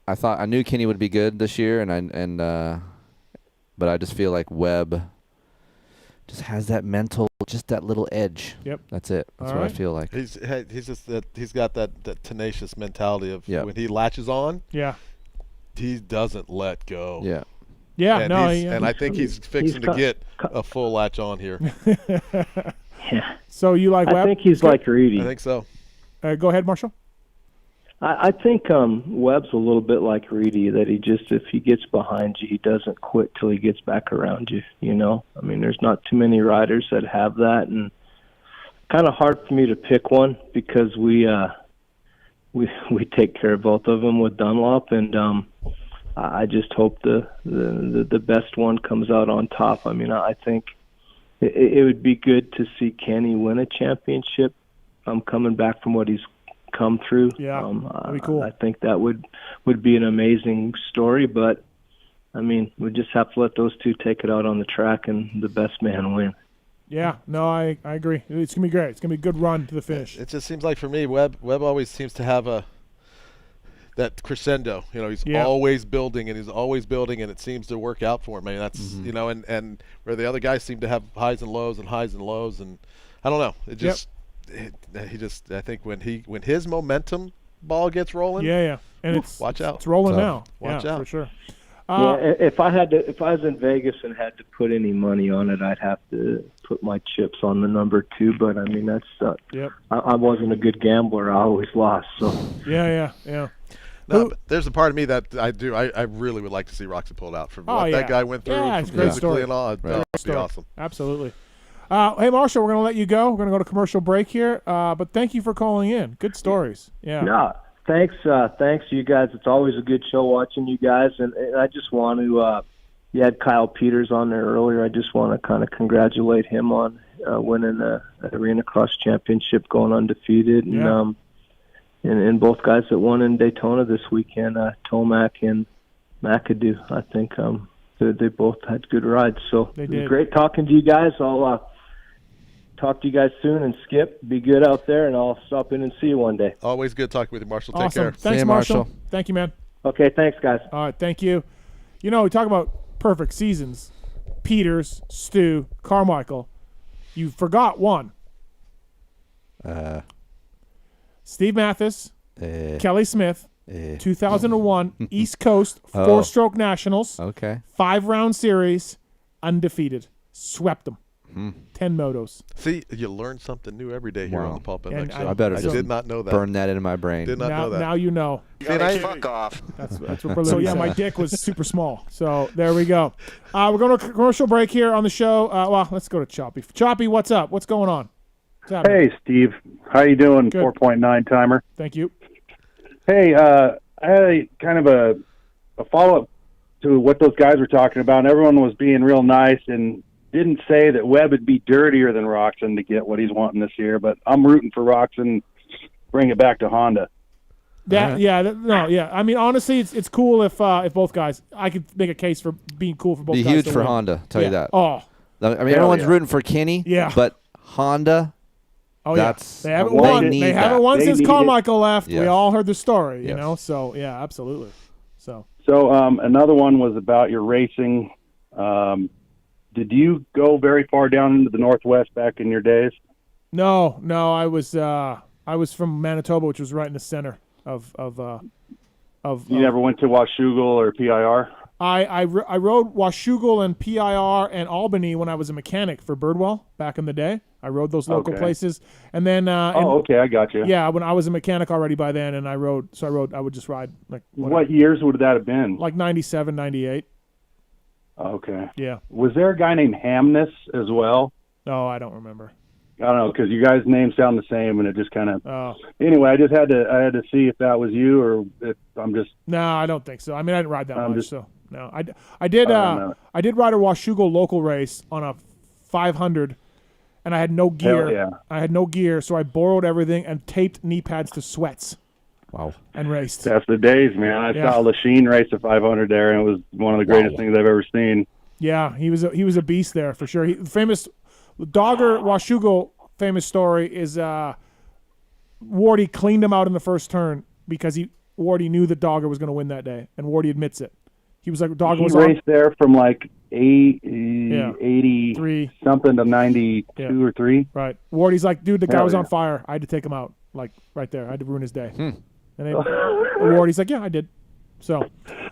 I knew Kenny would be good this year, but I just feel like Webb just has that mental, just that little edge. Yep. That's it. That's what I feel like. He's got that tenacious mentality of when he latches on. Yeah. he doesn't let go. Yeah. Yeah, and no, and I think he's fixing to get a full latch on here. Yeah. So you like Webb? I think he's like Reedy. I think so. Go ahead, Marshall. I think Webb's a little bit like Reedy, that if he gets behind you, he doesn't quit till he gets back around you. I mean, there's not too many riders that have that, and kind of hard for me to pick one because we take care of both of them with Dunlop, and I just hope the best one comes out on top. I mean, I think it would be good to see Kenny win a championship. Coming back from what he's come through. Yeah, that'd be cool. I think that would be an amazing story, but I mean, we just have to let those two take it out on the track and the best man win. Yeah, no, I agree. It's gonna be great. It's gonna be a good run to the finish. It just seems like for me, Webb always seems to have that crescendo. He's always building and and it seems to work out for him. I mean, that's and where the other guys seem to have highs and lows, and I don't know. It just I think when his momentum ball gets rolling, and watch out. It's rolling now. Watch out for sure. If I was in Vegas and had to put any money on it, I'd have to put my chips on the number 2. But I mean, that's I wasn't a good gambler. I always lost. So yeah. No, but there's a part of me that I do. I really would like to see Roxy pulled out for what that guy went through. Yeah, it's a great story. And all. That would be awesome. Absolutely. Hey, Marshall, we're going to let you go. We're going to go to commercial break here. But thank you for calling in. Good stories. Yeah. No, thanks to you guys. It's always a good show watching you guys. And I just want to, you had Kyle Peters on there earlier. I just want to kind of congratulate him on winning the Arena Cross Championship, going undefeated. Yeah. And both guys that won in Daytona this weekend, Tomac and McAdoo, I think they both had good rides. So it was great talking to you guys. I'll talk to you guys soon, and Skip, be good out there, and I'll stop in and see you one day. Always good talking with you, Marshall. Awesome. Take care. Thanks, Marshall. Thank you, man. Okay, thanks, guys. All right, thank you. We talk about perfect seasons. Peters, Stu, Carmichael. You forgot one. Steve Mathis, Kelly Smith, 2001 East Coast 4-stroke Nationals. Okay. 5-round series, undefeated. Swept them. 10 motos. See, you learn something new every day here on the PulpMX show. I better did not know that. Burn that into my brain. Did not know that. Now you know. Fuck off. That's what so my dick was super small. So there we go. We're going to a commercial break here on the show. Well, let's go to Choppy. Choppy, what's up? What's going on? Hey, Steve. How you doing? Good. 4.9 timer. Thank you. Hey, I had kind of a follow-up to what those guys were talking about, and everyone was being real nice and didn't say that Webb would be dirtier than Roczen to get what he's wanting this year, but I'm rooting for Roczen. Bring it back to Honda. I mean, honestly, it's cool if both guys. I could make a case for being cool for both guys. Be huge to for win. Honda. Tell you that. Oh, I mean, everyone's rooting for Kenny. Yeah. But Honda. Oh that's, they haven't won. They haven't won since Carmichael left. Yes. We all heard the story, Yes. you know. So yeah, absolutely. So another one was about your racing. Did you go very far down into the Northwest back in your days? No, I was from Manitoba, which was right in the center of. You never went to Washougal or PIR? I rode Washougal and PIR and Albany when I was a mechanic for Birdwell back in the day. I rode those local places, and then. Okay, I got you. Yeah, when I was a mechanic already by then, and I would just ride like. What years would that have been? Like 97, 98. Okay. Yeah. Was there a guy named Hamness as well? No, I don't remember. I don't know, because you guys' names sound the same, and it just kind of. Oh. Anyway, I had to see if that was you or if I'm just. No, I don't think so. I mean, I didn't ride that much, so no. I did ride a Washougal local race on a 500, and I had no gear. Hell yeah. I had no gear, so I borrowed everything and taped knee pads to sweats. Wow. And raced. That's the days, man. I saw Lachine race a 500 there, and it was one of the greatest things I've ever seen. Yeah, he was a beast there for sure. Famous Dogger Washougal famous story is Wardy cleaned him out in the first turn because Wardy knew that Dogger was going to win that day, and Wardy admits it. He was like Dogger was raced there from like 80 something to 92 or 3. Right. Wardy's like, dude, the guy was on fire. I had to take him out, like right there. I had to ruin his day. And Wardy's like, yeah, I did. So,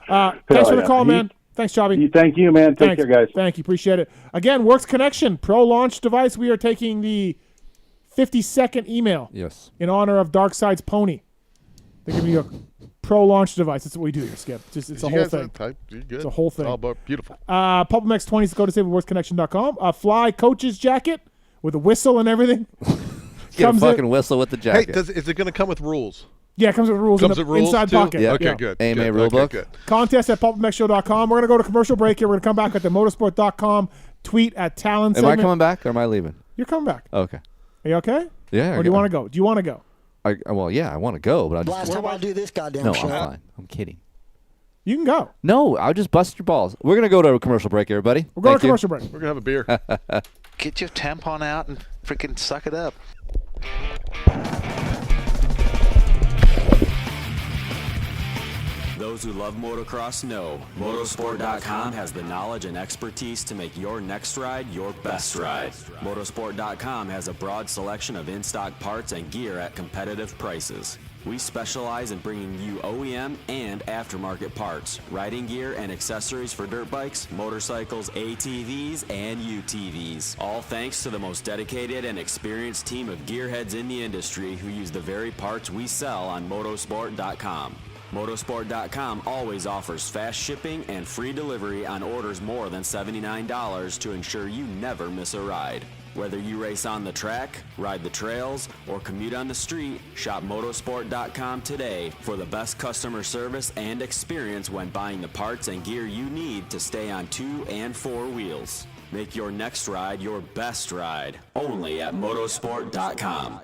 thanks for the call, man. Thanks, Chobby. Thank you, man. Take care, guys. Thank you. Appreciate it. Again, Works Connection, Pro launch device. We are taking the 50-second email. Yes. In honor of Darkside's pony. They're giving you a Pro launch device. That's what we do here, Skip. It's a whole thing. It's a whole thing. Oh, beautiful. PulpMX 20 is the code to save at worksconnection.com. A fly coach's jacket with a whistle and everything. Get a fucking whistle with the jacket. Hey, is it going to come with rules? Yeah, it comes with rules inside too? pocket. Yeah. Okay, good. AMA good. rulebook. Good. Contest at PulpMXShow.com. We're going to go to commercial break here. We're going to come back at the motorsport.com tweet at Tallon. Am I coming back or am I leaving? You're coming back. Okay. Are you okay? Yeah. Or do you want to go? Do you want to go? Well, yeah, I want to go, but I just... Last time I do this goddamn No, show. I'm fine. I'm kidding. You can go. No, I'll just bust your balls. We're going to go to a commercial break, everybody. We're going to commercial break. We're going to have a beer. Get your tampon out and freaking suck it up. Those who love motocross know Motorsport.com has the knowledge and expertise to make your next ride your best ride. Motorsport.com has a broad selection of in-stock parts and gear at competitive prices. We specialize in bringing you OEM and aftermarket parts, riding gear, and accessories for dirt bikes, motorcycles, ATVs, and UTVs. All thanks to the most dedicated and experienced team of gearheads in the industry who use the very parts we sell on Motorsport.com. Motorsport.com always offers fast shipping and free delivery on orders more than $79 to ensure you never miss a ride. Whether you race on the track, ride the trails, or commute on the street, shop Motorsport.com today for the best customer service and experience when buying the parts and gear you need to stay on 2 and 4 wheels. Make your next ride your best ride, only at Motorsport.com.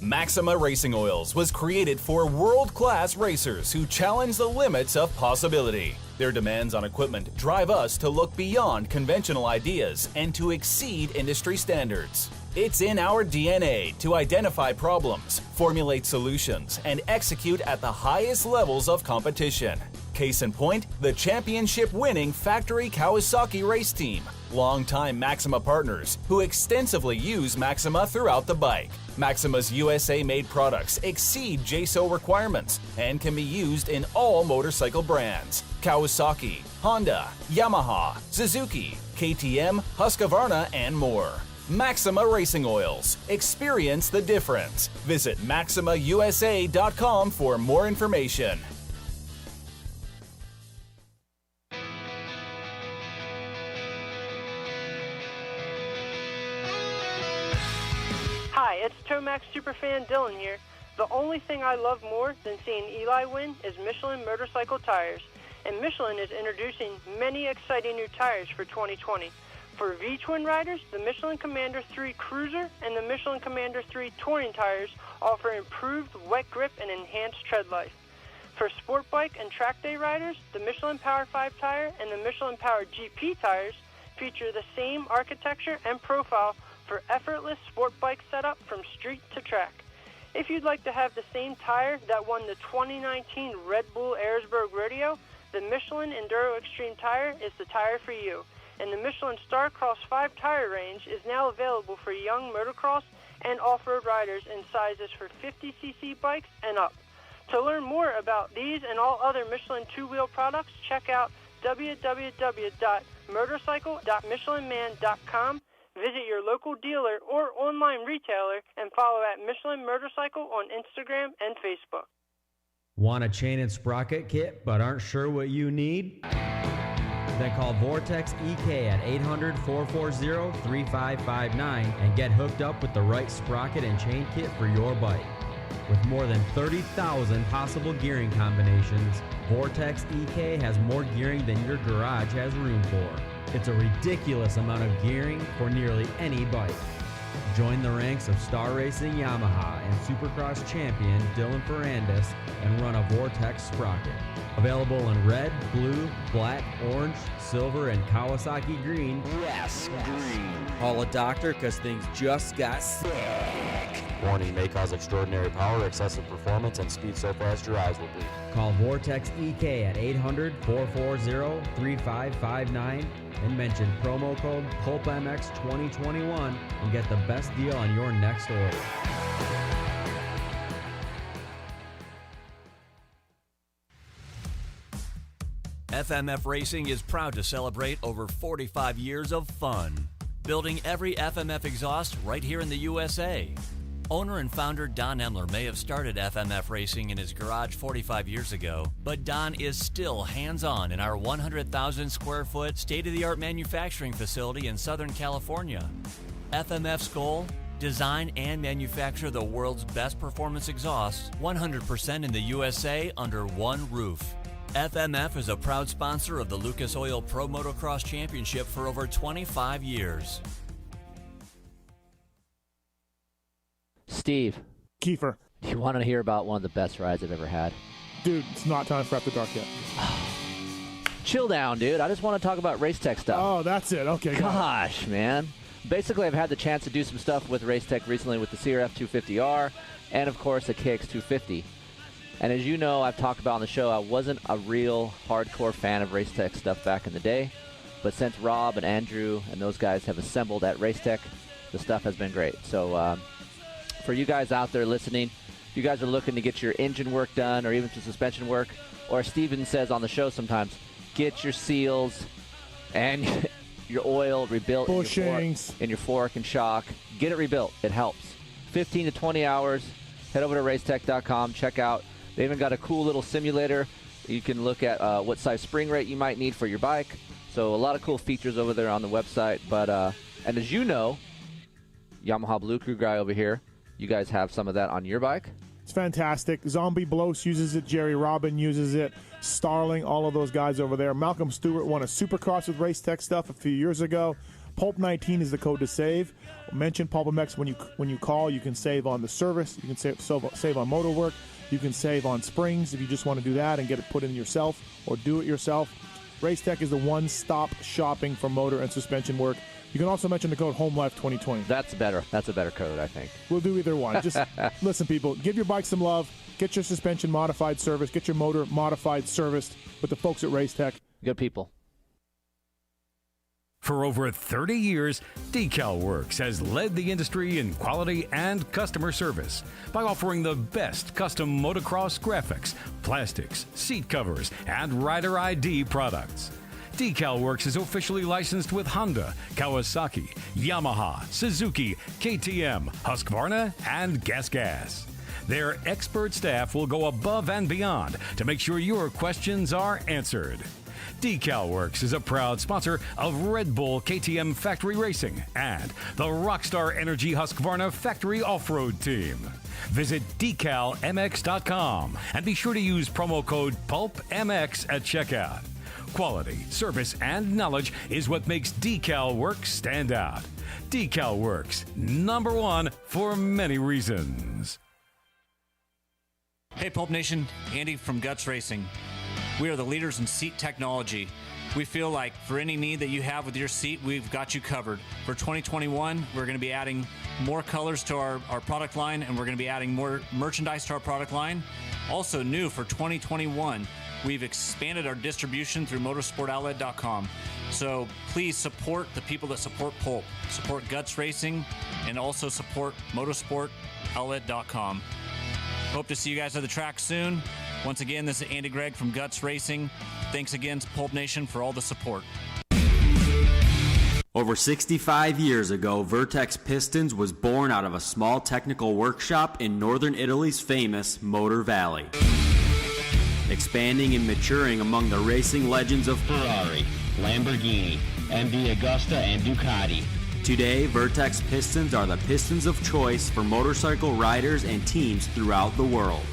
Maxima Racing Oils was created for world-class racers who challenge the limits of possibility. Their demands on equipment drive us to look beyond conventional ideas and to exceed industry standards. It's in our DNA to identify problems, formulate solutions, and execute at the highest levels of competition. Case in point, the championship-winning Factory Kawasaki race team, longtime Maxima partners who extensively use Maxima throughout the bike. Maxima's USA-made products exceed JSO requirements and can be used in all motorcycle brands: Kawasaki, Honda, Yamaha, Suzuki, KTM, Husqvarna, and more. Maxima Racing Oils. Experience the difference. Visit MaximaUSA.com for more information. Hi, it's Tomac Superfan Dylan here. The only thing I love more than seeing Eli win is Michelin motorcycle tires. And Michelin is introducing many exciting new tires for 2020. For V-twin riders, the Michelin Commander 3 Cruiser and the Michelin Commander 3 Touring tires offer improved wet grip and enhanced tread life. For sport bike and track day riders, the Michelin Power 5 tire and the Michelin Power GP tires feature the same architecture and profile for effortless sport bike setup from street to track. If you'd like to have the same tire that won the 2019 Red Bull Ayersburg Rodeo, the Michelin Enduro Extreme tire is the tire for you. And the Michelin Starcross 5 tire range is now available for young motocross and off-road riders in sizes for 50cc bikes and up. To learn more about these and all other Michelin two-wheel products, check out www.motorcycle.michelinman.com. Visit your local dealer or online retailer and follow at Michelin Motorcycle on Instagram and Facebook. Want a chain and sprocket kit but aren't sure what you need? Then call Vortex EK at 800-440-3559 and get hooked up with the right sprocket and chain kit for your bike. With more than 30,000 possible gearing combinations, Vortex EK has more gearing than your garage has room for. It's a ridiculous amount of gearing for nearly any bike. Join the ranks of Star Racing Yamaha and Supercross champion Dylan Ferrandis and run a Vortex sprocket. Available in red, blue, black, orange, silver, and Kawasaki green. Yes, green. Call a doctor because things just got sick. Warning may cause extraordinary power, excessive performance, and speed so fast your eyes will bleed. Call Vortex EK at 800-440-3559 and mention promo code PulpMX 2021 and get the best deal on your next order. FMF Racing is proud to celebrate over 45 years of fun, building every FMF exhaust right here in the USA. Owner and founder Don Emler may have started FMF Racing in his garage 45 years ago, but Don is still hands-on in our 100,000 square foot state-of-the-art manufacturing facility in Southern California. FMF's goal? Design and manufacture the world's best performance exhausts 100% in the USA under one roof. FMF is a proud sponsor of the Lucas Oil Pro Motocross Championship for over 25 years. Steve. Keefer. You want to hear about one of the best rides I've ever had? Dude, it's not time for After Dark yet. Chill down, dude. I just want to talk about race tech stuff. Oh, that's it. Okay. Gosh, man. Basically, I've had the chance to do some stuff with race tech recently with the CRF 250R and, of course, the KX 250. And as you know, I've talked about on the show, I wasn't a real hardcore fan of race tech stuff back in the day. But since Rob and Andrew and those guys have assembled at race tech, the stuff has been great. So, for you guys out there listening, if you guys are looking to get your engine work done or even some suspension work, or as Steven says on the show sometimes, get your seals and your oil rebuilt in your fork and shock. Get it rebuilt. It helps. 15 to 20 hours. Head over to racetech.com. Check out. They even got a cool little simulator. You can look at what size spring rate you might need for your bike. So a lot of cool features over there on the website. But and as you know, Yamaha Blue Crew guy over here, you guys have some of that on your bike? It's fantastic. Zombie Blows uses it. Jerry Robin uses it. Starling, all of those guys over there. Malcolm Stewart won a Supercross with Race Tech stuff a few years ago. Pulp19 is the code to save. Mention PulpMX when you call. You can save on the service. You can save on motor work. You can save on springs if you just want to do that and get it put in yourself or do it yourself. Race Tech is the one-stop shopping for motor and suspension work. You can also mention the code HOMELIFE2020. That's a better code, I think. We'll do either one. Just listen, people. Give your bike some love. Get your suspension modified service. Get your motor modified serviced with the folks at Race Tech. Good people. For over 30 years, Decal Works has led the industry in quality and customer service by offering the best custom motocross graphics, plastics, seat covers, and rider ID products. Decal Works is officially licensed with Honda, Kawasaki, Yamaha, Suzuki, KTM, Husqvarna, and Gas. Their expert staff will go above and beyond to make sure your questions are answered. Decal Works is a proud sponsor of Red Bull KTM Factory Racing and the Rockstar Energy Husqvarna Factory Off-Road Team. Visit decalmx.com and be sure to use promo code PulpMX at checkout. Quality, service, and knowledge is what makes Decal Works stand out. Decal Works, #1 for many reasons. Hey Pulp Nation, Andy from Guts Racing. We are the leaders in seat technology. We feel like for any need that you have with your seat, we've got you covered. For 2021, we're going to be adding more colors to our product line, and we're going to be adding more merchandise to our product line. Also new for 2021, we've expanded our distribution through motorsportoutlet.com. So please support the people that support Pulp. Support Guts Racing and also support motorsportoutlet.com. Hope to see you guys at the track soon. Once again, this is Andy Gregg from Guts Racing. Thanks again to Pulp Nation for all the support. Over 65 years ago, Vertex Pistons was born out of a small technical workshop in northern Italy's famous Motor Valley. Expanding and maturing among the racing legends of Ferrari, Lamborghini, MV Agusta, and Ducati. Today, Vertex Pistons are the pistons of choice for motorcycle riders and teams throughout the world.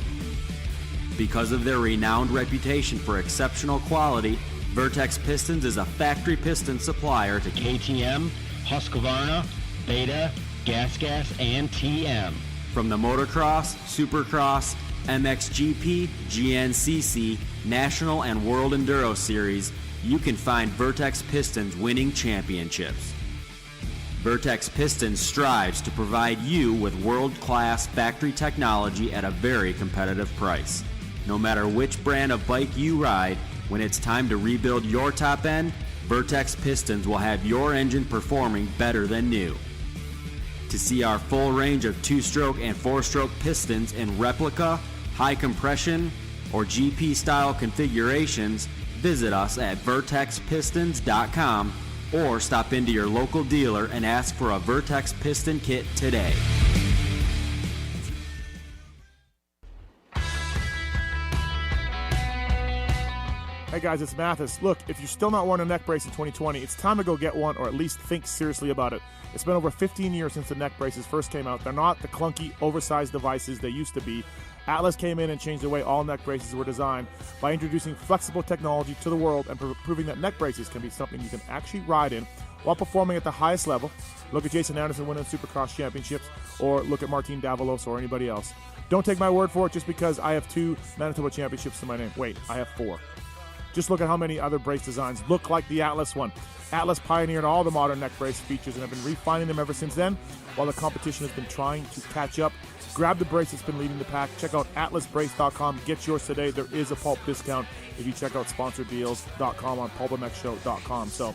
Because of their renowned reputation for exceptional quality, Vertex Pistons is a factory piston supplier to KTM, Husqvarna, Beta, Gas, and TM. From the Motocross, Supercross, MXGP, GNCC, National, and World Enduro Series, you can find Vertex Pistons winning championships. Vertex Pistons strives to provide you with world-class factory technology at a very competitive price. No matter which brand of bike you ride, when it's time to rebuild your top end, Vertex Pistons will have your engine performing better than new. To see our full range of 2-stroke and 4-stroke pistons in replica, high compression, or GP-style configurations, Visit us at vertexpistons.com or stop into your local dealer and ask for a Vertex Piston Kit today. Hey guys, it's Mathis. Look, if you're still not wearing a neck brace in 2020, it's time to go get one or at least think seriously about it. It's been over 15 years since the neck braces first came out. They're not the clunky, oversized devices they used to be. Atlas came in and changed the way all neck braces were designed by introducing flexible technology to the world and proving that neck braces can be something you can actually ride in while performing at the highest level. Look at Jason Anderson winning Supercross championships, or look at Martin Davalos or anybody else. Don't take my word for it just because I have 2 Manitoba championships to my name. Wait, I have 4. Just look at how many other brace designs look like the Atlas one. Atlas pioneered all the modern neck brace features and have been refining them ever since then, while the competition has been trying to catch up. Grab the brace that's been leading the pack. Check out atlasbrace.com. Get yours today. There is a Pulp discount if you check out sponsordeals.com on pulpmxshow.com. So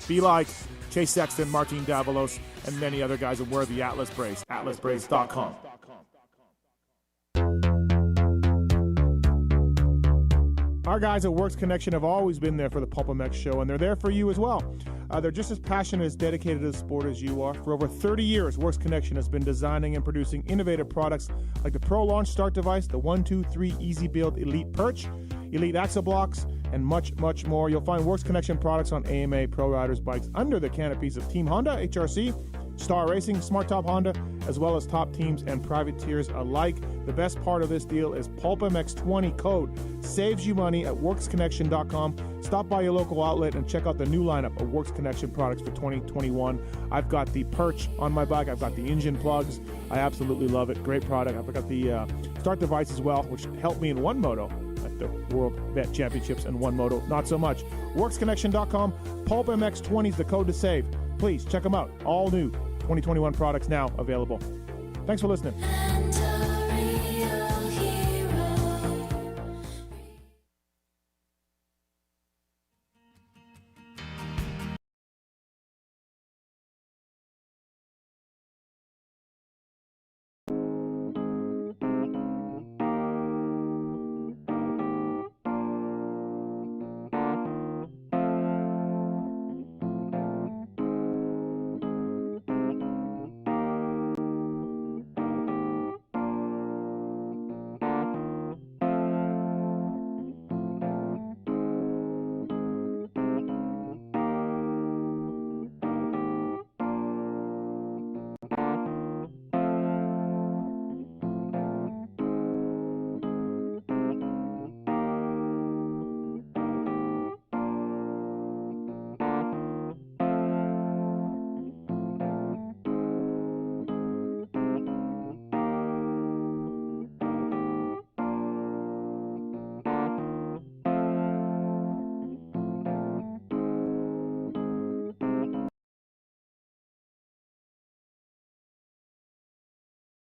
be like Chase Sexton, Martin Davalos, and many other guys and wear the Atlas brace. atlasbrace.com. Our guys at Works Connection have always been there for the PulpMX show, and they're there for you as well. They're just as passionate as dedicated to the sport as you are. For over 30 years, Works Connection has been designing and producing innovative products like the Pro Launch Start Device, the 1-2-3 Easy Build Elite Perch, Elite Axle Blocks, and much, much more. You'll find Works Connection products on AMA Pro Riders bikes under the canopies of Team Honda, HRC, Star Racing, Smart Top Honda, as well as top teams and privateers alike. The best part of this deal is PulpMX20 code saves you money at WorksConnection.com. Stop by your local outlet and check out the new lineup of Works Connection products for 2021. I've got the Perch on my bike. I've got the engine plugs. I absolutely love it. Great product. I've got the Start Device as well, which helped me in one moto at the World Vet Championships, and one moto not so much. WorksConnection.com. PulpMX20 is the code to save. Please check them out. All new 2021 products now available. Thanks for listening.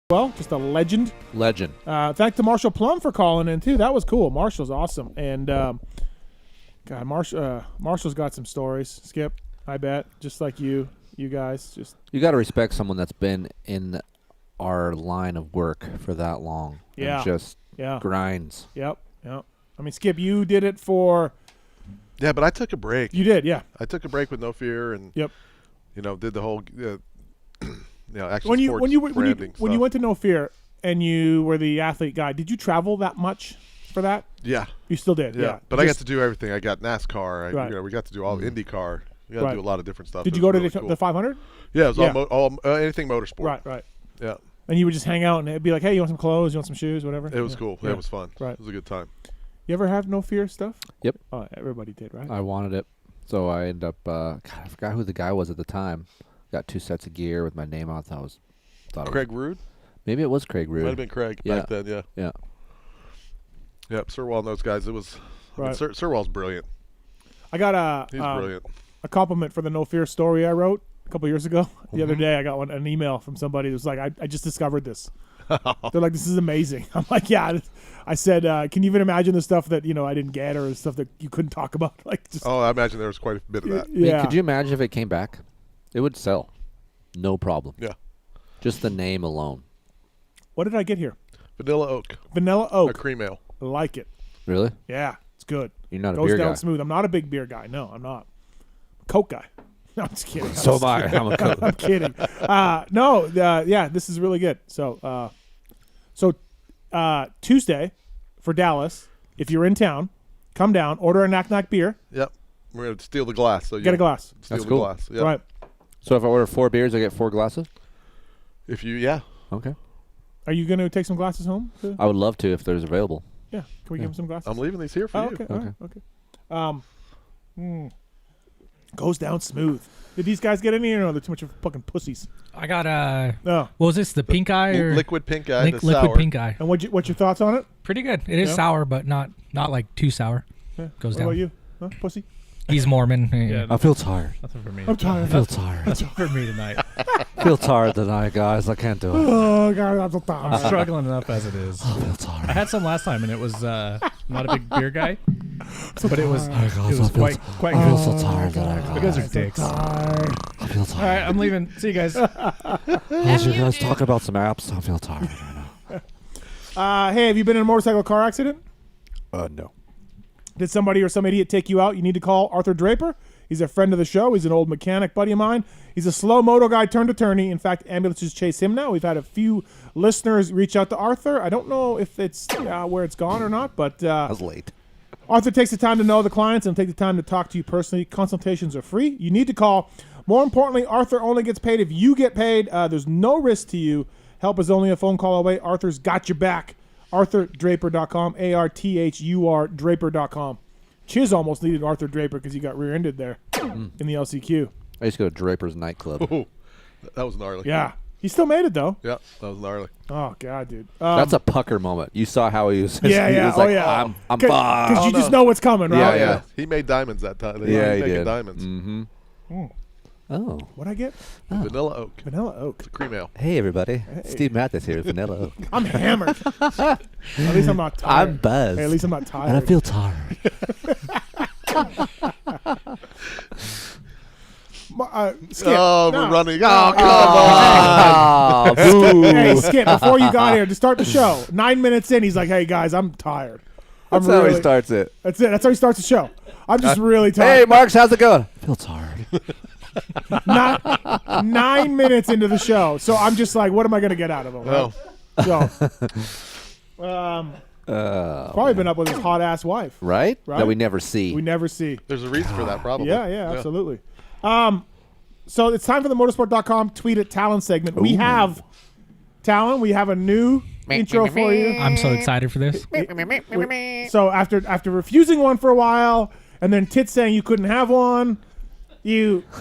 Well, just a legend. Legend. Thanks to Marshall Plum for calling in, too. That was cool. Marshall's awesome. And, God, Marshall's got some stories, Skip, I bet, just like you guys. You got to respect someone that's been in our line of work for that long. Yeah. And just grinds. Yep. I mean, Skip, you did it for... Yeah, but I took a break. You did, yeah. I took a break with No Fear and, did the whole... action when sports branding you went to No Fear and you were the athlete guy, did you travel that much for that? Yeah. You still did, yeah. But I got to do everything. I got NASCAR. Right. We got to do all IndyCar. We got to do a lot of different stuff. Did you go to the 500? Yeah, it was all anything motorsport. Right. Yeah. And you would just hang out and it'd be like, hey, you want some clothes? You want some shoes? Whatever. It was cool. Yeah. It was fun. Right. It was a good time. You ever have No Fear stuff? Yep. Oh, everybody did, right? I wanted it. So I ended up, I forgot who the guy was at the time. Got 2 sets of gear with my name on it. Craig Rude? Maybe it was Craig Rude. Might have been Craig back then, yeah. Yeah. Yep, Sirwall and those guys. It was Sirwall's brilliant. I got He's brilliant. A compliment for the No Fear story I wrote a couple years ago. The other day I got an email from somebody that was like, I just discovered this. They're like, this is amazing. I'm like, yeah. I said, can you even imagine the stuff that I didn't get, or the stuff that you couldn't talk about? I imagine there was quite a bit of that. Yeah. Could you imagine if it came back? It would sell. No problem. Yeah. Just the name alone. What did I get here? Vanilla Oak. Vanilla Oak. A cream ale. I like it. Really? Yeah. It's good. You're not a Goes beer down guy. smooth. I'm not a big beer guy. No, I'm not. Coke guy. No, I'm just kidding. So am I. I'm a Coke. I'm kidding. This is really good. So Tuesday for Dallas, if you're in town, come down, order a Knack beer. Yep. We're going to steal the glass. So Get a glass. Steal That's the cool. glass. Yep. Right. So if I order 4 beers, I get 4 glasses? Yeah. Okay. Are you going to take some glasses home? I would love to if there's available. Yeah. Can we give him some glasses? I'm leaving these here for you. Okay. All right, okay. Goes down smooth. Did these guys get any or no? They're too much of fucking pussies. I got what was this, the pink eye or liquid pink eye? liquid sour. pink eye. And what's your thoughts on it? Pretty good. It is Yeah. sour, but not like too sour. Yeah. Goes What down. about you? Huh, pussy? He's Mormon. Yeah, I feel tired. Nothing for me. I'm tired. I feel tired. Nothing for me tonight. I feel tired tonight, guys. I can't do it. Oh God, I'm so tired. I'm struggling enough as it is. I feel tired. I had some last time, and it was not a big beer guy, but it was Guys, it was quite I good. feel so tired tonight, You guys are guys. dicks. I feel All tired. right, I'm leaving. See you guys. As you guys talking about some apps, I feel tired right now. Hey, have you been in a motorcycle car accident? No. Did somebody or some idiot take you out? You need to call Arthur Draper. He's a friend of the show. He's an old mechanic buddy of mine. He's a slow moto guy turned attorney. In fact, ambulances chase him now. We've had a few listeners reach out to Arthur. I don't know if it's where it's gone or not, but I was late. Arthur takes the time to know the clients and take the time to talk to you personally. Consultations are free. You need to call. More importantly, Arthur only gets paid if you get paid. There's no risk to you. Help is only a phone call away. Arthur's got your back. ArthurDraper.com, ARTHUR Draper.com. Chiz almost needed Arthur Draper because he got rear-ended there in the LCQ. I used to go to Draper's nightclub. Ooh, that was gnarly. Yeah. He still made it, though. Yeah, that was gnarly. Oh, God, dude. That's a pucker moment. You saw how he was. Yeah, he yeah. was like, yeah. I'm fine. Because you just know what's coming, right? Yeah. He made diamonds that time. Yeah, he making did. diamonds. Mm-hmm. Oh. What'd I get? Vanilla oak. Vanilla oak. It's a cream ale. Hey, everybody. Steve Mathis here with Vanilla Oak. I'm hammered. At least I'm not tired. I'm buzzed. Hey, at least I'm not tired. And I feel tired. Skip. Oh, No. we're running. No. Oh, come Ah, boo. Hey, Skip, before you got here to start the show, 9 minutes in, he's like, hey, guys, I'm tired. That's how he starts it. That's it. That's how he starts the show. I'm just really Hey, tired. Marks, how's it going? I feel tired. Not 9 minutes into the show. So I'm just like, what am I going to get out of him? Right? Probably been up with his hot-ass wife. Right? Right? That we never see. We never see. There's a reason for that, probably. Yeah, absolutely. So it's time for the motorsport.com tweet at Tallon segment. We have, Tallon, we have a new intro for you. I'm so excited for this. So after refusing one for a while, and then Tits saying you couldn't have one,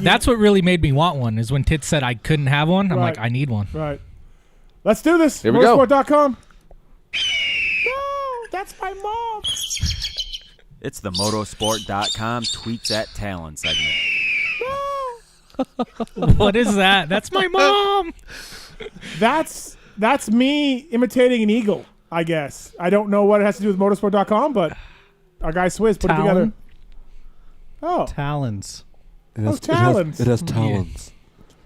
That's what really made me want one, is when Tits said I couldn't have one. I'm Right. like, I need one. Right. Let's do this. Here we go. Motorsport.com. No, that's my mom. It's the motorsport.com tweets at Tallon segment. What is that? That's my mom. That's me imitating an eagle, I guess. I don't know what it has to do with motorsport.com, but our guy Swizz put it Tallon? together. Oh. Talons. Talons. It has talons. It has It talons.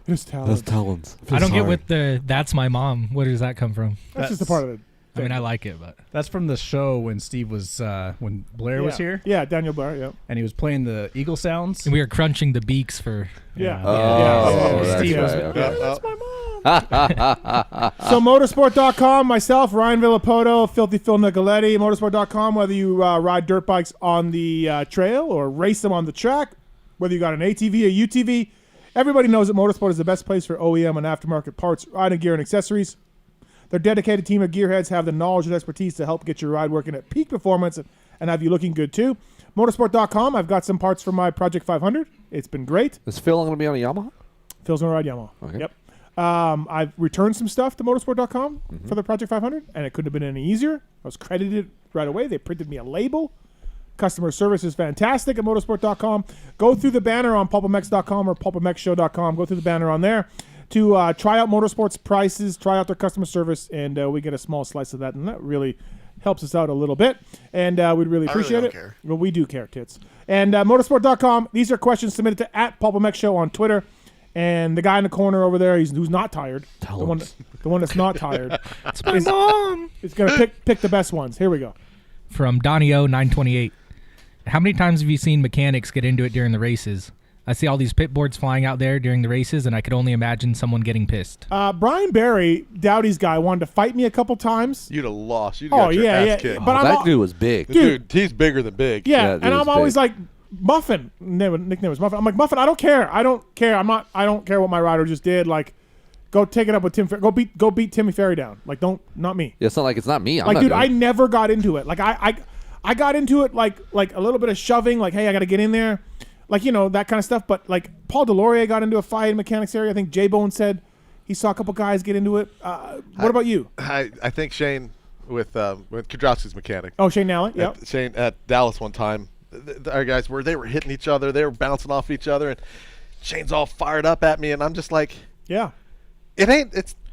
has talons. I don't get what that's my mom. Where does that come from? That's just a part of it. I mean, I like it, but That's from the show when Steve was when Blair was here. Yeah, Daniel Blair, yeah. And he was playing the eagle sounds. and we were crunching the beaks for. Yeah. Oh, that's Steve was- right. Okay. That's my mom. So motorsport.com, myself, Ryan Villapoto, Filthy Phil Nicoletti, motorsport.com, whether you ride dirt bikes on the trail or race them on the track, whether you got an ATV, a UTV, everybody knows that Motorsport is the best place for OEM and aftermarket parts, riding gear, and accessories. Their dedicated team of gearheads have the knowledge and expertise to help get your ride working at peak performance and have you looking good too. Motorsport.com, I've got some parts for my Project 500. It's been great. Is Phil going to be on a Yamaha? Phil's going to ride Yamaha. Okay. Yep. I've returned some stuff to motorsport.com for the Project 500, and it couldn't have been any easier. I was credited right away. They printed me a label. Customer service is fantastic at motorsport.com. Go through the banner on PulpMX.com or PulpMXShow.com. Go through the banner on there to try out Motorsport's prices, try out their customer service, and we get a small slice of that, and that really helps us out a little bit, and we'd really appreciate it. Care. Well, we do care, Tits. And motorsport.com, these are questions submitted to @PulpMXShow on Twitter, and the guy in the corner over there, who's not tired, the one that's not tired, It's my mom. is going to pick the best ones. Here we go. From Donnie O 928. How many times have you seen mechanics get into it during the races? I see all these pit boards flying out there during the races, and I could only imagine someone getting pissed. Brian Barry, Dowdy's guy, wanted to fight me a couple times. You'd have lost. You'd have got your ass kicked. But that dude was big. Dude, he's bigger than big. Yeah, and I'm always like, Muffin. Nickname was Muffin. I'm like, Muffin, I don't care. I don't care. I don't care what my rider just did. Like, go take it up with Tim. Go beat Timmy Ferry down. Like, not me. Yeah, it's not like it's not me. I'm like, not dude, doing I never got into it. Like, I got into it like a little bit of shoving. Like, hey, I got to get in there. Like, that kind of stuff. But, like, Paul Delorier got into a fight in mechanics area. I think J-Bone said he saw a couple guys get into it. What about you? I think Shane with Kudrowski's mechanic. Oh, Shane Nally? Yeah. Shane at Dallas one time. Our guys were hitting each other. They were bouncing off each other. And Shane's all fired up at me. And I'm just like, yeah.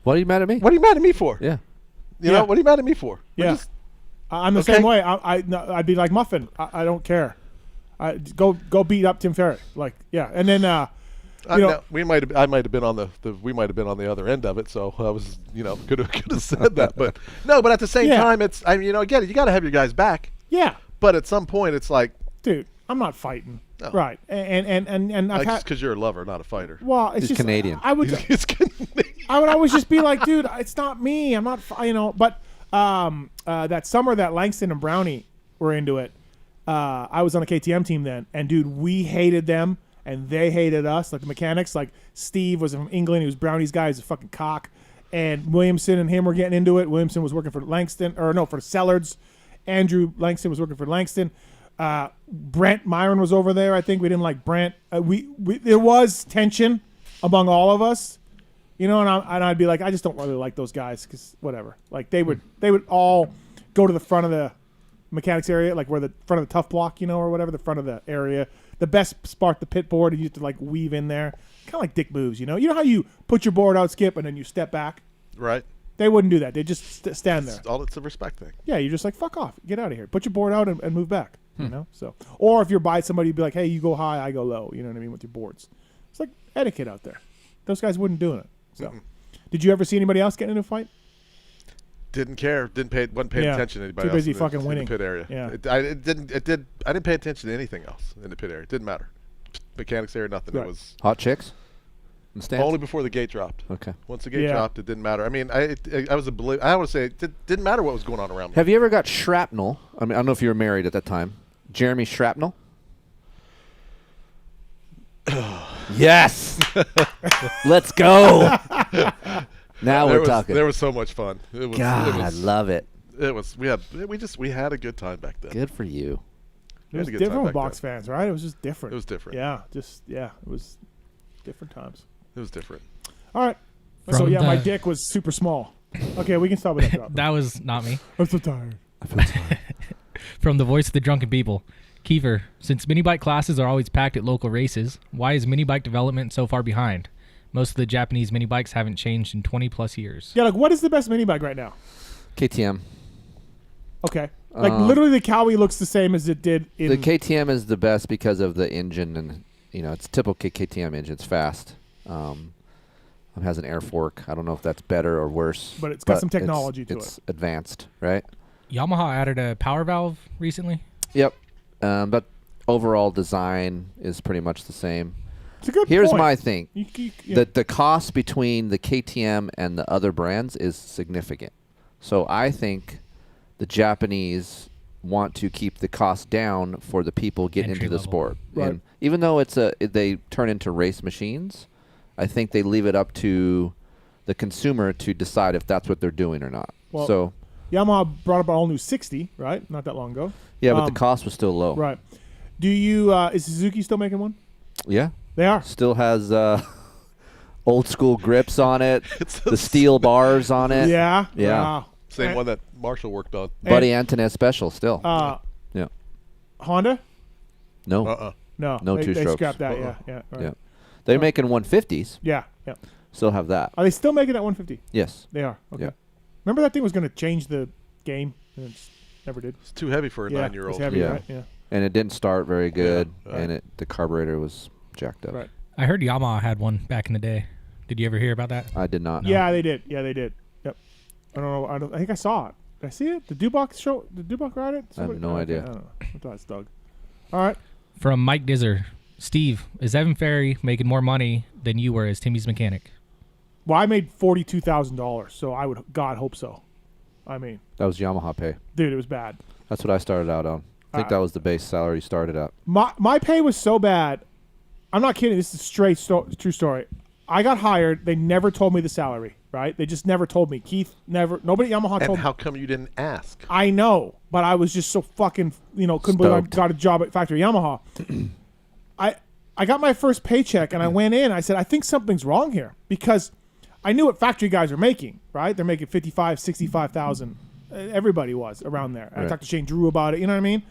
What are you mad at me? What are you mad at me for? Yeah. You know, what are you mad at me for? Yeah. I'm the same way. I'd be like Muffin. I don't care. Go beat up Tim Ferry. Like, yeah. And then I might have been on the other end of it, so I was could have said that, but no. But at the same time, again, you got to have your guys back. Yeah. But at some point, it's like, dude, I'm not fighting. No. Right. And I've just because you're a lover, not a fighter. Well, it's He's just Canadian. I would always just be like, dude, it's not me. I'm not. But that summer that Langston and Brownie were into it. I was on a KTM team then, and dude, we hated them, and they hated us. Like the mechanics, like Steve was from England. He was Brownie's guy. He's a fucking cock. And Williamson and him were getting into it. Williamson was working for Langston, for Sellards. Andrew Langston was working for Langston. Brent Myron was over there. I think we didn't like Brent. There was tension among all of us, and I'd be like, I just don't really like those guys because whatever. Like they would all go to the front of the mechanics area, like where the front of the tough block, or whatever, the front of the area, the best spot, the pit board, and you have to like weave in there, kind of like dick moves, you know how you put your board out, Skip, and then you step back, right? They wouldn't do that. They just stand there. It's a respect thing. Yeah, you're just like, fuck off, get out of here, put your board out and move back, So, or if you're by somebody, you'd be like, hey, you go high, I go low, you know what I mean, with your boards. It's like etiquette out there. Those guys wouldn't do it. So, Did you ever see anybody else get in a fight? Didn't care. Wasn't paying attention to anybody Too busy else fucking winning. In the pit area. Yeah. I didn't pay attention to anything else in the pit area. It didn't matter. Mechanics area, nothing. Right. It was hot chicks. In the stands? Only before the gate dropped. Okay. Once the gate dropped, it didn't matter. I mean, I want to say it didn't matter what was going on around me. Have you ever got shrapnel? I mean, I don't know if you were married at that time. Jeremy Shrapnel. Yes. Let's go. Now we're talking. There was so much fun. I love it. It was. We had a good time back then. Good for you. It was different with box fans, right? It was just different. It was different. Yeah, it was different times. It was different. All right. My dick was super small. Okay, we can stop with that drop. That was not me. I'm so tired. I feel tired. From the voice of the drunken people, Keefer, since mini bike classes are always packed at local races, why is mini bike development so far behind? Most of the Japanese mini bikes haven't changed in 20 plus years. Yeah, like what is the best mini bike right now? KTM. Okay. Like literally the Cowie looks the same as it did in... The KTM is the best because of the engine and, it's typical KTM engine. It's fast. It has an air fork. I don't know if that's better or worse. But it's got some technology to it. It's advanced, right? Yamaha added a power valve recently. Yep. But overall design is pretty much the same. It's a good Here's point. my thing. The cost between the KTM and the other brands is significant. So I think the Japanese want to keep the cost down for the people getting into the sport. Right. And even though they turn into race machines, I think they leave it up to the consumer to decide if that's what they're doing or not. Well, so Yamaha brought up an all-new 60, right? Not that long ago. Yeah, but the cost was still low. Right. Do you is Suzuki still making one? Yeah. They are. Still has old school grips on it, the steel bars on it. Yeah. Yeah. Wow. Same one that Marshall worked on. Buddy Antonet special still. Yeah. Honda? No. No. No they two-strokes. Scrapped that. Yeah. Right. Yeah. They're making 150s. Yeah. Still have that. Are they still making that 150? Yes. They are. Okay. Yeah. Remember that thing was going to change the game, and it just never did. It's too heavy for a 9-year-old. It's heavy, Yeah. right? Yeah. And it didn't start very good, right. and the carburetor was jacked up. Right. I heard Yamaha had one back in the day. Did you ever hear about that? I did not know. Yeah, they did. Yep. I don't know. I think I saw it. Did I see it? Did Dubach ride it? I have no idea. I don't know. I thought it's Doug. All right. From Mike Dizzer. Steve, is Evan Ferry making more money than you were as Timmy's mechanic? Well, I made $42,000, so I would, God, hope so. I mean. That was Yamaha pay. Dude, it was bad. That's what I started out on. I think that was the base salary you started at. My pay was so bad. I'm not kidding. This is a straight true story. I got hired. They never told me the salary, right? They just never told me. Keith never. Nobody at Yamaha told me. And how come you didn't ask? I know, but I was just so fucking, couldn't believe I got a job at Factory Yamaha. I got my first paycheck, and I went in. I said, I think something's wrong here, because I knew what factory guys are making, right? They're making 55, 65,000. Everybody was around there. Right. I talked to Shane Drew about it. You know what I mean?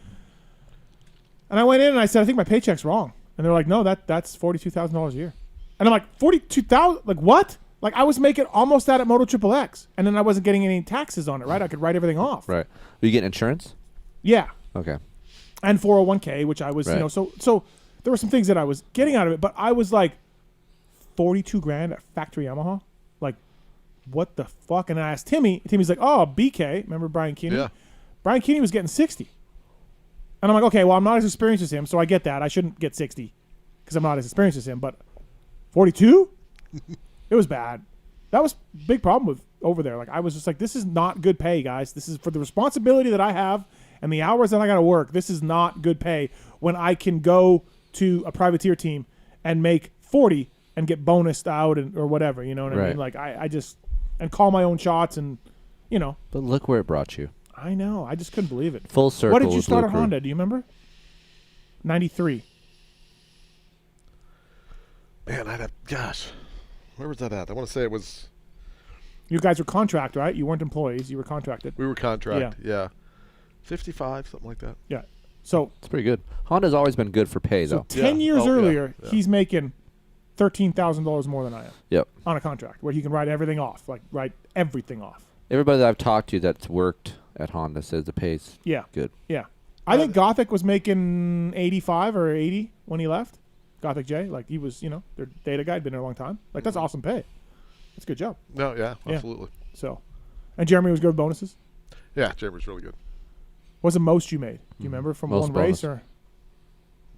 And I went in and I said, I think my paycheck's wrong. And they're like, no, that's $42,000 a year. And I'm like, $42,000? Like what? Like I was making almost that at Moto Triple X, and then I wasn't getting any taxes on it, right? I could write everything off. Right. Were you getting insurance? Yeah. Okay. And 401k, which I was, right. So there were some things that I was getting out of it, but I was like, $42,000 at Factory Yamaha? Like, what the fuck? And I asked Timmy. Timmy's like, oh, BK. Remember Brian Keeney? Yeah. Brian Keeney was getting 60. And I'm like, okay, well, I'm not as experienced as him, so I get that. I shouldn't get 60 because I'm not as experienced as him. But 42? It was bad. That was a big problem with over there. Like, I was just like, this is not good pay, guys. This is for the responsibility that I have and the hours that I got to work. This is not good pay when I can go to a privateer team and make 40 and get bonused out or whatever. You know what I mean? Like, I just – and call my own shots and, But look where it brought you. I know. I just couldn't believe it. Full circle. What did you with start Blue at Crew. Honda? Do you remember? 93. Man, where was that at? I want to say it was. You guys were contract, right? You weren't employees. You were contracted. We were contract. Yeah. 55, something like that. Yeah. So it's pretty good. Honda's always been good for pay, though. 10 years earlier, he's making $13,000 more than I am. Yep. On a contract where he can write everything off, write everything off. Everybody that I've talked to that's worked at Honda says the pay's good. Yeah. I think Gothic was making 85 or 80 when he left. Gothic J, like he was, their data guy, had been there a long time. Like that's awesome pay. That's a good job. No, yeah, absolutely. So, and Jeremy was good with bonuses? Yeah, Jeremy's really good. What's the most you made? Do you remember from Most one bonus. race or?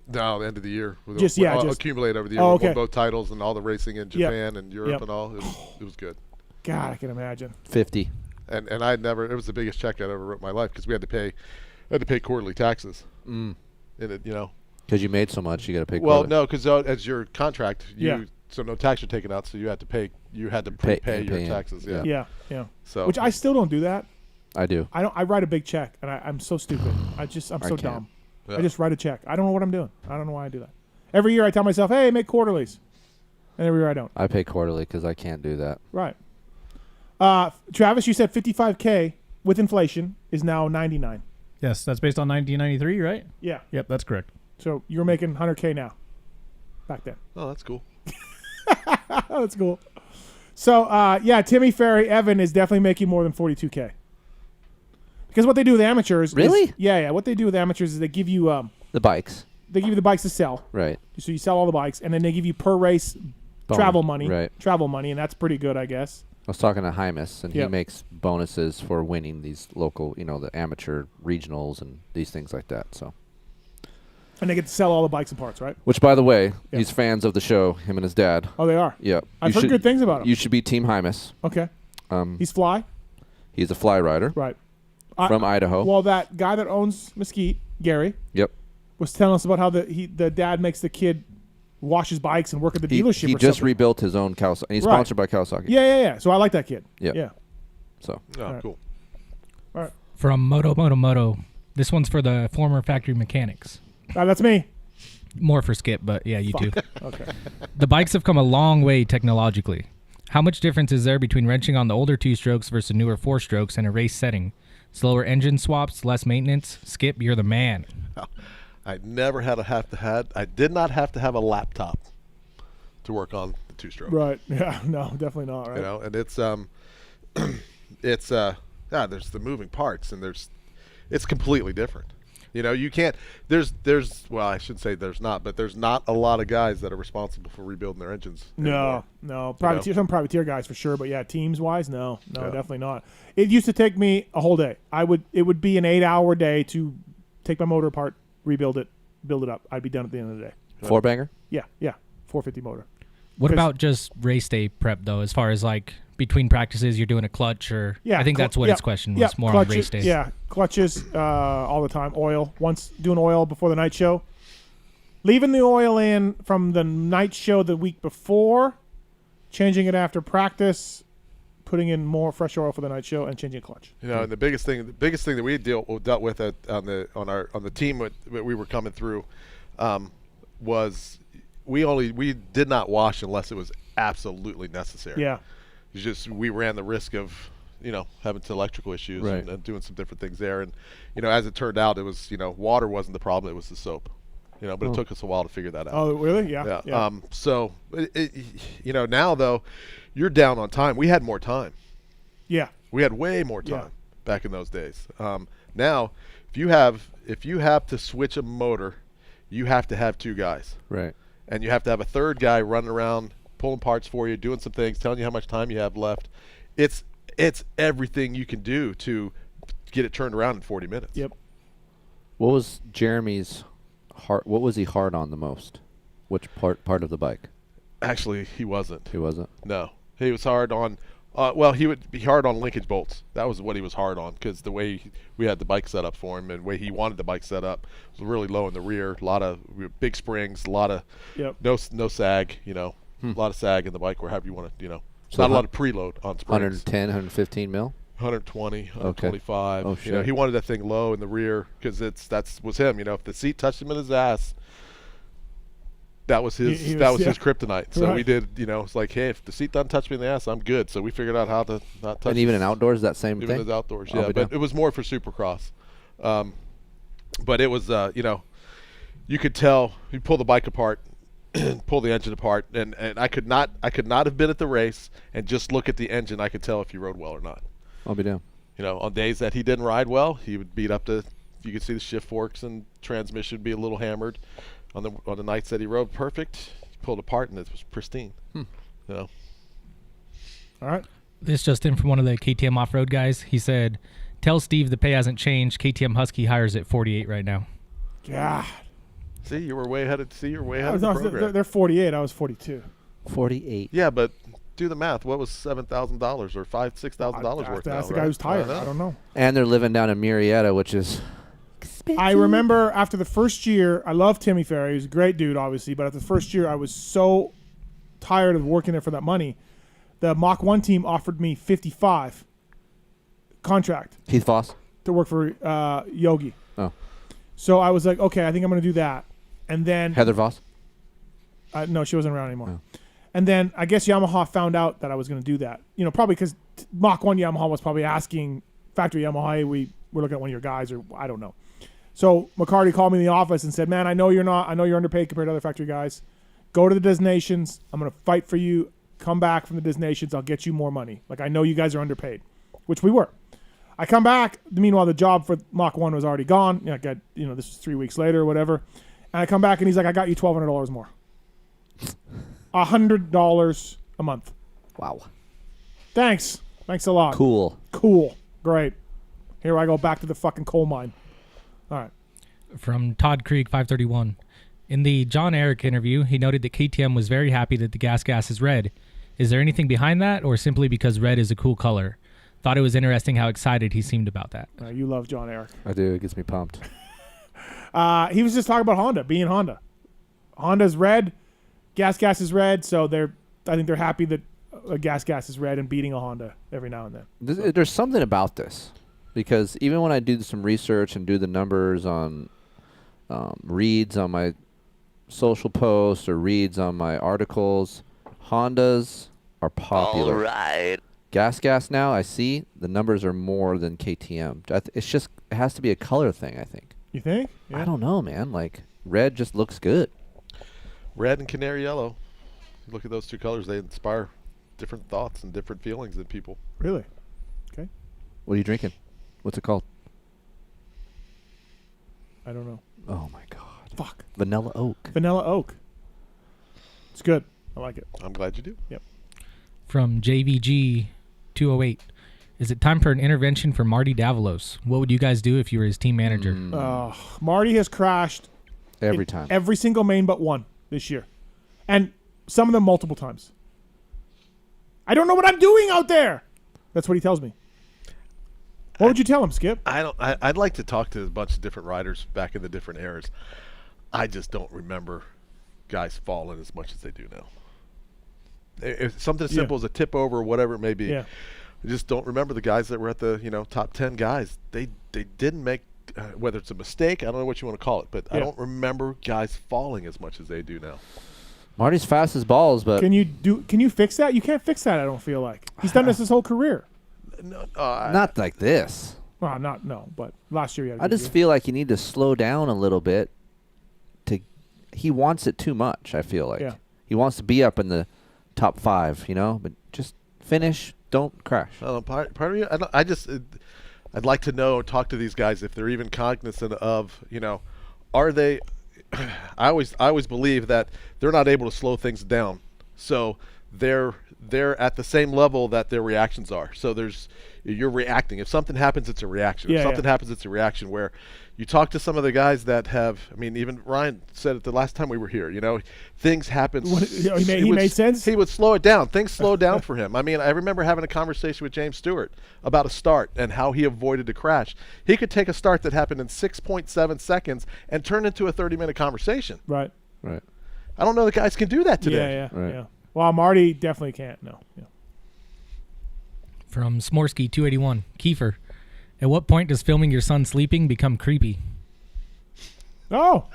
No, the end of the year. Just accumulate over the year. Oh, We okay. won both titles and all the racing in Japan and Europe and all. It was good. God, I can imagine. 50. And I'd never. It was the biggest check I'd ever wrote in my life because we had to pay quarterly taxes. Mm. In it, Because you made so much, you got to pay. Well, quarterly. no, because as your contract, so no tax are taken out, so you had to pay. You had to prepay your taxes. Yeah. Yeah. So which I still don't do that. I do. I write a big check, and I'm so stupid. I'm so dumb. Yeah. I just write a check. I don't know what I'm doing. I don't know why I do that. Every year I tell myself, hey, make quarterlies. And every year I don't. I pay quarterly because I can't do that. Right. Travis, you said 55K with inflation is now 99. Yes, that's based on 1993, right? Yeah. Yep, that's correct. So you're making 100K now. Back then. Oh, that's cool. That's cool. So, Timmy Ferry, Evan is definitely making more than 42K. Because what they do with amateurs Really? is, what they do with amateurs is they give you the bikes. They give you the bikes to sell. Right. So you sell all the bikes, and then they give you per race travel money. Right. Travel money, and that's pretty good, I guess. I was talking to Hymus, and he Yep. makes bonuses for winning these local, the amateur regionals and these things like that. So. And they get to sell all the bikes and parts, right? Which, by the way, he's fans of the show. Him and his dad. Oh, they are. Yeah. I've heard good things about him. You should be Team Hymus. Okay. He's fly. He's a fly rider. Right. From Idaho. Well, that guy that owns Mesquite, Gary. Yep. Was telling us about how the dad makes the kid wash his bikes and work at the dealership. He or just something. rebuilt his own Kawasaki. He's Right. sponsored by Kawasaki. Yeah. So I like that kid. Yep. Yeah. So. Oh, cool. All right. From Moto. This one's for the former factory mechanics. That's me. More for Skip, but yeah, you too. Okay. The bikes have come a long way technologically. How much difference is there between wrenching on the older 2-strokes versus newer 4-strokes in a race setting? Slower engine swaps, less maintenance. Skip, you're the man. I never had I did not have to have a laptop to work on the 2-stroke. Right. Yeah. No, definitely not. Right. And it's there's the moving parts, and it's completely different. You can't. There's well, I shouldn't say there's not, but there's not a lot of guys that are responsible for rebuilding their engines anymore. No. Some privateer guys for sure, but yeah, teams wise, no, definitely not. It used to take me a whole day. It would be an 8-hour day to take my motor apart, rebuild it, build it up. I'd be done at the end of the day. 4-banger? Yeah, 450 motor. What about just race day prep though? As far as like between practices, you're doing a clutch, or I think that's what his question was more clutches, on race day. Yeah, clutches all the time. Oil. Once doing oil before the night show. Leaving the oil in from the night show the week before, changing it after practice, putting in more fresh oil for the night show, and changing a clutch. You know, and the biggest thing that we dealt with on the team that we were coming through was we did not wash unless it was absolutely necessary. Yeah. It's just we ran the risk of having some electrical issues right. and doing some different things there. And as it turned out, it was water wasn't the problem; it was the soap. But it took us a while to figure that out. Oh, really? Yeah. So now though, you're down on time. We had more time. Yeah. We had way more time back in those days. Now, if you have to switch a motor, you have to have 2 guys. Right. And you have to have a 3rd guy running around, pulling parts for you, doing some things, telling you how much time you have left. It's everything you can do to get it turned around in 40 minutes. Yep. What was Jeremy's hard? What was he hard on the most? Which part of the bike? Actually, he wasn't. He wasn't? No. He was hard on he would be hard on linkage bolts. That was what he was hard on, because the way we had the bike set up for him and the way he wanted the bike set up was really low in the rear. A lot of big springs, a lot of no sag, a lot of sag in the bike, or however you want to, So not a lot of preload on springs. 110, 115 mil? 120, 125. Oh, shit. He wanted that thing low in the rear because that was him. If the seat touched him in his ass, that was his his kryptonite. So we did, it's like, hey, if the seat doesn't touch me in the ass, I'm good. So we figured out how to not touch. And even in outdoors, that same thing? Even in outdoors, yeah. But it was more for Supercross. But it was, you could tell, you pull the bike apart, pull the engine apart, and I could not have been at the race and just look at the engine. I could tell if he rode well or not. I'll be down. On days that he didn't ride well, he would beat up you could see the shift forks and transmission be a little hammered. On the nights that he rode perfect, he pulled apart and it was pristine. All right. This just in from one of the KTM off-road guys. He said, "Tell Steve the pay hasn't changed. KTM Husky hires at 48 right now." God. See, you were way ahead of the program. They're 48. I was 42. 48. Yeah, but do the math. What was $7,000 or $6,000 worth? That's the guy who's tired. I don't know. And they're living down in Marietta, which is expensive. I remember after the first year, I love Timmy Ferry. He was a great dude, obviously. But after the first year, I was so tired of working there for that money. The Mach 1 team offered me $55 contract. Keith Foss? To work for Yogi. Oh. So I was like, okay, I think I'm going to do that. And then Heather Voss? No, she wasn't around anymore. Oh. And then I guess Yamaha found out that I was going to do that. Probably because Mach 1 Yamaha was probably asking factory Yamaha, hey, we're looking at one of your guys, or I don't know. So McCarty called me in the office and said, man, I know you're underpaid compared to other factory guys. Go to the designations. I'm going to fight for you. Come back from the designations. I'll get you more money. Like, I know you guys are underpaid, which we were. I come back. Meanwhile, the job for Mach 1 was already gone. This was 3 weeks later or whatever. And I come back and he's like, I got you $1,200 more. $100 a month. Wow. Thanks a lot. Cool. Great. Here I go back to the fucking coal mine. All right. From Todd Krieg, 531. In the John Eric interview, he noted that KTM was very happy that the gas is red. Is there anything behind that, or simply because red is a cool color? Thought it was interesting how excited he seemed about that. You love John Eric. I do. It gets me pumped. He was just talking about Honda, being Honda. Honda's red. Gas is red, so I think they're happy that a gas is red and beating a Honda every now and then. There's something about this, because even when I do some research and do the numbers on reads on my social posts or reads on my articles, Hondas are popular. All right. Gas now, I see the numbers are more than KTM. It has to be a color thing, I think. You think? Yeah. I don't know, man. Like, red just looks good. Red and canary yellow. Look at those two colors. They inspire different thoughts and different feelings in people. Really? Okay. What are you drinking? What's it called? I don't know. Oh, my God. Fuck. Vanilla Oak. Vanilla Oak. It's good. I like it. I'm glad you do. Yep. From JVG 208. Is it time for an intervention for Marty Davalos? What would you guys do if you were his team manager? Marty has crashed Every time. Every single main but one this year. And some of them multiple times. I don't know what I'm doing out there. That's what he tells me. What would you tell him, Skip? I'd like to talk to a bunch of different riders back in the different eras. I just don't remember guys falling as much as they do now. If something as simple as a tip over or whatever it may be. Yeah. I just don't remember the guys that were at the top 10 guys. They didn't make whether it's a mistake, I don't know what you want to call it, but I don't remember guys falling as much as they do now. Marty's fast as balls, but can you fix that? You can't fix that. I don't feel like he's done this his whole career. No, not like this. Well, but last year he had a I good just year. feel like you need to slow down a little bit. He wants it too much. I feel like he wants to be up in the top 5, but just finish. Don't crash. Part of me, I'd like to talk to these guys if they're even cognizant of, are they? I always believe that they're not able to slow things down, so they're at the same level that their reactions are. So you're reacting. If something happens, it's a reaction. If something happens, it's a reaction. Where you talk to some of the guys that have, even Ryan said it the last time we were here, things happen. He made sense? He would slow it down. Things slow down for him. I remember having a conversation with James Stewart about a start and how he avoided a crash. He could take a start that happened in 6.7 seconds and turn into a 30-minute conversation. Right. I don't know that guys can do that today. Yeah. Well, Marty definitely can't. No. Yeah. From Smorsky 281, Keefer. At what point does filming your son sleeping become creepy? Oh,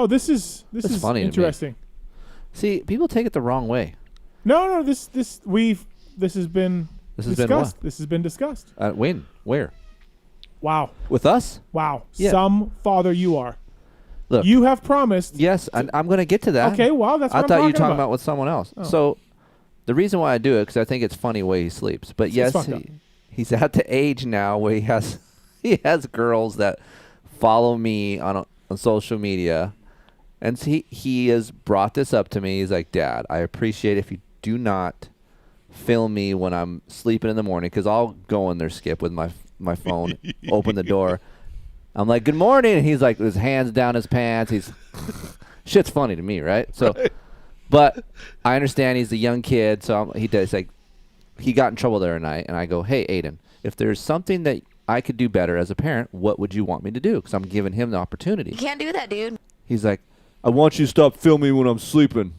this is funny interesting. See, people take it the wrong way. No, this has been discussed. This has been discussed. When? Where? Wow. With us? Wow. Yeah. Some father you are. Look, you have promised. Yes, I'm going to get to that. Okay, well, that's what I thought you were talking about. about with someone else. Oh. So the reason why I do it, because I think it's funny the way he sleeps. But yes, he's at the age now where he has girls that follow me on social media. And he has brought this up to me. He's like, Dad, I appreciate if you do not film me when I'm sleeping in the morning, because I'll go in there, Skip, with my phone, open the door. I'm like, good morning. And he's like, his hands down his pants. Shit's funny to me, right? So, but I understand he's a young kid. So he got in trouble the other night. And I go, hey, Aiden, if there's something that I could do better as a parent, what would you want me to do? Because I'm giving him the opportunity. You can't do that, dude. He's like, I want you to stop filming when I'm sleeping,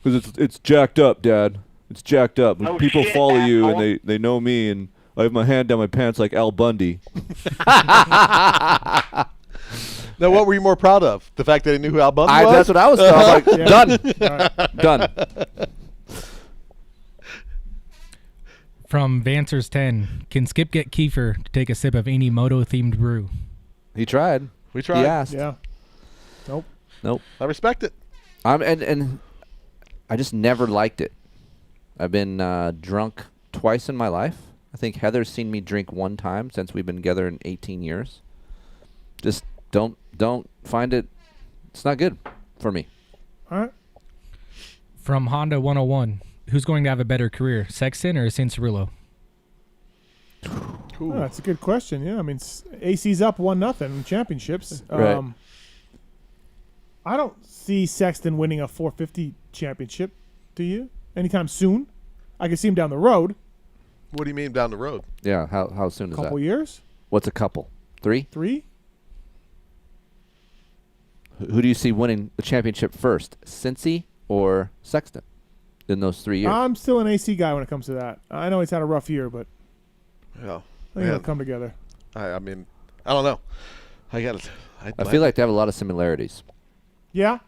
because it's jacked up, Dad. It's jacked up. Oh, People shit, follow you asshole. and they know me, and I have my hand down my pants like Al Bundy. Now, what were you more proud of? The fact that he knew who Al Bundy was? That's what I was like, done. From Vancers 10, can Skip get Keefer to take a sip of any moto-themed brew? He tried. We tried. He asked. Yeah. Nope. I respect it. And I just never liked it. I've been drunk twice in my life. I think Heather's seen me drink one time since we've been together in 18 years. Just don't find it. It's not good for me. All right. From Honda 101, who's going to have a better career, Sexton or Cincerillo? Oh, that's a good question. Yeah, AC's up 1-0 in championships. Right. I don't see Sexton winning a 450 championship. Do you? Anytime soon? I can see him down the road. What do you mean down the road? Yeah, how soon is that? Couple years? What's a couple? 3? 3? Who do you see winning the championship first, Cincy or Sexton in those 3 years? I'm still an AC guy when it comes to that. I know he's had a rough year, but yeah, I think it'll come together. I don't know. I feel like they have a lot of similarities. Yeah.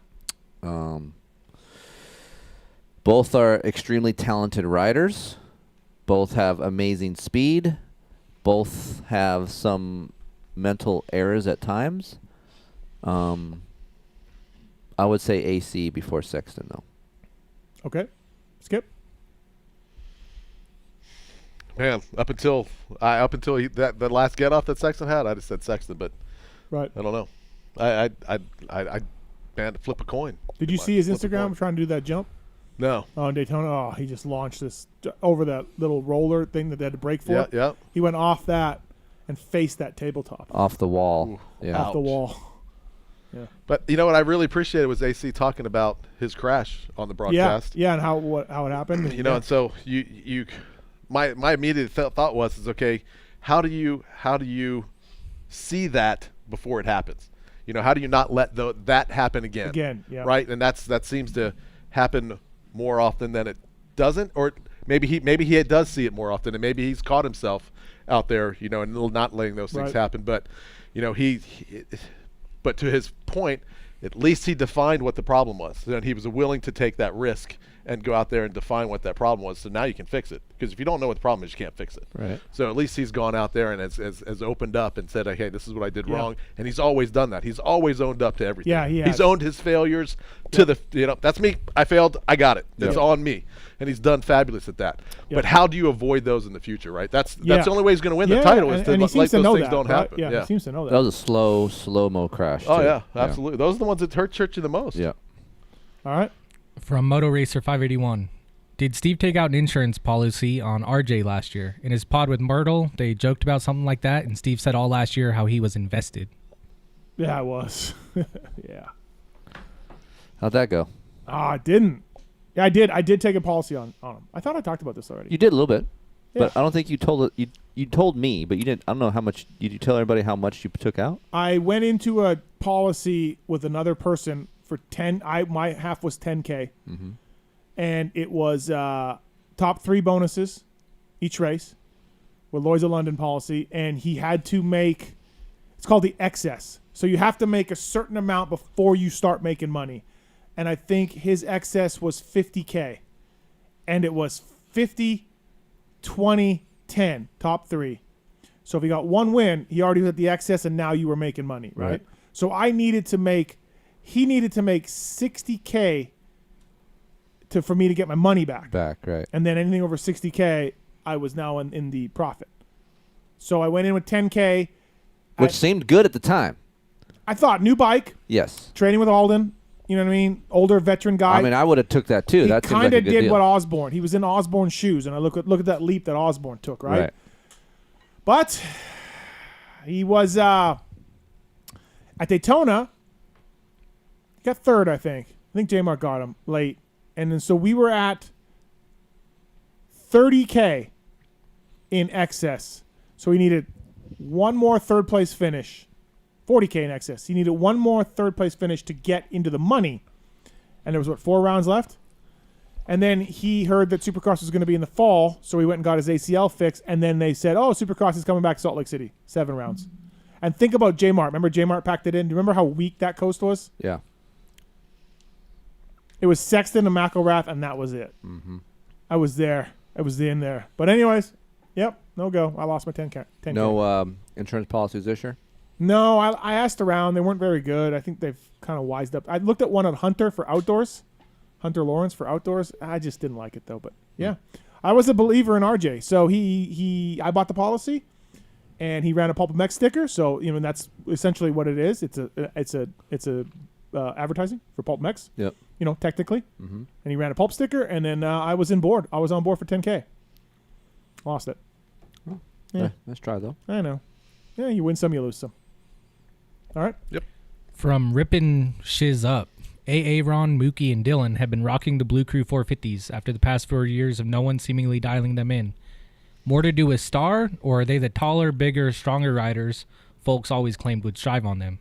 Both are extremely talented riders. Both have amazing speed. Both have some mental errors at times. I would say AC before Sexton, though. Okay. Skip. Man, up until that last get off that Sexton had, I just said Sexton, but right. I don't know. I man, flip a coin. Did you see his Instagram trying to do that jump? No. Oh, in Daytona. Oh, he just launched this over that little roller thing that they had to brake for. Yeah. He went off that and faced that tabletop. Off the wall. Yeah. Off the wall. Yeah. But you know what I really appreciated was AC talking about his crash on the broadcast. Yeah, and how it happened. You know, and so my immediate thought was okay, how do you see that before it happens? You know, how do you not let that happen again? Again, yeah. Right, and that seems to happen more often than it doesn't, or maybe he does see it more often, and maybe he's caught himself out there, you know, and not letting those things happen. But you know, but to his point, at least he defined what the problem was, and he was willing to take that risk and go out there and define what that problem was. So now you can fix it, because if you don't know what the problem is, you can't fix it. Right. So at least he's gone out there and has opened up and said, hey, this is what I did wrong. And he's always done that. He's always owned up to everything. Yeah, he's owned his failures to the, you know, that's me. I failed. I got it. It's on me. And he's done fabulous at that. But how do you avoid those in the future, right? That's the only way he's going to win the title is to let those things don't happen. Yeah, he seems to know that. That was a slow-mo crash. Oh, too. yeah, absolutely. Those are the ones that hurt you the most. Yeah. All right. From Moto Racer 581. Did Steve take out an insurance policy on RJ last year? In his pod with Myrtle, they joked about something like that, and Steve said all last year how he was invested. Yeah, I was. Yeah. How'd that go? I didn't. Yeah, I did. I did take a policy on him. I thought I talked about this already. You did a little bit, Yeah. but I don't think you told it. You told me, but you didn't. I don't know how much. Did you tell everybody how much you took out? I went into a policy with another person for 10. My half was 10K. Mm-hmm. And it was top 3 bonuses each race with Lloyd's of London policy. And he had to make, it's called the excess. So you have to make a certain amount before you start making money. And I think his excess was 50K. And it was 50, 20, 10, top 3. So if he got one win, he already was at the excess, and now you were making money, right? So he needed to make 60K for me to get my money back. Right. And then anything over 60K, I was now in the profit. So I went in with 10K. Which seemed good at the time. I thought, new bike. Yes. Training with Alden. You know what I mean? Older veteran guy. I mean, I would have took that too. That kind of did what Osborne. He was in Osborne's shoes, and I look at that leap that Osborne took, right? But he was at Daytona. He got third, I think. I think J-Mark got him late. And then so we were at 30K in excess. So he needed one more third place finish. 40K in excess. He needed one more third place finish to get into the money. And there was, 4 rounds left? And then he heard that Supercross was going to be in the fall, so he went and got his ACL fixed. And then they said, oh, Supercross is coming back to Salt Lake City. 7 rounds. And think about J-Mart. Remember J-Mart packed it in? Do you remember how weak that coast was? Yeah. It was Sexton and McElrath, and that was it. Mm-hmm. I was there. I was in there. But anyways, yep, no go. I lost my 10K. No insurance policies this year? No, I asked around. They weren't very good. I think they've kind of wised up. I looked at one at Hunter for outdoors. Hunter Lawrence for outdoors. I just didn't like it, though. But, yeah. I was a believer in RJ. So I bought the policy, and he ran a PulpMX sticker. So, you know, that's essentially what it is. It's a advertising for PulpMX. Yep. You know, technically. Mm-hmm. And he ran a pulp sticker, and then I was on board. I was on board for 10K. Lost it. Oh, Yeah. Nice try, though. I know. Yeah, you win some, you lose some. All right. Yep. From Rippin' Shiz Up, AA, Ron, Mookie, and Dylan have been rocking the Blue Crew 450s after the past 4 years of no one seemingly dialing them in. More to do with Star, or are they the taller, bigger, stronger riders folks always claimed would strive on them?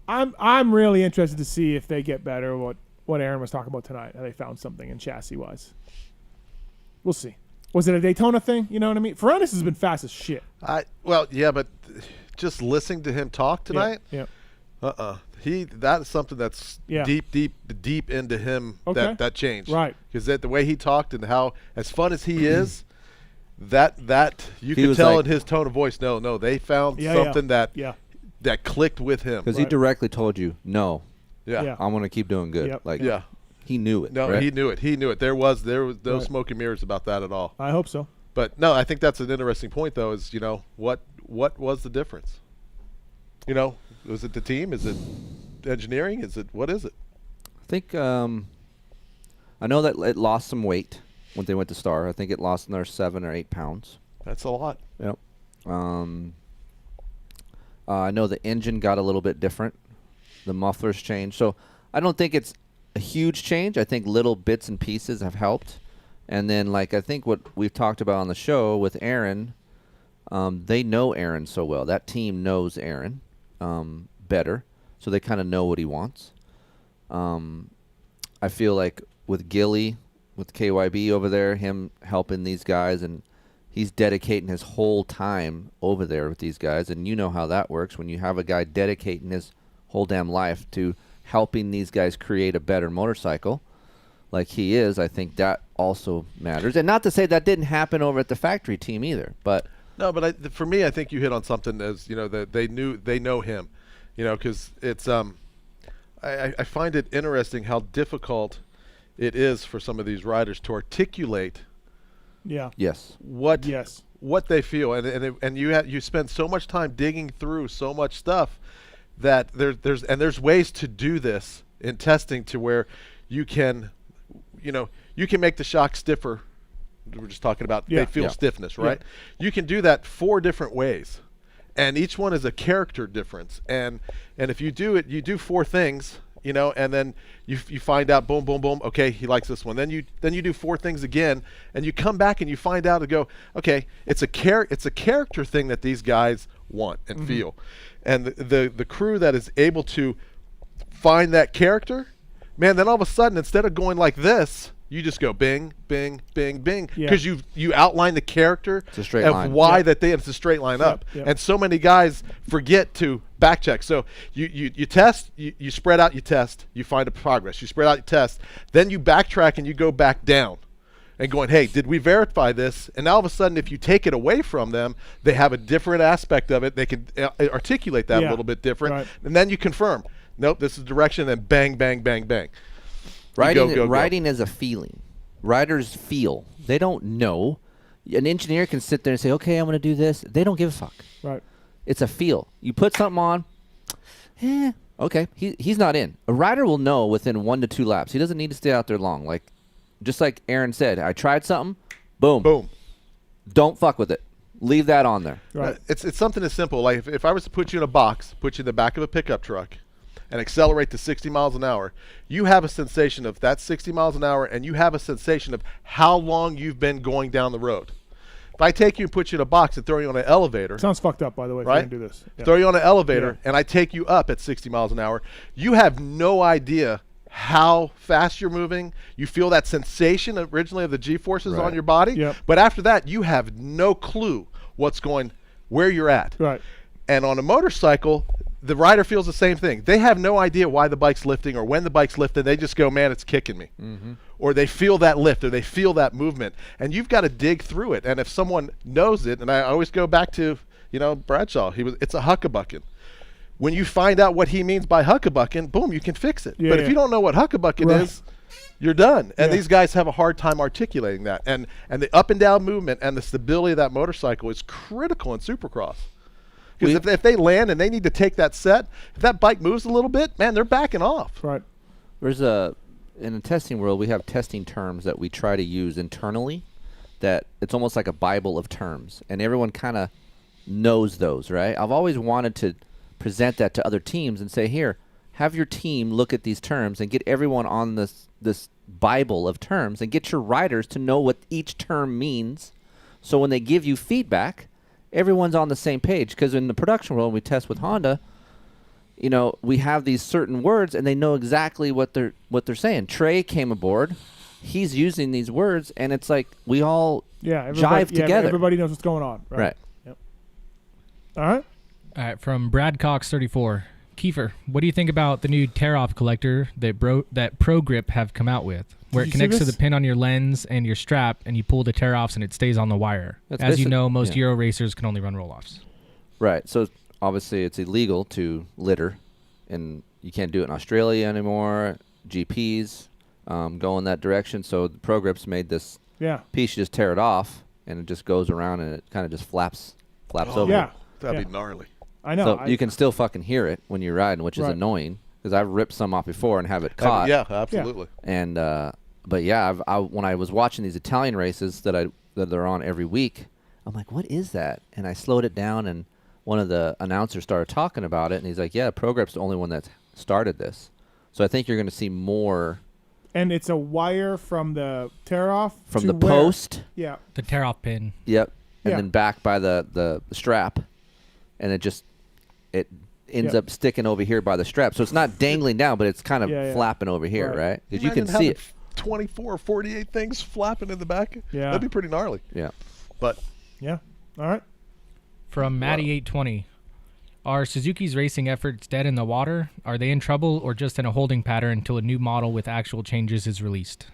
I'm really interested to see if they get better. What Aaron was talking about tonight, how they found something in chassis wise. We'll see. Was it a Daytona thing? You know what I mean? Ferrandis has been fast as shit. Well, yeah, but just listening to him talk tonight. Yeah. That is something that's deep into him. Okay. That changed. Right. Because the way he talked and how as fun as he is, that you He could was tell like- in his tone of voice. No, they found something that clicked with him. Because he directly told you, no. Yeah. I want to keep doing good. Yep. Like, Yeah. he knew it. No, right? he knew it. He knew it. There was no Right. smoke and mirrors about that at all. I hope so. But no, I think that's an interesting point, though. Is what was the difference? Was it the team? Is it engineering? What is it? I think I know that it lost some weight when they went to Star. I think it lost another 7 or 8 pounds. That's a lot. Yep. I know the engine got a little bit different. The mufflers changed. So I don't think it's a huge change. I think little bits and pieces have helped. And then, like, I think what we've talked about on the show with Aaron, they know Aaron so well. That team knows Aaron better, so they kind of know what he wants. I feel like with Gilly, with KYB over there, him helping these guys, and he's dedicating his whole time over there with these guys. And you know how that works when you have a guy dedicating his whole damn life to helping these guys create a better motorcycle like he is. I think that also matters. And not to say that didn't happen over at the factory team either, but no, but for me, I think you hit on something as, you know, that they know him, you know, because it's I find it interesting how difficult it is for some of these riders to articulate what they feel, and you spend so much time digging through so much stuff that there's ways to do this in testing to where you can make the shock stiffer. We're just talking about they feel stiffness, right? You can do that 4 different ways, and each one is a character difference. And if you do it, you do 4 things, you know, and then you find out, boom, boom, boom. Okay, he likes this one. Then you do 4 things again, and you come back and you find out and go, okay, it's a character thing that these guys want and feel, and the crew that is able to find that character, man. Then all of a sudden, instead of going like this, you just go bing, bing, bing, bing, because you outline the character it's a straight of line. why it's a straight line up. And so many guys forget to back check. So you test, you spread out, you test, you find a progress. You spread out, you test, then you backtrack and you go back down and going, hey, did we verify this? And all of a sudden, if you take it away from them, they have a different aspect of it. They can articulate that a little bit different. And then you confirm, nope, this is direction, and bang, bang, bang, bang. Riding is a feeling. Riders feel. They don't know. An engineer can sit there and say, okay, I'm going to do this. They don't give a fuck. Right. It's a feel. You put something on, okay, he's not in. A rider will know within 1 to 2 laps. He doesn't need to stay out there long. Like, just like Aaron said, I tried something, boom. Boom. Don't fuck with it. Leave that on there. Right. It's something as simple. Like if I was to put you in a box, put you in the back of a pickup truck, and accelerate to 60 miles an hour, you have a sensation of that 60 miles an hour, and you have a sensation of how long you've been going down the road. If I take you and put you in a box and throw you on an elevator. Sounds fucked up, by the way, right? if you're going to do this. Throw you on an elevator, and I take you up at 60 miles an hour. You have no idea how fast you're moving. You feel that sensation originally of the G-forces on your body. But after that, you have no clue where you're at. Right. And on a motorcycle, the rider feels the same thing. They have no idea why the bike's lifting or when the bike's lifting. They just go, man, it's kicking me. Or they feel that lift or they feel that movement. And you've got to dig through it. And if someone knows it, and I always go back to, Bradshaw, it's a huckabucking. When you find out what he means by huckabucking, boom, you can fix it. But if you don't know what huckabucking is, you're done. And these guys have a hard time articulating that. And the up and down movement and the stability of that motorcycle is critical in Supercross. Because if they land and they need to take that set, if that bike moves a little bit, man, they're backing off. Right. There's in the testing world, we have testing terms that we try to use internally that it's almost like a Bible of terms. And everyone kind of knows those, right? I've always wanted to present that to other teams and say, here, have your team look at these terms and get everyone on this Bible of terms and get your riders to know what each term means. So when they give you feedback, everyone's on the same page. Because in the production world, when we test with Honda, we have these certain words and they know exactly what they're saying. Trey came aboard. He's using these words, and it's like we all jive together. Everybody knows what's going on. Right. Yep. All right. From Brad Cox 34. Keefer, what do you think about the new tear-off collector that Pro Grip have come out with, where it connects to the pin on your lens and your strap, and you pull the tear-offs and it stays on the wire? As you know, most Euro racers can only run roll-offs. Right. So obviously it's illegal to litter, and you can't do it in Australia anymore. GPs go in that direction. So the Pro Grip's made this piece. You just tear it off, and it just goes around, and it kind of just flaps over. Yeah. That'd be gnarly. I know. So you can still fucking hear it when you're riding, which is annoying because I've ripped some off before and have it caught. Yeah, absolutely. And but yeah, when I was watching these Italian races that they're on every week, I'm like, what is that? And I slowed it down and one of the announcers started talking about it, and he's like, yeah, ProGrip's the only one that started this. So I think you're going to see more. And it's a wire from the tear-off From to the where? post. Yeah. The tear-off pin. Yep. And Yeah. then back by the strap. And it ends up sticking over here by the strap. So it's not dangling down, but it's kind of flapping over here, right? Because you can see it. 24 or 48 things flapping in the back. Yeah. That'd be pretty gnarly. Yeah. But. Yeah. All right. From Matty820. Are Suzuki's racing efforts dead in the water? Are they in trouble or just in a holding pattern until a new model with actual changes is released?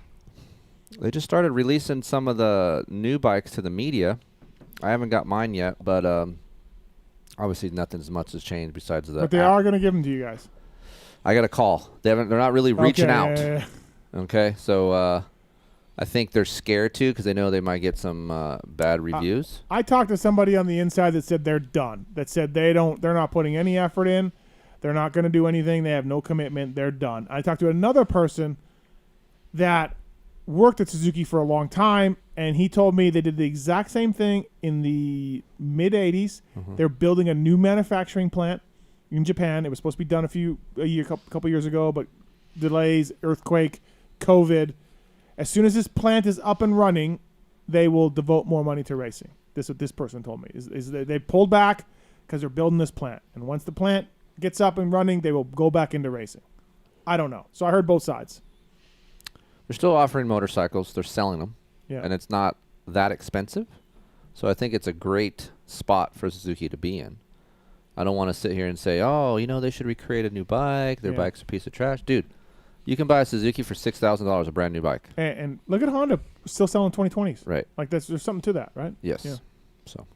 They just started releasing some of the new bikes to the media. I haven't got mine yet, but obviously nothing as much has changed besides the But they are going to give them to you guys. I got a call. They're not really reaching out. Yeah. Okay, so I think they're scared too because they know they might get some bad reviews. I talked to somebody on the inside that said they're done. That said they're not putting any effort in. They're not going to do anything. They have no commitment. They're done. I talked to another person that worked at Suzuki for a long time, and he told me they did the exact same thing in the mid '80s. They're building a new manufacturing plant in Japan. It was supposed to be done a couple years ago, but delays, earthquake, COVID. As soon as this plant is up and running, they will devote more money to racing. This is what this person told me. Is they pulled back because they're building this plant. And once the plant gets up and running, they will go back into racing. I don't know. So I heard both sides. They're still offering motorcycles. They're selling them. Yeah. And it's not that expensive. So I think it's a great spot for Suzuki to be in. I don't want to sit here and say, oh, they should recreate a new bike. Their bike's a piece of trash. Dude. You can buy a Suzuki for $6,000, a brand new bike. And look at Honda still selling 2020s. Right. Like there's something to that, right? Yes. Yeah. So.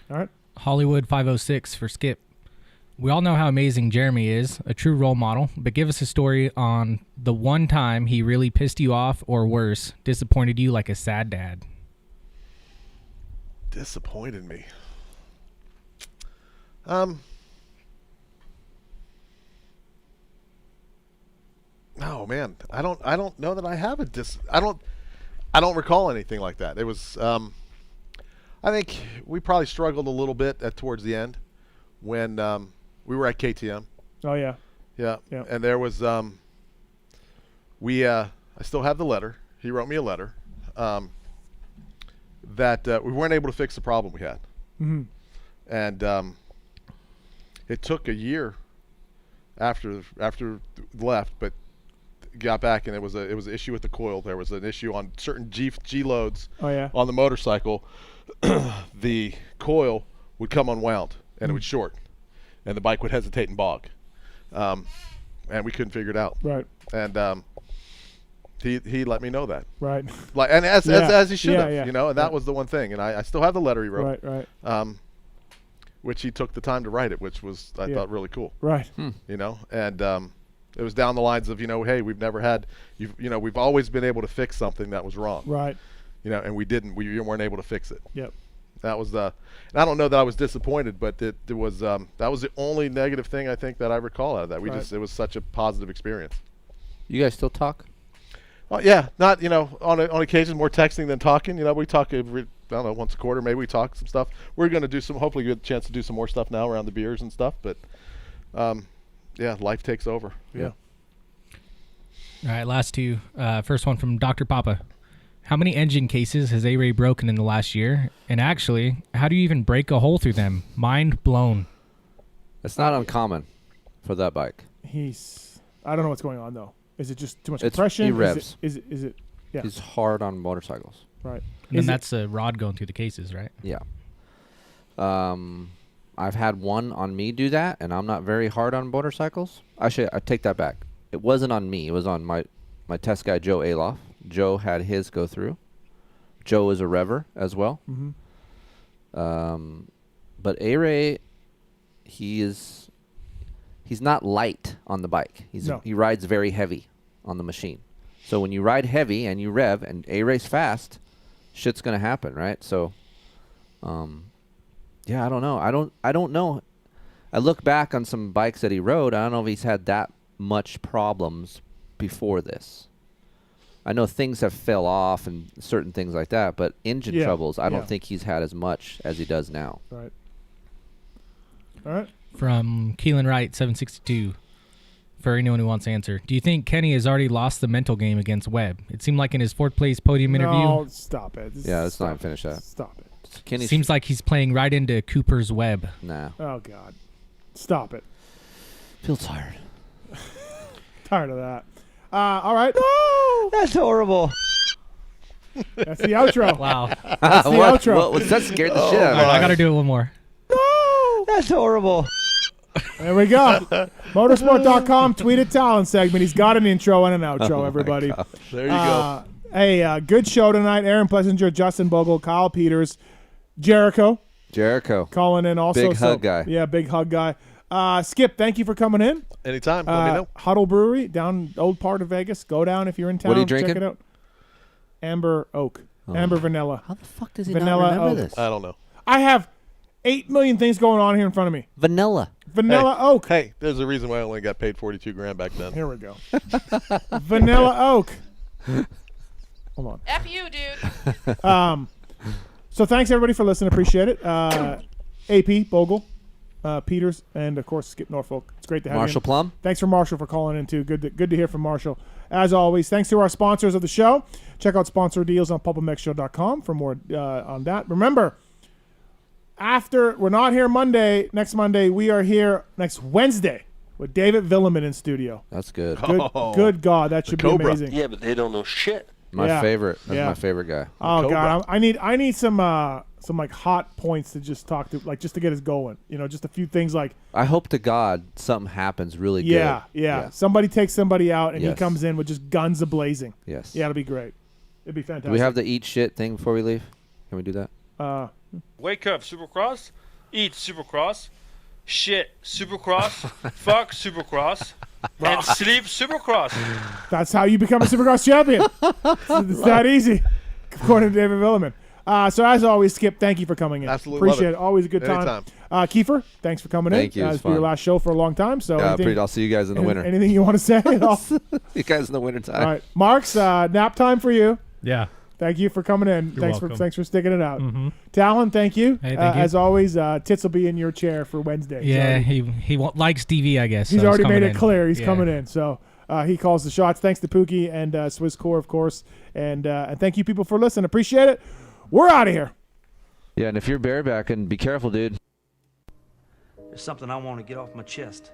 All right. Hollywood 506 for Skip. We all know how amazing Jeremy is, a true role model, but give us a story on the one time he really pissed you off or worse, disappointed you like a sad dad. Disappointed me. No, man, I don't know that I have I don't recall anything like that. It was, I think we probably struggled a little bit towards the end when we were at KTM. Oh yeah. Yeah. Yeah. And there was, I still have the letter. He wrote me a letter that we weren't able to fix the problem we had. Mm-hmm. And it took a year after left, but got back, and it was an issue with the coil. There was an issue on certain G loads on the motorcycle. The coil would come unwound and it would short, and the bike would hesitate and bog, and we couldn't figure it out. Right. And he let me know that. Right. Like, and as he should have, yeah. and that was the one thing. And I still have the letter he wrote. Right. Which he took the time to write it, which was I thought really cool. Right. And it was down the lines of, hey, we've never had, we've always been able to fix something that was wrong. Right. And we weren't able to fix it. Yep. That was and I don't know that I was disappointed, but it was that was the only negative thing I think that I recall out of that. It was such a positive experience. You guys still talk? Oh yeah, not on occasion more texting than talking. We talk every, I don't know, once a quarter maybe we talk some stuff. We're going to do hopefully get a chance to do some more stuff now around the beers and stuff, but yeah, life takes over. Yeah. All right, last two. First one from Dr. Papa. How many engine cases has A-Ray broken in the last year? And actually, how do you even break a hole through them? Mind blown. It's not uncommon for that bike. I don't know what's going on though. Is it just too much compression? He revs. Is it? Yeah. He's hard on motorcycles. Right. And then that's a rod going through the cases, right? Yeah. I've had one on me do that, and I'm not very hard on motorcycles. Actually, I take that back. It wasn't on me. It was on my test guy, Joe Aloff. Joe had his go through. Joe is a rever as well. Mm-hmm. But A-Ray, he's not light on the bike. He rides very heavy on the machine. So when you ride heavy and you rev and A-Ray's fast, shit's gonna happen, right? So, yeah, I don't know. I don't know. I look back on some bikes that he rode. I don't know if he's had that much problems before this. I know things have fell off and certain things like that, but engine troubles, I don't think he's had as much as he does now. Right. All right. From Keelan Wright, 762. For anyone who wants to answer, do you think Kenny has already lost the mental game against Webb? It seemed like in his fourth place podium interview. No, stop it. Yeah, let's not even finish that. Stop it. Kenny seems like he's playing right into Cooper's Webb. Nah. Oh, God. Stop it. Feel tired. Tired of that. All right. No! That's horrible. That's the outro. Wow. That's the outro. What, that scared the shit out of me. I got to do it one more. No! That's horrible. There we go. Motorsport.com tweet at Tallon segment. He's got an intro and an outro, everybody. There you go. Hey, good show tonight. Aaron Plessinger, Justin Bogle, Kyle Peters, Jericho calling in also. Big hug guy. Yeah, big hug guy. Skip, thank you for coming in. Anytime. Let me know. Huddle Brewery down old part of Vegas. Go down if you're in town. What are you drinking? Check it out. Amber Oak. Amber Vanilla. How the fuck does he Vanilla not remember Oak. this? I don't know. I have 8 million things going on here in front of me. Vanilla Oak. Hey, there's a reason why I only got paid $42,000 back then. Here we go. Vanilla Oak. Hold on. F you, dude. So thanks everybody for listening. Appreciate it. AP Bogle, Peters, and of course Skip Norfolk. It's great to have you. Marshall Plum. Thanks for Marshall for calling in too. Good to hear from Marshall. As always, thanks to our sponsors of the show. Check out sponsor deals on PulpMXshow.com for more on that. Remember, after we're not here next Monday, we are here next Wednesday with David Villeman in studio. That's good. Good God, that should be amazing. Yeah, but they don't know shit. My favorite. That's my favorite guy. Oh God, I need some like hot points to just talk to, like just to get us going. Just a few things like. I hope to God something happens really good. Yeah. Somebody takes somebody out and he Yes. comes in with just guns a-blazing. Yes. Yeah, it'll be great. It'd be fantastic. Do we have the eat shit thing before we leave? Can we do that? Wake up, Supercross. Eat, Supercross. Shit, Supercross. Fuck, Supercross. And sleep, Supercross. That's how you become a Supercross champion. It's that easy, according to David Villeman. So as always, Skip, thank you for coming in. Absolutely. Appreciate it. Always a good time. Kiefer, thanks for coming in. Thank you. It's been your last show for a long time. So I'll see you guys in the winter. Anything you want to say? See you guys in the winter time. All right. Marks, nap time for you. Yeah. Thank you for coming in. You're welcome. Thanks for sticking it out. Tallon, thank you. Hey, thank you. As always, Tits will be in your chair for Wednesday. Yeah, he likes TV, I guess. He's so already made it in. clear he's Yeah. coming in. So he calls the shots. Thanks to Pookie and Swiss Core, of course. And thank you people for listening. Appreciate it. We're out of here. Yeah, and if you're barebacking, be careful, dude. There's something I want to get off my chest.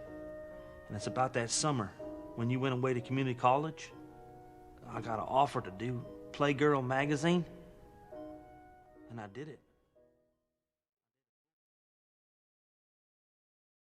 And it's about that summer when you went away to community college. I got an offer to do Playgirl magazine. And I did it.